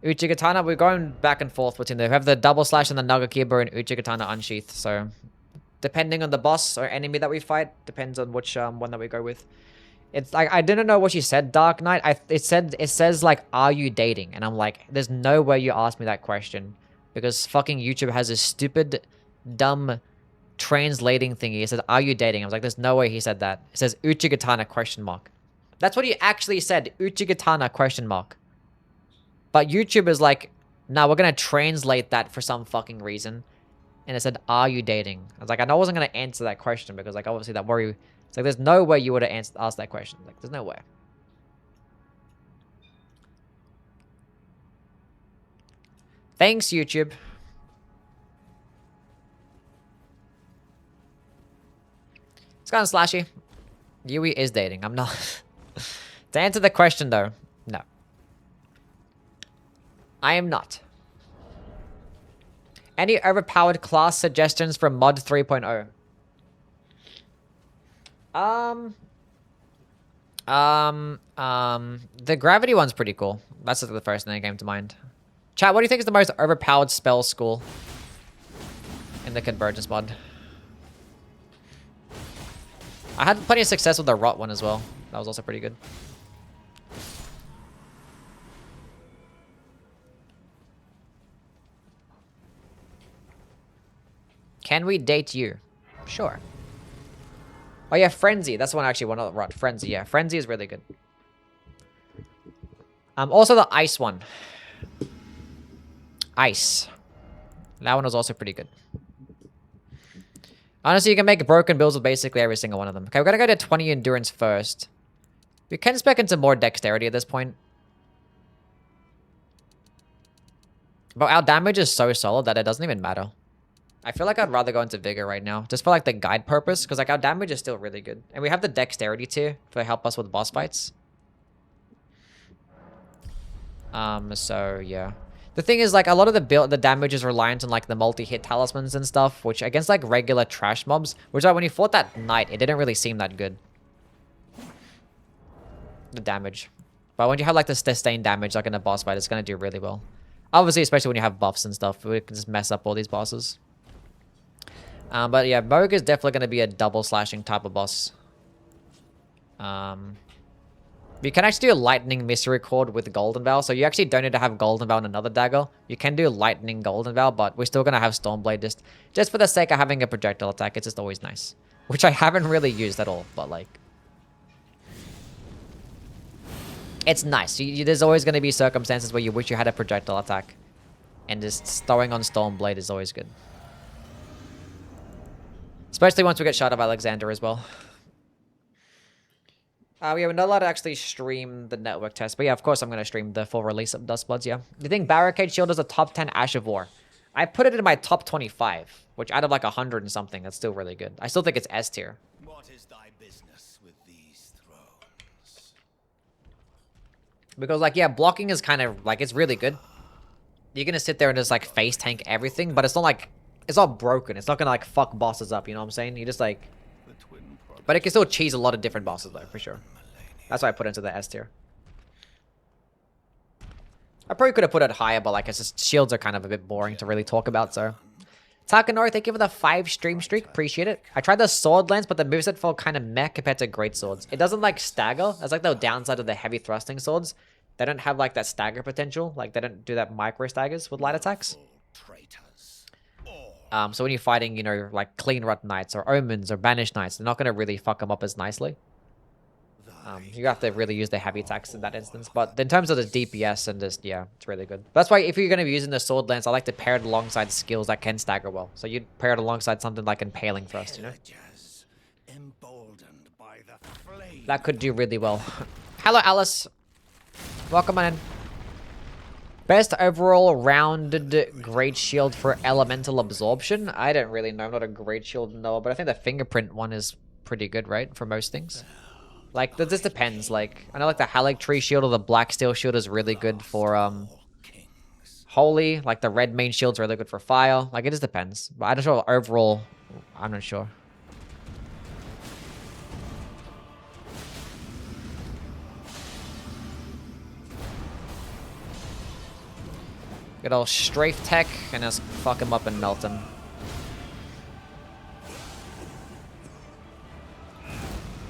[SPEAKER 1] Uchigatana, we're going back and forth between them. We have the double slash and the Nagakiba and Uchigatana Unsheath. So depending on the boss or enemy that we fight, depends on which one that we go with. It's like, I didn't know what she said, Dark Knight. It says like, are you dating? And I'm like, there's no way you asked me that question. Because fucking YouTube has this stupid, dumb translating thingy. It says, are you dating? I was like, there's no way he said that. It says Uchigatana question mark. That's what he actually said, Uchigatana question mark. But YouTube is like, no, we're going to translate that for some fucking reason. And it said, are you dating? I was like, I know I wasn't going to answer that question because like, obviously that worry. It's like, there's no way you would have asked that question. Like, there's no way. Thanks, YouTube. It's kind of slashy. Yui is dating. I'm not. To answer the question, though, no. I am not. Any overpowered class suggestions for Mod 3.0? The gravity one's pretty cool. That's the first thing that came to mind. Chat, what do you think is the most overpowered spell school in the Convergence mod? I had plenty of success with the Rot one as well. That was also pretty good. Can we date you? Sure. Oh yeah, Frenzy. That's the one I actually want to rot. Frenzy, yeah. Frenzy is really good. Also the Ice one. Ice. That one was also pretty good. Honestly, you can make broken builds with basically every single one of them. Okay, we're gonna go to 20 endurance first. We can spec into more dexterity at this point. But our damage is so solid that it doesn't even matter. I feel like I'd rather go into Vigor right now. Just for like the guide purpose. Because like our damage is still really good. And we have the Dexterity too. To help us with boss fights. So yeah. The thing is like a lot of the damage is reliant on like the multi-hit talismans and stuff. Which against like regular trash mobs. Which like when you fought that knight, it didn't really seem that good. The damage. But when you have like the sustained damage like in a boss fight, it's going to do really well. Obviously, especially when you have buffs and stuff. We can just mess up all these bosses. But yeah, Moog is definitely going to be a double slashing type of boss. You can actually do a Lightning Mystery Chord with Golden Vow. So you actually don't need to have Golden Vow and another dagger. You can do Lightning Golden Vow, but we're still going to have Stormblade just for the sake of having a projectile attack. It's just always nice. Which I haven't really used at all, but like... It's nice. There's always going to be circumstances where you wish you had a projectile attack. And just throwing on Stormblade is always good. Especially once we get shot of Alexander as well. Yeah, we're not allowed to actually stream the network test. But yeah, of course I'm going to stream the full release of Dustbloods, yeah. Do you think Barricade Shield is a top 10 Ash of War? I put it in my top 25. Which out of like 100 and something, that's still really good. I still think it's S tier.
[SPEAKER 2] What is thy business with these
[SPEAKER 1] Because, like, yeah, blocking is kind of, like, it's really good. You're gonna sit there and just, like, face tank everything, but it's not, like, it's not broken. It's not gonna, like, fuck bosses up, you know what I'm saying? You just, like... But it can still cheese a lot of different bosses, though, for sure. That's why I put it into the S tier. I probably could have put it higher, but, like, it's just, shields are kind of a bit boring to really talk about, so... Takanori, thank you for the 5 stream streak. Appreciate it. I tried the sword lance, but the moveset felt kind of meh compared to great swords. It doesn't, like, stagger. That's, like, the downside of the heavy thrusting swords. They don't have, like, that stagger potential. Like, they don't do that micro staggers with light attacks. So when you're fighting, you know, like, clean rut knights or omens or banished knights, they're not going to really fuck them up as nicely. You have to really use the heavy attacks in that instance. But in terms of the DPS and just, yeah, it's really good. That's why if you're going to be using the sword lance, I like to pair it alongside skills that can stagger well. So you'd pair it alongside something like impaling thrust, you know? That could do really well. Hello, Alice. Welcome on in. Best overall rounded great shield for elemental absorption? I don't really know. I'm not a great shield knower, but I think the fingerprint one is pretty good, right? For most things. Like, this depends. Like, I know, like, the Halleck Tree Shield or the Black Steel Shield is really good for, Holy. Like, the Red Main Shield's really good for Fire. Like, it just depends. But I don't know, overall, I'm not sure. Good old Strafe Tech, and just fuck him up and melt him.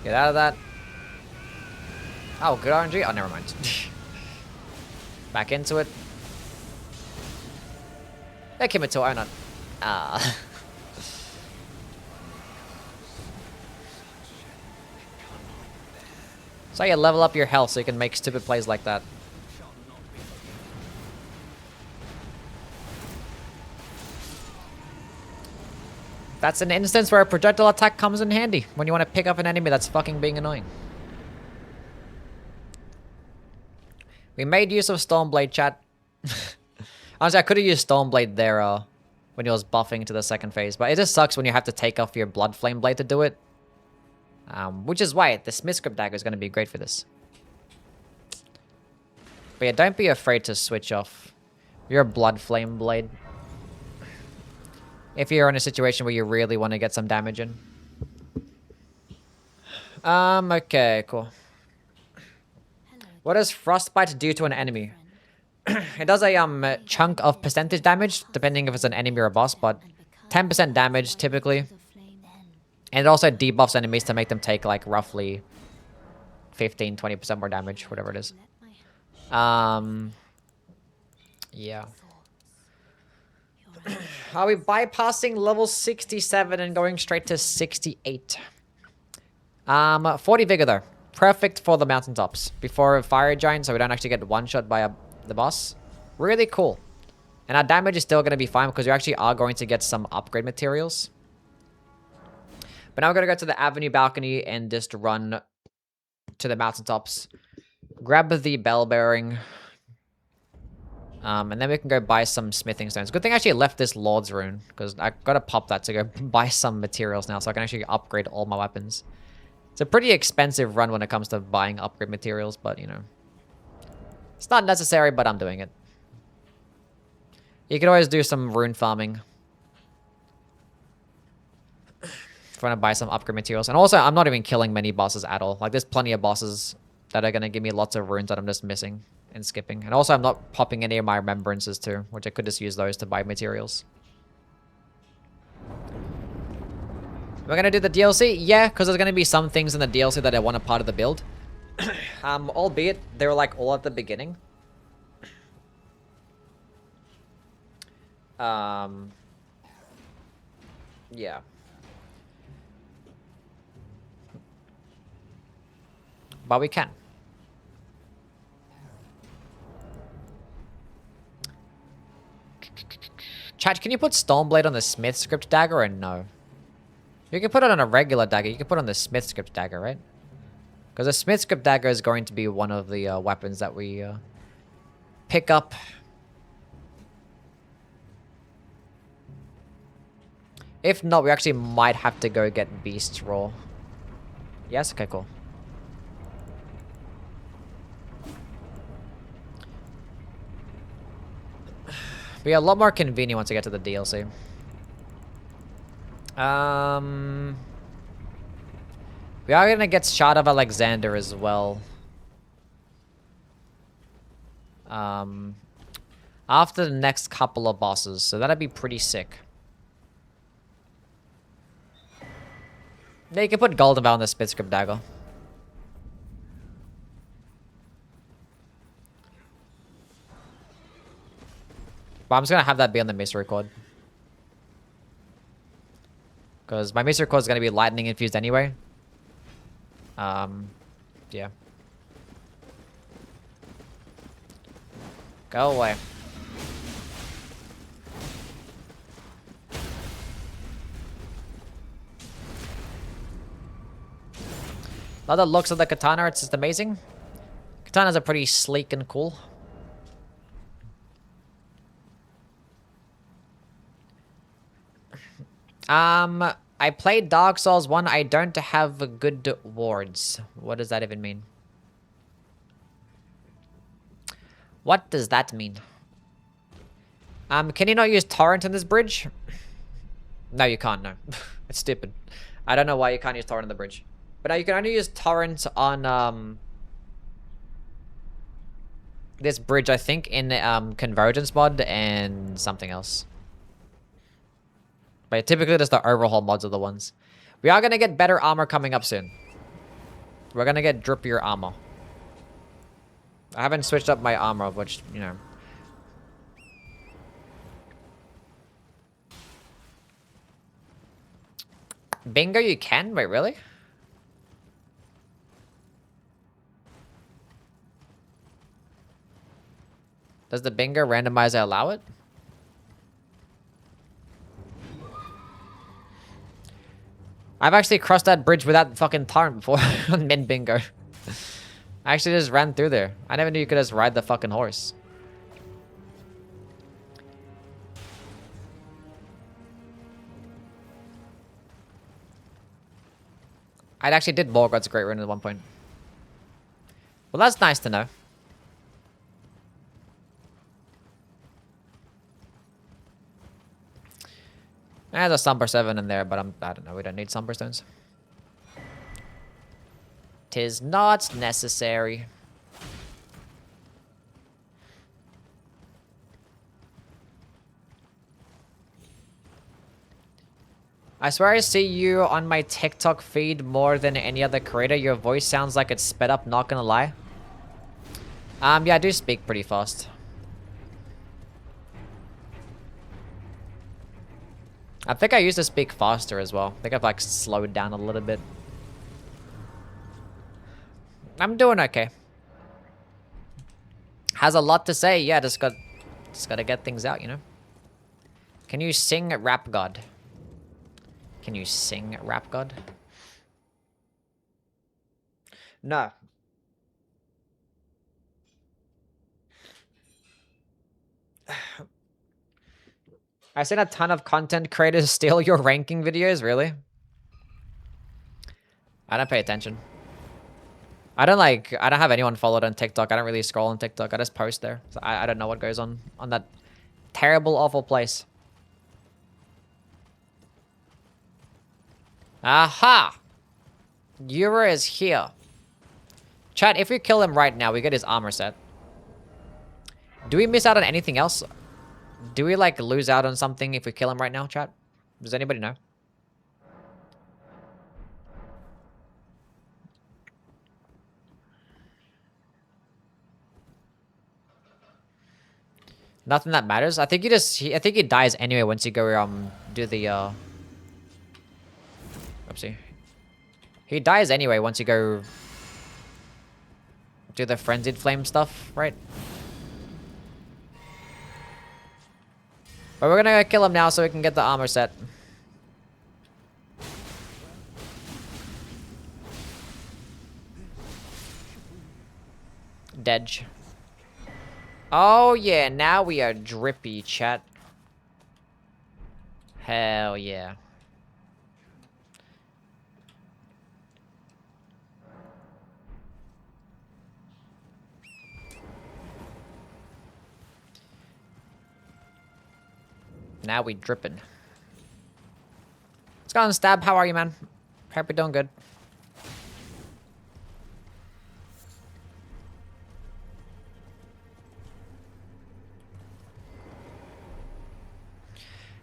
[SPEAKER 1] Get out of that. Oh, good RNG? Oh, never mind. Back into it. Hey, Kimito, why not? Ah. So you level up your health so you can make stupid plays like that. That's an instance where a projectile attack comes in handy when you want to pick up an enemy that's fucking being annoying. We made use of Stormblade, chat. Honestly, I could have used Stormblade there when he was buffing to the second phase, but it just sucks when you have to take off your Blood Flame Blade to do it. Which is why the Smith Script Dagger is going to be great for this. But yeah, don't be afraid to switch off your Blood Flame Blade. If you're in a situation where you really want to get some damage in. Okay, cool. What does Frostbite do to an enemy? It does a chunk of percentage damage, depending if it's an enemy or a boss, but 10% damage typically. And it also debuffs enemies to make them take like roughly 15-20% more damage, whatever it is. Yeah. Are we bypassing level 67 and going straight to 68? 40 Vigor though. Perfect for the mountaintops. Before a fire giant, so we don't actually get one-shot by the boss. Really cool. And our damage is still going to be fine because we actually are going to get some upgrade materials. But now we're going to go to the Avenue Balcony and just run to the mountaintops. Grab the bell bearing. And then we can go buy some smithing stones. Good thing I actually left this Lord's Rune, because I got to pop that to go buy some materials now so I can actually upgrade all my weapons. It's a pretty expensive run when it comes to buying upgrade materials, but, you know. It's not necessary, but I'm doing it. You can always do some rune farming. If you want to buy some upgrade materials. And also, I'm not even killing many bosses at all. Like, there's plenty of bosses that are going to give me lots of runes that I'm just missing and skipping. And also, I'm not popping any of my remembrances too, which I could just use those to buy materials. We're going to do the DLC? Yeah, because there's going to be some things in the DLC that I want a part of the build. Albeit, they were like all at the beginning. Yeah. But we can. Chat, can you put Stormblade on the Smith Script Dagger or no? You can put it on a regular dagger. You can put it on the Smith Script Dagger, right? Because the Smith Script Dagger is going to be one of the weapons that we pick up. If not, we actually might have to go get Beast's Roar. Yes? Okay, cool. Be a lot more convenient once I get to the DLC. We are gonna get Shard of Alexander as well. After the next couple of bosses, so that'd be pretty sick. Yeah, you can put Golden Vow on the Spit Script Dagger. But I'm just gonna have that be on the Mystery Chord. Because my Mystery Chord is gonna be lightning infused anyway. Yeah. Go away. Love the looks of the katana, it's just amazing. Katanas are pretty sleek and cool. I played Dark Souls 1. I don't have good wards. What does that even mean? What does that mean? Can you not use torrent in this bridge? No, you can't, no. It's stupid. I don't know why you can't use torrent on the bridge. But now you can only use torrent on, this bridge, I think, in, Convergence mod and something else. But typically, just the overhaul mods are the ones. We are going to get better armor coming up soon. We're going to get drippier armor. I haven't switched up my armor, which, you know. Bingo, you can? Wait, really? Does the bingo randomizer allow it? I've actually crossed that bridge without fucking torrent before on mid-bingo. I actually just ran through there. I never knew you could just ride the fucking horse. I actually did Morgoth's Great Rune at one point. Well, that's nice to know. There's a Somber 7 in there, but I don't know. We don't need Somber Stones. 'Tis not necessary. I swear I see you on my TikTok feed more than any other creator. Your voice sounds like it's sped up, not gonna lie. Yeah, I do speak pretty fast. I think I used to speak faster as well. I think I've like slowed down a little bit. I'm doing okay. Has a lot to say. Yeah, just gotta get things out, you know. Can you sing Rap God? Can you sing Rap God? No. I've seen a ton of content creators steal your ranking videos, really? I don't pay attention. I don't have anyone followed on TikTok. I don't really scroll on TikTok. I just post there. So I don't know what goes on that terrible, awful place. Aha! Yura is here. Chat, if we kill him right now, we get his armor set. Do we miss out on anything else? Do we, like, lose out on something if we kill him right now, chat? Does anybody know? Nothing that matters. I think I think he dies anyway once you go do the oopsie. He dies anyway once you go do the frenzied flame stuff, right? But we're gonna kill him now so we can get the armor set. Dedge. Oh yeah, now we are drippy, chat. Hell yeah. Now we dripping. Let's go on, Stab. How are you, man? Hope you're doing good.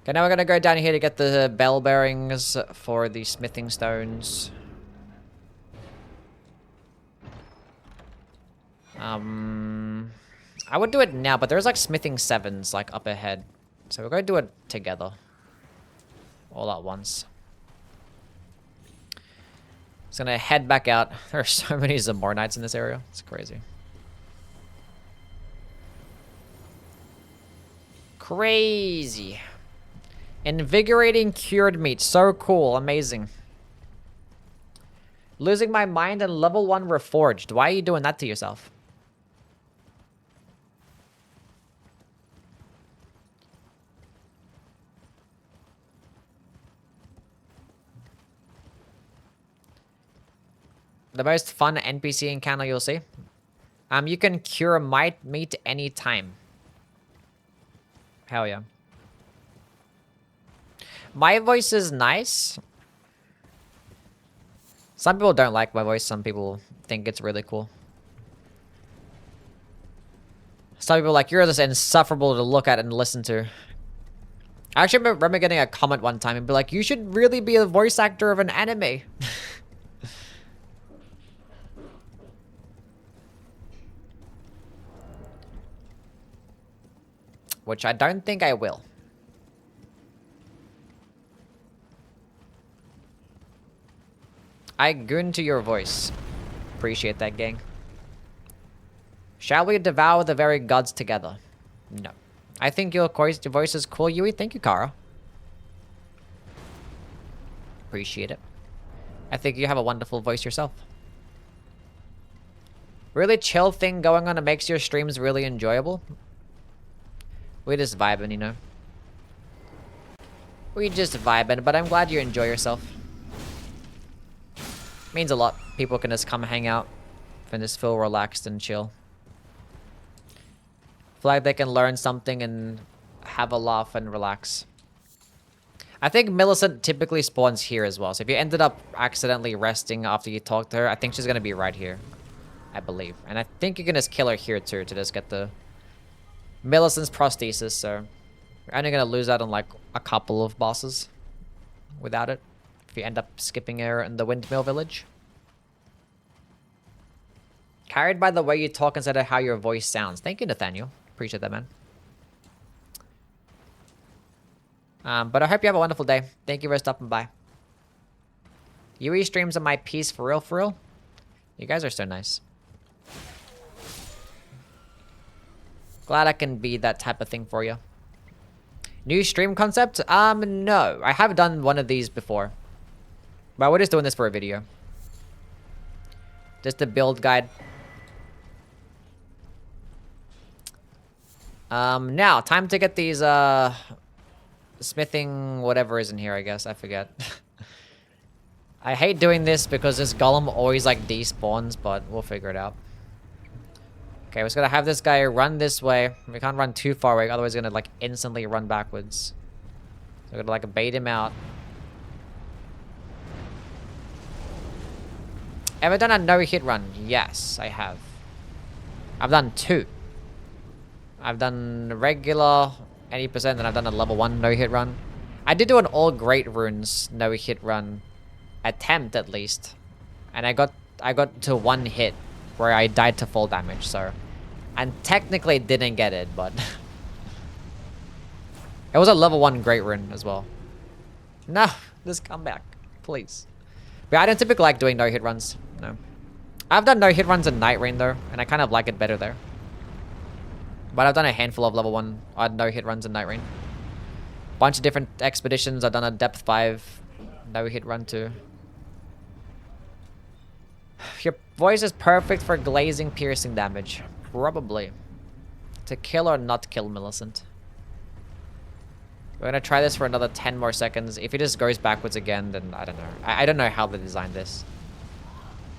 [SPEAKER 1] Okay, now we're gonna go down here to get the bell bearings for the smithing stones. I would do it now, but there's like smithing 7s like up ahead. So we're gonna do it together. All at once. Just gonna head back out. There are so many Zamornites in this area. It's crazy. Crazy. Invigorating cured meat. So cool. Amazing. Losing my mind and level 1 reforged. Why are you doing that to yourself? The most fun NPC encounter you'll see. You can cure meat anytime. Hell yeah. My voice is nice. Some people don't like my voice. Some people think it's really cool. Some people are like, you're just insufferable to look at and listen to. I actually remember getting a comment one time and be like, you should really be a voice actor of an anime. Which I don't think I will. I goon to your voice. Appreciate that, gang. Shall we devour the very gods together? No. I think your voice is cool, Yui. Thank you, Kara. Appreciate it. I think you have a wonderful voice yourself. Really chill thing going on that makes your streams really enjoyable. We just vibing, you know. We just vibing, but I'm glad you enjoy yourself. Means a lot. People can just come hang out and just feel relaxed and chill. Feel like they can learn something and have a laugh and relax. I think Millicent typically spawns here as well. So if you ended up accidentally resting after you talk to her, I think she's gonna be right here. I believe. And I think you can just kill her here too to just get the Millicent's prosthesis, so you're only gonna lose out on like a couple of bosses without it if you end up skipping her in the Windmill Village. Carried by the way you talk instead of how your voice sounds. Thank you, Nathaniel. Appreciate that, man. But I hope you have a wonderful day. Thank you for stopping by. UE streams are my piece for real, for real. You guys are so nice. Glad I can be that type of thing for you. New stream concept? No. I have done one of these before. But we're just doing this for a video. Just a build guide. Now, time to get these, smithing whatever is in here, I guess. I forget. I hate doing this because this golem always, like, despawns, but we'll figure it out. Okay, we're just gonna have this guy run this way. We can't run too far away, otherwise he's gonna, like, instantly run backwards. So we're gonna, like, bait him out. Ever done a no-hit run? Yes, I have. I've done 2. I've done regular 80%, and I've done a level 1 no-hit run. I did do an all great runes no-hit run attempt at least, and I got to 1 hit where I died to full damage. So, and technically didn't get it, but it was a level 1 great rune as well. No, just come back, please. But I don't typically like doing no-hit runs. No, I've done no-hit runs in Night Rain though, and I kind of like it better there. But I've done a handful of level 1 no-hit runs in Night Rain. Bunch of different expeditions. I've done a depth 5 no-hit run too. Your voice is perfect for glazing piercing damage. Probably. To kill or not kill Millicent. We're gonna try this for another 10 more seconds. If it just goes backwards again, then I don't know. I don't know how they designed this.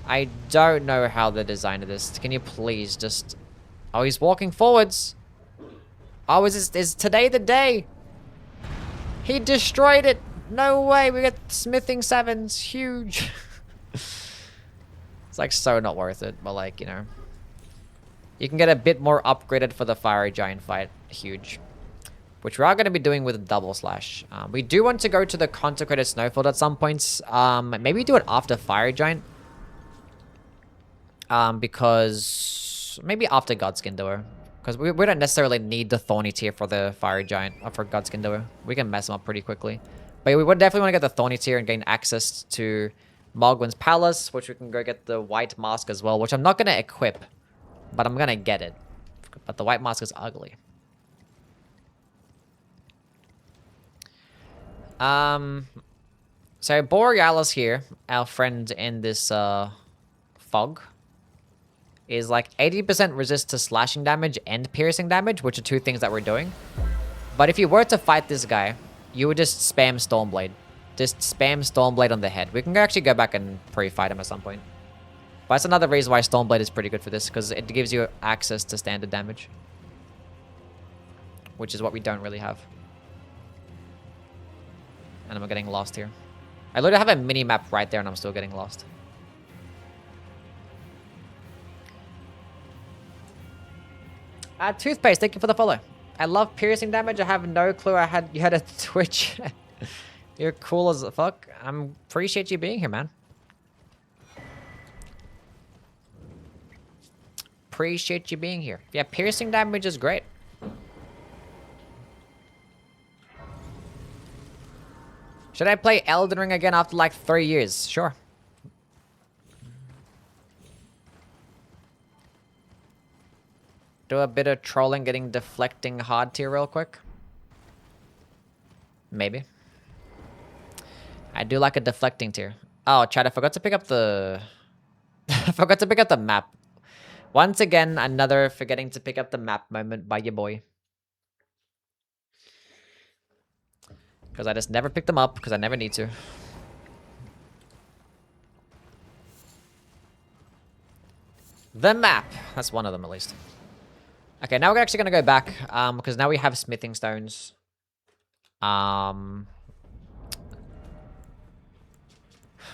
[SPEAKER 1] I don't know how they designed this. Can you please just... Oh, he's walking forwards. Oh, is today the day? He destroyed it! No way, we get smithing 7s. Huge. It's like so not worth it, but like, you know. You can get a bit more upgraded for the fiery giant fight. Huge. Which we are going to be doing with a double slash. We do want to go to the consecrated snowfield at some points. Maybe do it after fiery giant. Because maybe after Godskin Doer. Because we don't necessarily need the thorny tier for the fiery giant or for Godskin Doer. We can mess them up pretty quickly. But we would definitely want to get the thorny tier and gain access to Mogwin's Palace, which we can go get the white mask as well, which I'm not going to equip, but I'm going to get it. But the white mask is ugly. So Borealis here, our friend in this fog, is like 80% resist to slashing damage and piercing damage, which are two things that we're doing. But if you were to fight this guy, you would just spam Stormblade. Just spam Stormblade on the head. We can actually go back and pre-fight him at some point. But that's another reason why Stormblade is pretty good for this, because it gives you access to standard damage. Which is what we don't really have. And I'm getting lost here. I literally have a mini-map right there and I'm still getting lost. Toothpaste, thank you for the follow. I love piercing damage. I have no clue you had a Twitch. You're cool as fuck. Appreciate you being here, man. Appreciate you being here. Yeah, piercing damage is great. Should I play Elden Ring again after like 3 years? Sure. Do a bit of trolling, getting deflecting hard tier real quick. Maybe. I do like a deflecting tier. Oh, chat, I forgot to pick up the... I forgot to pick up the map. Once again, another forgetting to pick up the map moment by your boy. Because I just never pick them up, because I never need to. The map. That's one of them, at least. Okay, now we're actually going to go back, because now we have smithing stones.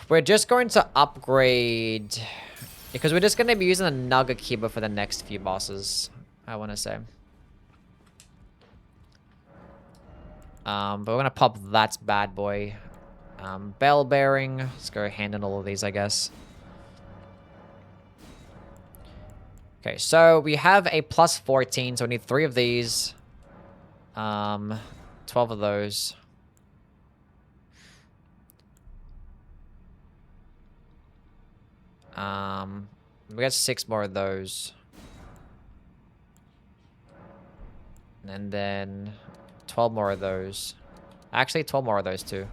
[SPEAKER 1] We're just going to upgrade... Because we're just going to be using a Nugget Kiba for the next few bosses, I want to say. But we're gonna pop that bad boy. Bell bearing. Let's go hand in all of these, I guess. Okay, so we have a plus 14, so we need 3 of these. 12 of those. We got 6 more of those. And then 12 more of those. Actually, 12 more of those too.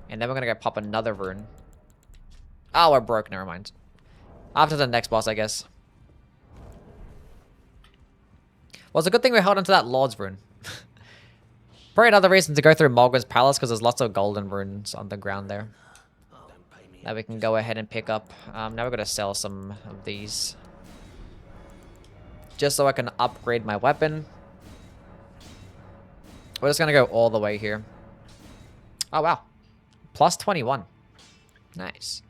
[SPEAKER 1] And then we're gonna go pop another rune. Oh, we're broke. Never mind. After the next boss, I guess. Well, it's a good thing we held onto that Lord's rune. Probably another reason to go through Mogwin's Palace, because there's lots of golden runes on the ground there. That we can go ahead and pick up. Now we're gonna sell some of these. Just so I can upgrade my weapon. We're just gonna go all the way here. Oh, wow. Plus 21. Nice.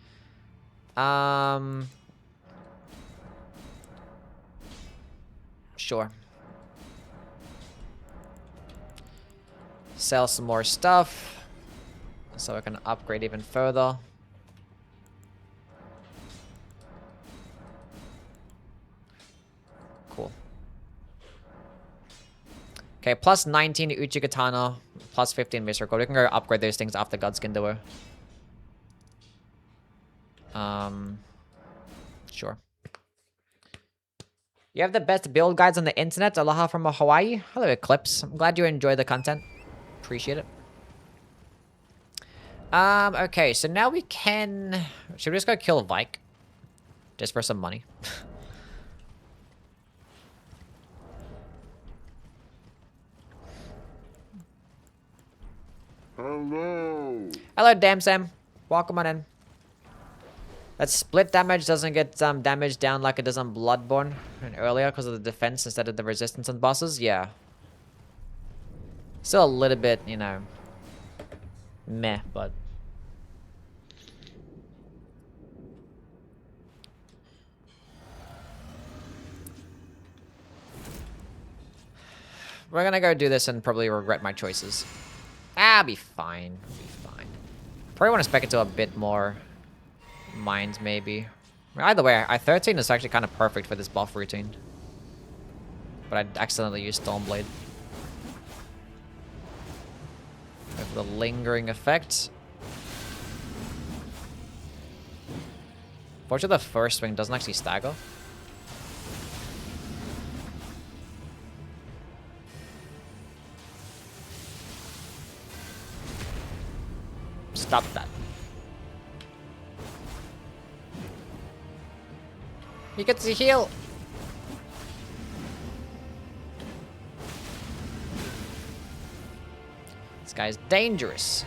[SPEAKER 1] Sure. Sell some more stuff. So I can upgrade even further. Cool. Okay, plus 19 Uchi Katana, plus 15 Misericord. We can go upgrade those things after Godskin Doer. Sure. You have the best build guides on the internet. Aloha from Hawaii. Hello, Eclipse. I'm glad you enjoy the content. Appreciate it. Okay, so now we can... Should we just go kill Vike? Just for some money.
[SPEAKER 2] Hello.
[SPEAKER 1] Hello, Damn Sam. Welcome on in. That split damage doesn't get damage down like it does on Bloodborne and earlier because of the defense instead of the resistance on bosses. Yeah. Still a little bit, you know, meh, but we're gonna go do this and probably regret my choices. I'll be fine. I'll be fine. Probably want to spec it to a bit more mines, maybe. Either way, I-13 is actually kind of perfect for this buff routine. But I accidentally used Stormblade. Go for the lingering effect. Fortunately, the first swing doesn't actually stagger. Stop that. He gets a heal. This guy's dangerous.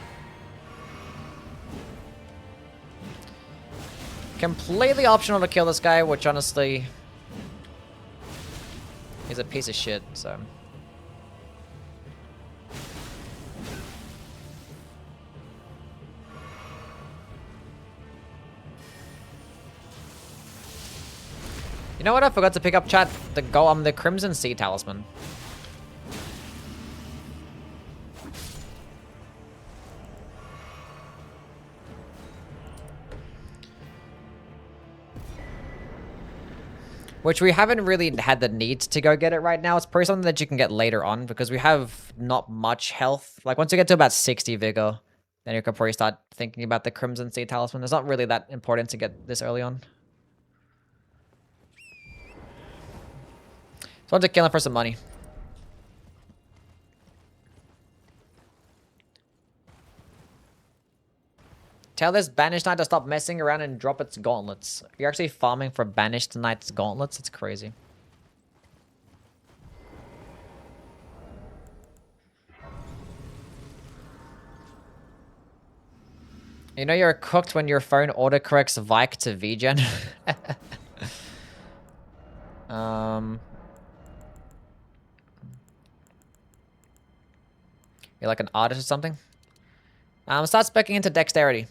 [SPEAKER 1] Completely optional to kill this guy, which honestly is a piece of shit, so. You know what? I forgot to pick up, chat. The Crimson Sea Talisman. Which we haven't really had the need to go get it right now. It's probably something that you can get later on because we have not much health. Like once you get to about 60 vigor, then you can probably start thinking about the Crimson Sea Talisman. It's not really that important to get this early on. So I want to kill him for some money. Tell this Banished Knight to stop messing around and drop its gauntlets. You're actually farming for Banished Knight's gauntlets? It's crazy. You know you're cooked when your phone autocorrects Vike to VGen? You're like an artist or something? Start speccing into Dexterity.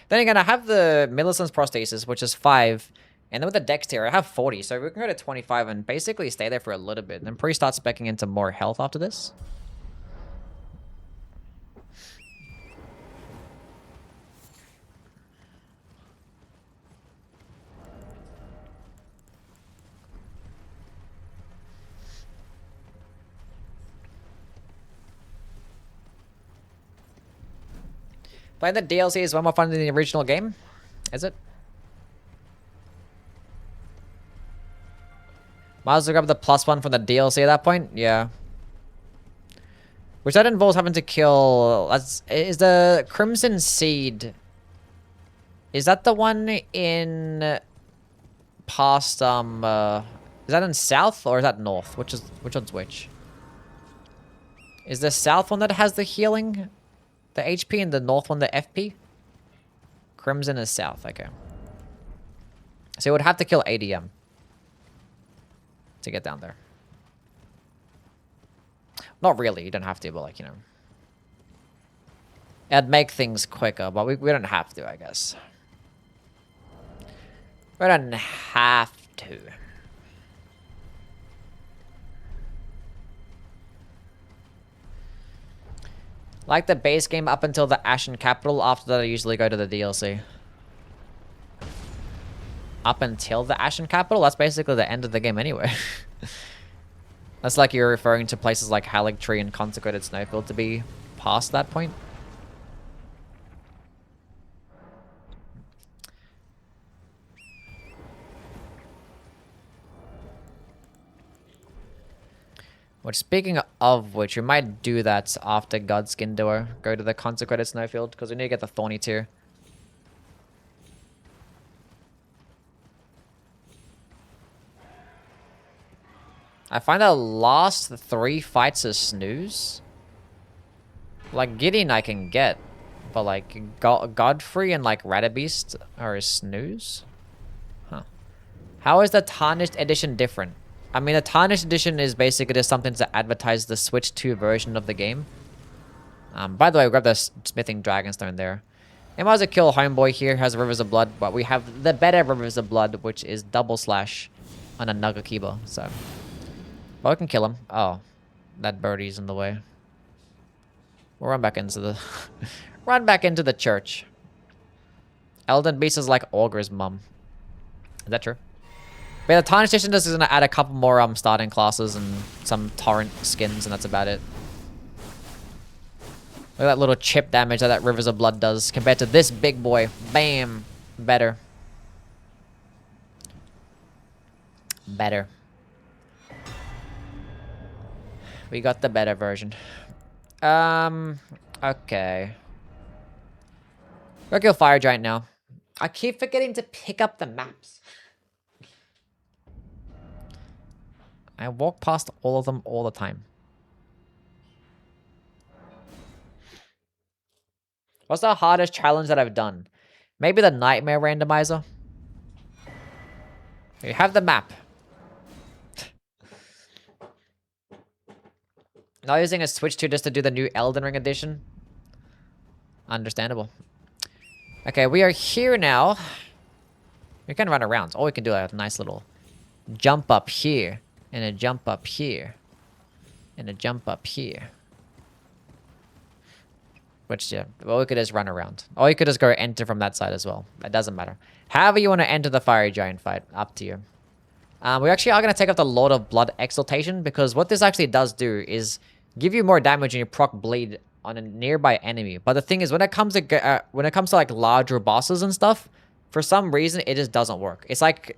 [SPEAKER 1] Then again, I have the Millicent's Prosthesis, which is 5. And then with the Dexterity, I have 40. So we can go to 25 and basically stay there for a little bit. Then probably start speccing into more health after this. Playing the DLC is way more fun than the original game? Is it? Might as well grab the +1 from the DLC at that point? Yeah. Which that involves having to kill... Is the Crimson Seed... Is that the one in... Past, Is that in South or is that North? Which one's which? Is the South one that has the healing? The HP and the North one, the FP? Crimson is South, okay. So you would have to kill ADM to get down there. Not really, you don't have to, but like, you know. It'd make things quicker, but we don't have to, I guess. We don't have to. Like the base game up until the Ashen Capital. After that, I usually go to the DLC. Up until the Ashen Capital? That's basically the end of the game anyway. That's like you're referring to places like Haligtree and Consecrated Snowfield to be past that point. Which, speaking of which, we might do that after Godskin Duo. Go to the Consecrated Snowfield, because we need to get the Thorny tier. I find the last 3 fights a snooze. Like, Gideon I can get, but like, Godfrey and like Radabeast are a snooze? Huh. How is the Tarnished Edition different? I mean, the Tarnished Edition is basically just something to advertise the Switch 2 version of the game. By the way, we grabbed the smithing dragonstone there. And might as well kill homeboy here, has Rivers of Blood, but we have the better Rivers of Blood, which is double slash on a Nagakiba, so. But we can kill him. Oh, that birdie's in the way. We'll run back into the run back into the church. Elden Beast is like Augur's mum. Is that true? But yeah, the Tarnished Edition is gonna add a couple more starting classes and some torrent skins, and that's about it. Look at that little chip damage that Rivers of Blood does compared to this big boy. Bam! Better. Better. We got the better version. Okay. We'll kill Fire Giant now. I keep forgetting to pick up the maps. I walk past all of them all the time. What's the hardest challenge that I've done? Maybe the Nightmare Randomizer? You have the map. Not using a Switch 2 just to do the new Elden Ring edition? Understandable. Okay, we are here now. We can run around. Or we can do a nice little jump up here. And a jump up here. And a jump up here. Which, yeah, well, we could just run around. Or you could just go enter from that side as well. It doesn't matter. However you want to enter the Fiery Giant fight, up to you. We actually are going to take up the Lord of Blood Exaltation, because what this actually does do is give you more damage and you proc bleed on a nearby enemy. But the thing is, when it comes to like larger bosses and stuff, for some reason it just doesn't work. It's like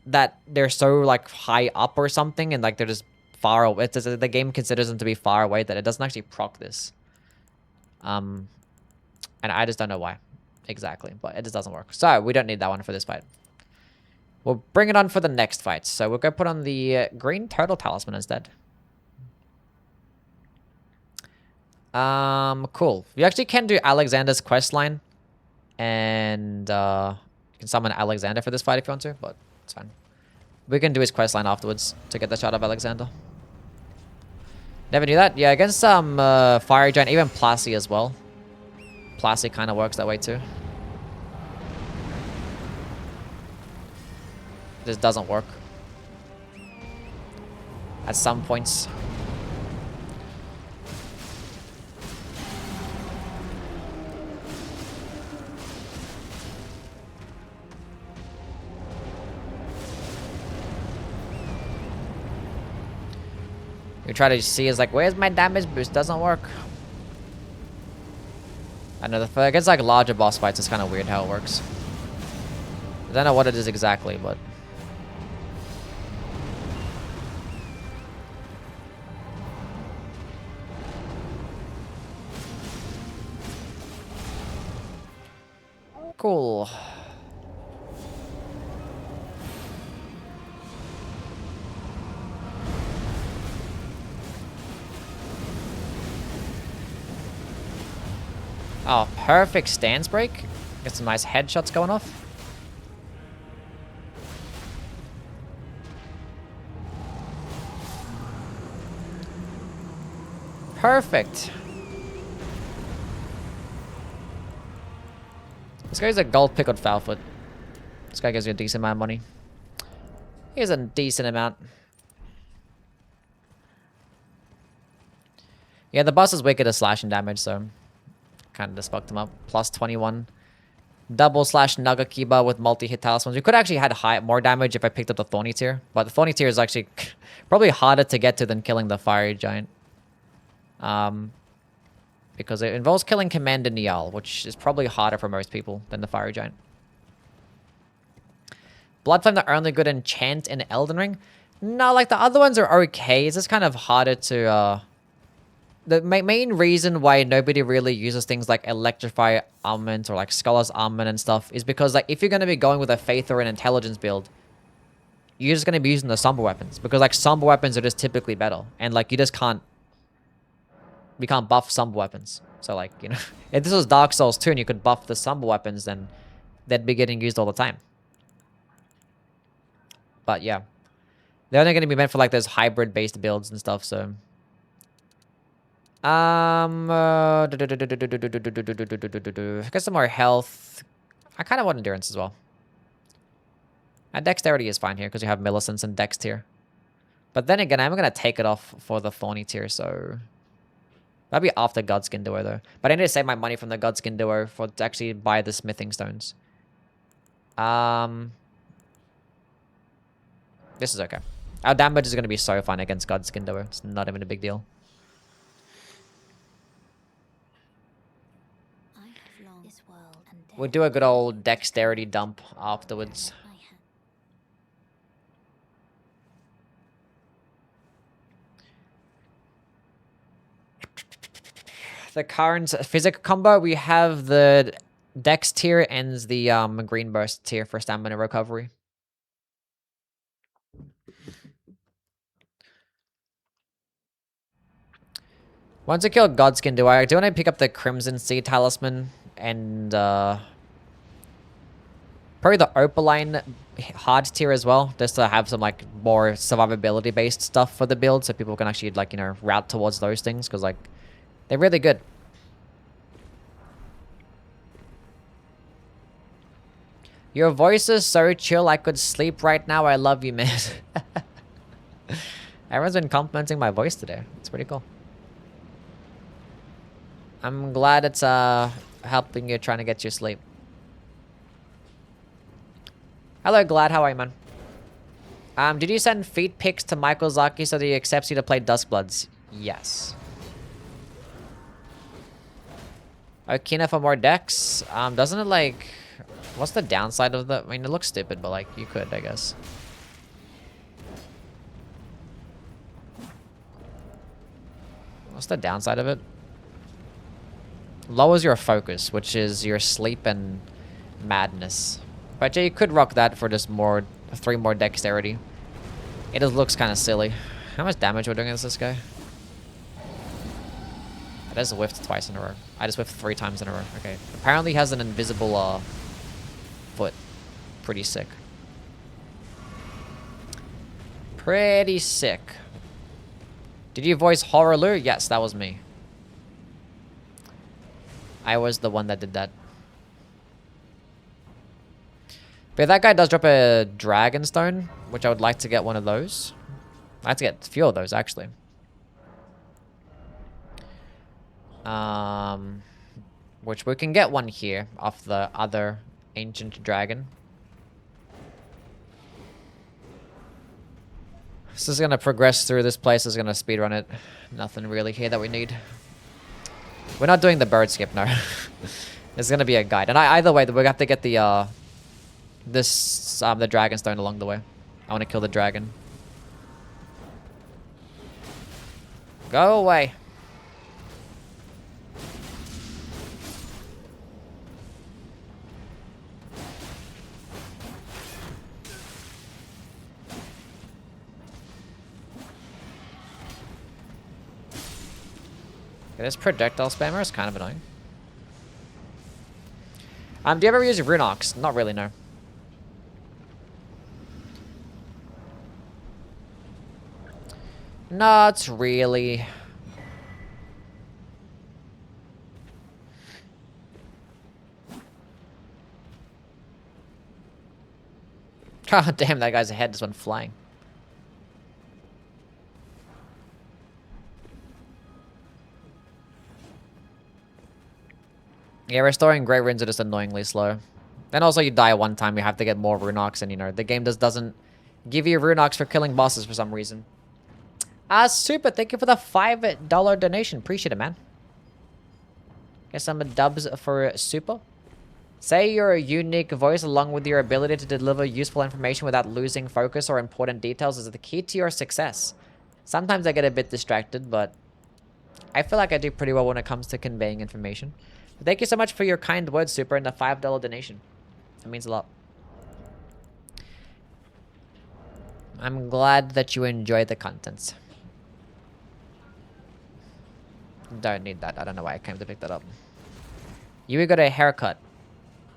[SPEAKER 1] that they're so like high up or something, and like they're just far away. The game considers them to be far away that it doesn't actually proc this. And I just don't know why exactly, but it just doesn't work. So we don't need that one for this fight. We'll bring it on for the next fight. So we'll go put on the green turtle talisman instead. Cool. You actually can do Alexander's quest line, and you can summon Alexander for this fight if you want to, but it's fine. We can do his quest line afterwards to get the shot of Alexander. Never knew that. Yeah, against some Fire Giant, even Plasty as well. Plasty kind of works that way too. This doesn't work. At some points. We try to see is like, where's my damage boost? Doesn't work. I know against like larger boss fights, it's kind of weird how it works. I don't know what it is exactly, but cool. Oh, perfect stance break. Get some nice headshots going off. Perfect. This guy's a gold pickled Foulfoot. This guy gives you a decent amount of money. Here's a decent amount. Yeah, the boss is wicked at slashing damage, so kind of just fucked him up. Plus 21. Double slash Nagakiba with multi-hit talismans. We could actually had more damage if I picked up the Thorny Tier, but the Thorny Tier is actually probably harder to get to than killing the Fiery Giant. Because it involves killing Commander Niall, which is probably harder for most people than the Fiery Giant. Blood Flame, the only good enchant in Elden Ring? No, like the other ones are okay. It's just kind of harder to... The main reason why nobody really uses things like Electrify Armament or like Scholar's Armament and stuff is because like if you're going to be going with a Faith or an Intelligence build, you're just going to be using the Somber Weapons. Because like Somber Weapons are just typically better. And like you just can't... We can't buff Somber Weapons. So like, you know, if this was Dark Souls 2 and you could buff the Somber Weapons, then they'd be getting used all the time. But yeah. They're only going to be meant for like those hybrid-based builds and stuff, so... Get some more health. I kind of want endurance as well. And dexterity is fine here because you have Millicent's and Dex tier. But then again, I'm going to take it off for the Thorny tier, so... That'll be after Godskin Duo, though. But I need to save my money from the Godskin Duo to actually buy the smithing stones. This is okay. Our damage is going to be so fine against Godskin Duo. It's not even a big deal.
[SPEAKER 4] I have long this world and
[SPEAKER 1] We'll do a good old dexterity dump afterwards.
[SPEAKER 4] my hand.
[SPEAKER 1] The current physic combo, we have the Dex tier and the Green Burst tier for stamina recovery. Once I kill Godskin, do I want to pick up the Crimson Sea Talisman and probably the Opaline hard tier as well, just to have some like more survivability based stuff for the build, so people can actually like, you know, route towards those things, because like they're really good. Your voice is so chill, I could sleep right now. I love you, man. Everyone's been complimenting my voice today. It's pretty cool. I'm glad it's helping you trying to get you sleep. Hello, Glad. How are you, man? Did you send feet pics to Michael Zaki so that he accepts you to play Duskbloods? Yes. Okina for more decks. Doesn't it like... What's the downside of the... I mean, it looks stupid, but like, you could, I guess. What's the downside of it? Lowers your focus, which is your sleep and madness. But yeah, you could rock that for just more... 3 more dexterity. It just looks kind of silly. How much damage we're doing against this guy? I just whiffed twice in a row. I just whiffed 3 times in a row. Okay. Apparently he has an invisible foot. Pretty sick. Pretty sick. Did you voice Horror? Yes, that was me. I was the one that did that. But that guy does drop a Dragon Stone, which I would like to get one of those. I'd like to get a few of those, actually. Which we can get one here off the other ancient dragon. This is gonna progress through this place. Is gonna speedrun it. Nothing really here that we need. We're not doing the bird skip, no. There's gonna be a guide, and either way, we have to get the the dragon stone along the way. I want to kill the dragon. Go away. Okay, this projectile spammer is kind of annoying. Do you ever use Runox? Not really, no. Not really. God damn, that guy's head just went flying. Yeah, restoring Great Runes are just annoyingly slow. And also you die one time, you have to get more Runox, and you know, the game just doesn't give you Runox for killing bosses for some reason. Super, thank you for the $5 donation. Appreciate it, man. Get some dubs for Super. Say your unique voice along with your ability to deliver useful information without losing focus or important details is the key to your success. Sometimes I get a bit distracted, but I feel like I do pretty well when it comes to conveying information. But thank you so much for your kind words, Super, and the $5 donation. It means a lot. I'm glad that you enjoy the content. Don't need that. I don't know why I came to pick that up. You got a haircut.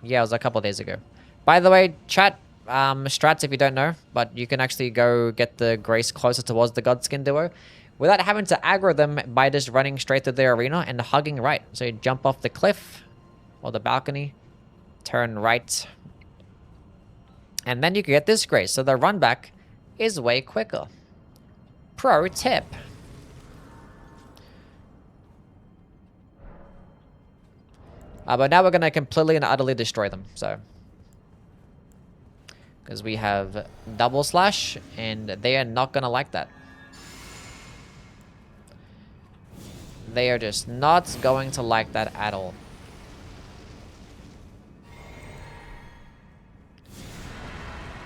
[SPEAKER 1] Yeah, it was a couple days ago. By the way, chat, strats if you don't know, but you can actually go get the Grace closer towards the Godskin Duo. without having to aggro them by just running straight to the arena and hugging right. So you jump off the cliff or the balcony, turn right, and then you can get this grace. So the run back is way quicker. Pro tip. But now we're going to completely and utterly destroy them, so. Because we have double slash, and they are not going to like that. They are just not going to like that at all.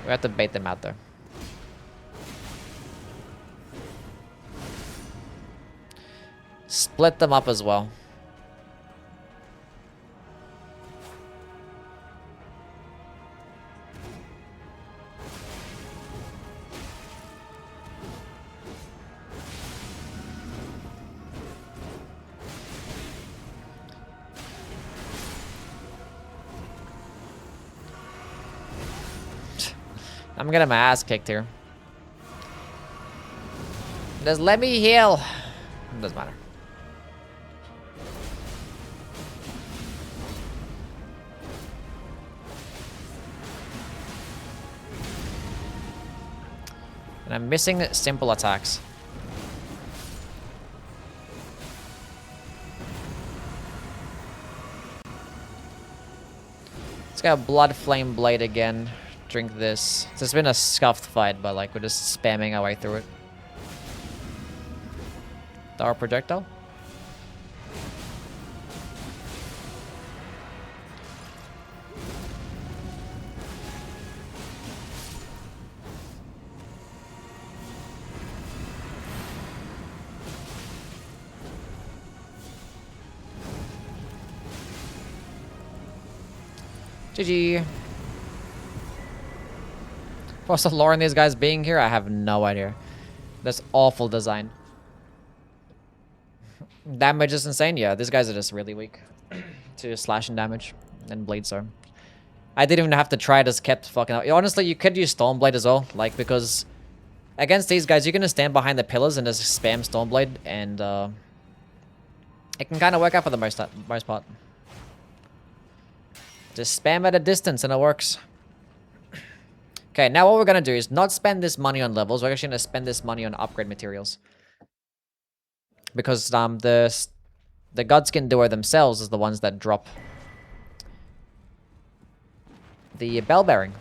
[SPEAKER 1] We have to bait them out, though. Split them up as well. I'm getting my ass kicked here. Just let me heal. It doesn't matter. And I'm missing simple attacks. Let's go Blood Flame Blade again. Drink this. So it's been a scuffed fight, but like we're just spamming our way through it. Our projectile. GG. What's the lore in these guys being here? I have no idea. That's awful design. Damage is insane. Yeah, these guys are just really weak to slash and damage and blade storm. I didn't even have to try. I just kept fucking out. Honestly, you could use Stormblade as well, like because against these guys, you're gonna stand behind the pillars and just spam Stormblade, and it can kind of work out for the most part. Just spam at a distance and it works. Okay, now what we're gonna do is not spend this money on levels. We're actually gonna spend this money on upgrade materials. Because the Godskin Duo themselves is the ones that drop the bell bearing.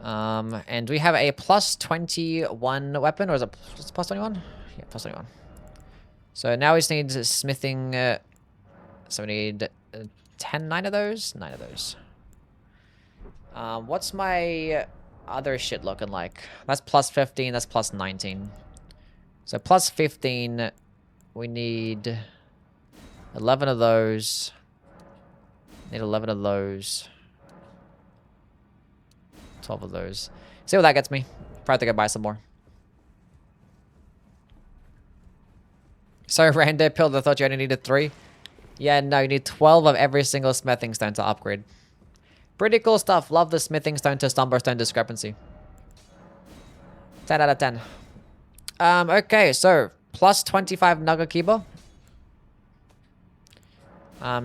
[SPEAKER 1] And we have a plus 21 weapon, or is it plus 21? Yeah, plus 21. So now we just need smithing. So we need 9 of those. 9 of those. What's my other shit looking like? That's plus 15, that's plus 19. So plus 15, we need 11 of those. Need 11 of those. 12 of those. See what that gets me. Probably have to go buy some more. So random pill, I thought you only needed 3. Yeah, no, you need 12 of every single smithing stone to upgrade. Pretty cool stuff. Love the smithing stone to Stumberstone discrepancy. 10 out of 10. Okay, so plus 25 Nagakiba.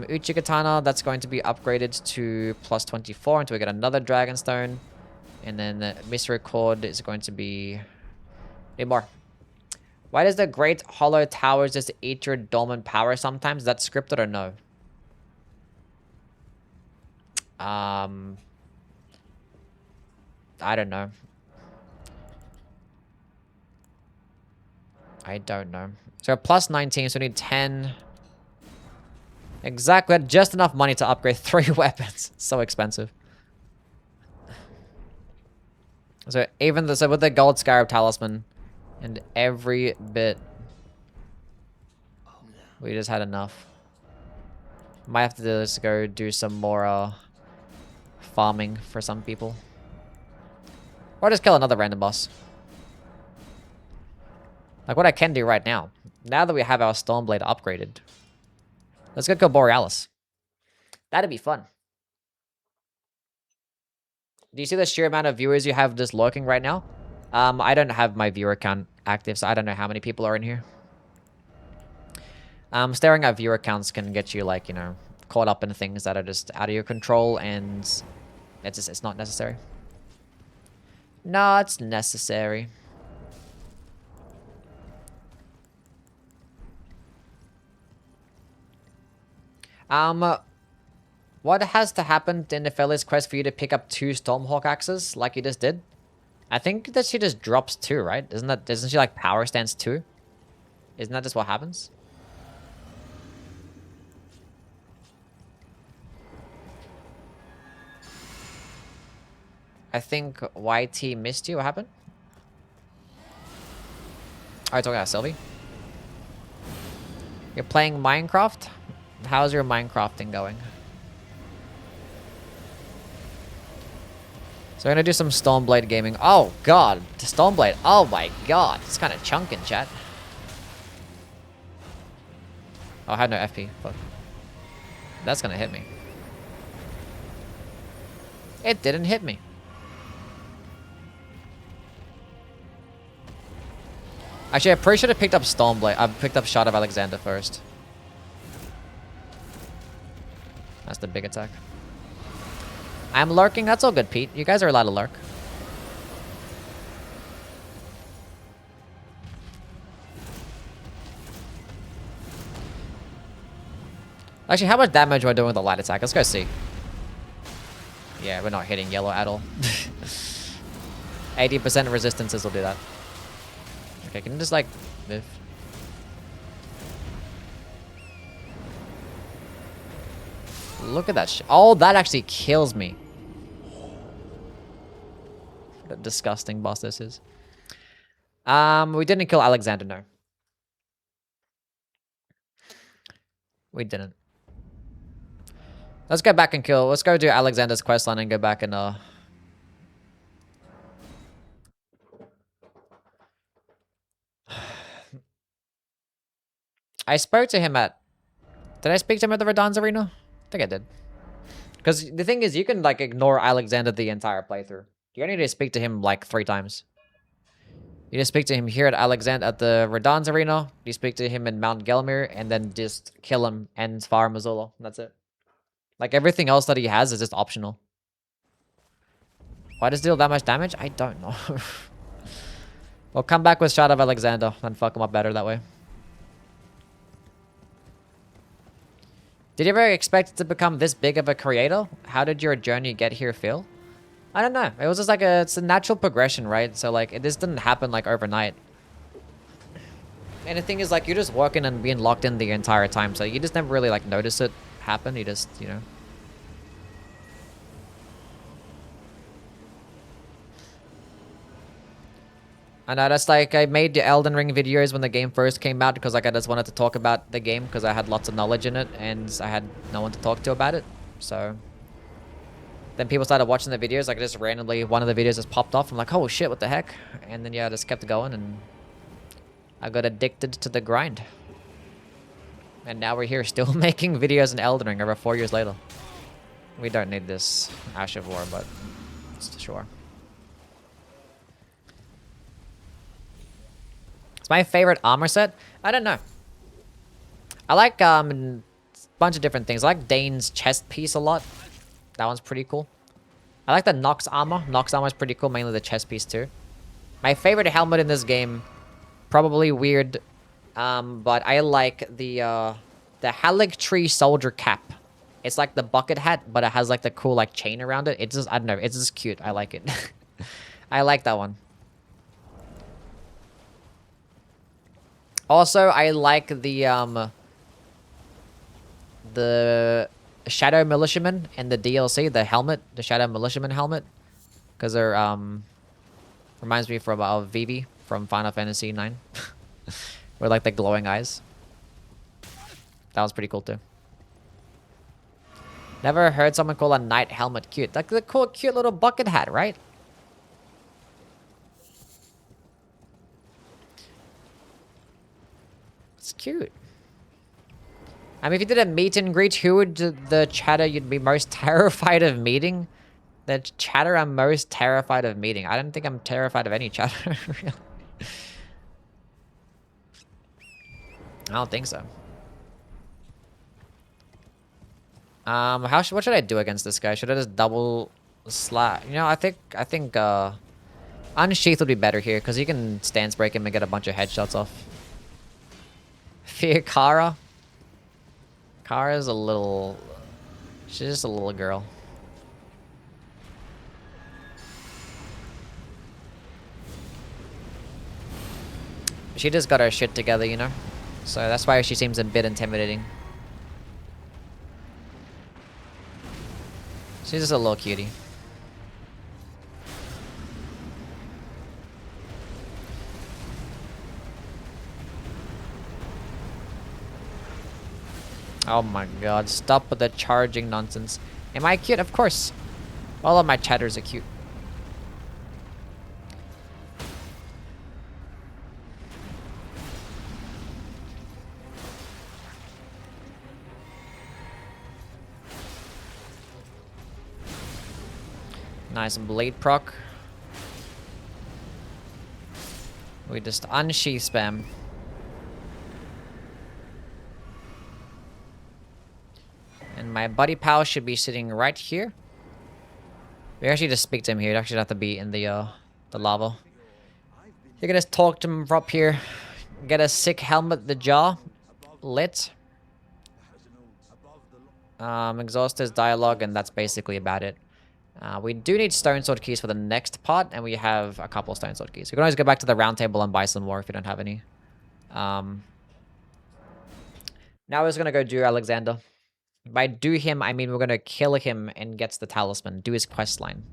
[SPEAKER 1] Uchi Katana, that's going to be upgraded to plus 24 until we get another Dragonstone. And then Misericord is going to be... Need more. Why does the Great Hollow Towers just eat your dormant power sometimes? Is that scripted or no? I don't know. I don't know. So plus 19, so we need 10. Exactly, we had just enough money to upgrade 3 weapons. So expensive. So even so with the Gold Scarab Talisman and every bit, we just had enough. Might have to just go do some more farming for some people. Or just kill another random boss. Like what I can do right now. Now that we have our Stormblade upgraded. Let's go kill Borealis. That'd be fun. Do you see the sheer amount of viewers you have just lurking right now? I don't have my viewer count active, so I don't know how many people are in here. Staring at viewer counts can get you, like, you know, caught up in things that are just out of your control, and it's not necessary. No, it's necessary. What has to happen in the Fella's quest for you to pick up 2 Stormhawk axes like you just did? I think that she just drops 2, right? Isn't she like power stance 2? Isn't that just what happens? I think YT missed you. What happened? Are you talking about Sylvie? You're playing Minecraft? How's your Minecrafting going? So we're gonna do some Stormblade gaming. Oh god, Stormblade. Oh my god, it's kind of chunking, chat. Oh, I had no FP. Fuck. That's gonna hit me. It didn't hit me. Actually, I pretty should have picked up Stormblade. I picked up Shot of Alexander first. That's the big attack. I'm lurking. That's all good, Pete. You guys are allowed to lurk. Actually, how much damage am I doing with the light attack? Let's go see. Yeah, we're not hitting yellow at all. 80% resistances will do that. Okay, can you just, like, move? Look at that shit. Oh, that actually kills me. What a disgusting boss this is. We didn't kill Alexander, no. We didn't. Let's go back and kill. Let's go do Alexander's questline and go back and, I spoke to him at... Did I speak to him at the Radan's Arena? I think I did. Because the thing is, you can, like, ignore Alexander the entire playthrough. You only need to speak to him, like, 3 times. You just speak to him here at the Radan's Arena. You speak to him in Mount Gelmir, and then just kill him and fire Missoula. That's it. Like, everything else that he has is just optional. Why does it deal that much damage? I don't know. We'll come back with Shot of Alexander and fuck him up better that way. Did you ever expect it to become this big of a creator? How did your journey get here feel? I don't know. It was just like it's a natural progression, right? So like, this didn't happen like overnight. And the thing is, like, you're just working and being locked in the entire time, so you just never really like notice it happen. You just, you know. I know, that's like, I made the Elden Ring videos when the game first came out because like I just wanted to talk about the game because I had lots of knowledge in it and I had no one to talk to about it. So then people started watching the videos, like just randomly one of the videos just popped off. I'm like, oh shit, what the heck? And then yeah, I just kept going and I got addicted to the grind. And now we're here still making videos in Elden Ring over 4 years later. We don't need this Ash of War, but sure. It's my favorite armor set. I don't know. I like a bunch of different things. I like Dane's chest piece a lot. That one's pretty cool. I like the Nox armor. Nox armor is pretty cool, mainly the chest piece too. My favorite helmet in this game, probably weird, but I like the Halig Tree Soldier cap. It's like the bucket hat, but it has like the cool like chain around it. It's just, I don't know, it's just cute. I like it. I like that one. Also, I like the Shadow Militiaman in the DLC, the helmet, the Shadow Militiaman helmet, because they're reminds me from Vivi from Final Fantasy IX, with like the glowing eyes. That was pretty cool too. Never heard someone call a knight helmet cute. Like the cool, cute little bucket hat, right? It's cute. I mean, if you did a meet and greet, who would the chatter you'd be most terrified of meeting? The chatter I'm most terrified of meeting. I don't think I'm terrified of any chatter, really. I don't think so. What should I do against this guy? Should I just double slap? You know, I think Unsheath would be better here, because he can stance break him and get a bunch of headshots off. Fear Kara. Kara's a little... She's just a little girl. She just got her shit together, you know? So that's why she seems a bit intimidating. She's just a little cutie. Oh my god, stop with the charging nonsense. Am I cute? Of course. All of my chatters are cute. Nice blade proc. We just unsheath spam. And my buddy pal should be sitting right here. We actually just speak to him here. You actually have to be in the lava. You can just talk to him from up here. Get a sick helmet, the jaw. Lit. Exhaust his dialogue, and that's basically about it. We do need stone sword keys for the next part, and we have a couple stone sword keys. We can always go back to the round table and buy some more if you don't have any. Now we're just gonna go do Alexander. By do him, I mean we're gonna kill him and get the talisman. Do his quest line.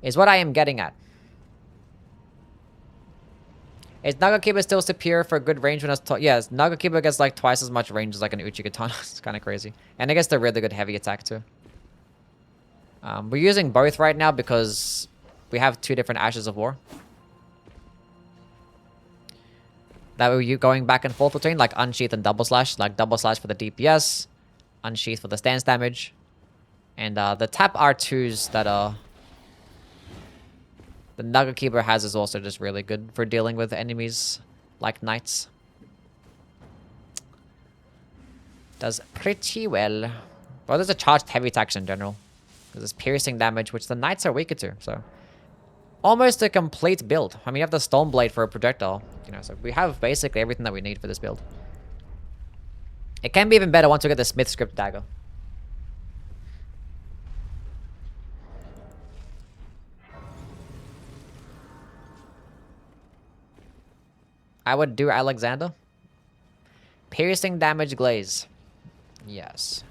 [SPEAKER 1] Is what I am getting at. Is Nagakiba still superior for good range when it's... Yes, Nagakiba gets like twice as much range as like an Uchi Katana. It's kind of crazy. And it gets the really good heavy attack too. We're using both right now because we have two different Ashes of War. That way you going back and forth between like Unsheath and Double Slash. Like Double Slash for the DPS, Unsheath for the stance damage. And the tap R2s that the Nagakiba has is also just really good for dealing with enemies like knights. Does pretty well. Well, there's a charged heavy attacks in general. There's piercing damage, which the knights are weaker to, so... Almost a complete build. I mean, you have the Stone Blade for a projectile, you know, so we have basically everything that we need for this build. It can be even better once we get the Smith Script Dagger. I would do Alexander. Piercing damage glaze. Yes.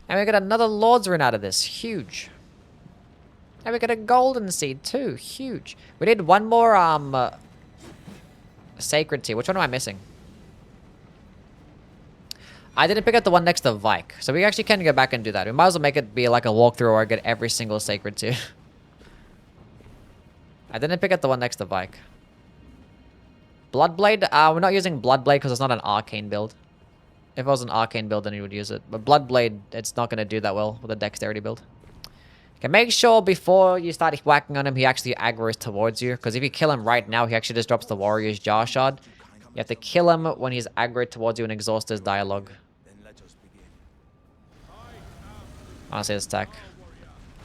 [SPEAKER 1] And we get another Lord's Rune out of this. Huge. And we get a Golden Seed too. Huge. We need one more Sacred Tea. Which one am I missing? I didn't pick up the one next to Vike. So we actually can go back and do that. We might as well make it be like a walkthrough or get every single Sacred Tea. I didn't pick up the one next to Vike. Bloodblade? We're not using Bloodblade because it's not an arcane build. If it was an arcane build, then you would use it. But Bloodblade, it's not going to do that well with a dexterity build. Okay, make sure before you start whacking on him, he actually aggroes towards you. Because if you kill him right now, he actually just drops the Warrior's Jar Shard. You have to kill him when he's aggroed towards you and exhaust his dialogue. Honestly, this attack.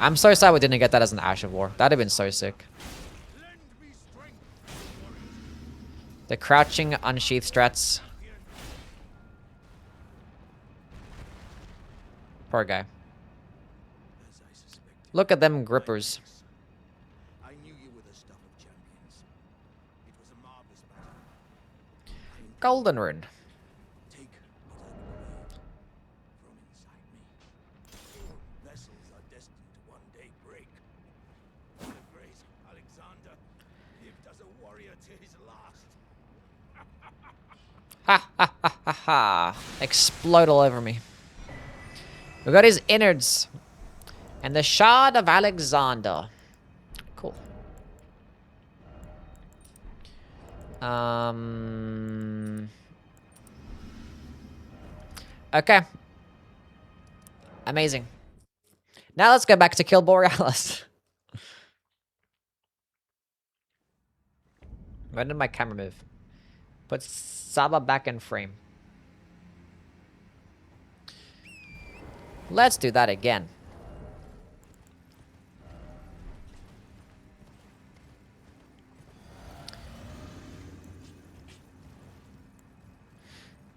[SPEAKER 1] I'm so sad we didn't get that as an Ash of War. That'd have been so sick. The crouching unsheath strats. Poor guy. Look at them grippers.
[SPEAKER 2] I knew you were the stuff of champions. It was a marvelous battle.
[SPEAKER 1] Golden Rune.
[SPEAKER 2] Take what I from inside me. Vessels are destined to one day break. The great Alexander lived as a warrior to his last.
[SPEAKER 1] Ha ha ha ha ha. Explode all over me. We got his innards. And the Shard of Alexander. Cool. Okay. Amazing. Now let's go back to kill Borealis. When did my camera move? Put Saba back in frame. Let's do that again.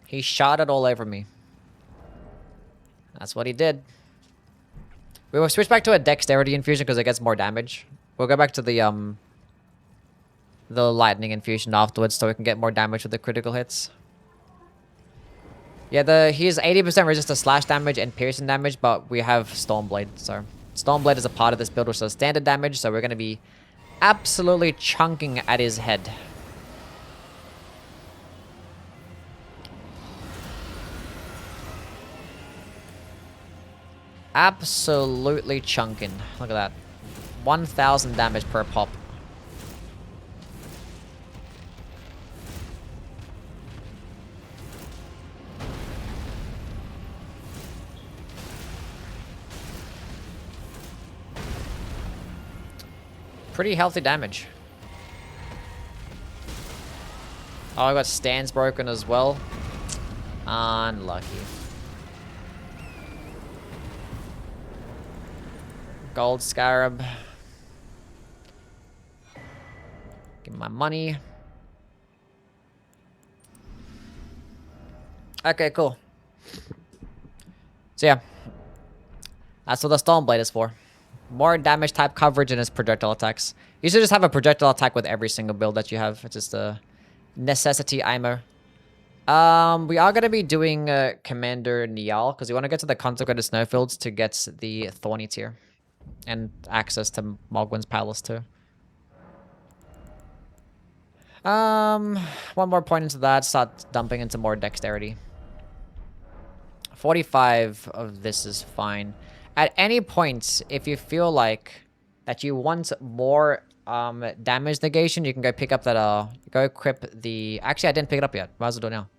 [SPEAKER 1] He shot it all over me. That's what he did. We will switch back to a Dexterity infusion because it gets more damage. We'll go back to the lightning infusion afterwards so we can get more damage with the critical hits. Yeah, he's 80% resist to slash damage and piercing damage, but we have Stormblade, so Stormblade is a part of this build, which does standard damage, so we're going to be absolutely chunking at his head. Absolutely chunking. Look at that. 1,000 damage per pop. Pretty healthy damage. Oh, I got stands broken as well. Unlucky. Gold Scarab. Give me my money. Okay, cool. So yeah. That's what the Stormblade is for. More damage type coverage in his projectile attacks. You should just have a projectile attack with every single build that you have. It's just a necessity IMO. We are going to be doing Commander Niall because we want to get to the Consecrated Snowfields to get the Thorny tier. And access to Mogwin's Palace too. One more point into that. Start dumping into more Dexterity. 45 of this is fine. At any point, if you feel like that you want more damage negation, you can go pick up that, go equip the... Actually, I didn't pick it up yet. Might as well do it now.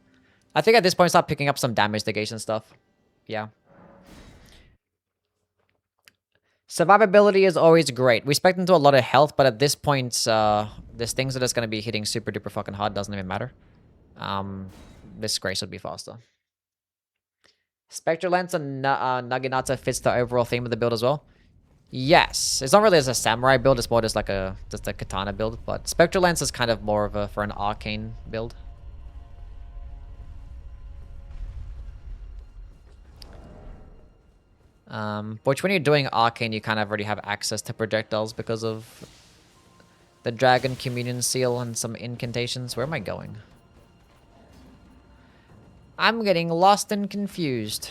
[SPEAKER 1] I think at this point, start picking up some damage negation stuff. Yeah. Survivability is always great. We spec into a lot of health, but at this point, there's things that is going to be hitting super duper fucking hard. Doesn't even matter. This Grace would be faster. Spectral Lance and Naginata fits the overall theme of the build as well. Yes. It's not really as a samurai build. It's more just like a katana build. But Spectral Lance is kind of more of a for an arcane build. Which when you're doing arcane, you kind of already have access to projectiles because of the Dragon Communion Seal and some incantations. Where am I going? I'm getting lost and confused.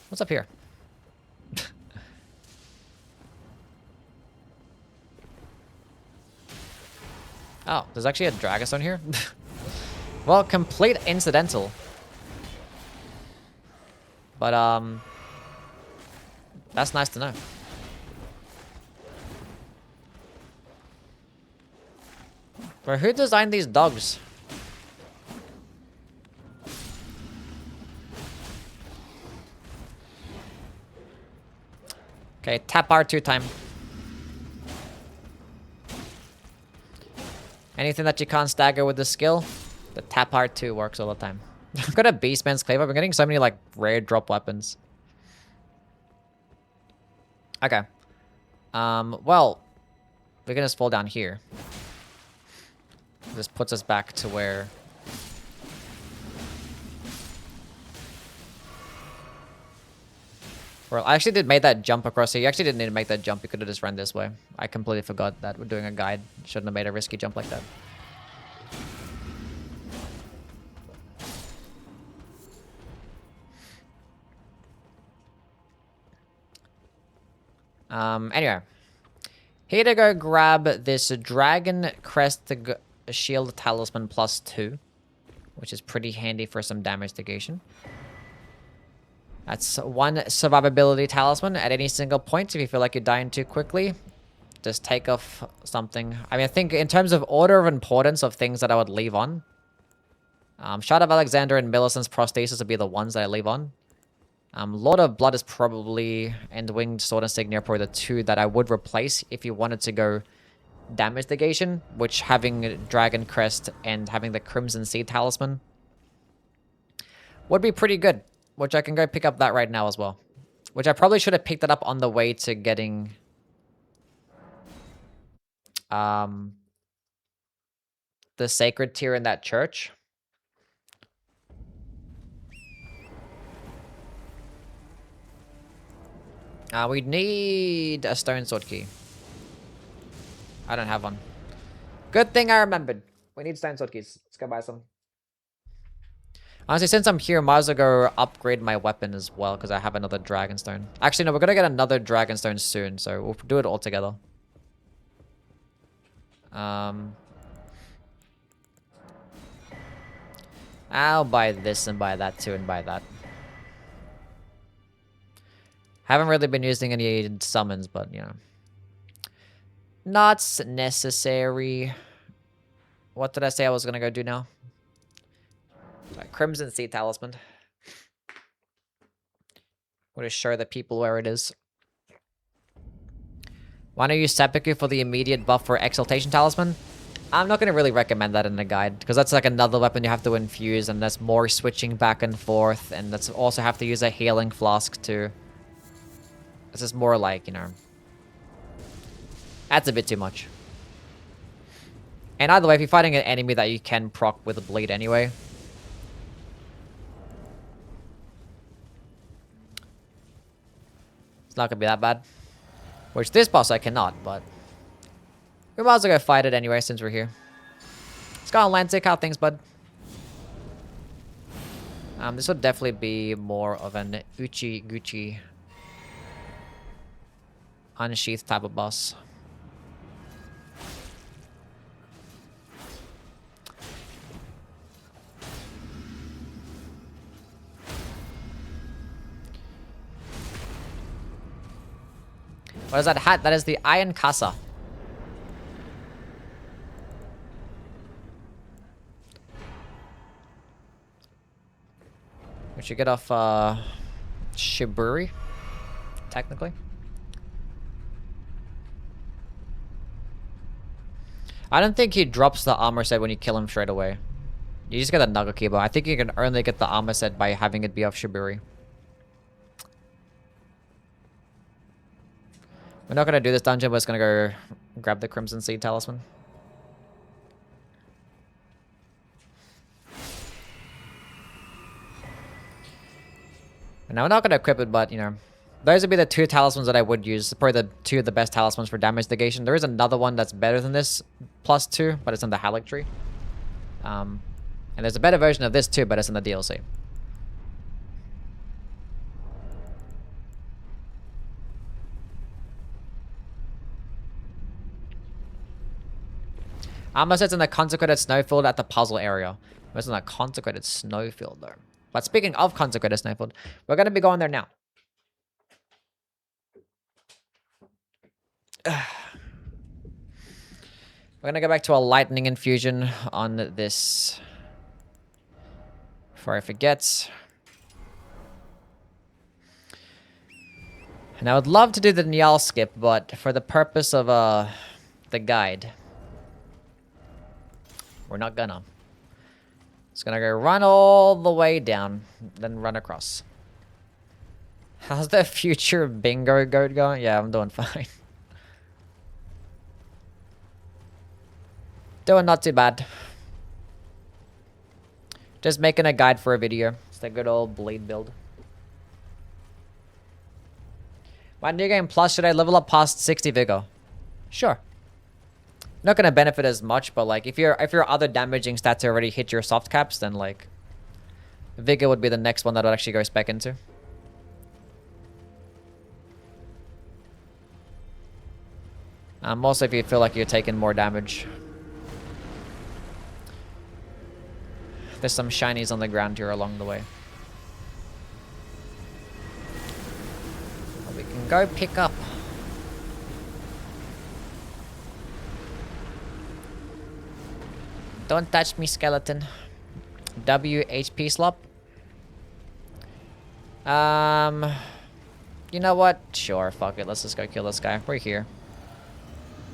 [SPEAKER 1] What's up here? Oh, there's actually a Dragostone here? Well, complete incidental. But, that's nice to know. Bro, who designed these dogs? Okay, tap R2 time. Anything that you can't stagger with the skill, the tap R2 works all the time. I've got a Beastman's Cleave. I've been getting so many, like, rare drop weapons. Okay. Well, we can just fall down here. This puts us back to where... Well, I actually did make that jump across here. You actually didn't need to make that jump. You could have just run this way. I completely forgot that we're doing a guide. Shouldn't have made a risky jump like that. Anyway. Here to go grab this Dragon Crest Shield Talisman +2. Which is pretty handy for some damage negation. That's one survivability talisman at any single point. If you feel like you're dying too quickly, just take off something. I mean, I think in terms of order of importance of things that I would leave on, Shard of Alexander and Millicent's Prosthesis would be the ones that I leave on. Lord of Blood is probably, and Winged Sword Insignia are probably the two that I would replace if you wanted to go damage negation, which having Dragon Crest and having the Crimson Sea Talisman would be pretty good, which I can go pick up that right now as well. Which I probably should have picked it up on the way to getting the Sacred Tier in that church. We need a stone sword key. I don't have one. Good thing I remembered. We need stone sword keys. Let's go buy some. Honestly, since I'm here, might as well go upgrade my weapon as well, because I have another Dragonstone. Actually, no, we're going to get another Dragonstone soon, so we'll do it all together. I'll buy this and buy that too and buy that. Haven't really been using any summons, but, you know. Not necessary. What did I say I was going to go do now? Crimson Sea Talisman. We'll just show the people where it is. Want to use Seppuku for the immediate buff for Exaltation Talisman? I'm not going to really recommend that in the guide, because that's like another weapon you have to infuse, and that's more switching back and forth, and that's also have to use a healing flask too. This is more like, you know, that's a bit too much. And either way, if you're fighting an enemy that you can proc with a bleed anyway, it's not going to be that bad. Which this boss I cannot, but we might as well go fight it anyway since we're here. Let's go on Atlantic. How things, bud? This would definitely be more of an Uchi Gucci unsheath type of boss. What is that hat? That is the Iron Casa. We should get off Shiburi, technically. I don't think he drops the armor set when you kill him straight away. You just get a Nugget Keyboard. I think you can only get the armor set by having it be off Shiburi. We're not gonna do this dungeon, but it's gonna go grab the Crimson Sea Talisman. And now we're not gonna equip it, but you know, those would be the two talismans that I would use. Probably the two of the best talismans for damage negation. There is another one that's better than this, +2, but it's in the Halleck tree. And there's a better version of this too, but it's in the DLC. Almost it's in the consecrated snowfield at the puzzle area. It's in the consecrated snowfield though. But speaking of consecrated snowfield, we're gonna be going there now. We're gonna go back to a lightning infusion on this before I forget. And I would love to do the Niall skip, but for the purpose of the guide, we're not gonna. It's gonna go run all the way down, then run across. How's the future bingo goat going? Yeah, I'm doing fine. Doing not too bad. Just making a guide for a video. It's the good old blade build. My new game plus, should I level up past 60 vigor? Sure. Not gonna benefit as much, but like if your other damaging stats already hit your soft caps, then like vigor would be the next one that would actually go spec into. Also if you feel like you're taking more damage. There's some shinies on the ground here along the way. We can go pick up. Don't touch me, skeleton. W HP slop. You know what? Sure, fuck it. Let's just go kill this guy. We're here.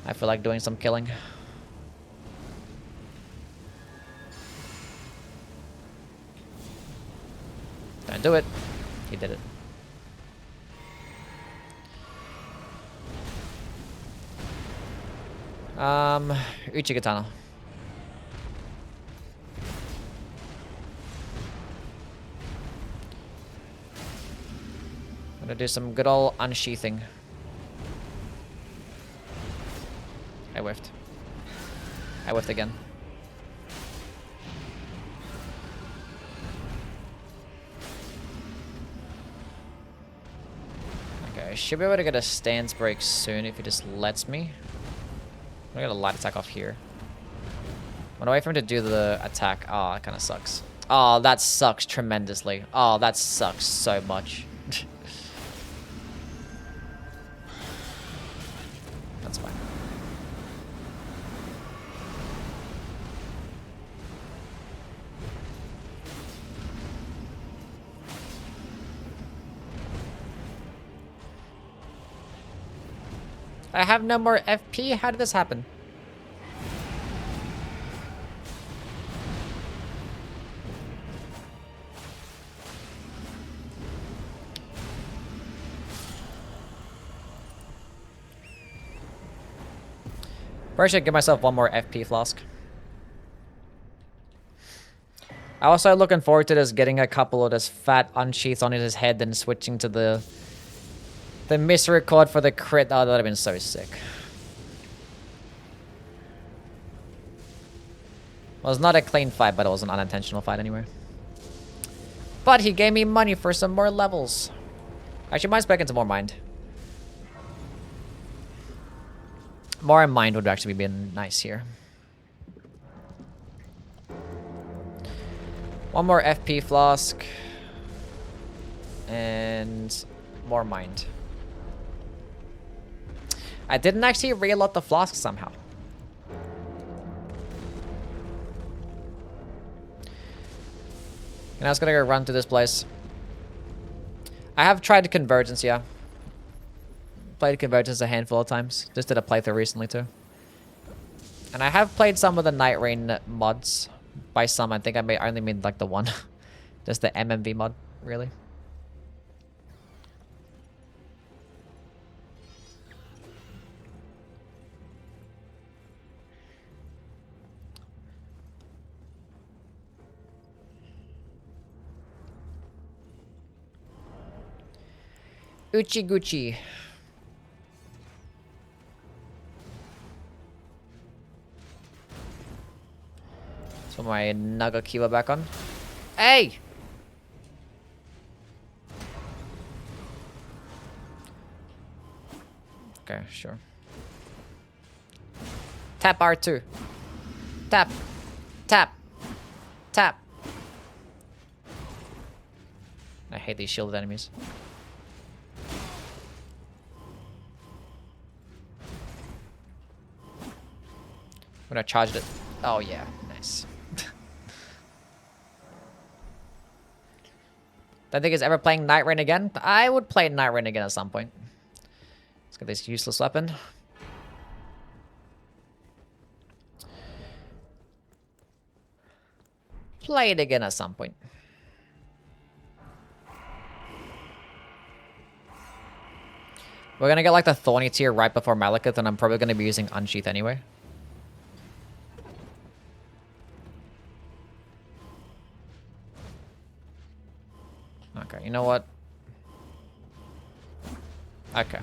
[SPEAKER 1] I feel like doing some killing. Don't do it. He did it. Uchi Katana. Gonna do some good old unsheathing. I whiffed. I whiffed again. Okay, I should be able to get a stance break soon if he just lets me. I'm gonna get a light attack off here. I'm gonna wait for him to do the attack. Oh, that kind of sucks. Oh, that sucks tremendously. Oh, that sucks so much. That's fine. I have no more FP? How did this happen? Probably should give myself one more FP flask. I also looking forward to just getting a couple of this fat unsheaths on his head and switching to the misrecord for the crit. Oh, that would have been so sick. Well, it was not a clean fight, but it was an unintentional fight anyway. But he gave me money for some more levels. Actually, mine's back into more mind. More in mind would actually be nice here. One more FP flask. And more mind. I didn't actually reload the flask somehow. And I was gonna go run through this place. I have tried Convergence, yeah. Played Convergence a handful of times. Just did a playthrough recently too. And I have played some of the Night Rain mods. By some, I think I only mean like the one. Just the MMV mod, really. Uchi Gucci. So my Naga Kiba back on. Hey! Okay, sure. Tap R2. Tap. Tap. Tap. I hate these shielded enemies. I'm gonna charge it. Oh yeah, nice. Don't think he's ever playing Night Rain again. I would play Night Rain again at some point. Let's get this useless weapon. Play it again at some point. We're gonna get like the Thorny tier right before Malekith, and I'm probably gonna be using Unsheath anyway. Okay, you know what? Okay.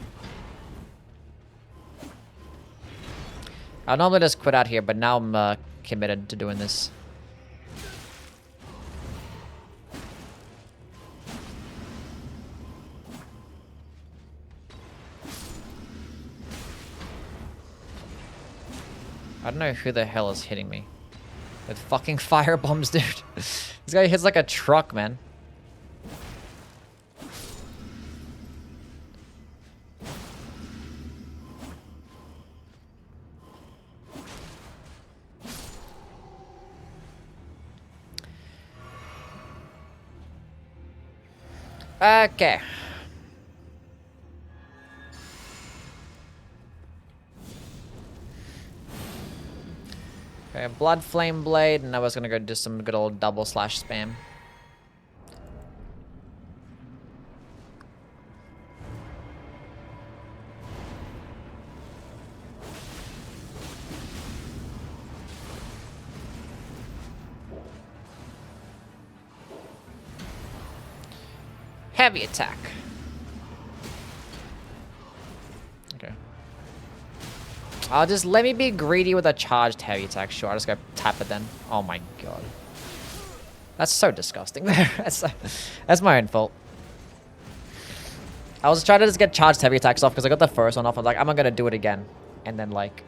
[SPEAKER 1] I'll normally just quit out here, but now I'm committed to doing this. I don't know who the hell is hitting me with fucking fire bombs, dude. This guy hits like a truck, man. Okay. Okay, Blood Flame Blade, and I was gonna go do some good old double slash spam. Heavy attack. Okay. I'll just let me be greedy with a charged heavy attack. Sure, I'll just go tap it then. Oh my god. That's so disgusting. That's my own fault. I was trying to just get charged heavy attacks off because I got the first one off. I was like, I'm not gonna do it again. And then like...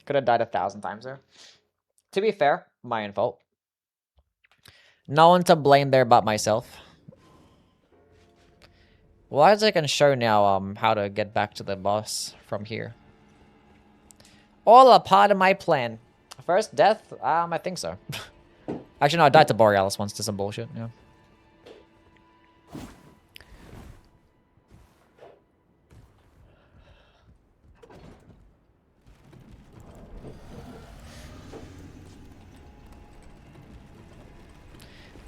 [SPEAKER 1] Could have died 1,000 times there. To be fair, my own fault. No one to blame there but myself. Well, as I can show now, how to get back to the boss from here. All a part of my plan. First death? I think so. Actually, no, I died to Borealis once to some bullshit, yeah.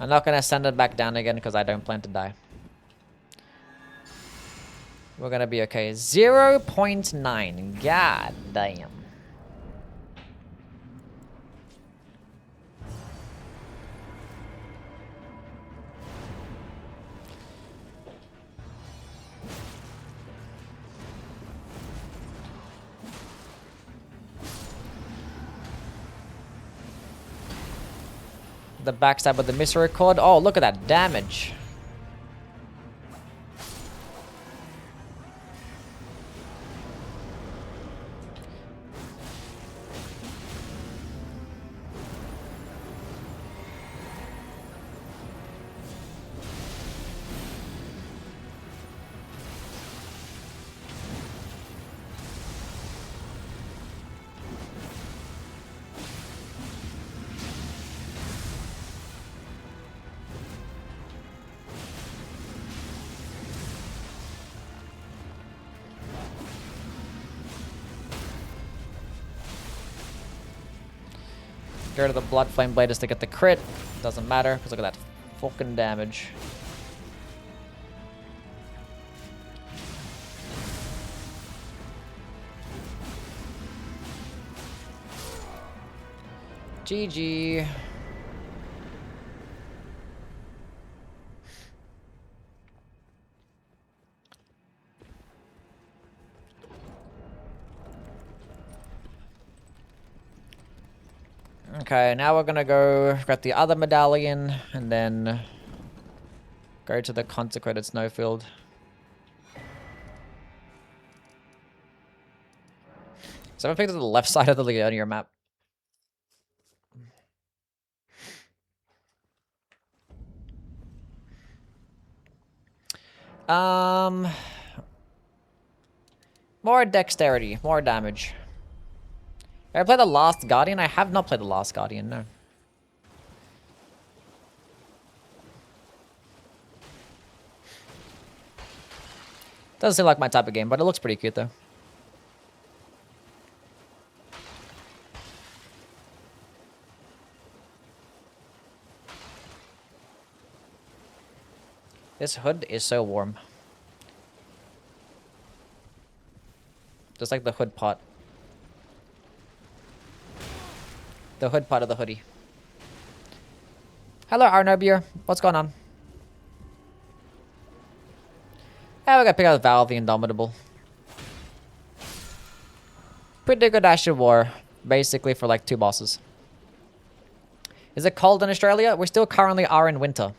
[SPEAKER 1] I'm not gonna send it back down again because I don't plan to die. We're gonna be okay. 0.9. God damn. The backstab with the misericord. Oh, look at that damage. Get rid of the Blood Flame Blade just to get the crit. Doesn't matter, because look at that fucking damage. GG. Okay, now we're gonna go get the other medallion and then go to the consecrated snowfield. So I'm picked to the left side of the Leonia map. More dexterity, more damage. Have I played the Last Guardian? I have not played the Last Guardian, no. Doesn't seem like my type of game, but it looks pretty cute though. This hood is so warm. Just like the hood part. The hood part of the hoodie. Hello, Arnobier. What's going on? Yeah, we gotta pick out Valve the Indomitable. Pretty good Ash of War. Basically for like 2 bosses. Is it cold in Australia? We still currently are in winter.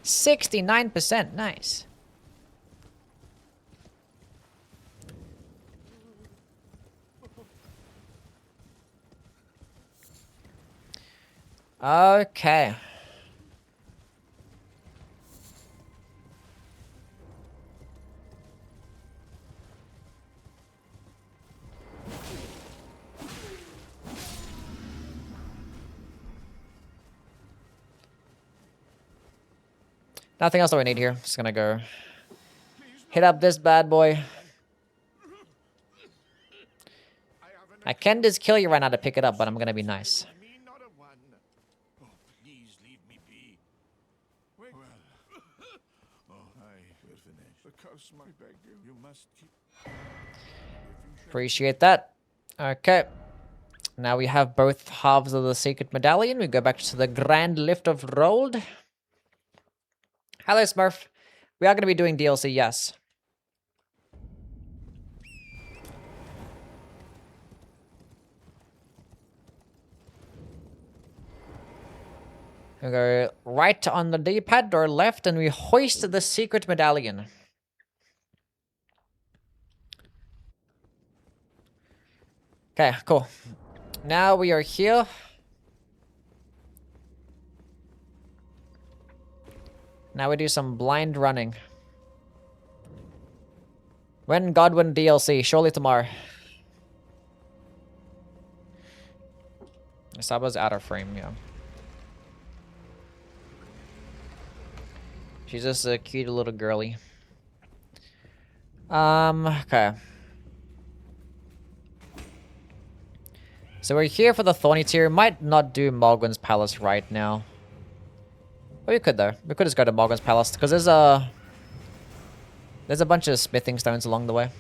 [SPEAKER 1] 69%. Nice. Okay. Nothing else that we need here. Just gonna go hit up this bad boy. I can just kill you right now to pick it up, but I'm gonna be nice.
[SPEAKER 2] Me not a one. Oh, please leave me be. Wait. Well. Oh, I will finish. The curse might beg you. You must keep.
[SPEAKER 1] Appreciate that. Okay. Now we have both halves of the secret medallion. We go back to the Grand Lift of Rold. Hello, Smurf. We are going to be doing DLC, yes. We go right on the D-pad or left, and we hoist the secret medallion. Okay, cool. Now we are here. Now we do some blind running. When Godwin DLC? Surely tomorrow. Saba's out of frame, yeah. She's just a cute little girly. Okay. So we're here for the Thorny tier. Might not do Morgan's Palace right now. But we could though. We could just go to Morgan's Palace because there's a bunch of smithing stones along the way.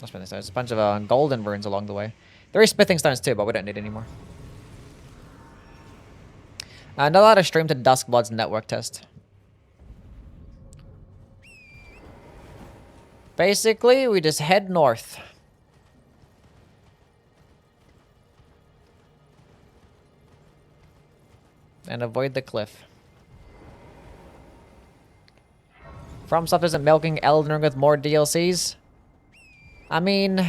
[SPEAKER 1] Not smithing stones. A bunch of golden runes along the way. There is smithing stones too, but we don't need any more. Not allowed to stream to Duskblood's network test. Basically, we just head north. And avoid the cliff. FromSoft isn't milking Elden Ring with more DLCs. I mean,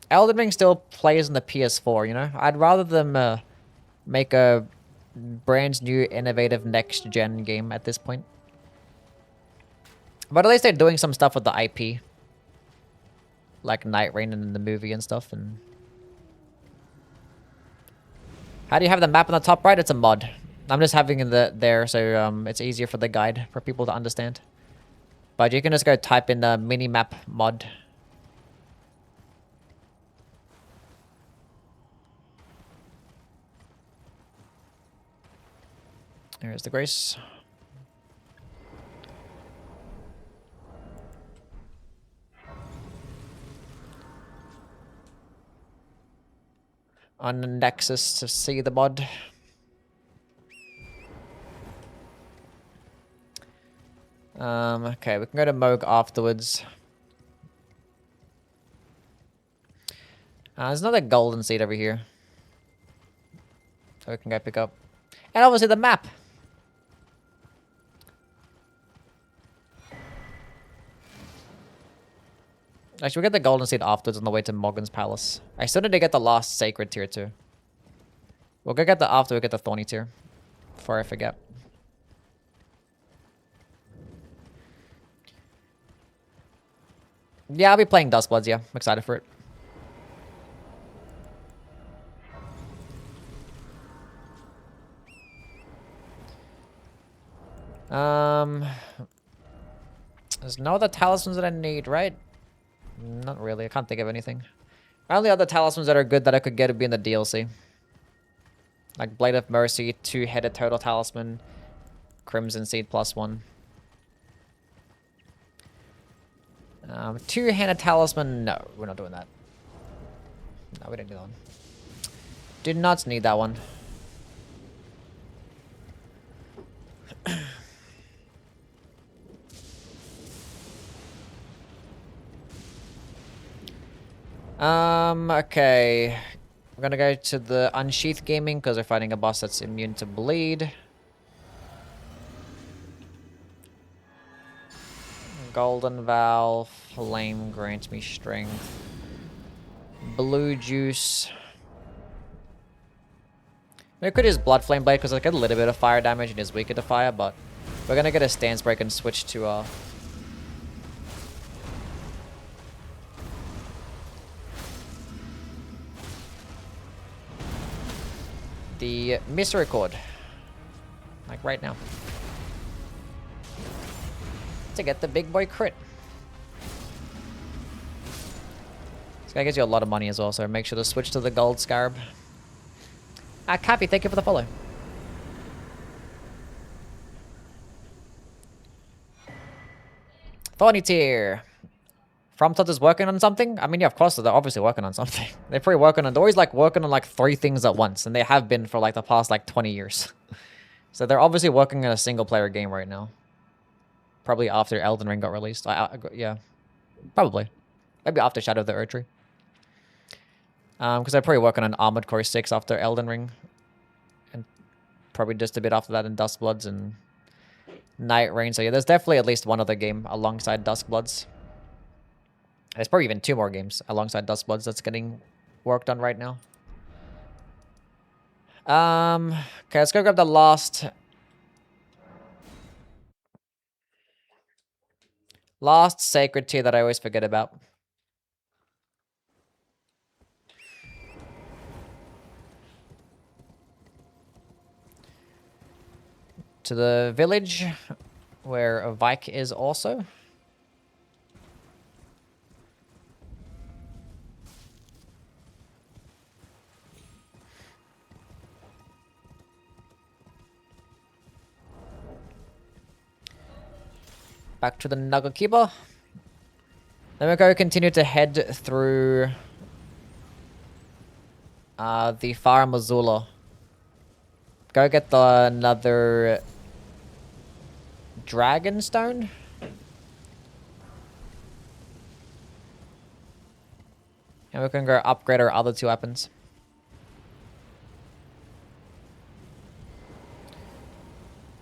[SPEAKER 1] Elden Ring still plays on the PS4, you know? I'd rather them make a brand new, innovative, next-gen game at this point. But at least they're doing some stuff with the IP. Like Night Rain in the movie and stuff. And how do you have the map on the top right? It's a mod. I'm just having it there so it's easier for the guide for people to understand. But you can just go type in the minimap mod. There's the Grace. On the Nexus to see the mod. Okay, we can go to Moog afterwards. There's another golden seed over here. So we can go pick up. And obviously the map. Actually, we get the golden seed afterwards on the way to Morgan's Palace. I still need to get the last sacred tier too. We'll go get the after we get the thorny tier. Before I forget. Yeah, I'll be playing Duskbloods, yeah. I'm excited for it. There's no other talismans that I need, right? Not really. I can't think of anything. My only other talismans that are good that I could get would be in the DLC. Like Blade of Mercy, 2-headed total talisman, Crimson Seed +1. 2-handed talisman, no, we're not doing that. No, we didn't do that one. Did not need that one. Okay. We're gonna go to the Unsheath Gaming because we're fighting a boss that's immune to bleed. Golden Valve, Flame grants me strength. Blue Juice. We could use Blood Flame Blade because I get a little bit of fire damage and is weaker to fire, but we're gonna get a stance break and switch to the Misericord. Like right now. to get the big boy crit. This guy gives you a lot of money as well, so make sure to switch to the gold scarab. Cappy, thank you for the follow. Thorny tier. FromSoft is working on something? I mean, yeah, of course, they're obviously working on something. They're probably working on, they're always like working on like 3 things at once, and they have been for like the past like 20 years. So they're obviously working on a single player game right now. Probably after Elden Ring got released. Yeah, probably. Maybe after Shadow of the Erdtree. Because they're probably working on Armored Core 6 after Elden Ring. And probably just a bit after that in Duskbloods and Night Rain. So yeah, there's definitely at least one other game alongside Duskbloods. There's probably even 2 more games alongside Duskbloods that's getting worked on right now. Okay, let's go grab the last sacred tier that I always forget about. To the village where Vike is also. Back to the Nugget Keeper. Then we go continue to head through the Far Missoula. Go get another Dragon Stone. And we can go upgrade our other 2 weapons.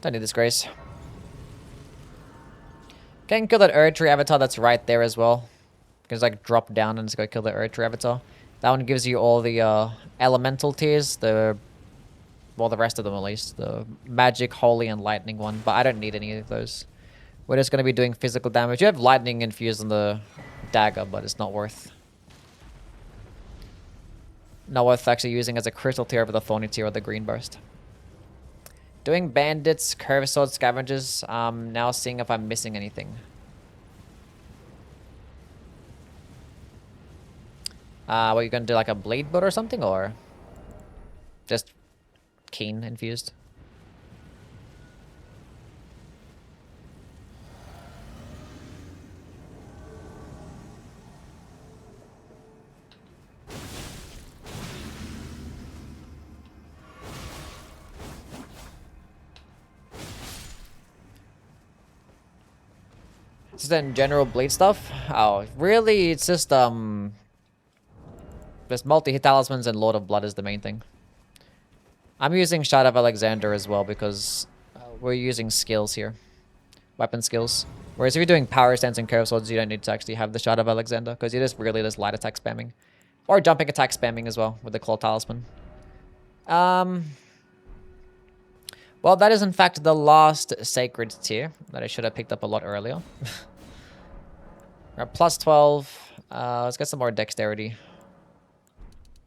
[SPEAKER 1] Don't need this grace. Can kill that Erdtree avatar that's right there as well. You can just like drop down and just go kill the Erdtree avatar. That one gives you all the elemental tiers, well, the rest of them at least. The magic, holy, and lightning one, but I don't need any of those. We're just going to be doing physical damage. You have lightning infused on the dagger, but it's not worth. Not worth actually using as a crystal tier over the thorny tier or the green burst. Doing bandits, curved sword scavengers. Now seeing if I'm missing anything. What, you gonna do like a blade bolt or something, or just keen infused? Just in general blade stuff? Oh, really? It's just multi-hit talismans and Lord of Blood is the main thing. I'm using Shard of Alexander as well because we're using skills here. Weapon skills. Whereas if you're doing power stance and curve swords, you don't need to actually have the Shard of Alexander because you're just really just light attack spamming. Or jumping attack spamming as well with the Claw Talisman. Well, that is in fact the last sacred tier that I should have picked up a lot earlier. We're at plus 12. Let's get some more dexterity.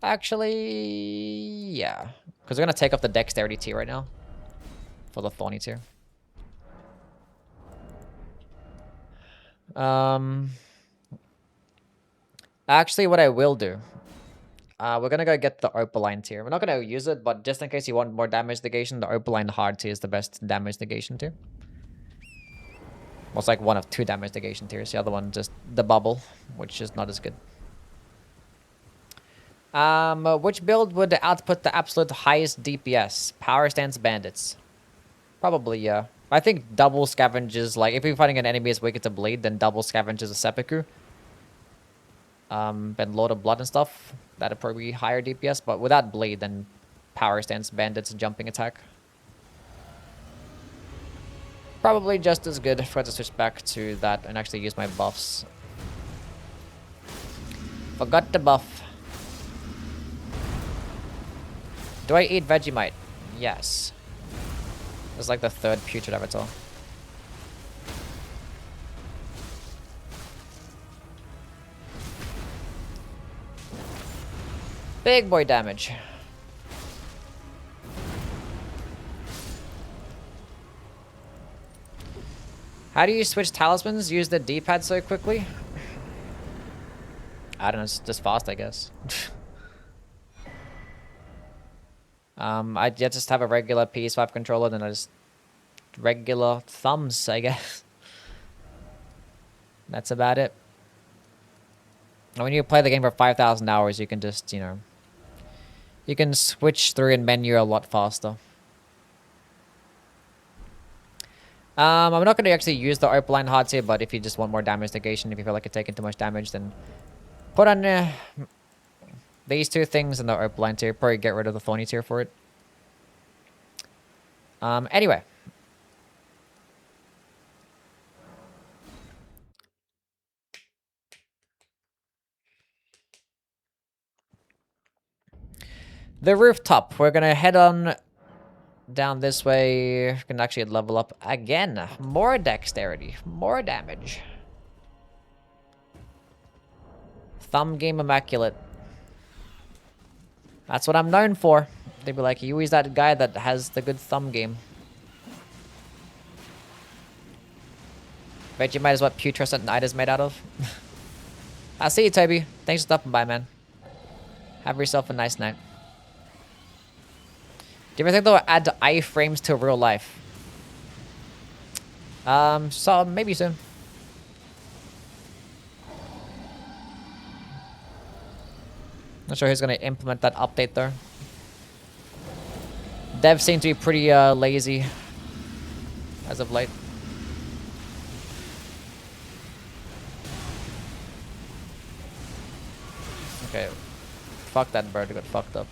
[SPEAKER 1] Actually, yeah. Because we're going to take off the dexterity tier right now. For the thorny tier. Actually, what I will do. We're going to go get the Opaline tier. We're not going to use it, but just in case you want more damage negation, the Opaline hard tier is the best damage negation tier. Well, it's like one of 2 damage negation tiers. The other one just the bubble, which is not as good. Which build would output the absolute highest DPS? Power stance bandits. Probably, yeah. I think double scavengers, like if you're fighting an enemy as weak to bleed, then double scavengers a seppuku. And Lord of Blood and stuff. That'd probably be higher DPS, but without bleed, then power stance bandits jumping attack. Probably just as good for it to switch back to that and actually use my buffs. Forgot to buff. Do I eat Vegemite? Yes. It's like the 3rd putrid avatar. Big boy damage. How do you switch talismans? Use the D-pad so quickly? I don't know, it's just fast, I guess. I just have a regular PS5 controller, then I just regular thumbs, I guess. That's about it. And when you play the game for 5,000 hours, you can just, you know, you can switch through and menu a lot faster. I'm not going to actually use the Opaline Hearts here, but if you just want more damage negation, if you feel like you're taking too much damage, then put on these two things and the Opaline tier. Probably get rid of the Thorny tier for it. Anyway. The rooftop. We're going to head on down this way. We can actually level up again. More dexterity. More damage. Thumb game immaculate. That's what I'm known for. They'd be like, you is that guy that has the good thumb game. Bet you might as well putrescent night is made out of. I'll see you, Toby. Thanks for stopping by, man. Have yourself a nice night. Do you ever think they'll add iframes to real life? So maybe soon. Not sure who's gonna implement that update though. Devs seem to be pretty lazy as of late. Okay, fuck that bird. It got fucked up.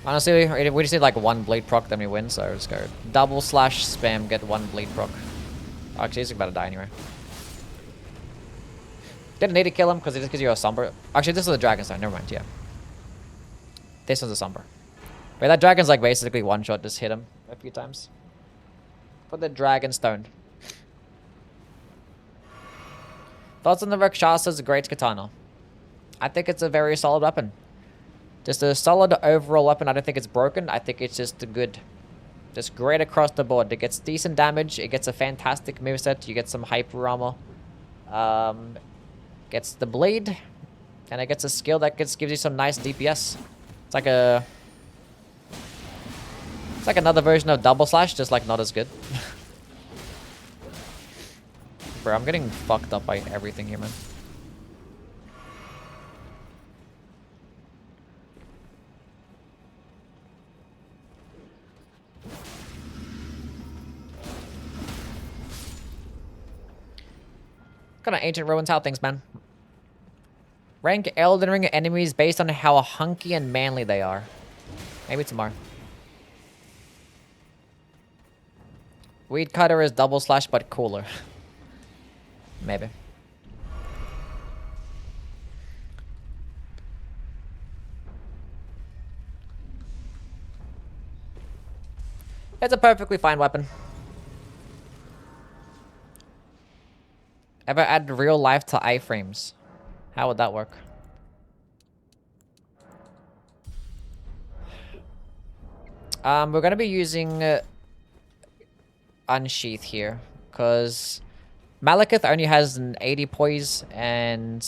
[SPEAKER 1] Honestly, we just need like one bleed proc, then we win. So just go double slash spam, get one bleed proc. Actually, he's about to die anyway. Didn't need to kill him because it just gives you a somber. Actually, this is a dragon stone. Never mind. Yeah, this one's a somber. But that dragon's like basically one shot. Just hit him a few times. For the dragon stone. Thoughts on the Rakshasa's Great Katana? I think it's a very solid weapon. Just a solid overall weapon. I don't think it's broken. I think it's just good. Just great across the board. It gets decent damage. It gets a fantastic moveset. You get some hyper armor. Gets the blade. And it gets a skill that gives you some nice DPS. It's like a... It's like another version of double slash, just like not as good. Bro, I'm getting fucked up by everything here, man. Kind of ancient ruins, how things, man. Rank Elden Ring enemies based on how hunky and manly they are. Maybe tomorrow. Weed Cutter is double slash, but cooler. Maybe. It's a perfectly fine weapon. Ever add real life to iframes? How would that work? We're gonna be using Unsheath here, because Malekith only has an 80 poise, and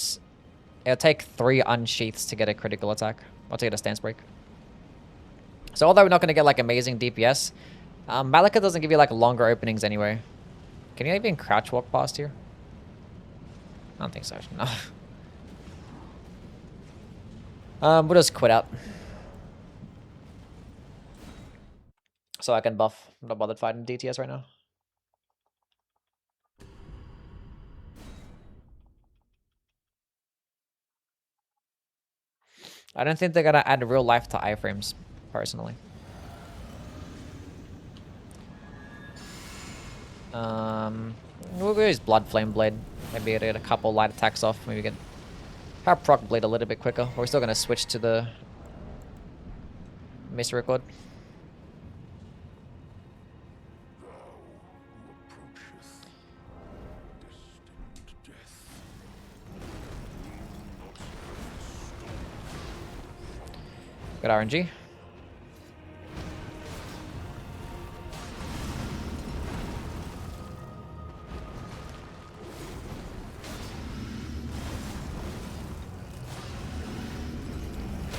[SPEAKER 1] it'll take 3 Unsheaths to get a critical attack, or to get a stance break. So although we're not gonna get like amazing DPS, Malekith doesn't give you like longer openings anyway. Can you even crouch walk past here? I don't think so. No. We'll just quit out. So I can buff. I'm not bothered fighting DTS right now. I don't think they're gonna add real life to iframes, personally. We'll use Blood Flame Blade. Maybe get a couple light attacks off. Maybe get our proc blade a little bit quicker. We're still gonna switch to the Misericord. Good RNG.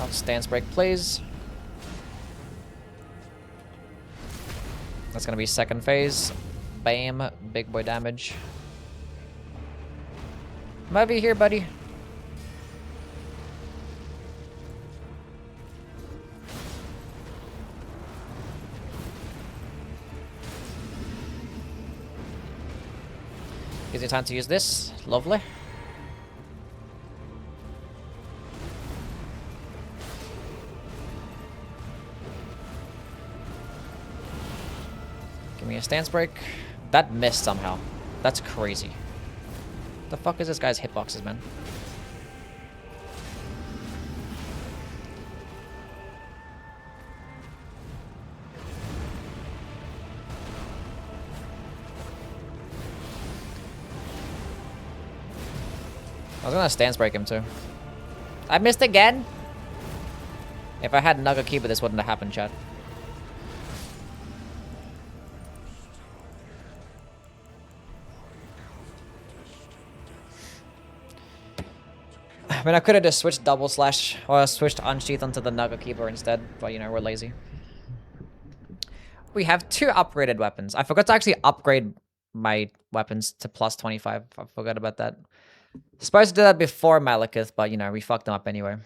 [SPEAKER 1] One stance break, please. That's gonna be second phase. Bam. Big boy damage. I'm over here, buddy. Gives me time to use this. Lovely. Give me a stance break. That missed somehow. That's crazy. What the fuck is this guy's hitboxes, man? I was gonna stance break him too. I missed again? If I had Nugget Keeper, this wouldn't have happened, chat. I mean, I could have just switched double slash or switched unsheath onto the Nugget Keeper instead, but you know, we're lazy. We have 2 upgraded weapons. I forgot to actually upgrade my weapons to plus 25. I forgot about that. Supposed to do that before Malekith, but you know, we fucked them up anyway.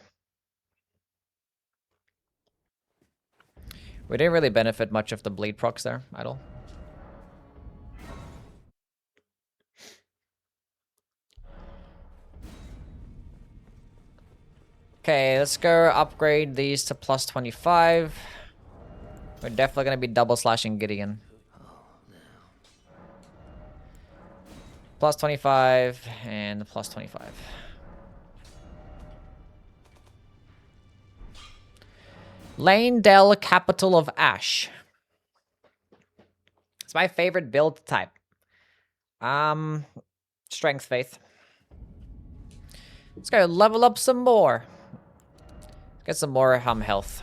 [SPEAKER 1] We didn't really benefit much of the bleed procs there at all. Okay, let's go upgrade these to plus 25. We're definitely going to be double slashing Gideon. Plus 25 and plus 25. Lanedale, Capital of Ash. It's my favorite build type. Strength Faith. Let's go level up some more. Get some more health.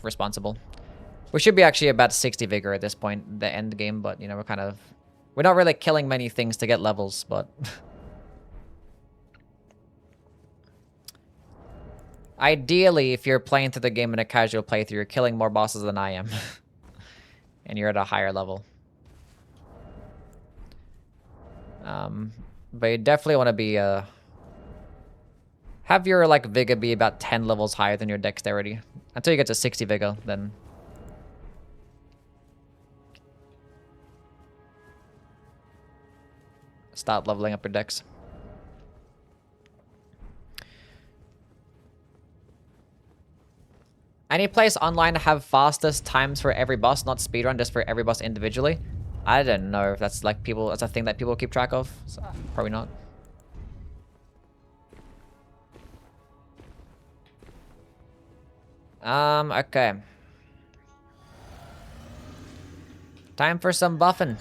[SPEAKER 1] Responsible. We should be actually about 60 vigor at this point, the end game, but you know, we're not really killing many things to get levels, but ideally, if you're playing through the game in a casual playthrough, you're killing more bosses than I am. And you're at a higher level. But you definitely want to be, have your, like, Vigor be about 10 levels higher than your Dexterity. Until you get to 60 Vigor, then start leveling up your Dex. Any place online have fastest times for every boss, not speedrun, just for every boss individually? I don't know if that's like that's a thing that people keep track of. So, probably not. Okay. Time for some buffing.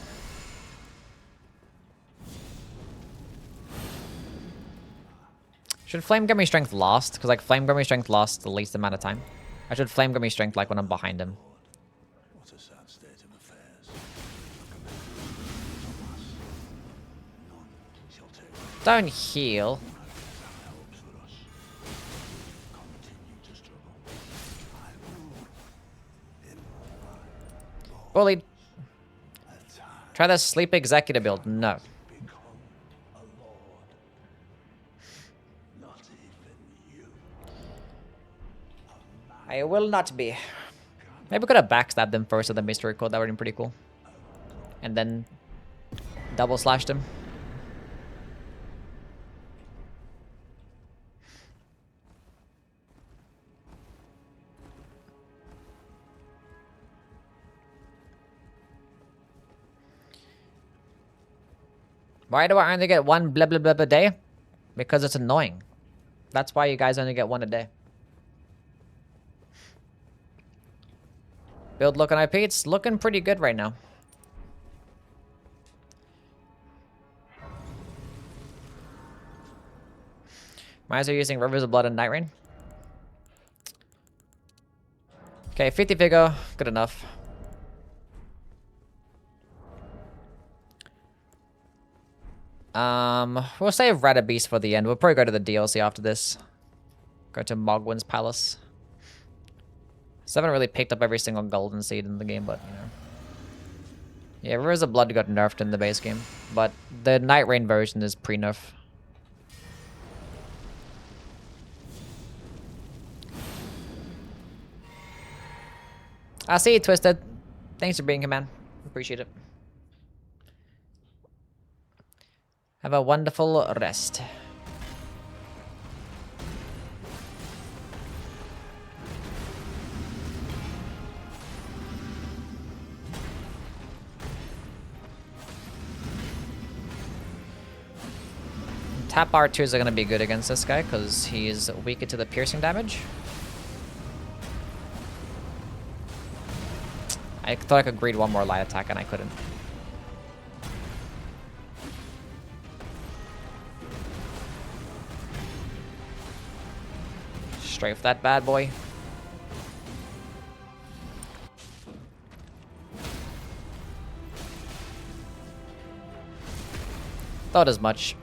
[SPEAKER 1] Should Flame Gummy Strength last? Because like Flame Gummy Strength lasts the least amount of time. I should Flame Gummy Strength like when I'm behind him.
[SPEAKER 2] What a sad state of affairs.
[SPEAKER 1] Don't heal. Bullied. Try the Sleep Executor build. No. I will not be. Maybe we could have backstabbed them first with the Mystery Code. That would have been pretty cool. And then double slashed him. Why do I only get one blah blah blah a day? Because it's annoying. That's why you guys only get one a day. Build looking IP, it's looking pretty good right now. Might as well using Rivers of Blood and Night Rain. Okay, 50 Vigor, good enough. We'll save Radabeast for the end. We'll probably go to the DLC after this. Go to Mogwin's Palace. So I haven't really picked up every single golden seed in the game, but, you know. Yeah, Rivers of Blood got nerfed in the base game, but the Night Rain version is pre-nerf. I see you, Twisted. Thanks for being here, man. Appreciate it. Have a wonderful rest. Tap R2s are going to be good against this guy because he's weaker to the piercing damage. I thought I could greed one more light attack and I couldn't. Straight for that bad boy. Thought as much.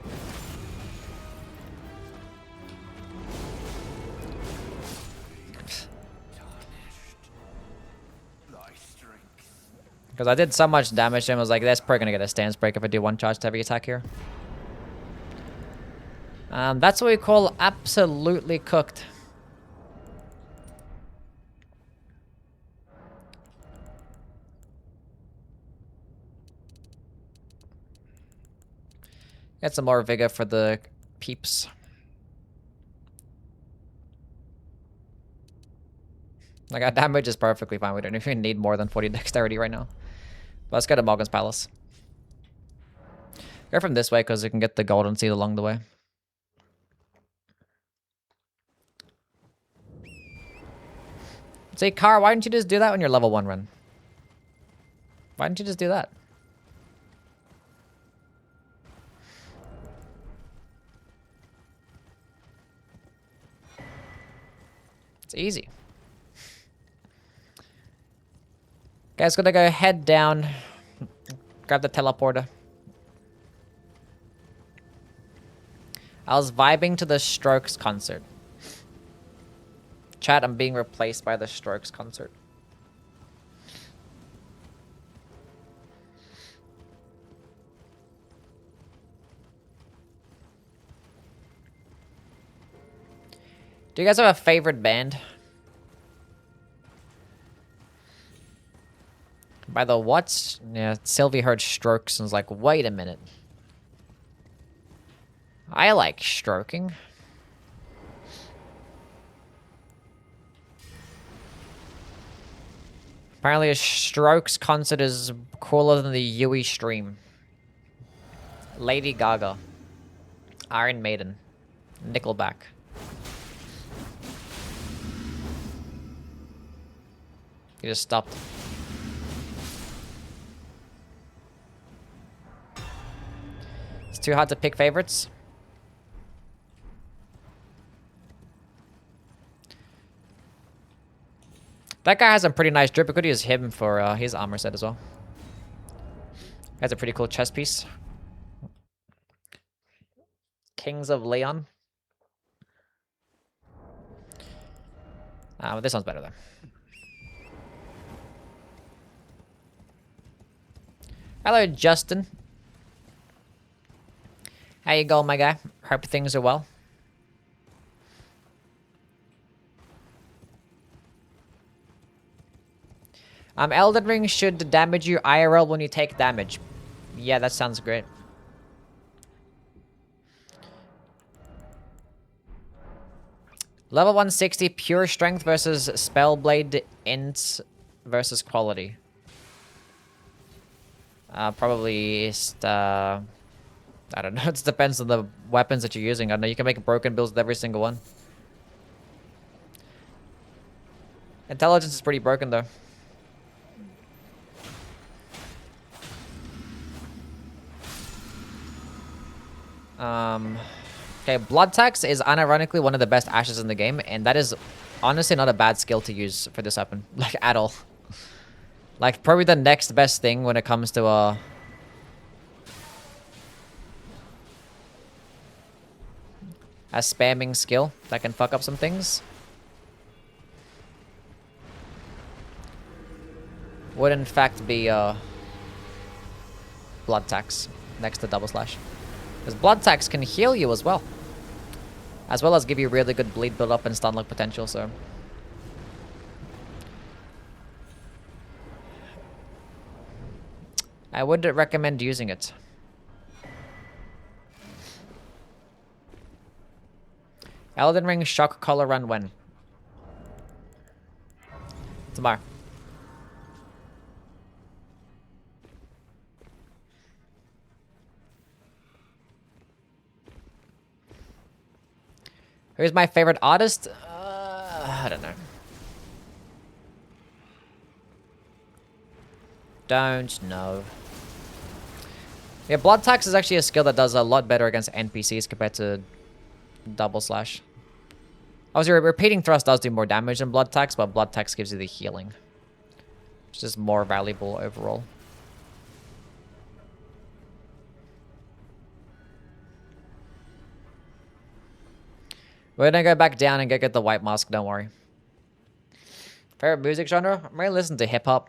[SPEAKER 1] Because I did so much damage to him, I was like, that's probably going to get a stance break if I do one charge to heavy attack here. That's what we call absolutely cooked. Get some more vigor for the peeps. Like, our damage is perfectly fine. We don't even need more than 40 dexterity right now. But let's go to Morgan's Palace. Go from this way because we can get the golden seed along the way. See, Car, why didn't you just do that when you're level 1 run? Why didn't you just do that? It's easy. Guys, gonna go head down, grab the teleporter. I was vibing to the Strokes concert. Chat, I'm being replaced by the Strokes concert. Do you guys have a favorite band? By the what? Yeah, Sylvie heard Strokes and was like, wait a minute. I like stroking. Apparently a Strokes concert is cooler than the Yui stream. Lady Gaga. Iron Maiden. Nickelback. He just stopped. It's too hard to pick favorites. That guy has a pretty nice drip. We could use him for his armor set as well. Has a pretty cool chest piece. Kings of Leon. But this one's better though. Hello, Justin. How you going, my guy? Hope things are well. Elden Ring should damage you IRL when you take damage. Yeah, that sounds great. Level 160, pure strength versus Spellblade int versus quality. Probably I don't know. It depends on the weapons that you're using. I know you can make broken builds with every single one. Intelligence is pretty broken though. Okay, Blood Tax is unironically one of the best ashes in the game, and that is honestly not a bad skill to use for this weapon, like at all. Like probably the next best thing when it comes to a spamming skill that can fuck up some things. would in fact be blood tax next to double slash. Because blood tax can heal you as well. As well as give you really good bleed build up and stun lock potential, so. I would recommend using it. Elden Ring Shock Collar Run when? Tomorrow. Who's my favorite artist? I don't know. Don't know. Yeah, blood tax is actually a skill that does a lot better against NPCs compared to double slash. Obviously, repeating thrust does do more damage than blood tax, but blood tax gives you the healing, which is more valuable overall. We're gonna go back down and go get the white mask, don't worry. Favorite music genre? I'm gonna listen to hip hop.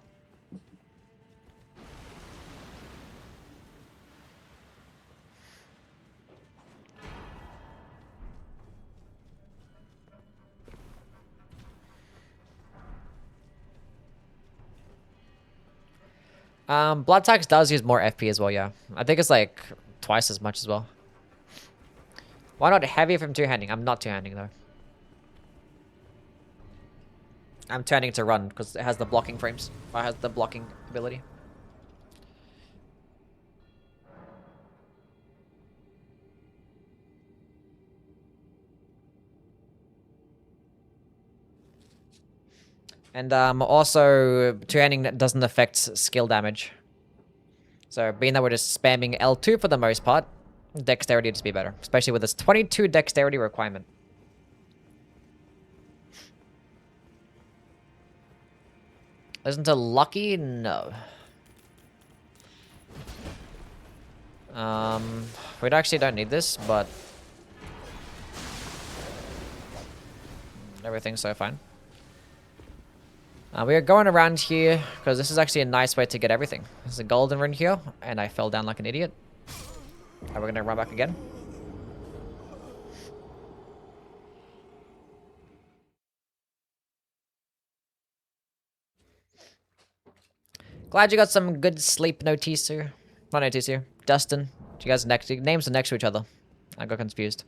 [SPEAKER 1] Blood tax does use more FP as well, yeah. I think it's like twice as much as well. Why not heavy if I'm two-handing? I'm not two-handing though. I'm two-handing to run because it has the blocking frames. Or it has the blocking ability. And also, two-handing doesn't affect skill damage. So being that we're just spamming L2 for the most part, dexterity would just be better. Especially with this 22 dexterity requirement. Listen to Lucky? No. We actually don't need this, but everything's so fine. We are going around here because this is actually a nice way to get everything. There's a golden rune here, and I fell down like an idiot. And we're gonna run back again. Glad you got some good sleep, Notisu. Not Notisu. Dustin. You guys names are next to each other. I got confused.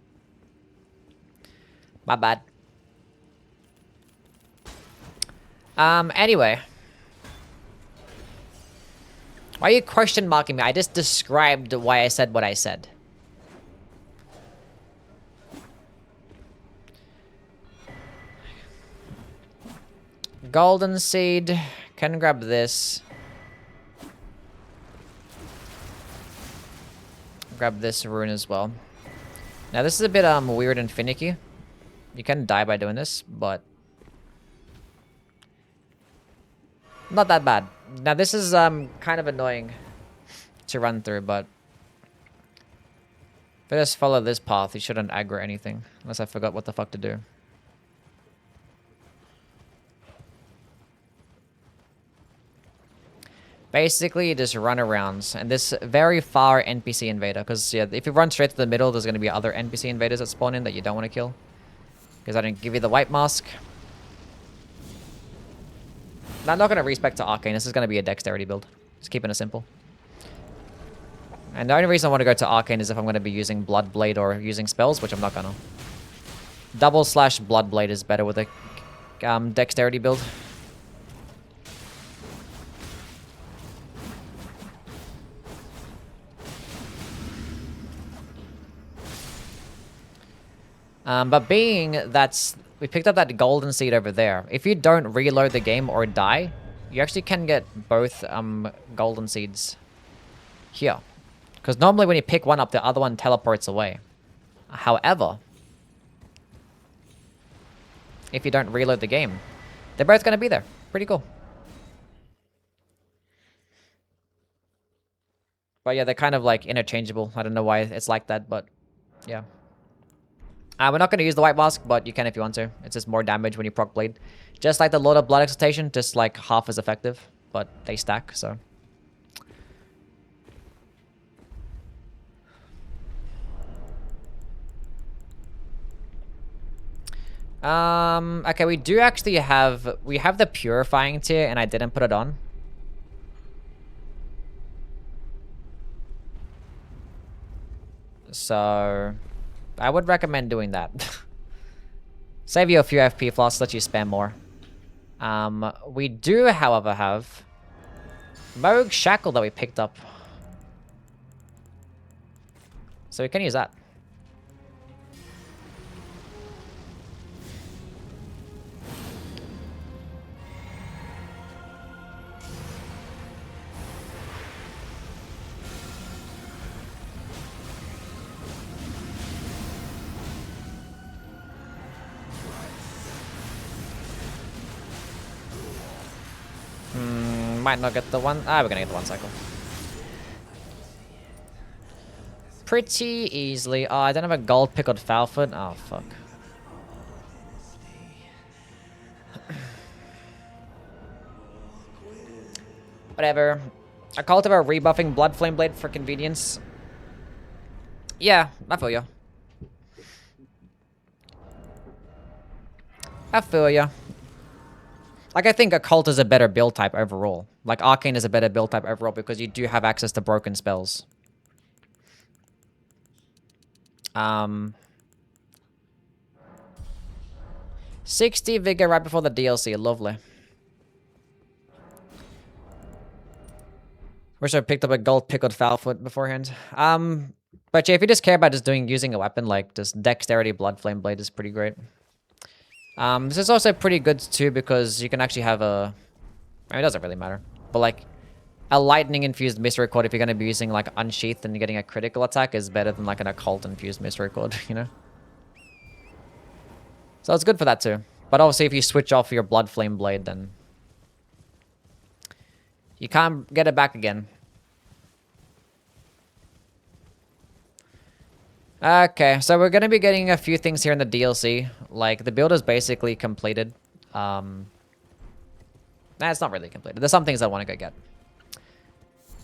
[SPEAKER 1] My bad. Anyway. Why are you question marking me? I just described why I said what I said. Golden seed. Can grab this. Grab this rune as well. Now this is a bit weird and finicky. You can die by doing this, but not that bad. Now this is kind of annoying to run through, but if I just follow this path, you shouldn't aggro anything, unless I forgot what the fuck to do. Basically, you just run around, and this very far NPC invader, because yeah, if you run straight to the middle, there's going to be other NPC invaders that spawn in that you don't want to kill, because I didn't give you the white mask. I'm not going to respec to Arcane. This is going to be a dexterity build. Just keeping it simple. And the only reason I want to go to Arcane is if I'm going to be using Blood Blade or using spells, which I'm not going to. Double slash Blood Blade is better with a dexterity build. But being that we picked up that golden seed over there, if you don't reload the game or die, you actually can get both golden seeds here. Because normally when you pick one up, the other one teleports away. However, if you don't reload the game, they're both going to be there. Pretty cool. But yeah, they're kind of like interchangeable. I don't know why it's like that, but yeah. We're not going to use the white mask, but you can if you want to. It's just more damage when you proc blade. Just like the Lord of Blood excitation, just like half as effective. but they stack, so. Okay, we do actually have, we have the purifying tier, and I didn't put it on. So, I would recommend doing that. Save you a few FP floss, let you spam more. We do, however, have Moog Shackle that we picked up. So we can use that. Might not get the one. Ah, we're gonna get the 1 cycle. Pretty easily. Oh, I don't have a gold pickled Foulfoot. Oh, fuck. Whatever. A cultivar rebuffing Blood Flame Blade for convenience. Yeah, I feel ya. I feel ya. Like, I think Occult is a better build type overall. Like, Arcane is a better build type overall because you do have access to broken spells. 60 Vigor right before the DLC. Lovely. Wish I picked up a gold pickled Foulfoot beforehand. But yeah, if you just care about just using a weapon, like, just Dexterity Blood Flame Blade is pretty great. This is also pretty good too because you can actually have a... I mean, it doesn't really matter. But like, a lightning-infused Misericord if you're going to be using like Unsheathed and getting a critical attack is better than like an occult-infused Misericord, you know? So it's good for that too. But obviously if you switch off your Blood Flame Blade, then... you can't get it back again. Okay, so we're going to be getting a few things here in the DLC. Like, the build is basically completed. Nah, it's not really completed. There's some things I want to go get.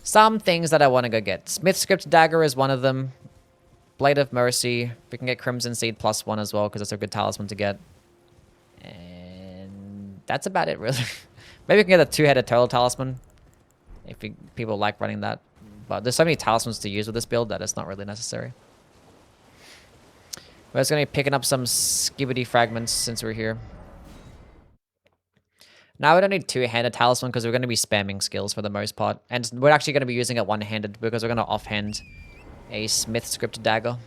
[SPEAKER 1] Some things that I want to go get. Smith Script Dagger is one of them. Blade of Mercy. We can get Crimson Seed +1 as well, because that's a good talisman to get. And that's about it, really. Maybe we can get a 2-headed Turtle Talisman, if people like running that. But there's so many talismans to use with this build that it's not really necessary. We're just going to be picking up some Skibbity Fragments since we're here. Now we don't need 2-handed Talisman because we're going to be spamming skills for the most part. And we're actually going to be using it 1-handed because we're going to offhand a Smith Script Dagger.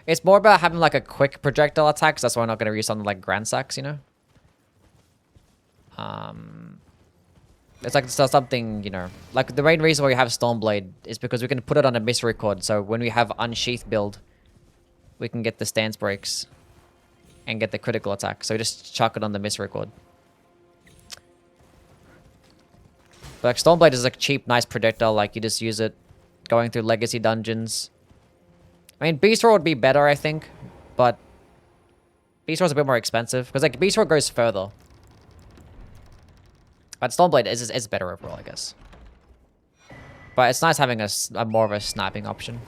[SPEAKER 1] It's more about having like a quick projectile attack, so that's why we're not going to use something like Grand Sax, you know? It's like something, you know, like the main reason why we have Stormblade is because we can put it on a Misericord, so when we have Unsheath build, we can get the stance breaks and get the critical attack. So we just chuck it on the Misericord. But like Stormblade is like cheap, nice projectile, like you just use it going through legacy dungeons. I mean, Beast Roar would be better, I think, but Beast Roar's a bit more expensive because like Beast Roar goes further. But Stormblade is better overall, I guess. But it's nice having a more of a sniping option.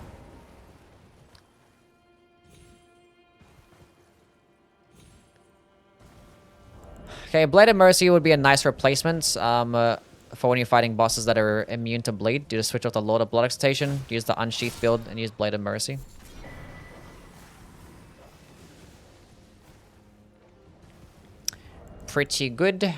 [SPEAKER 1] Okay, Blade of Mercy would be a nice replacement for when you're fighting bosses that are immune to bleed. You just switch off the Lord of Blood Excitation, use the Unsheath build, and use Blade of Mercy. Pretty good.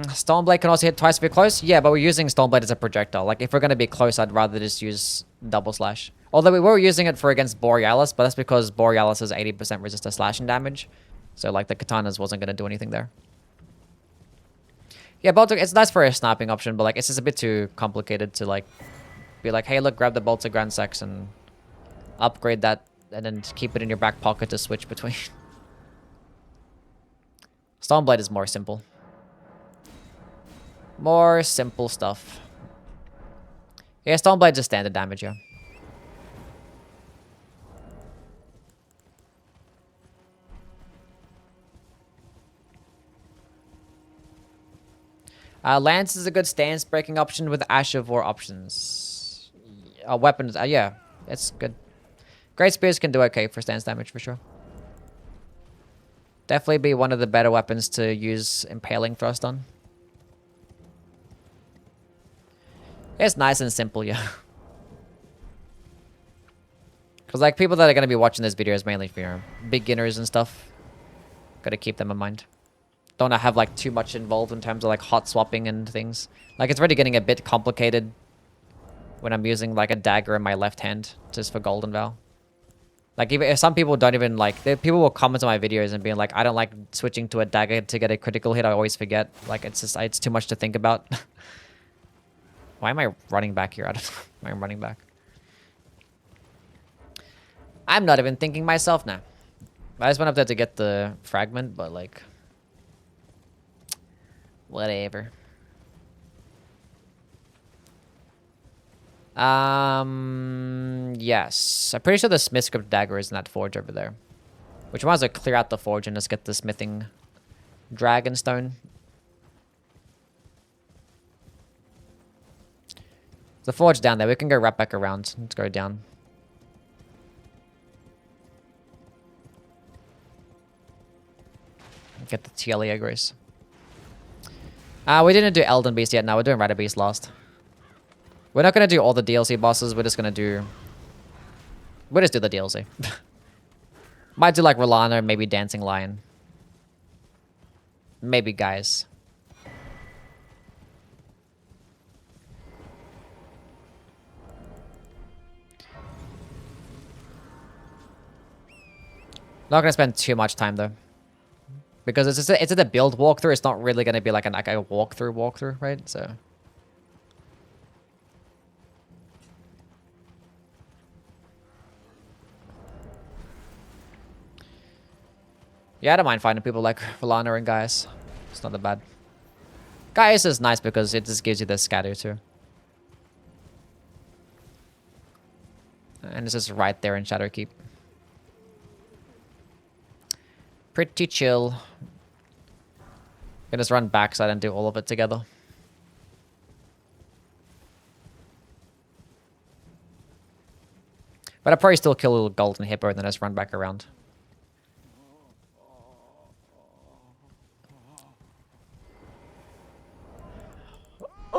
[SPEAKER 1] Stormblade can also hit twice if you're close. Yeah, but we're using Stormblade as a projectile. Like, if we're going to be close, I'd rather just use double slash. Although we were using it for against Borealis, but that's because Borealis has 80% resist to slashing damage. So, like, the Katanas wasn't going to do anything there. Yeah, Baltic, it's nice for a sniping option, but, like, it's just a bit too complicated to, like, be like, hey, look, grab the bolts of Grand Sex and upgrade that, and then keep it in your back pocket to switch between. Stoneblade is more simple. More simple stuff. Yeah, Stoneblade just standard damage, yeah. Lance is a good stance breaking option with Ash of War options. Weapons, yeah, it's good. Great Spears can do okay for stance damage for sure. Definitely be one of the better weapons to use Impaling Thrust on. It's nice and simple, yeah. Because like people that are going to be watching this video is mainly for, you know, beginners and stuff. Gotta keep them in mind. Don't have like too much involved in terms of like hot swapping and things. Like it's already getting a bit complicated when I'm using like a dagger in my left hand just for Golden Vow. Like even if some people don't even like, people will comment on my videos and being like, I don't like switching to a dagger to get a critical hit. I always forget. Like it's just, it's too much to think about. Why am I running back here? I don't know why I'm running back. I'm not even thinking myself now. I just went up there to get the fragment, but like, whatever. Yes. I'm pretty sure the Smith script dagger is in that forge over there. Which might as well clear out the forge and just get the smithing dragonstone. The forge down there. We can go right back around. Let's go down. Get the TLEA Grace. We didn't do Elden Beast yet. No, we're doing Rider Beast last. We're not going to do all the DLC bosses. We're just going to do... We'll just do the DLC. Might do like Rolana, maybe Dancing Lion. Maybe Guys. Not going to spend too much time though. Because it's a build walkthrough. It's not really going to be like a walkthrough, right? So... Yeah, I don't mind finding people like Rolana and Gaius. It's not that bad. Gaius is nice because it just gives you the scatter too. And it's just right there in Shadowkeep. Pretty chill. Can just run backside and do all of it together. But I'll probably still kill a little golden hippo and then just run back around.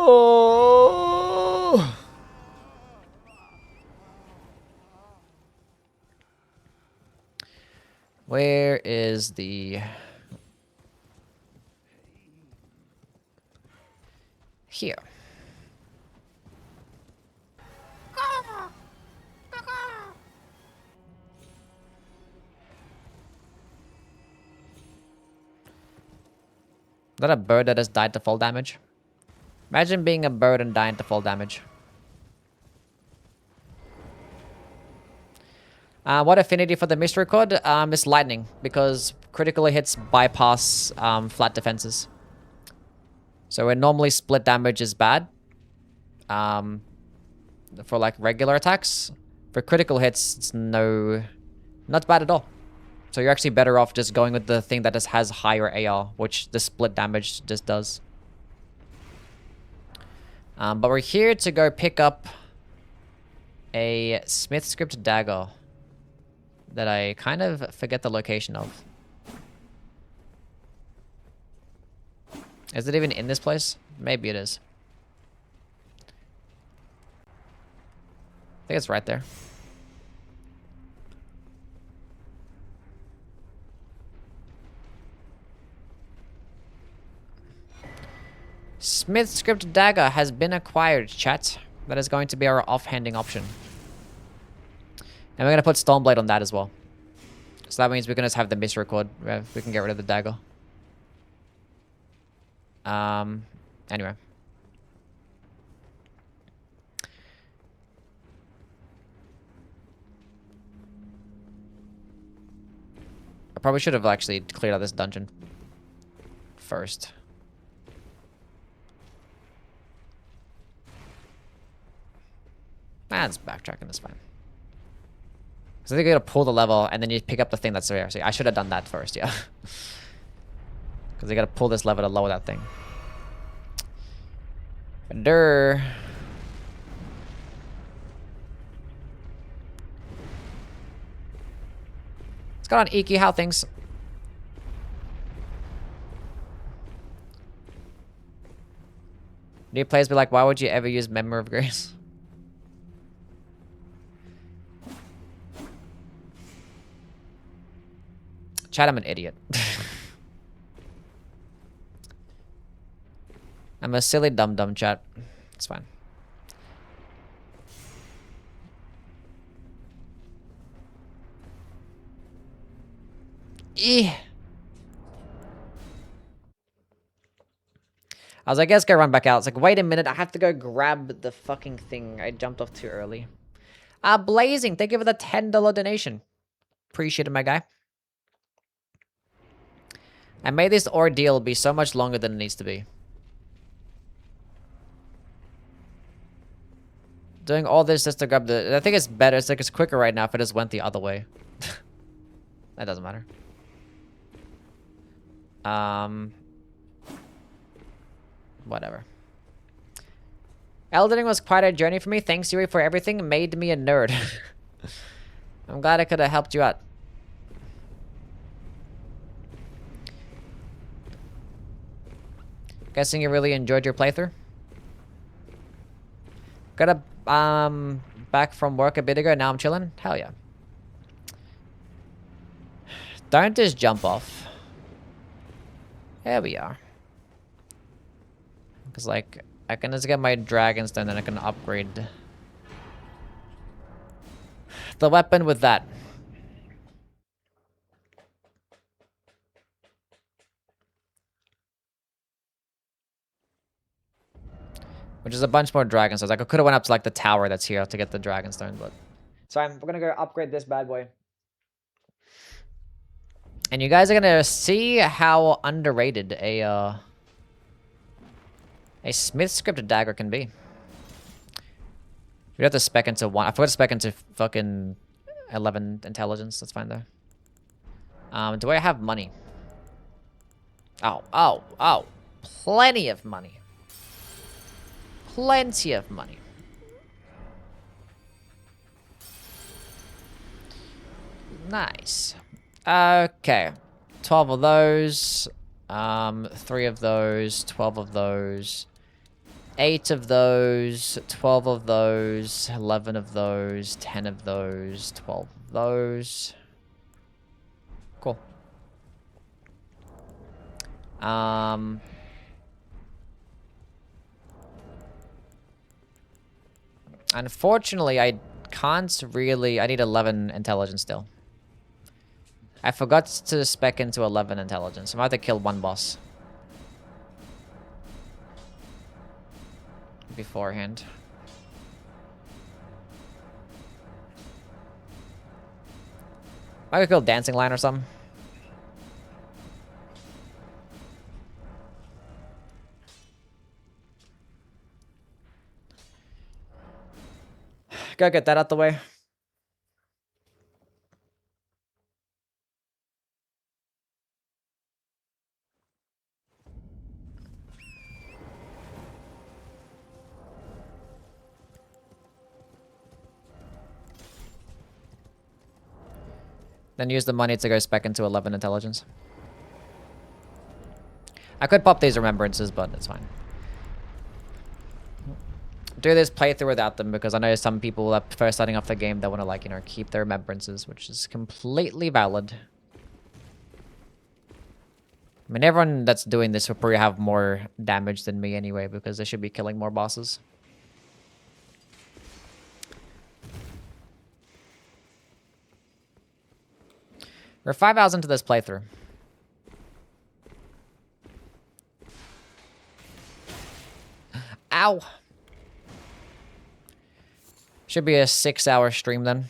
[SPEAKER 1] Oh! Where is the... Here. Is that a bird that has died to full damage? Imagine being a bird and dying to full damage. What affinity for the mystery code? It's lightning, because critical hits bypass flat defenses. So when normally split damage is bad, for like regular attacks, for critical hits, it's not bad at all. So you're actually better off just going with the thing that just has higher AR, which the split damage just does. But we're here to go pick up a Smith script dagger that I kind of forget the location of. Is it even in this place? Maybe it is. I think it's right there. Smith script dagger has been acquired, chat. That is going to be our offhanding option. And we're going to put Stoneblade on that as well. So that means we can just have the miss record. We can get rid of the dagger. Anyway. I probably should have actually cleared out this dungeon first. It's backtracking, it's fine. So I think you gotta pull the level and then you pick up the thing that's there. So I should have done that first, yeah. Because you gotta pull this lever to lower that thing. Durr. What's going on, Iki? How things? New players be like, why would you ever use Memory of Grace? Chat, I'm an idiot. I'm a silly dumb chat. It's fine. I was like, I guess go run back out. It's like, wait a minute, I have to go grab the fucking thing. I jumped off too early. Blazing, thank you for the $10 donation. Appreciate it, my guy. I made this ordeal be so much longer than it needs to be. Doing all this just to grab the... I think it's better. It's like it's quicker right now if it just went the other way. That doesn't matter. Whatever. Elden Ring was quite a journey for me. Thanks, Yuri, for everything. It made me a nerd. I'm glad I could have helped you out. Guessing you really enjoyed your playthrough? Got back from work a bit ago. Now I'm chilling. Hell yeah. Don't just jump off. There we are. Because, like, I can just get my Dragonstone, then I can upgrade the weapon with that. Which is a bunch more Dragonstones. Like, I could have went up to, like, the tower that's here to get the Dragonstone, but... So we're gonna go upgrade this bad boy. And you guys are gonna see how underrated a Smith script dagger can be. We have to spec into 1. I forgot to spec into fucking 11 intelligence. That's fine though. Do I have money? Oh. Plenty of money. Plenty of money. Nice. Okay. 12 of those. 3 of those. 12 of those. 8 of those. 12 of those. 11 of those. 10 of those. 12 of those. Cool. Unfortunately, I can't really... I need 11 intelligence still. I forgot to spec into 11 intelligence. I'm about to kill one boss. Beforehand. I could kill Dancing Line or something. Go get that out the way. Then use the money to go spec into 11 intelligence. I could pop these remembrances, but it's fine. Do this playthrough without them because I know some people that first starting off the game that want to, like, you know, keep their remembrances, which is completely valid. I mean, everyone that's doing this will probably have more damage than me anyway because they should be killing more bosses. We're 5 hours into this playthrough. Ow! Should be a 6-hour stream then.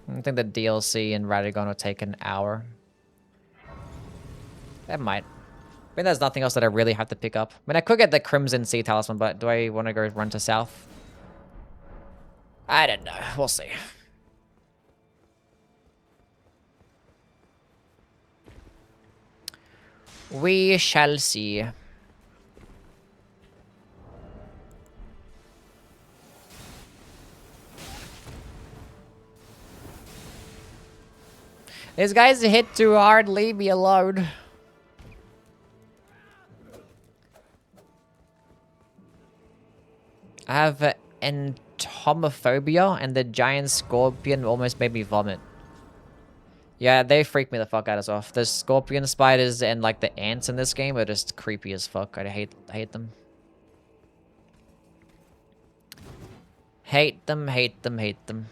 [SPEAKER 1] I think the DLC in Radagon will take an hour. That might. I mean, there's nothing else that I really have to pick up. I mean, I could get the Crimson Sea Talisman, but do I want to go run to south? I don't know. We'll see. We shall see. This guy's hit too hard. Leave me alone. I have entomophobia, and the giant scorpion almost made me vomit. Yeah, they freak me the fuck out as well. The scorpion spiders and like the ants in this game are just creepy as fuck. I hate them. Hate them, hate them, hate them.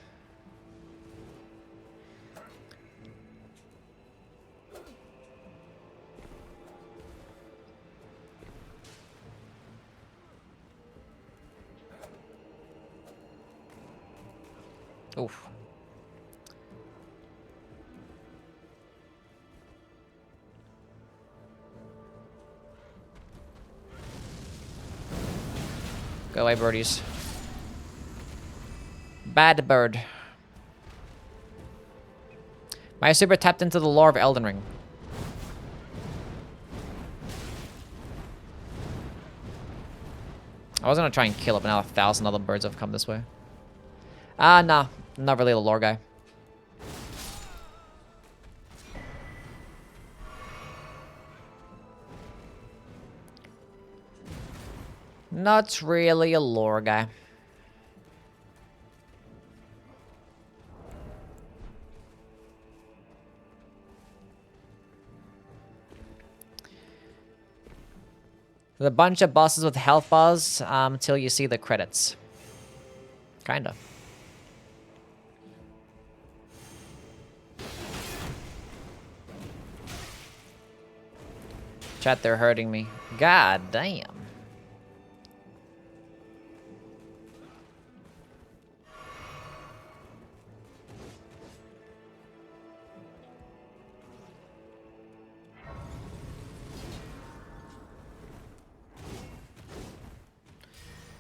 [SPEAKER 1] Oof. Go away, birdies. Bad bird. My super tapped into the lore of Elden Ring. I was gonna try and kill it, but now 1,000 other birds have come this way. Nah. Not really a lore guy. Not really a lore guy. There's a bunch of bosses with health bars until you see the credits. Kinda. Chat, they're hurting me. God damn.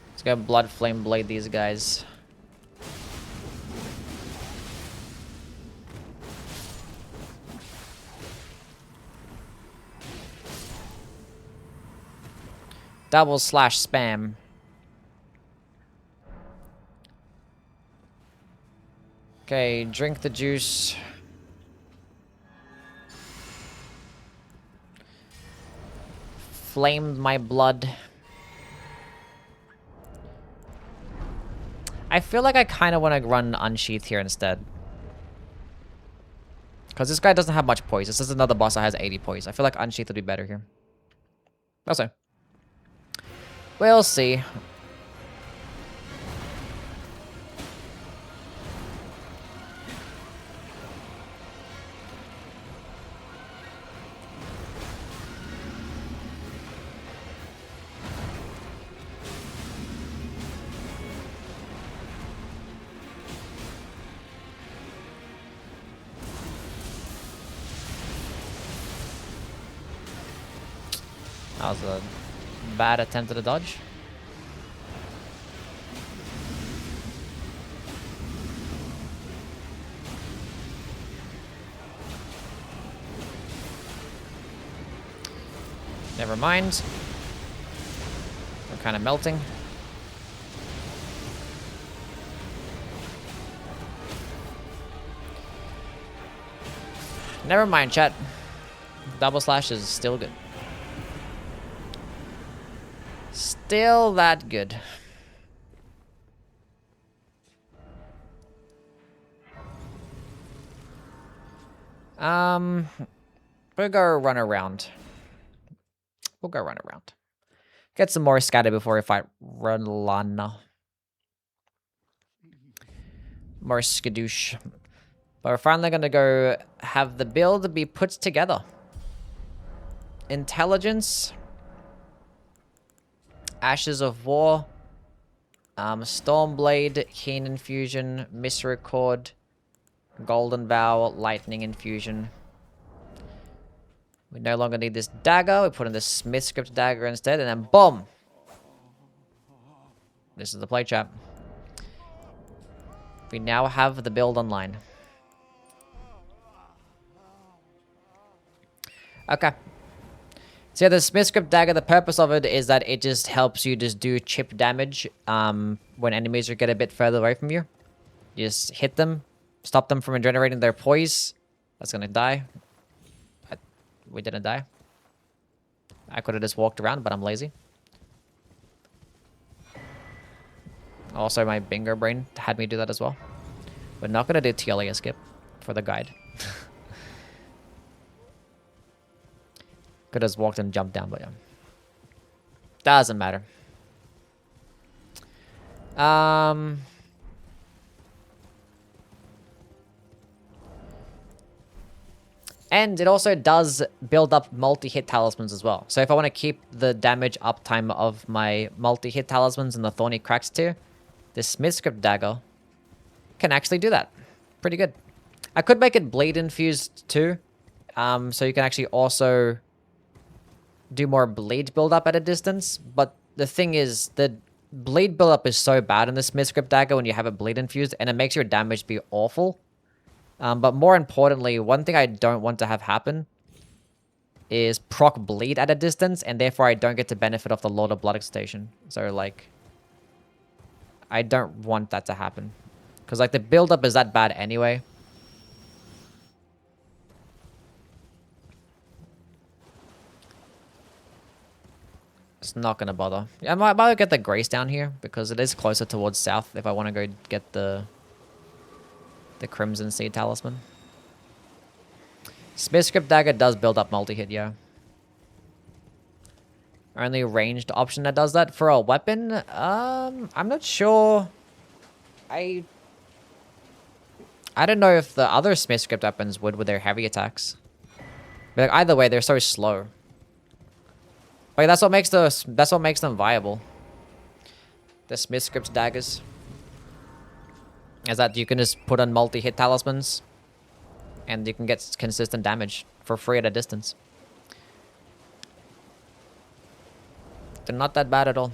[SPEAKER 1] Let's go Blood Flame Blade these guys. Double slash spam. Okay, drink the juice. Flame my blood. I feel like I kind of want to run Unsheath here instead. Because this guy doesn't have much poise. This is another boss that has 80 poise. I feel like Unsheath would be better here. Also. We'll see. That was a bad attempt at a dodge. Never mind. We're kind of melting. Never mind, chat. Double slash is still good. Still that good. We'll go run around. We'll go run around. Get some more scatter before we fight Runlana. More skadoosh. But we're finally gonna go have the build be put together. Intelligence. Ashes of War. Stormblade, Keen Infusion, Misericord. Golden Vow, Lightning Infusion. We no longer need this dagger. We put in the Smith Script dagger instead, and then boom! This is the play chat. We now have the build online. Okay. So yeah, the Smith Script dagger, the purpose of it is that it just helps you just do chip damage when enemies get a bit further away from you. You just hit them, stop them from generating their poise. That's gonna die. We didn't die. I could have just walked around, but I'm lazy. Also, my bingo brain had me do that as well. We're not gonna do TLA skip for the guide. Could have just walked and jumped down, but yeah. Doesn't matter. And it also does build up multi-hit talismans as well. So if I want to keep the damage uptime of my multi-hit talismans in the Thorny Cracks tier, this Smith Script dagger can actually do that. Pretty good. I could make it bleed infused too. So you can actually also do more bleed build-up at a distance. But the thing is, the bleed build-up is so bad in the Smith Script dagger when you have it bleed infused, and it makes your damage be awful. But more importantly, one thing I don't want to have happen is proc bleed at a distance, and therefore I don't get to benefit off the Lord of Blood excitation. So, like, I don't want that to happen. Because, like, the build-up is that bad anyway. It's not going to bother. I might get the Grace down here, because it is closer towards south if I want to go get the Crimson Seed Talisman. Smith Script dagger does build up multi-hit, yeah. Only ranged option that does that. For a weapon, I'm not sure. I don't know if the other Smith Script weapons would with their heavy attacks. But like, either way, they're so slow. Like that's what makes them viable. The Smith Script daggers. Is that you can just put on multi-hit talismans and you can get consistent damage for free at a distance. They're not that bad at all.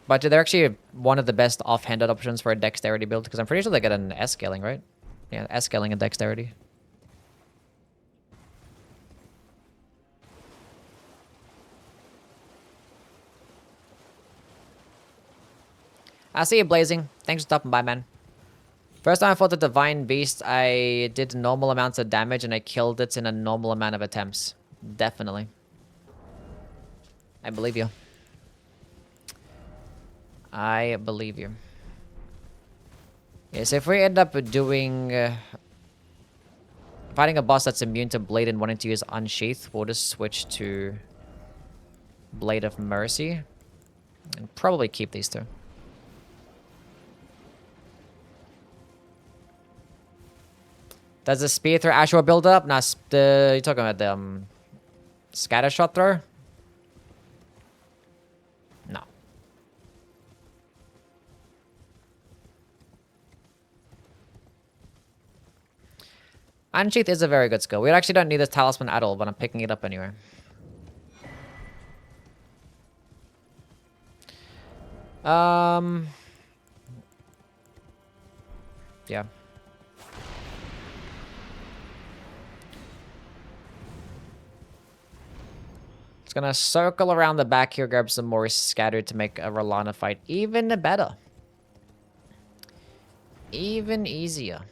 [SPEAKER 1] But they're actually one of the best off-handed options for a dexterity build, because I'm pretty sure they get an S scaling, right? Yeah, S scaling and dexterity. I see you, Blazing. Thanks for stopping by, man. First time I fought the Divine Beast, I did normal amounts of damage and I killed it in a normal amount of attempts. Definitely. I believe you. I believe you. Yeah, so if we end up doing... fighting a boss that's immune to Blade and wanting to use Unsheath, we'll just switch to Blade of Mercy. And probably keep these two. Does the spear throw Ashura build up? Nah, you're talking about the scatter shot throw? No. Unsheath is a very good skill. We actually don't need this talisman at all, but I'm picking it up anyway. Yeah. It's gonna circle around the back here, grab some more scatter to make a Rolana fight even better. Even easier.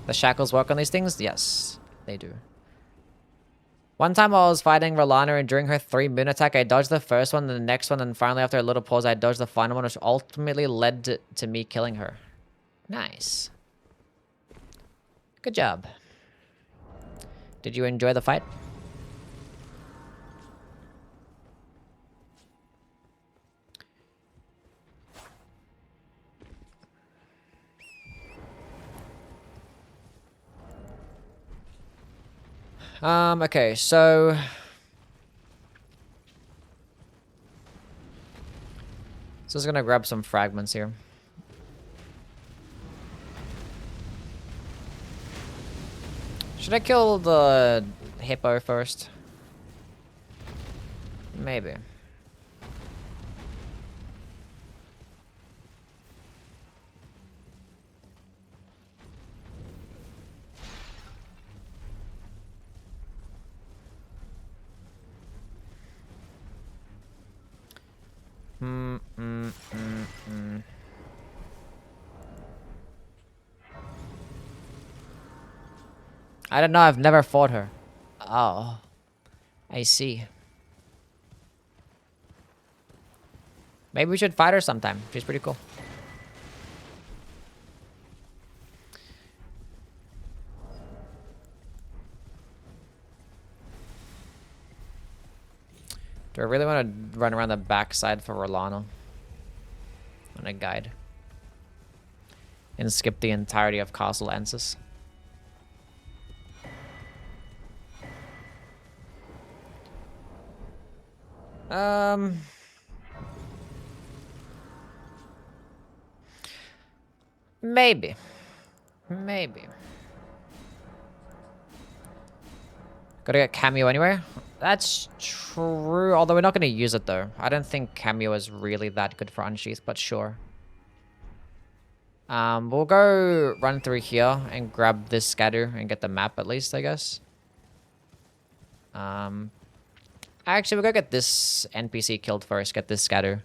[SPEAKER 1] The shackles work on these things? Yes, they do. One time I was fighting Rolana, and during her 3-moon attack, I dodged the first one, then the next one, and finally after a little pause, I dodged the final one, which ultimately led to me killing her. Nice. Good job. Did you enjoy the fight? Okay, so... So just gonna grab some fragments here. Should I kill the hippo first? Maybe. I don't know, I've never fought her. Oh. I see. Maybe we should fight her sometime. She's pretty cool. Do I really want to run around the backside for Rolano? On a guide. And skip the entirety of Castle Ansis? Maybe. Maybe. Gotta get cameo anyway. That's true, although we're not gonna use it though. I don't think cameo is really that good for Unsheath, but sure. We'll go run through here and grab this scatter and get the map at least, I guess. Actually, we'll go get this NPC killed first, get this scatter.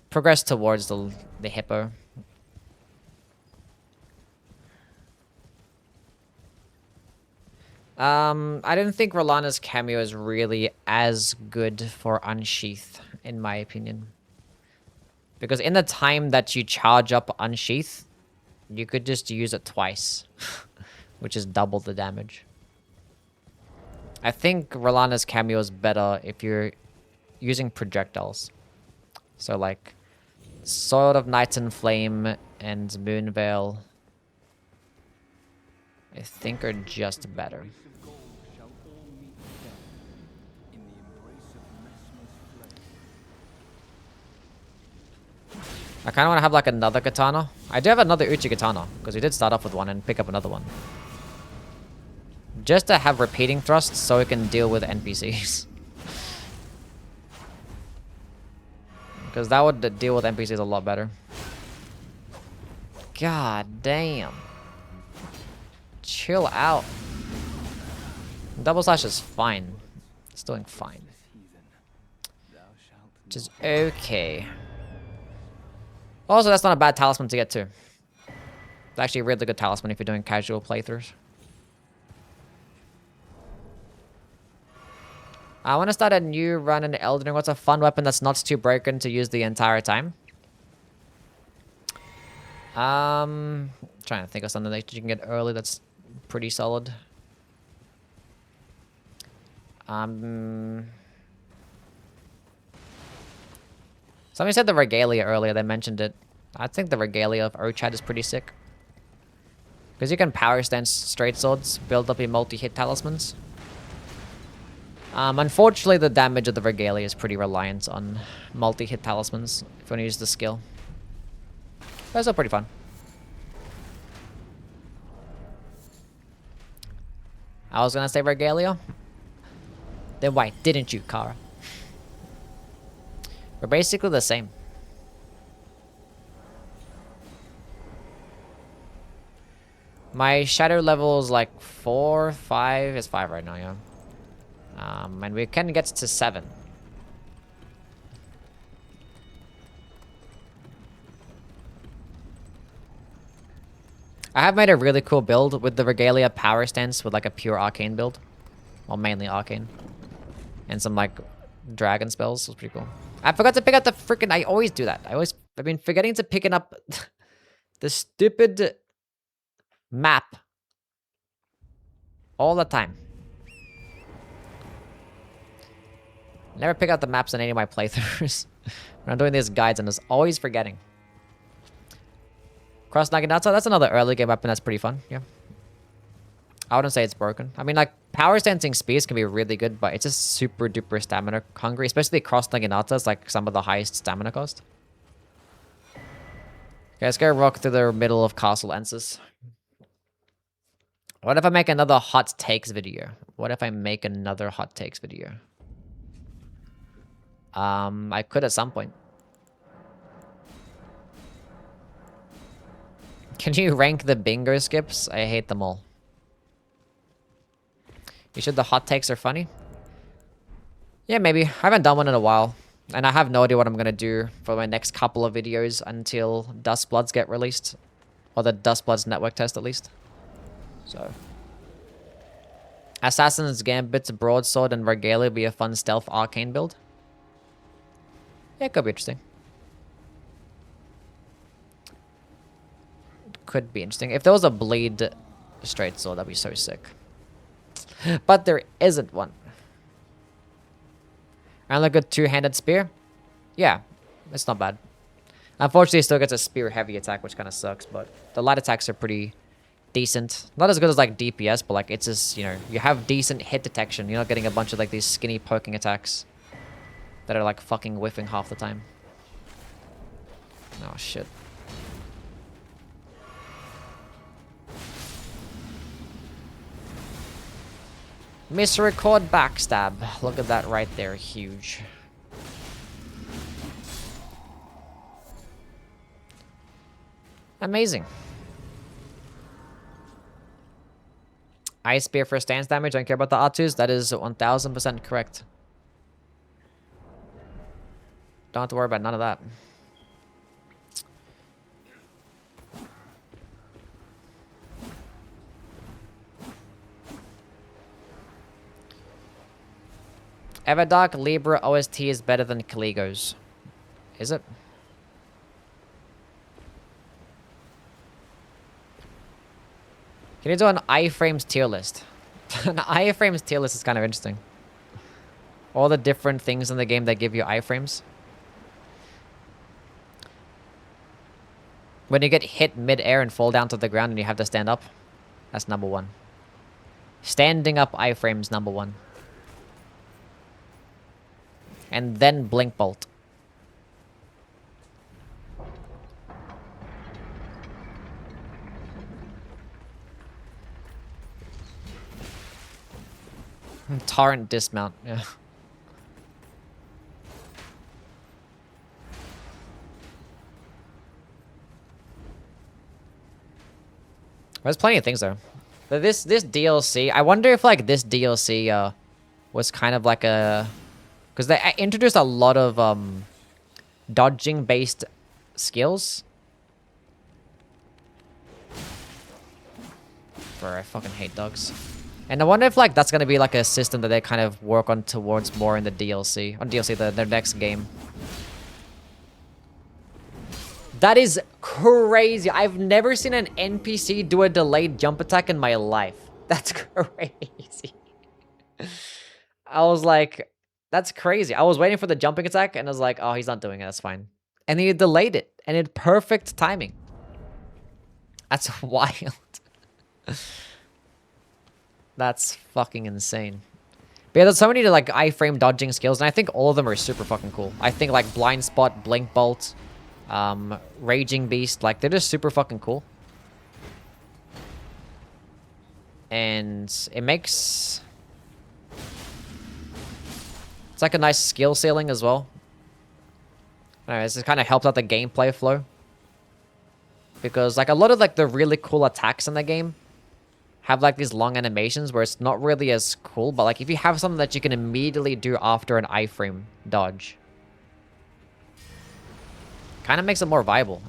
[SPEAKER 1] Progress towards the hippo. I don't think Rolana's cameo is really as good for Unsheath, in my opinion. Because in the time that you charge up Unsheath, you could just use it twice, which is double the damage. I think Rolana's cameo is better if you're using projectiles. So like, Sword of Night and Flame and Moonveil, I think are just better. I kind of want to have like another katana. I do have another Uchi katana, because we did start off with one and pick up another one. Just to have repeating thrusts so we can deal with NPCs. Because that would deal with NPCs a lot better. God damn. Chill out. Double slash is fine. It's doing fine. Which is okay. Also, that's not a bad talisman to get to. It's actually a really good talisman if you're doing casual playthroughs. I want to start a new run in Elden Ring. What's a fun weapon that's not too broken to use the entire time? Trying to think of something that you can get early that's pretty solid. Somebody said the Regalia earlier. They mentioned it. I think the Regalia of Ochad is pretty sick. Because you can power stance straight swords, build up your multi-hit talismans. Unfortunately, the damage of the Regalia is pretty reliant on multi-hit talismans if you want to use the skill. That's still pretty fun. I was gonna say Regalia. Then why didn't you, Kara? We're basically the same. My shadow level is like 4, 5. It's 5 right now, yeah. And we can get to 7. I have made a really cool build with the Regalia power stance with like a pure arcane build. Well, mainly arcane. And some like dragon spells. It was pretty cool. I forgot to pick up the freaking... I always do that. I've been forgetting to pick up the stupid map all the time. Never pick out the maps in any of my playthroughs. When I'm doing these guides, I'm just always forgetting. Cross Naginata, that's another early game weapon that's pretty fun, yeah. I wouldn't say it's broken. I mean, like, power stancing speeds can be really good, but it's just super duper stamina hungry. Especially Cross Naginata is like some of the highest stamina cost. Okay, let's go rock through the middle of Castle Ensis. What if I make another hot takes video? What if I make another hot takes video? I could at some point. Can you rank the bingo skips? I hate them all. You sure the hot takes are funny? Yeah, maybe. I haven't done one in a while. And I have no idea what I'm going to do for my next couple of videos until Dustbloods get released. Or the Dustbloods network test, at least. So. Assassin's Gambit's Broadsword and Regalia be a fun stealth arcane build. Yeah, it could be interesting. Could be interesting. If there was a bleed straight sword, that'd be so sick. But there isn't one. And like a two-handed spear? Yeah, it's not bad. Unfortunately, it still gets a spear heavy attack, which kind of sucks, but the light attacks are pretty decent. Not as good as like DPS, but like it's just, you know, you have decent hit detection. You're not getting a bunch of like these skinny poking attacks that are like fucking whiffing half the time. Oh shit. Misrecord backstab. Look at that right there. Huge. Amazing. Ice Spear for stance damage. Don't care about the R2s. That is 1000% correct. Don't have to worry about none of that. Everdark Libra OST is better than Kaligo's. Is it? Can you do an iframes tier list? An iframes tier list is kind of interesting. All the different things in the game that give you iframes. When you get hit mid-air and fall down to the ground and you have to stand up. That's number one. Standing up iframes, number one. And then Blink Bolt. Torrent dismount, yeah. There's plenty of things though. But this DLC, I wonder if like this DLC was kind of like a, because they introduced a lot of dodging based skills. Bro, I fucking hate dogs. And I wonder if like that's gonna be like a system that they kind of work on towards more in the DLC. On DLC, their next game. That is crazy. I've never seen an NPC do a delayed jump attack in my life. That's crazy. I was like, that's crazy. I was waiting for the jumping attack and I was like, oh, he's not doing it. That's fine. And he delayed it. And in perfect timing. That's wild. That's fucking insane. But yeah, there's so many like iframe dodging skills, and I think all of them are super fucking cool. I think like Blind Spot, Blink Bolt, Raging Beast, like they're just super fucking cool. And it makes... It's like a nice skill ceiling as well. Anyways, it kind of helps out the gameplay flow. Because like a lot of like the really cool attacks in the game have like these long animations where it's not really as cool, but like if you have something that you can immediately do after an iframe dodge, kind of makes it more viable.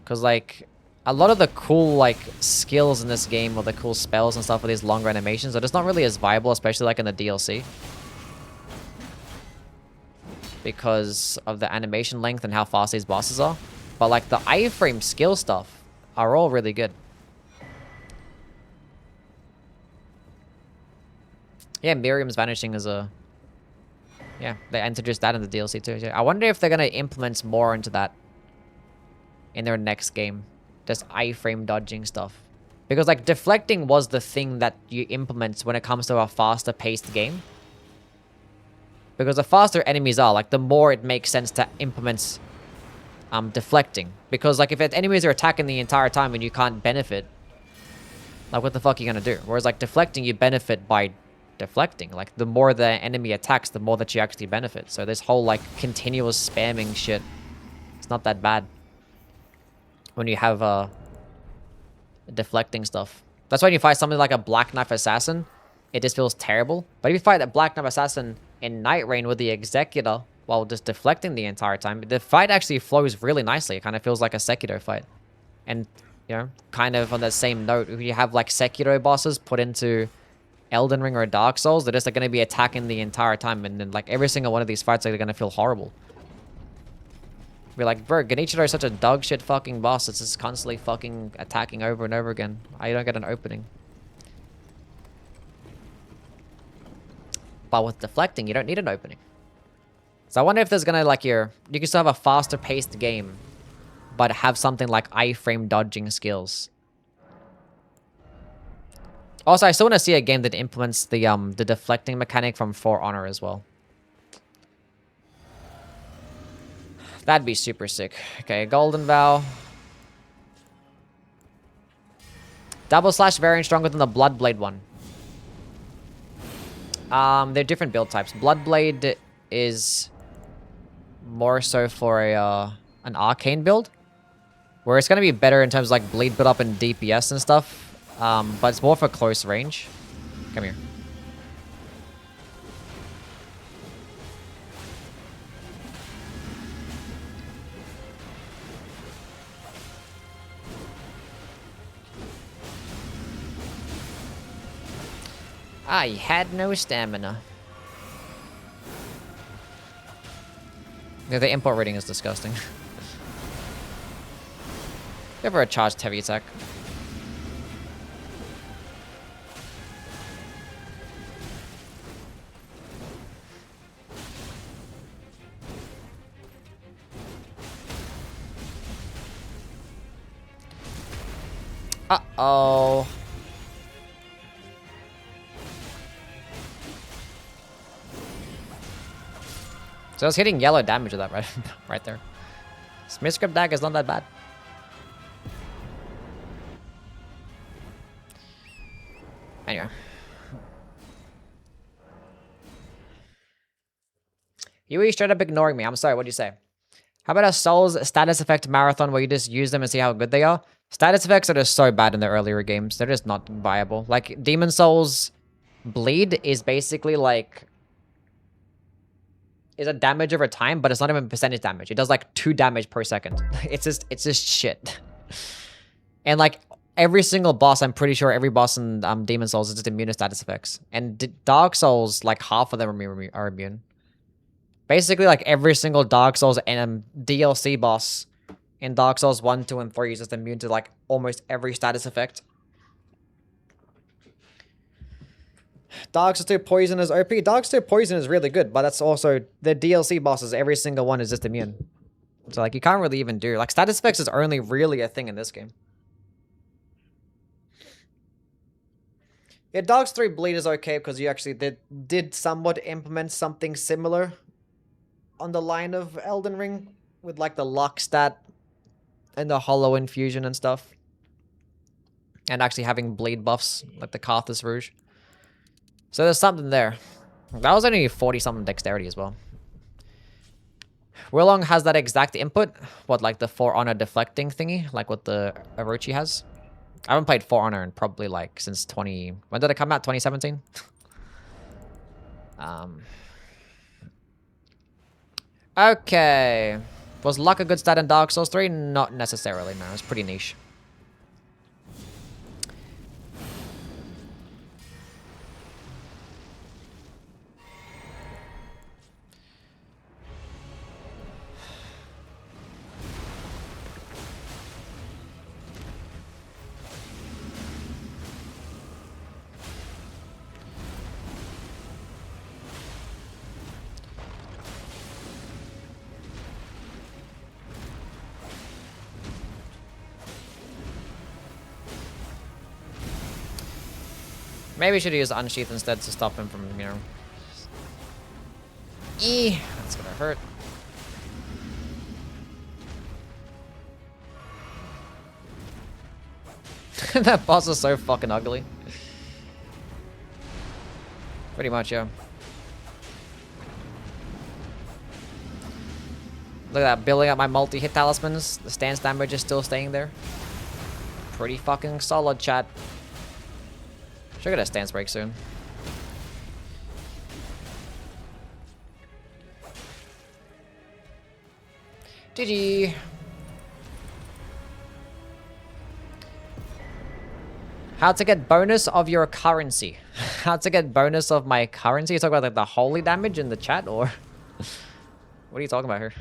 [SPEAKER 1] Because like a lot of the cool like skills in this game, or the cool spells and stuff with these longer animations, are just not really as viable, especially like in the DLC, because of the animation length and how fast these bosses are. But like the iframe skill stuff are all really good. Yeah, Miriam's vanishing is a... Yeah, they introduced that in the DLC too. I wonder if they're going to implement more into that in their next game. Just iframe dodging stuff. Because like deflecting was the thing that you implement when it comes to a faster paced game. Because the faster enemies are, like the more it makes sense to implement deflecting. Because like if enemies are attacking the entire time and you can't benefit, like what the fuck are you gonna do? Whereas like deflecting, you benefit by deflecting. Like the more the enemy attacks, the more that you actually benefit. So this whole like continuous spamming shit, it's not that bad when you have deflecting stuff. That's why when you fight something like a Black Knife Assassin, it just feels terrible. But if you fight a Black Knife Assassin in Night Rain with the Executor while just deflecting the entire time, the fight actually flows really nicely. It kind of feels like a Sekiro fight. And, you know, kind of on that same note, if you have like Sekiro bosses put into Elden Ring or Dark Souls, they're just like, going to be attacking the entire time. And then like every single one of these fights are going to feel horrible. Be like, bro, Genichiro is such a dog shit fucking boss. It's just constantly fucking attacking over and over again. I don't get an opening. But with deflecting, you don't need an opening. So I wonder if there's gonna like you can still have a faster paced game, but have something like iframe dodging skills. Also, I still want to see a game that implements the deflecting mechanic from For Honor as well. That'd be super sick. Okay, Golden Vow. Double slash variant stronger than the Bloodblade one. They're different build types. Bloodblade is more so for an arcane build, where it's gonna be better in terms of like bleed build up and DPS and stuff. But it's more for close range. Come here. I had no stamina. Yeah, the import rating is disgusting. Never a charged heavy attack. Uh-oh. So I was hitting yellow damage with that right there. Smith Script Dagger is not that bad. Anyway. You straight up ignoring me. I'm sorry, what'd you say? How about a Souls status effect marathon where you just use them and see how good they are? Status effects are just so bad in the earlier games. They're just not viable. Like, Demon Souls bleed is basically like... is a damage over time, but it's not even percentage damage. It does like 2 damage per second. It's just shit. And like every single boss, I'm pretty sure every boss in Demon Souls is just immune to status effects. And Dark Souls, like half of them are immune. Basically, like every single Dark Souls and DLC boss in Dark Souls 1, 2, and 3 is just immune to like almost every status effect. Dark Souls 2 Poison is OP. Dark Souls 2 Poison is really good, but that's also the DLC bosses. Every single one is just immune. So like you can't really even do like status effects is only really a thing in this game. Yeah, Dark Souls 3 Bleed is okay because you actually did somewhat implement something similar on the line of Elden Ring with like the luck stat and the hollow infusion and stuff. And actually having bleed buffs like the Karthus Rouge. So there's something there. That was only 40-something dexterity as well. Willong has that exact input. What, like the For Honor deflecting thingy? Like what the Orochi has? I haven't played For Honor in probably like since when did it come out? 2017? Okay. Was luck a good stat in Dark Souls 3? Not necessarily, no. It's pretty niche. Maybe we should use Unsheath instead to stop him from, you know... That's gonna hurt. That boss is so fucking ugly. Pretty much, yeah. Look at that, building up my multi-hit talismans. The stance damage is still staying there. Pretty fucking solid, chat. Should get a stance break soon. GG. How to get bonus of your currency. How to get bonus of my currency? You talking about like the holy damage in the chat, or what are you talking about here?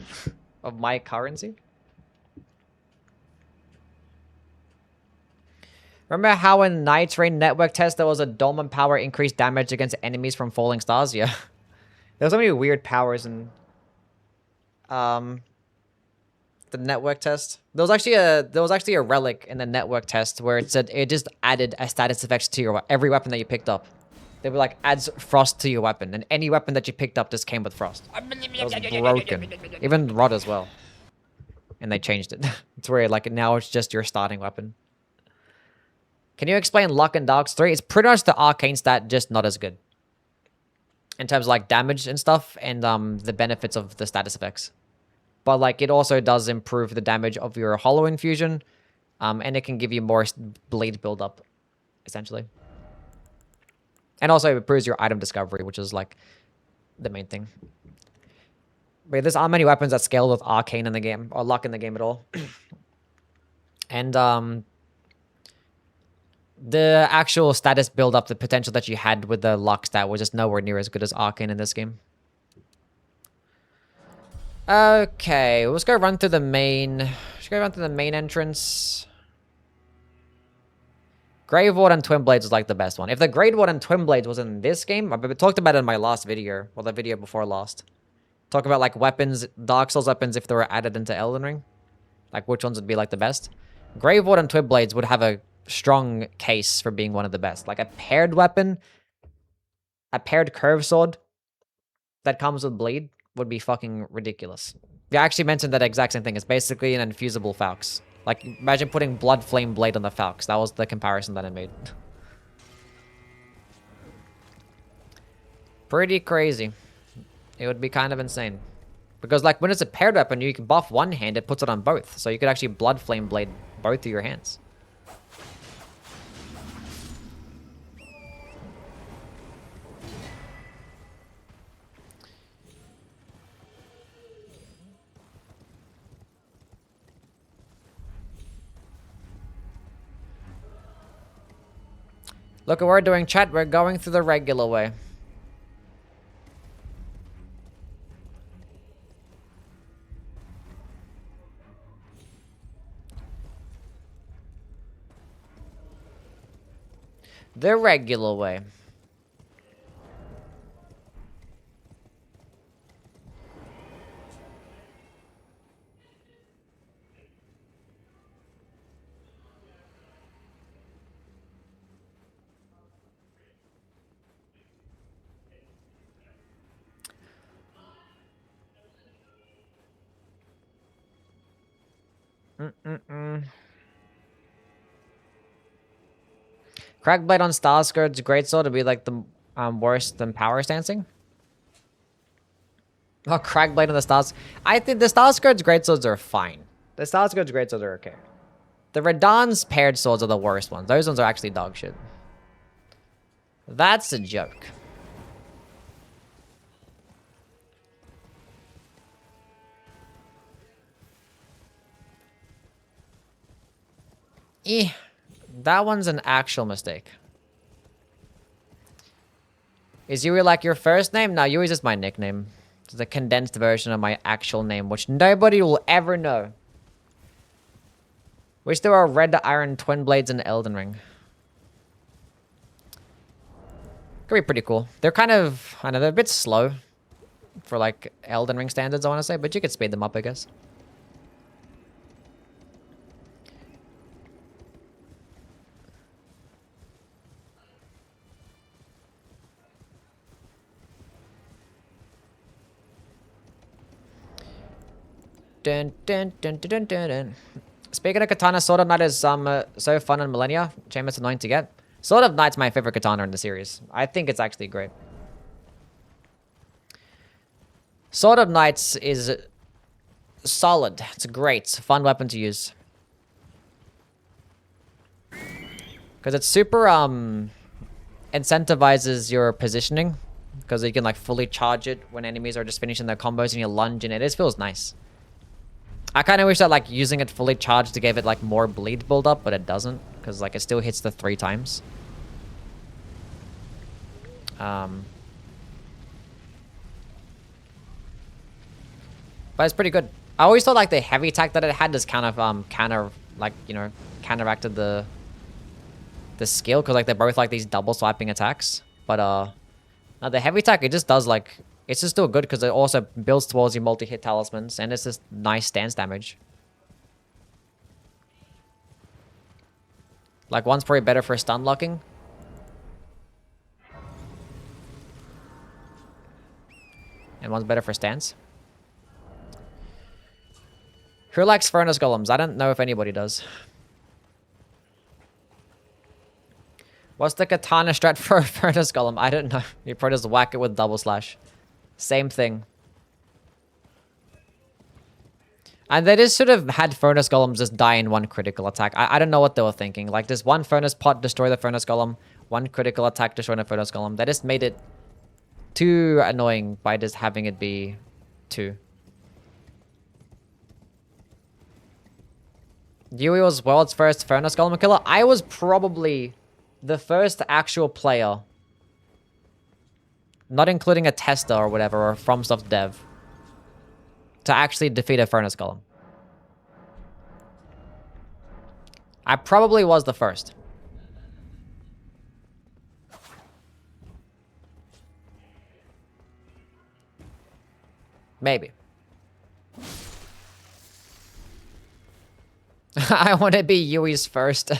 [SPEAKER 1] Of my currency? Remember how in Night Rain network test there was a Dolmen power increased damage against enemies from falling stars? Yeah. There's so many weird powers in the network test. There was actually a relic in the network test where it said it just added a status effects to your every weapon that you picked up. They were like adds frost to your weapon, and any weapon that you picked up just came with frost. It was broken. Even rod as well. And they changed it. It's where like now it's just your starting weapon. Can you explain luck in Dark 3? It's pretty much the arcane stat, just not as good. In terms of like damage and stuff, and the benefits of the status effects. But like it also does improve the damage of your hollow infusion, and it can give you more bleed buildup, essentially. And also it improves your item discovery, which is like the main thing. But there's not many weapons that scale with arcane in the game, or luck in the game at all. And the actual status build up, the potential that you had with the luck stat was just nowhere near as good as arcane in this game. Okay, let's go run through the main. Let's go run through the main entrance. Grave Ward and Twin Blades was like the best one. If the Grave Ward and Twin Blades was in this game, I talked about it in my last video, or the video before last. Talk about like weapons, Dark Souls weapons if they were added into Elden Ring. Like which ones would be like the best. Grave Ward and Twin Blades would have a strong case for being one of the best. Like a paired weapon, a paired curve sword that comes with bleed would be fucking ridiculous. You actually mentioned that exact same thing. It's basically an infusible Falx. Like, imagine putting Blood Flame Blade on the Falx. That was the comparison that I made. Pretty crazy. It would be kind of insane. Because, like, when it's a paired weapon, you can buff one hand, it puts it on both. So you could actually Blood Flame Blade both of your hands. Look what we're doing, chat. We're going through the regular way. The regular way. Crackblade on Starscourge's Greatsword would be like the worse than Power Stancing. Oh, Crackblade on the Stars. I think the Starscourge's Greatswords are fine. The Starscourge's Greatswords are okay. The Radahn's paired swords are the worst ones. Those ones are actually dog shit. That's a joke. That one's an actual mistake. Is Yui like your first name? No, Yui's just my nickname. It's the condensed version of my actual name, which nobody will ever know. Wish there were red iron twin blades in Elden Ring. Could be pretty cool. They're kind of, I know, they're a bit slow for like Elden Ring standards, I want to say, but you could speed them up, I guess. Dun, dun, dun, dun, dun, dun, dun. Speaking of katana, Sword of Knight is so fun in Millennia. Chamber's annoying to get. Sword of Knight's my favorite katana in the series. I think it's actually great. Sword of Knights is solid. It's great. It's a fun weapon to use. Because it super incentivizes your positioning. Because you can like fully charge it when enemies are just finishing their combos and you lunge and it just feels nice. I kind of wish that like using it fully charged to give it like more bleed build up, but it doesn't. Because like it still hits the 3 times. But it's pretty good. I always thought like the heavy attack that it had just kind of counteracted the skill, because like they're both like these double swiping attacks. But no, the heavy attack, it just does like, it's just still good because it also builds towards your multi-hit talismans and it's just nice stance damage. Like one's probably better for stun locking. And one's better for stance. Who likes Furnace Golems? I don't know if anybody does. What's the katana strat for a Furnace Golem? I don't know. You probably just whack it with double slash. Same thing. And they just should have had Furnace Golems just die in one critical attack. I don't know what they were thinking. Like, this one Furnace Pot destroy the Furnace Golem. One critical attack destroy the Furnace Golem. They just made it too annoying by just having it be 2. Yui was world's first Furnace Golem killer. I was probably the first actual player, not including a tester or whatever, or FromSoft dev, to actually defeat a Furnace Golem. I probably was the first. Maybe. I want to be Yui's first.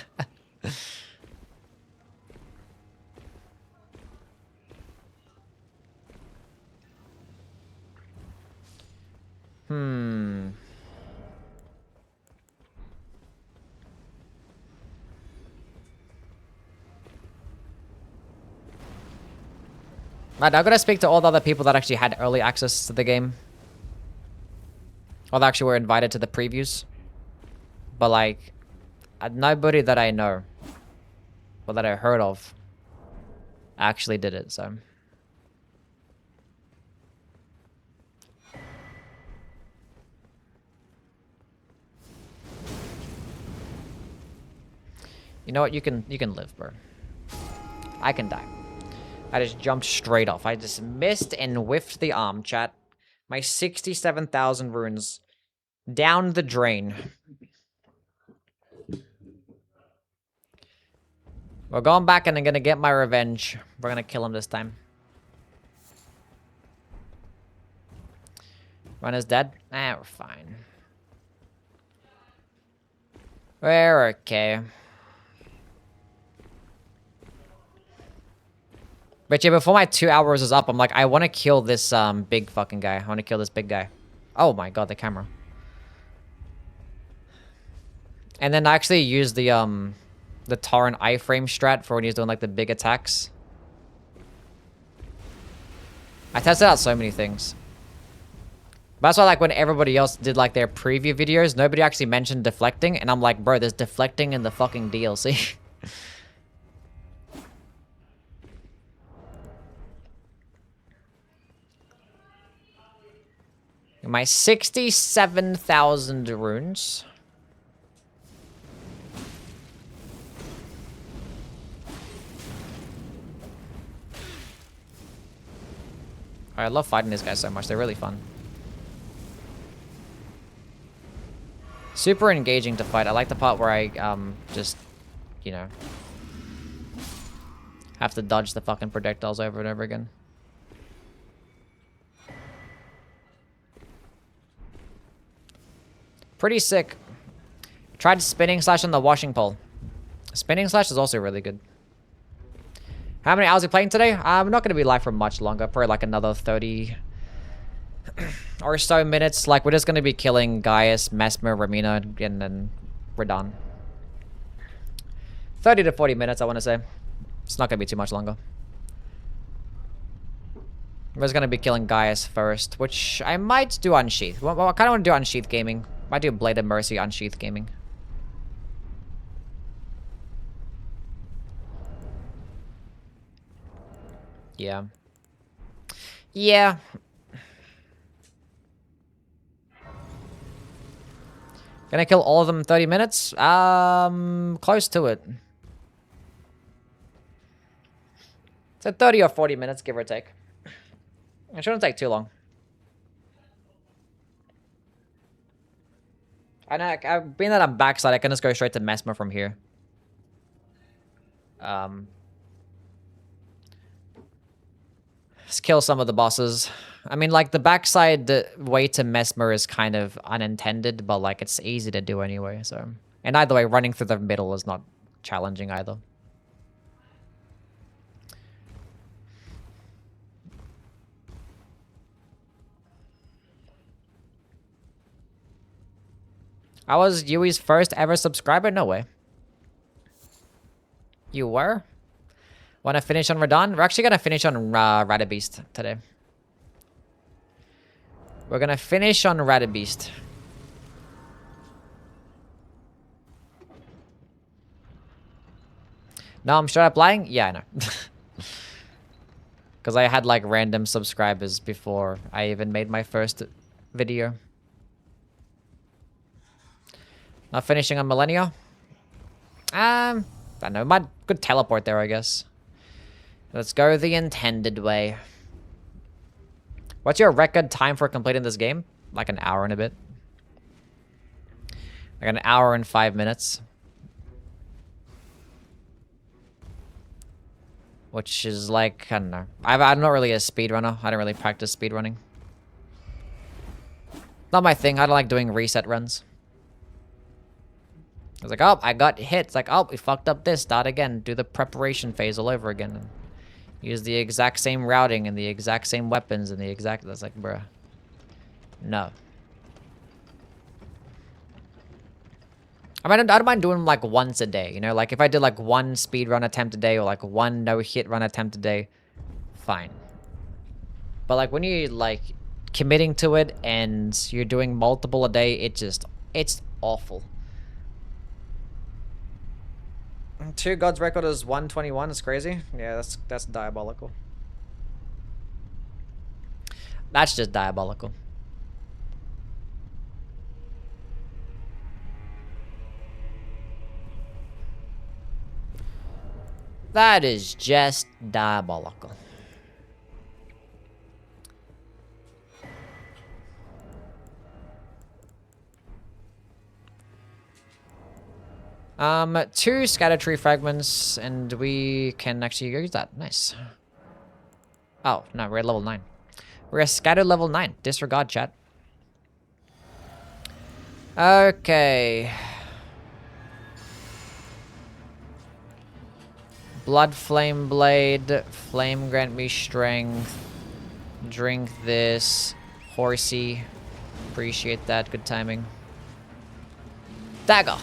[SPEAKER 1] Right, I'm gonna speak to all the other people that actually had early access to the game. Or that actually were invited to the previews. But like, nobody that I know, or that I heard of, actually did it, so. You know what, you can live, bro. I can die. I just jumped straight off. I just missed and whiffed the arm, chat. My 67,000 runes down the drain. We're going back and I'm gonna get my revenge. We're gonna kill him this time. Runner's dead? Ah, we're fine. We're okay. But yeah, before my 2 hours is up, I'm like, I want to kill this big fucking guy. I want to kill this big guy. Oh my god, the camera. And then I actually use the torrent iframe strat for when he's doing like the big attacks. I tested out so many things. But that's why, like, when everybody else did like their preview videos, nobody actually mentioned deflecting, and I'm like, bro, there's deflecting in the fucking DLC. My 67,000 runes. I love fighting these guys so much. They're really fun. Super engaging to fight. I like the part where I just, you know, have to dodge the fucking projectiles over and over again. Pretty sick. Tried spinning slash on the washing pole. Spinning slash is also really good. How many hours are you playing today? I'm not going to be live for much longer. Probably like another 30 or so minutes. Like, we're just going to be killing Gaius, Mesmer, Ramina, and then we're done. 30 to 40 minutes, I want to say. It's not going to be too much longer. We're just going to be killing Gaius first, which I might do Unsheath. Well, I kind of want to do Unsheath Gaming. Might do Blade of Mercy Unsheath Gaming. Yeah. Yeah. Gonna kill all of them in 30 minutes? Close to it. So 30 or 40 minutes, give or take. It shouldn't take too long. I know, being that I'm backside, I can just go straight to Mesmer from here. Just kill some of the bosses. I mean, like, the backside the way to Mesmer is kind of unintended, but, like, it's easy to do anyway, so... And either way, running through the middle is not challenging either. I was Yui's first ever subscriber? No way. You were? Wanna finish on Radon? We're actually gonna finish on Radabeast today. We're gonna finish on Radabeast. No, I'm straight up lying? Yeah, I know. Because I had like random subscribers before I even made my first video. Not finishing on Millennia? I don't know. Might could teleport there, I guess. Let's go the intended way. What's your record time for completing this game? Like an hour and a bit. Like an hour and 5 minutes. Which is like, I don't know. I'm not really a speedrunner. I don't really practice speedrunning. Not my thing. I don't like doing reset runs. I was like, oh, I got hit. It's like, oh, we fucked up this. Start again. Do the preparation phase all over again. And use the exact same routing and the exact same weapons and the exact... That's like, bruh. No. I mean, I don't mind doing them like once a day, you know? Like, if I did like one speedrun attempt a day or like one no-hit run attempt a day, fine. But like, when you're like committing to it and you're doing multiple a day, it's awful. 2 God's record is 121. It's crazy. Yeah, that's diabolical. That's just diabolical. That is just diabolical. Two scatter tree fragments, and we can actually use that. Nice. Oh, no, we're at level 9. We're at scattered level 9. Disregard, chat. Okay. Blood Flame Blade. Flame grant me strength. Drink this. Horsey. Appreciate that. Good timing. Dagger.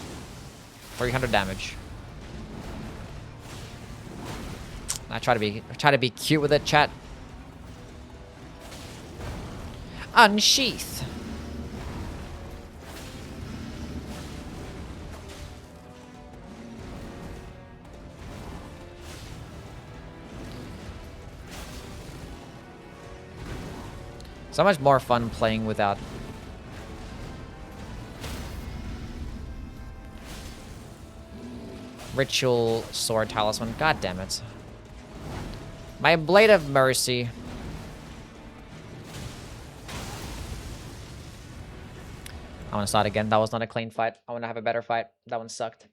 [SPEAKER 1] 300 damage. I try to be cute with it, chat. Unsheath. So much more fun playing without. Ritual sword talisman. God damn it. My Blade of Mercy. I want to start again. That was not a clean fight. I want to have a better fight. That one sucked.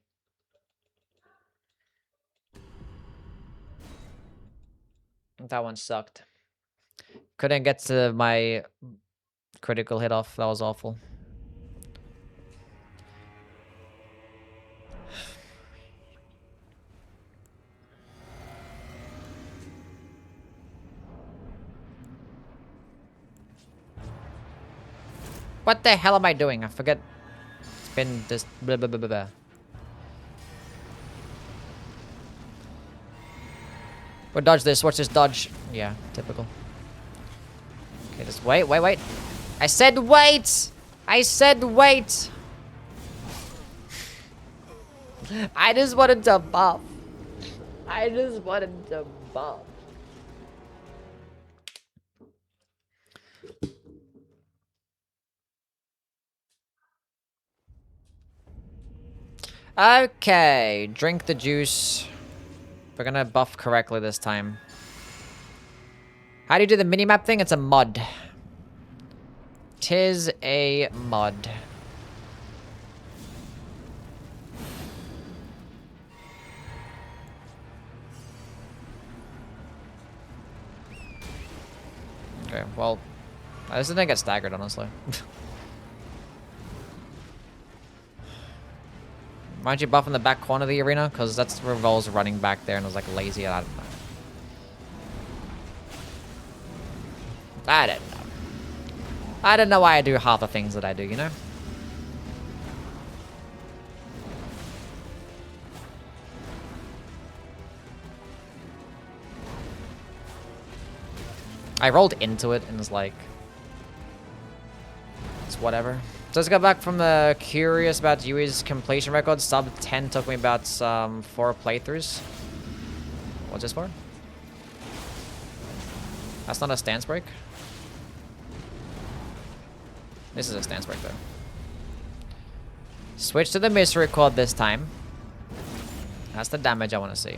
[SPEAKER 1] That one sucked. Couldn't get to my critical hit off. That was awful. What the hell am I doing? I forget. been this blah blah blah blah blah. Or dodge this. Watch this dodge. Yeah, typical. Okay, just wait, wait, wait. I said wait! I said wait! I just wanted to buff. I just wanted to buff. Okay, drink the juice. We're gonna buff correctly this time. How do you do the minimap thing? It's a mod. Tis a mod. Okay, well, I just didn't get staggered, honestly. Why don't you buff in the back corner of the arena? Because that's where Vol's running back there and was like lazy. I don't know. I don't know. I don't know why I do half the things that I do, you know? I rolled into it and was like, it's whatever. So let's go back from the curious about Yui's completion record. Sub 10 took me about 4 playthroughs. What's this for? That's not a stance break. This is a stance break though. Switch to the mystery chord this time. That's the damage I want to see.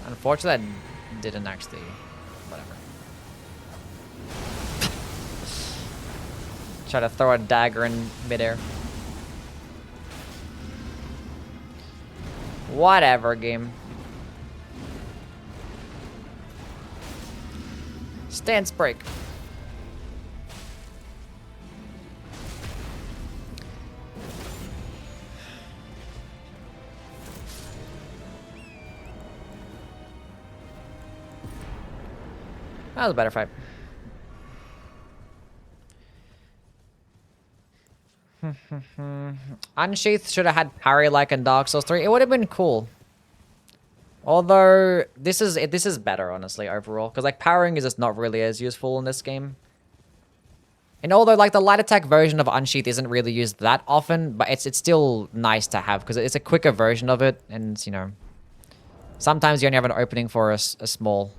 [SPEAKER 1] Unfortunately, I didn't actually. Whatever. Try to throw a dagger in midair. Whatever, game. Stance break. That was a better fight. Unsheath should have had parry like in Dark Souls 3. It would have been cool. Although this is better honestly overall, because like parrying is just not really as useful in this game. And although like the light attack version of Unsheath isn't really used that often, but it's still nice to have because it's a quicker version of it, and you know, sometimes you only have an opening for a small,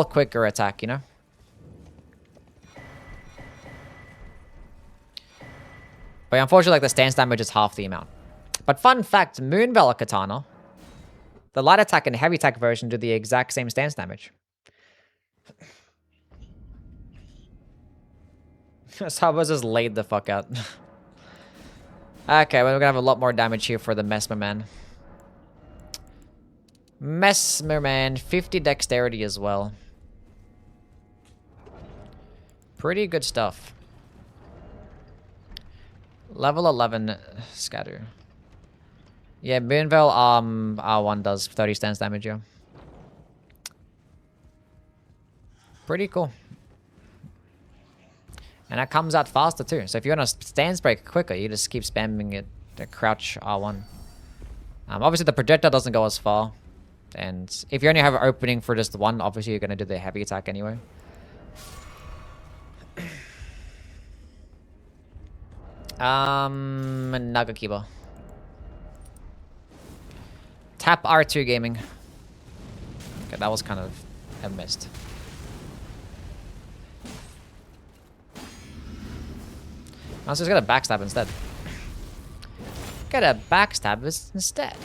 [SPEAKER 1] quicker attack, you know. But unfortunately, like the stance damage is half the amount. But fun fact, Moonveil Katana, the light attack and heavy attack version do the exact same stance damage. So I was just laid the fuck out. Okay, well, we're gonna have a lot more damage here for the Mesmer Man. Mesmer Man, 50 dexterity as well. Pretty good stuff. Level 11 scatter. Yeah, Moonveil R1 does 30 stance damage, yeah. Pretty cool. And that comes out faster too. So if you want to stance break quicker, you just keep spamming it, the crouch R1. Obviously the projectile doesn't go as far. And if you only have an opening for just one, obviously you're going to do the heavy attack anyway. Nagakiba. Tap R2 gaming. Okay, that was kind of a missed. I was just gonna backstab instead. Get a backstab instead.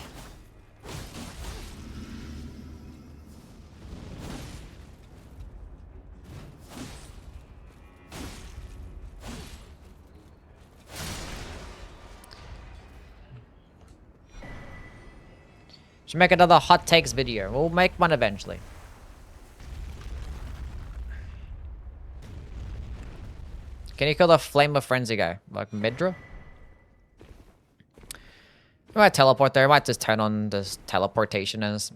[SPEAKER 1] Should make another hot takes video. We'll make one eventually. Can you kill the Flame of Frenzy guy? Like Midra? We might teleport there. We might just turn on this teleportation and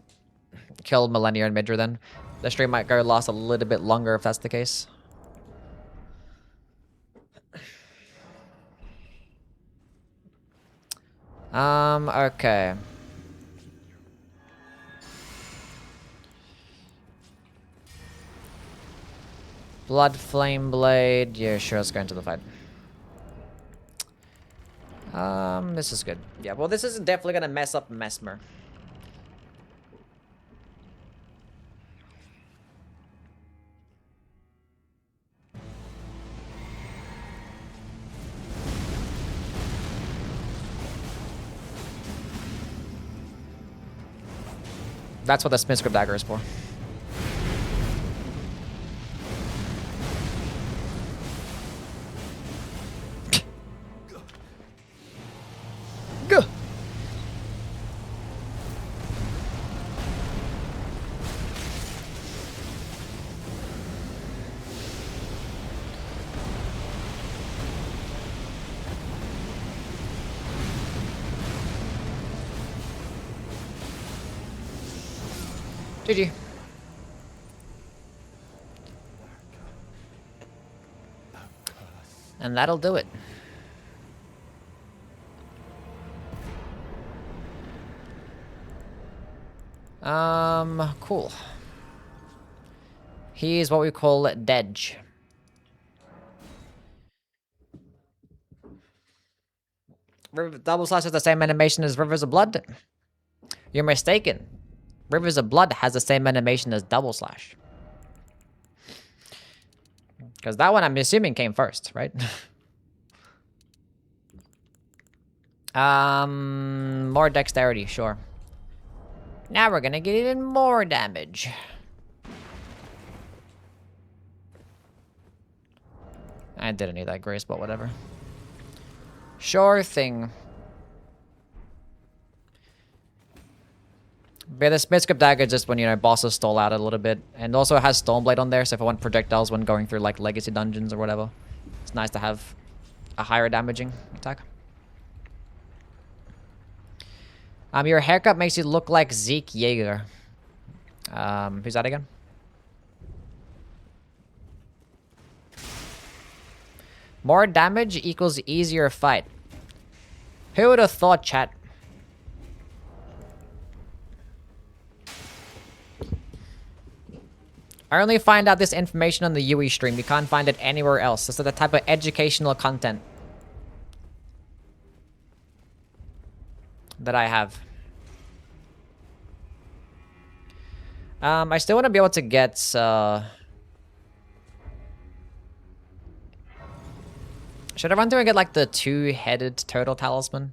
[SPEAKER 1] kill Millennia and Midra then. The stream might go last a little bit longer if that's the case. Okay. Blood Flame Blade. Yeah, sure, let's go into the fight. This is good. Yeah, well, this is definitely gonna mess up Mesmer. That's what the Smith Script Dagger is for. Go. GG. And that'll do it. Cool. He's what we call Dedge. Double Slash has the same animation as Rivers of Blood? You're mistaken. Rivers of Blood has the same animation as Double Slash. Because that one, I'm assuming, came first, right? More dexterity, sure. Now we're gonna get even more damage. I didn't need that grace, but whatever. Sure thing. But the Smith Script Dagger just when, you know, bosses stall out a little bit. And also it has Stormblade on there, so if I want projectiles when going through, like, legacy dungeons or whatever, it's nice to have a higher damaging attack. Your haircut makes you look like Zeke Yeager. Who's that again? More damage equals easier fight. Who would have thought, chat? I only find out this information on the Yui stream. You can't find it anywhere else. This is the type of educational content that I have. I still want to be able to get, should I run through and get, like, the two-headed turtle talisman?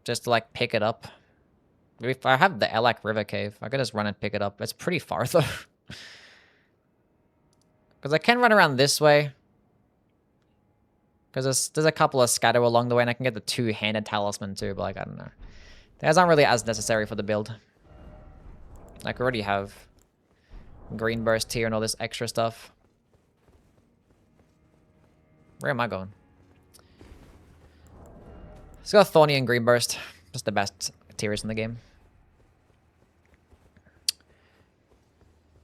[SPEAKER 1] Just to, like, pick it up. If I have the Elak River Cave, I could just run and pick it up. It's pretty far, though. Because I can run around this way. Because there's a couple of scatter along the way, and I can get the two-handed talisman, too, but, like, I don't know. That's not really as necessary for the build. Like, I already have Green Burst here and all this extra stuff. Where am I going? Let's go Thorny and Green Burst. Just the best tiers in the game.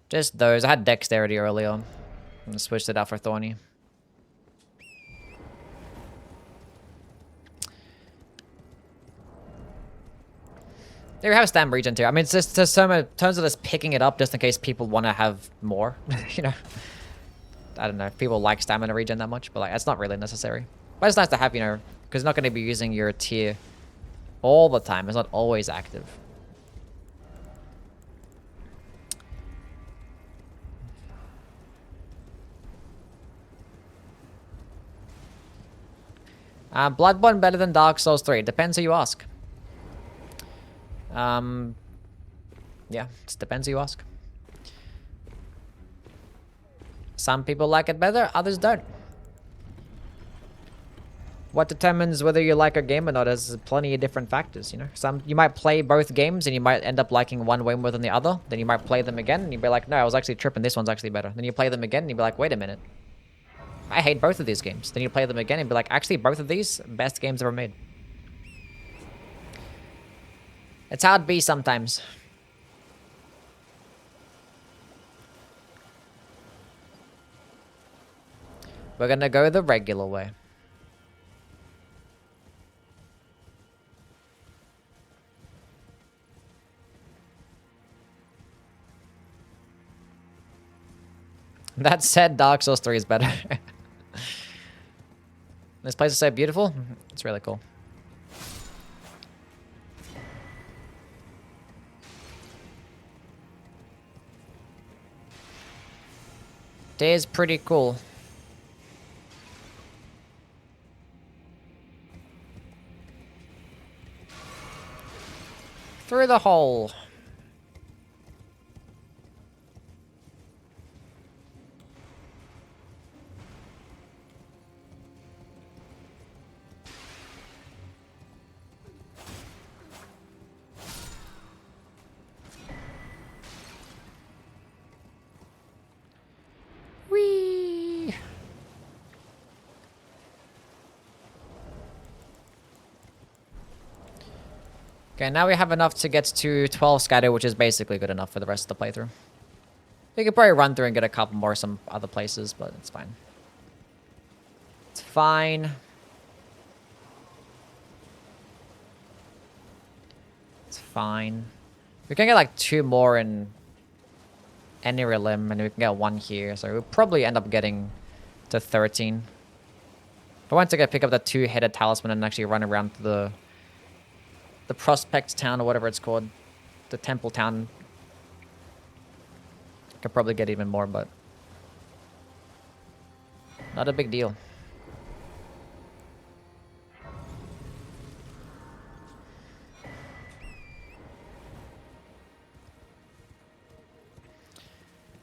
[SPEAKER 1] Just those. I had Dexterity earlier. And switched it out for Thorny. There we have Stam Regen too. I mean, it's just there's so many terms of this picking it up just in case people want to have more. You know, I don't know if people like stamina regen that much, but like it's not really necessary. But it's nice to have, you know, because you're not going to be using your tier all the time. It's not always active. Bloodborne better than Dark Souls 3. Depends who you ask. Yeah, it depends who you ask. Some people like it better, others don't. What determines whether you like a game or not is plenty of different factors, you know. You might play both games and you might end up liking one way more than the other. Then you might play them again and you'd be like, no, I was actually tripping, this one's actually better. Then you play them again and you'd be like, wait a minute. I hate both of these games. Then you play them again and be like, actually, both of these, best games ever made. It's how it be sometimes. We're gonna go the regular way. That said, Dark Souls 3 is better. This place is so beautiful. It's really cool. It is pretty cool. Through the hole. Whee! Okay, now we have enough to get to 12 scatter, which is basically good enough for the rest of the playthrough. We could probably run through and get a couple more some other places, but it's fine. It's fine. It's fine. We can get like 2 more in any limb, and we can get 1 here, so we'll probably end up getting to 13. If I want to pick up the 2-headed talisman and actually run around to the prospect town or whatever it's called, the temple town, could probably get even more, but not a big deal.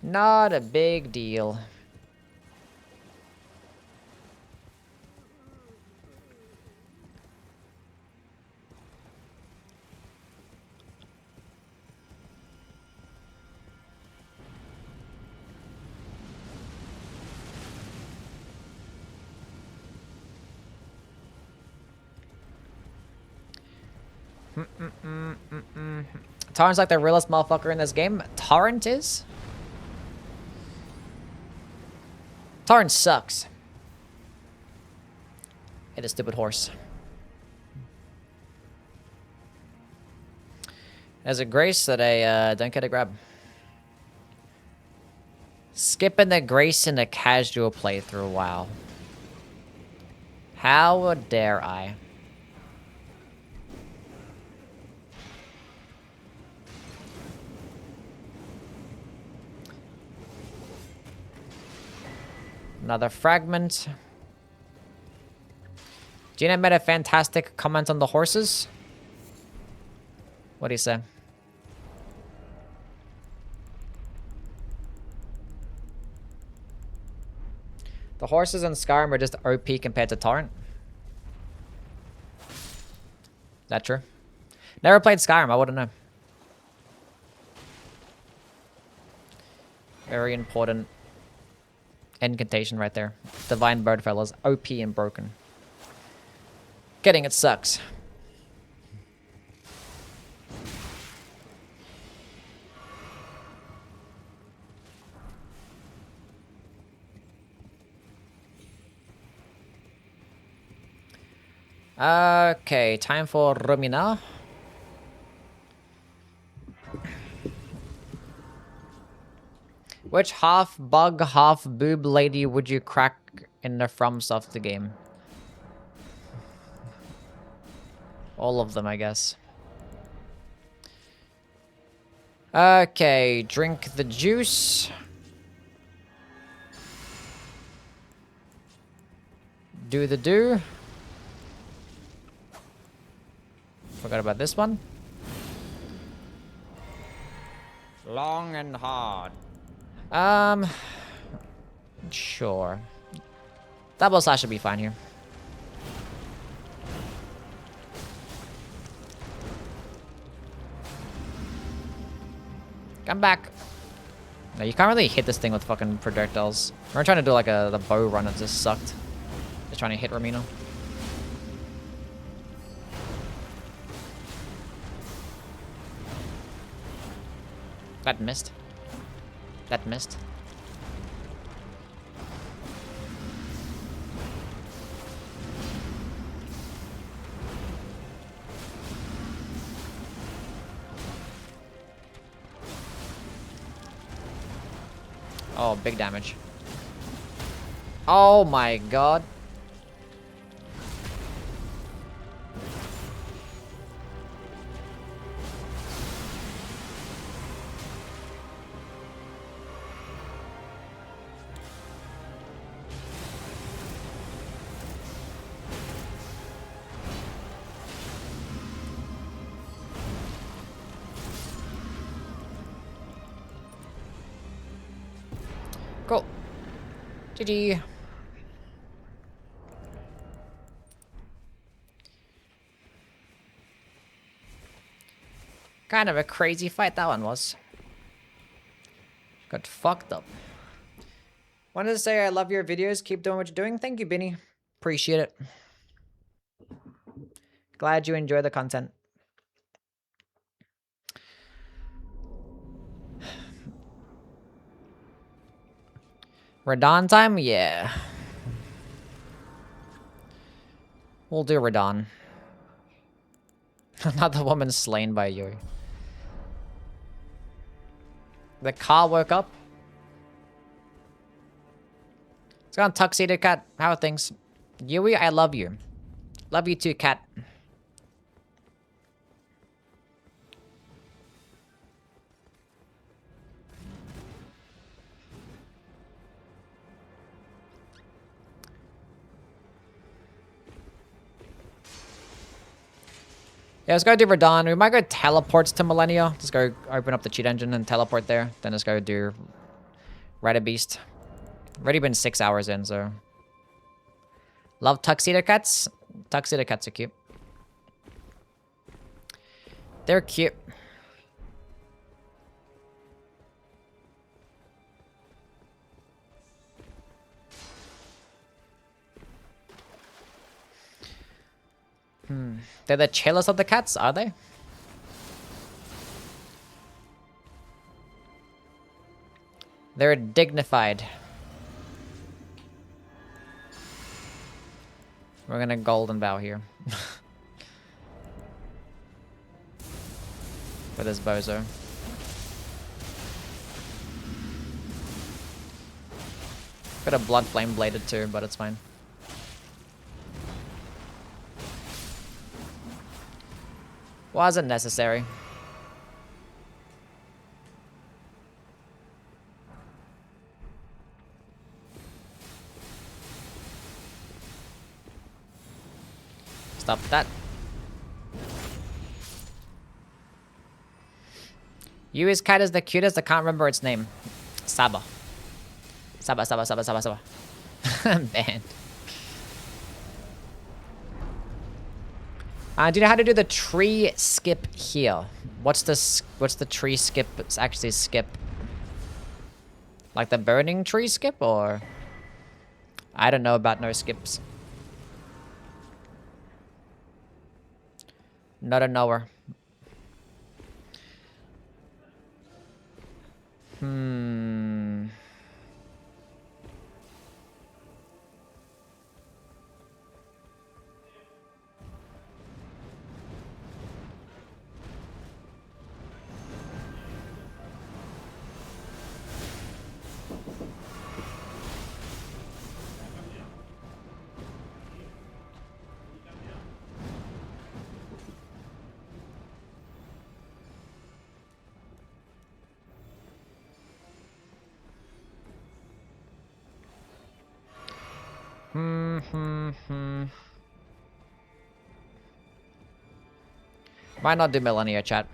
[SPEAKER 1] Not a big deal. Torrent's like the realest motherfucker in this game. Torrent is? Torrent sucks. Hit a stupid horse. There's a grace that I don't get a grab. Skipping the grace in a casual playthrough, wow. How dare I? Another fragment. Gina made a fantastic comment on the horses. What do you say? The horses in Skyrim are just OP compared to Torrent. Is that true? Never played Skyrim, I wouldn't know. Very important incantation right there. Divine Bird Fellas, OP and broken. Getting it sucks. Okay, time for Romina. Which half bug, half boob lady would you crack in the FromSoft game? All of them, I guess. Okay, drink the juice. Do the do. Forgot about this one. Long and hard. Sure. Double slash should be fine here. Come back. No, you can't really hit this thing with fucking projectiles. We're trying to do like the bow run, it just sucked. Just trying to hit Romino. That missed. That missed. Oh, big damage. Oh my god. Cool. GG. Kind of a crazy fight that one was. Got fucked up. Wanted to say I love your videos. Keep doing what you're doing. Thank you, Benny. Appreciate it. Glad you enjoy the content. Radon time? Yeah. We'll do Radon. Another woman slain by Yui. The car woke up. It's gone, Tuxedo Cat. How are things? Yui, I love you. Love you too, Cat. Yeah, let's go do Radon. We might go teleports to Millennia. Just go open up the cheat engine and teleport there. Then let's go do Rite Beast. Already been 6 hours in, so. Love Tuxedo Cats. Tuxedo Cats are cute. They're cute. They're the chillest of the cats, are they? They're dignified. We're gonna golden bow here. For this bozo. Got a blood flame bladed too, but it's fine. Wasn't necessary. Stop that. Yui's cat is the cutest. I can't remember its name. Saba. Saba. Banned. Do you know how to do the tree skip here? What's the tree skip? It's actually skip. Like the burning tree skip, or? I don't know about no skips. Not a knower. Why not do Millennia chat?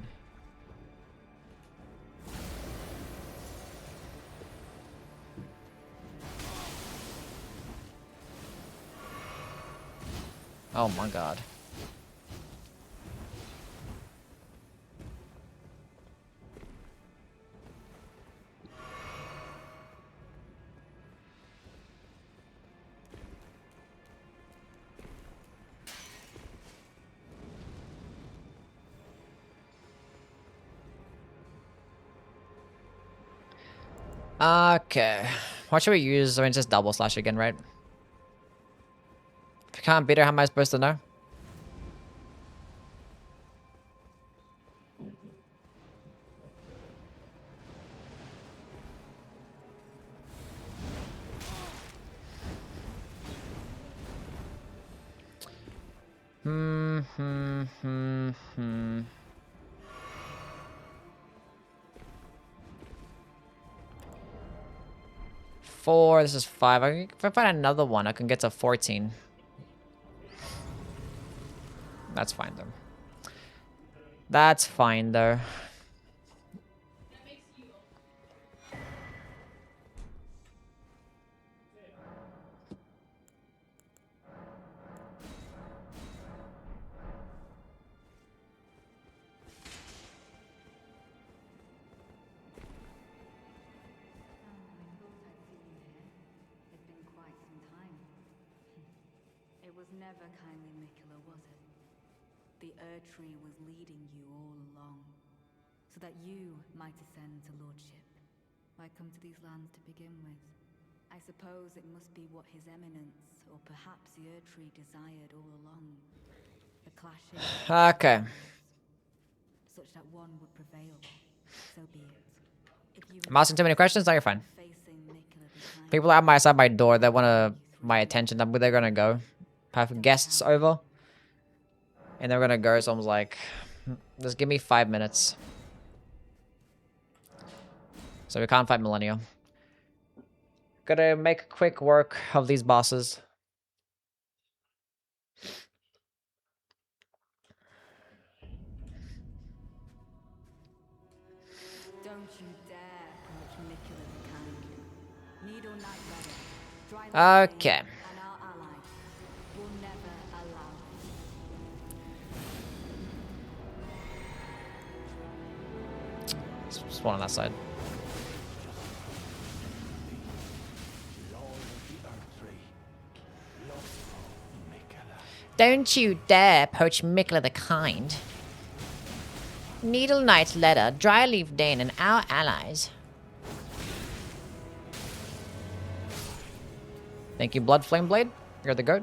[SPEAKER 1] Oh my god. Okay. What should we use? I mean, just double slash again, right? If I can't beat her, how am I supposed to know? Four, this is 5. If I find another one, I can get to 14. That's fine, though. That's fine, though.
[SPEAKER 4] It was never kindly Miquella, was it? The Erdtree was leading you all along, so that you might ascend to lordship. Why come to these lands to begin with? I suppose it must be what His Eminence, or perhaps the Erdtree desired all along. The clashing
[SPEAKER 1] Okay.
[SPEAKER 4] such that one would prevail. So be it. If you
[SPEAKER 1] I'm asking too many questions? No, you're fine.
[SPEAKER 4] facing Miquella the Kind,
[SPEAKER 1] People are outside my door that want my attention. Where they're gonna go. I have guests over. And they're gonna go, so I was like, just give me 5 minutes. So we can't fight Millennial. Gotta make quick work of these bosses.
[SPEAKER 4] don't you dare approach Miquella the Kind. Needle Knight Rebel, Dry Lord
[SPEAKER 1] Okay.
[SPEAKER 4] and our allies will never allow this.
[SPEAKER 1] Just one on that side. Don't you dare poach Miquella the Kind. Needle Knight's letter, Dryleaf Dane, and our allies. Thank you, Blood Flame Blade. You're the goat.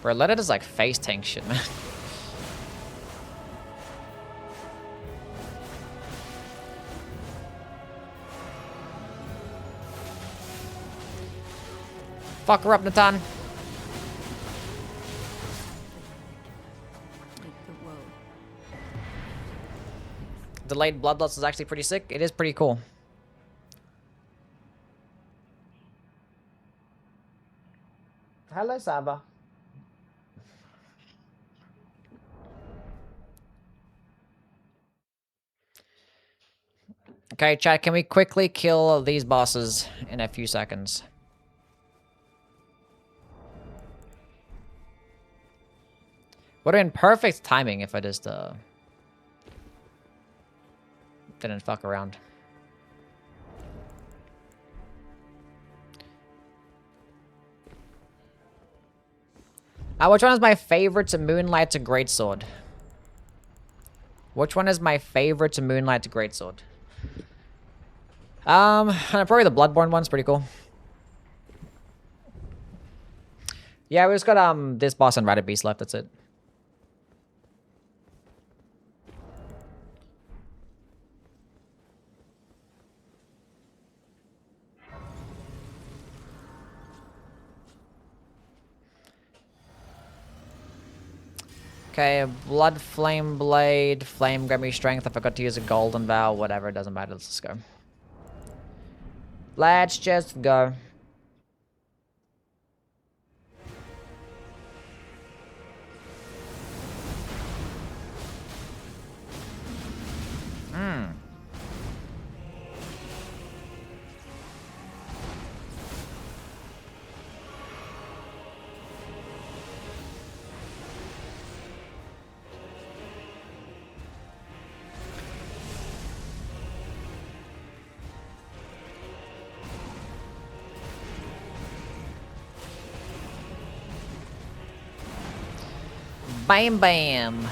[SPEAKER 1] Bro, letter does like face tank shit, man. Fuck her up, Natan.
[SPEAKER 4] Whoa.
[SPEAKER 1] Delayed bloodlust is actually pretty sick. It is pretty cool. Hello, Saba. Okay, chat, can we quickly kill these bosses in a few seconds? Would have been perfect timing if I just, didn't fuck around. Which one is my favorite to Moonlight to Greatsword? Which one is my favorite to Moonlight to Greatsword? Probably the Bloodborne one's pretty cool. Yeah, we just got this boss and Rider Beast left, that's it. Okay, Blood Flame Blade, Flame Grammy Strength. I forgot to use a Golden Vow, whatever, it doesn't matter. Let's just go. Let's just go. Bam bam.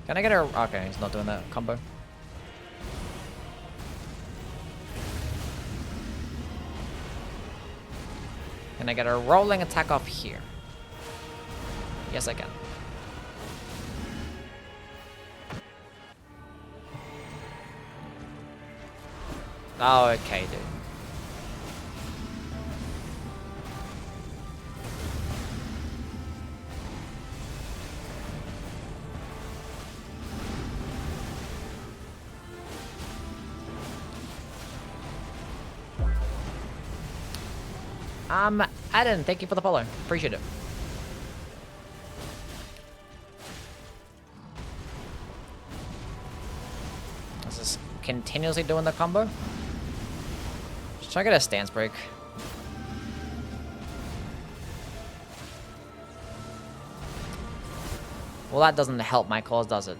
[SPEAKER 1] Can I get a... Okay, he's not doing that combo. Can I get a rolling attack off here? Yes, I can. Oh, okay, dude. Adam, thank you for the follow. Appreciate it. Is this continuously doing the combo? Just try to get a stance break. Well, that doesn't help my cause, does it?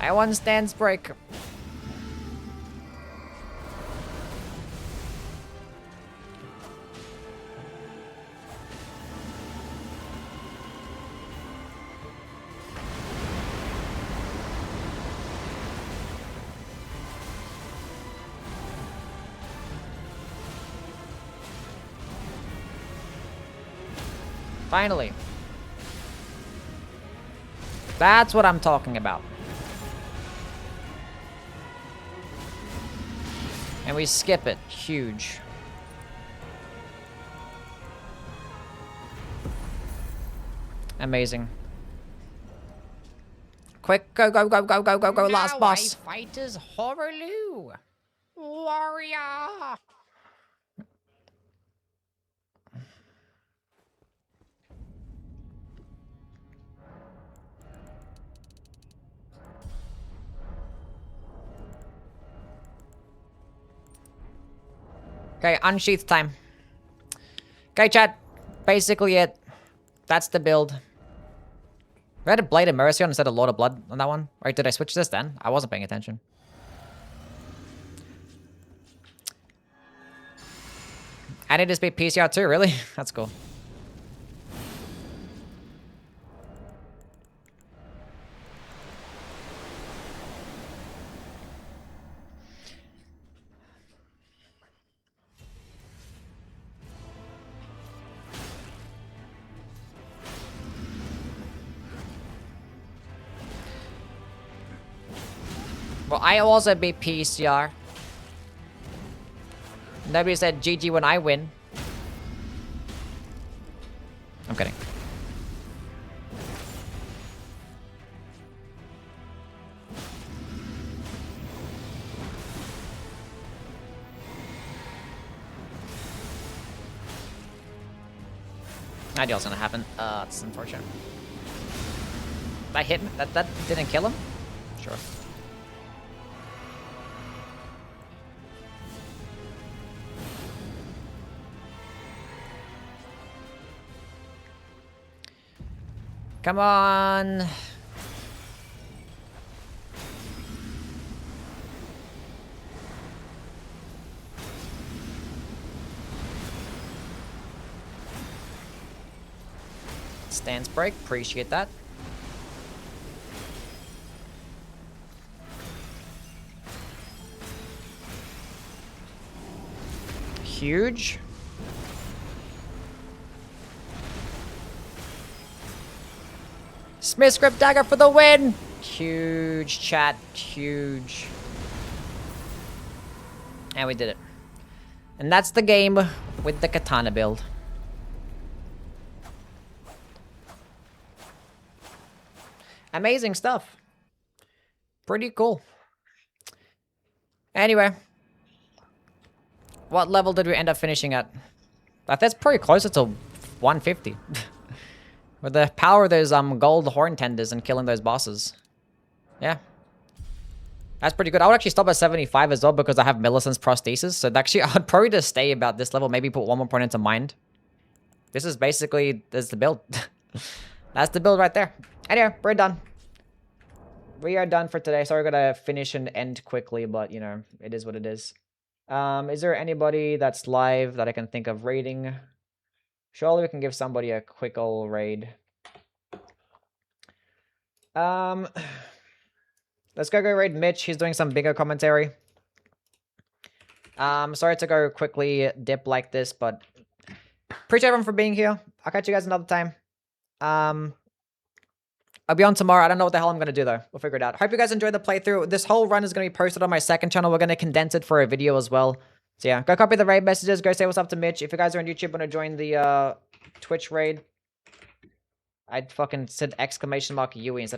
[SPEAKER 1] I want stance break. Finally. That's what I'm talking about. And we skip it. Huge. Amazing. Quick, go, go, go, go, go, go, go, last boss.
[SPEAKER 3] I fight as Horaloo. Warrior.
[SPEAKER 1] Okay, unsheath time. Okay, chat. Basically it. That's the build. We had a Blade of Mercy on instead of Lord of Blood on that one. Or did I switch this then? I wasn't paying attention. And it just beat PCR too, really? That's cool. Well, I also beat PCR. Nobody said GG when I win. I'm kidding. Ideal's gonna happen. It's unfortunate. That hit me? That didn't kill him? Sure. Come on. Stance break, appreciate that. Huge. Smith script dagger for the win! Huge, chat, huge. And we did it. And that's the game with the katana build. Amazing stuff. Pretty cool. Anyway. What level did we end up finishing at? That's pretty closer to 150. With the power of those gold horn tenders and killing those bosses. Yeah. That's pretty good. I would actually stop at 75 as well because I have Millicent's prosthesis. So actually, I'd probably just stay about this level. Maybe put one more point into mind. This is basically, this is the build. That's the build right there. Anyway, we're done. We are done for today. Sorry, we're going to finish and end quickly, but, you know, it is what it is. Is there anybody that's live that I can think of raiding? Surely we can give somebody a quick old raid. Let's go raid Mitch. He's doing some bigger commentary. Sorry to go quickly dip like this, but appreciate everyone for being here. I'll catch you guys another time. I'll be on tomorrow. I don't know what the hell I'm going to do, though. We'll figure it out. Hope you guys enjoyed the playthrough. This whole run is going to be posted on my second channel. We're going to condense it for a video as well. So, yeah. Go copy the raid messages. Go say what's up to Mitch. If you guys are on YouTube and want to join the Twitch raid, I'd fucking said exclamation mark Yui instead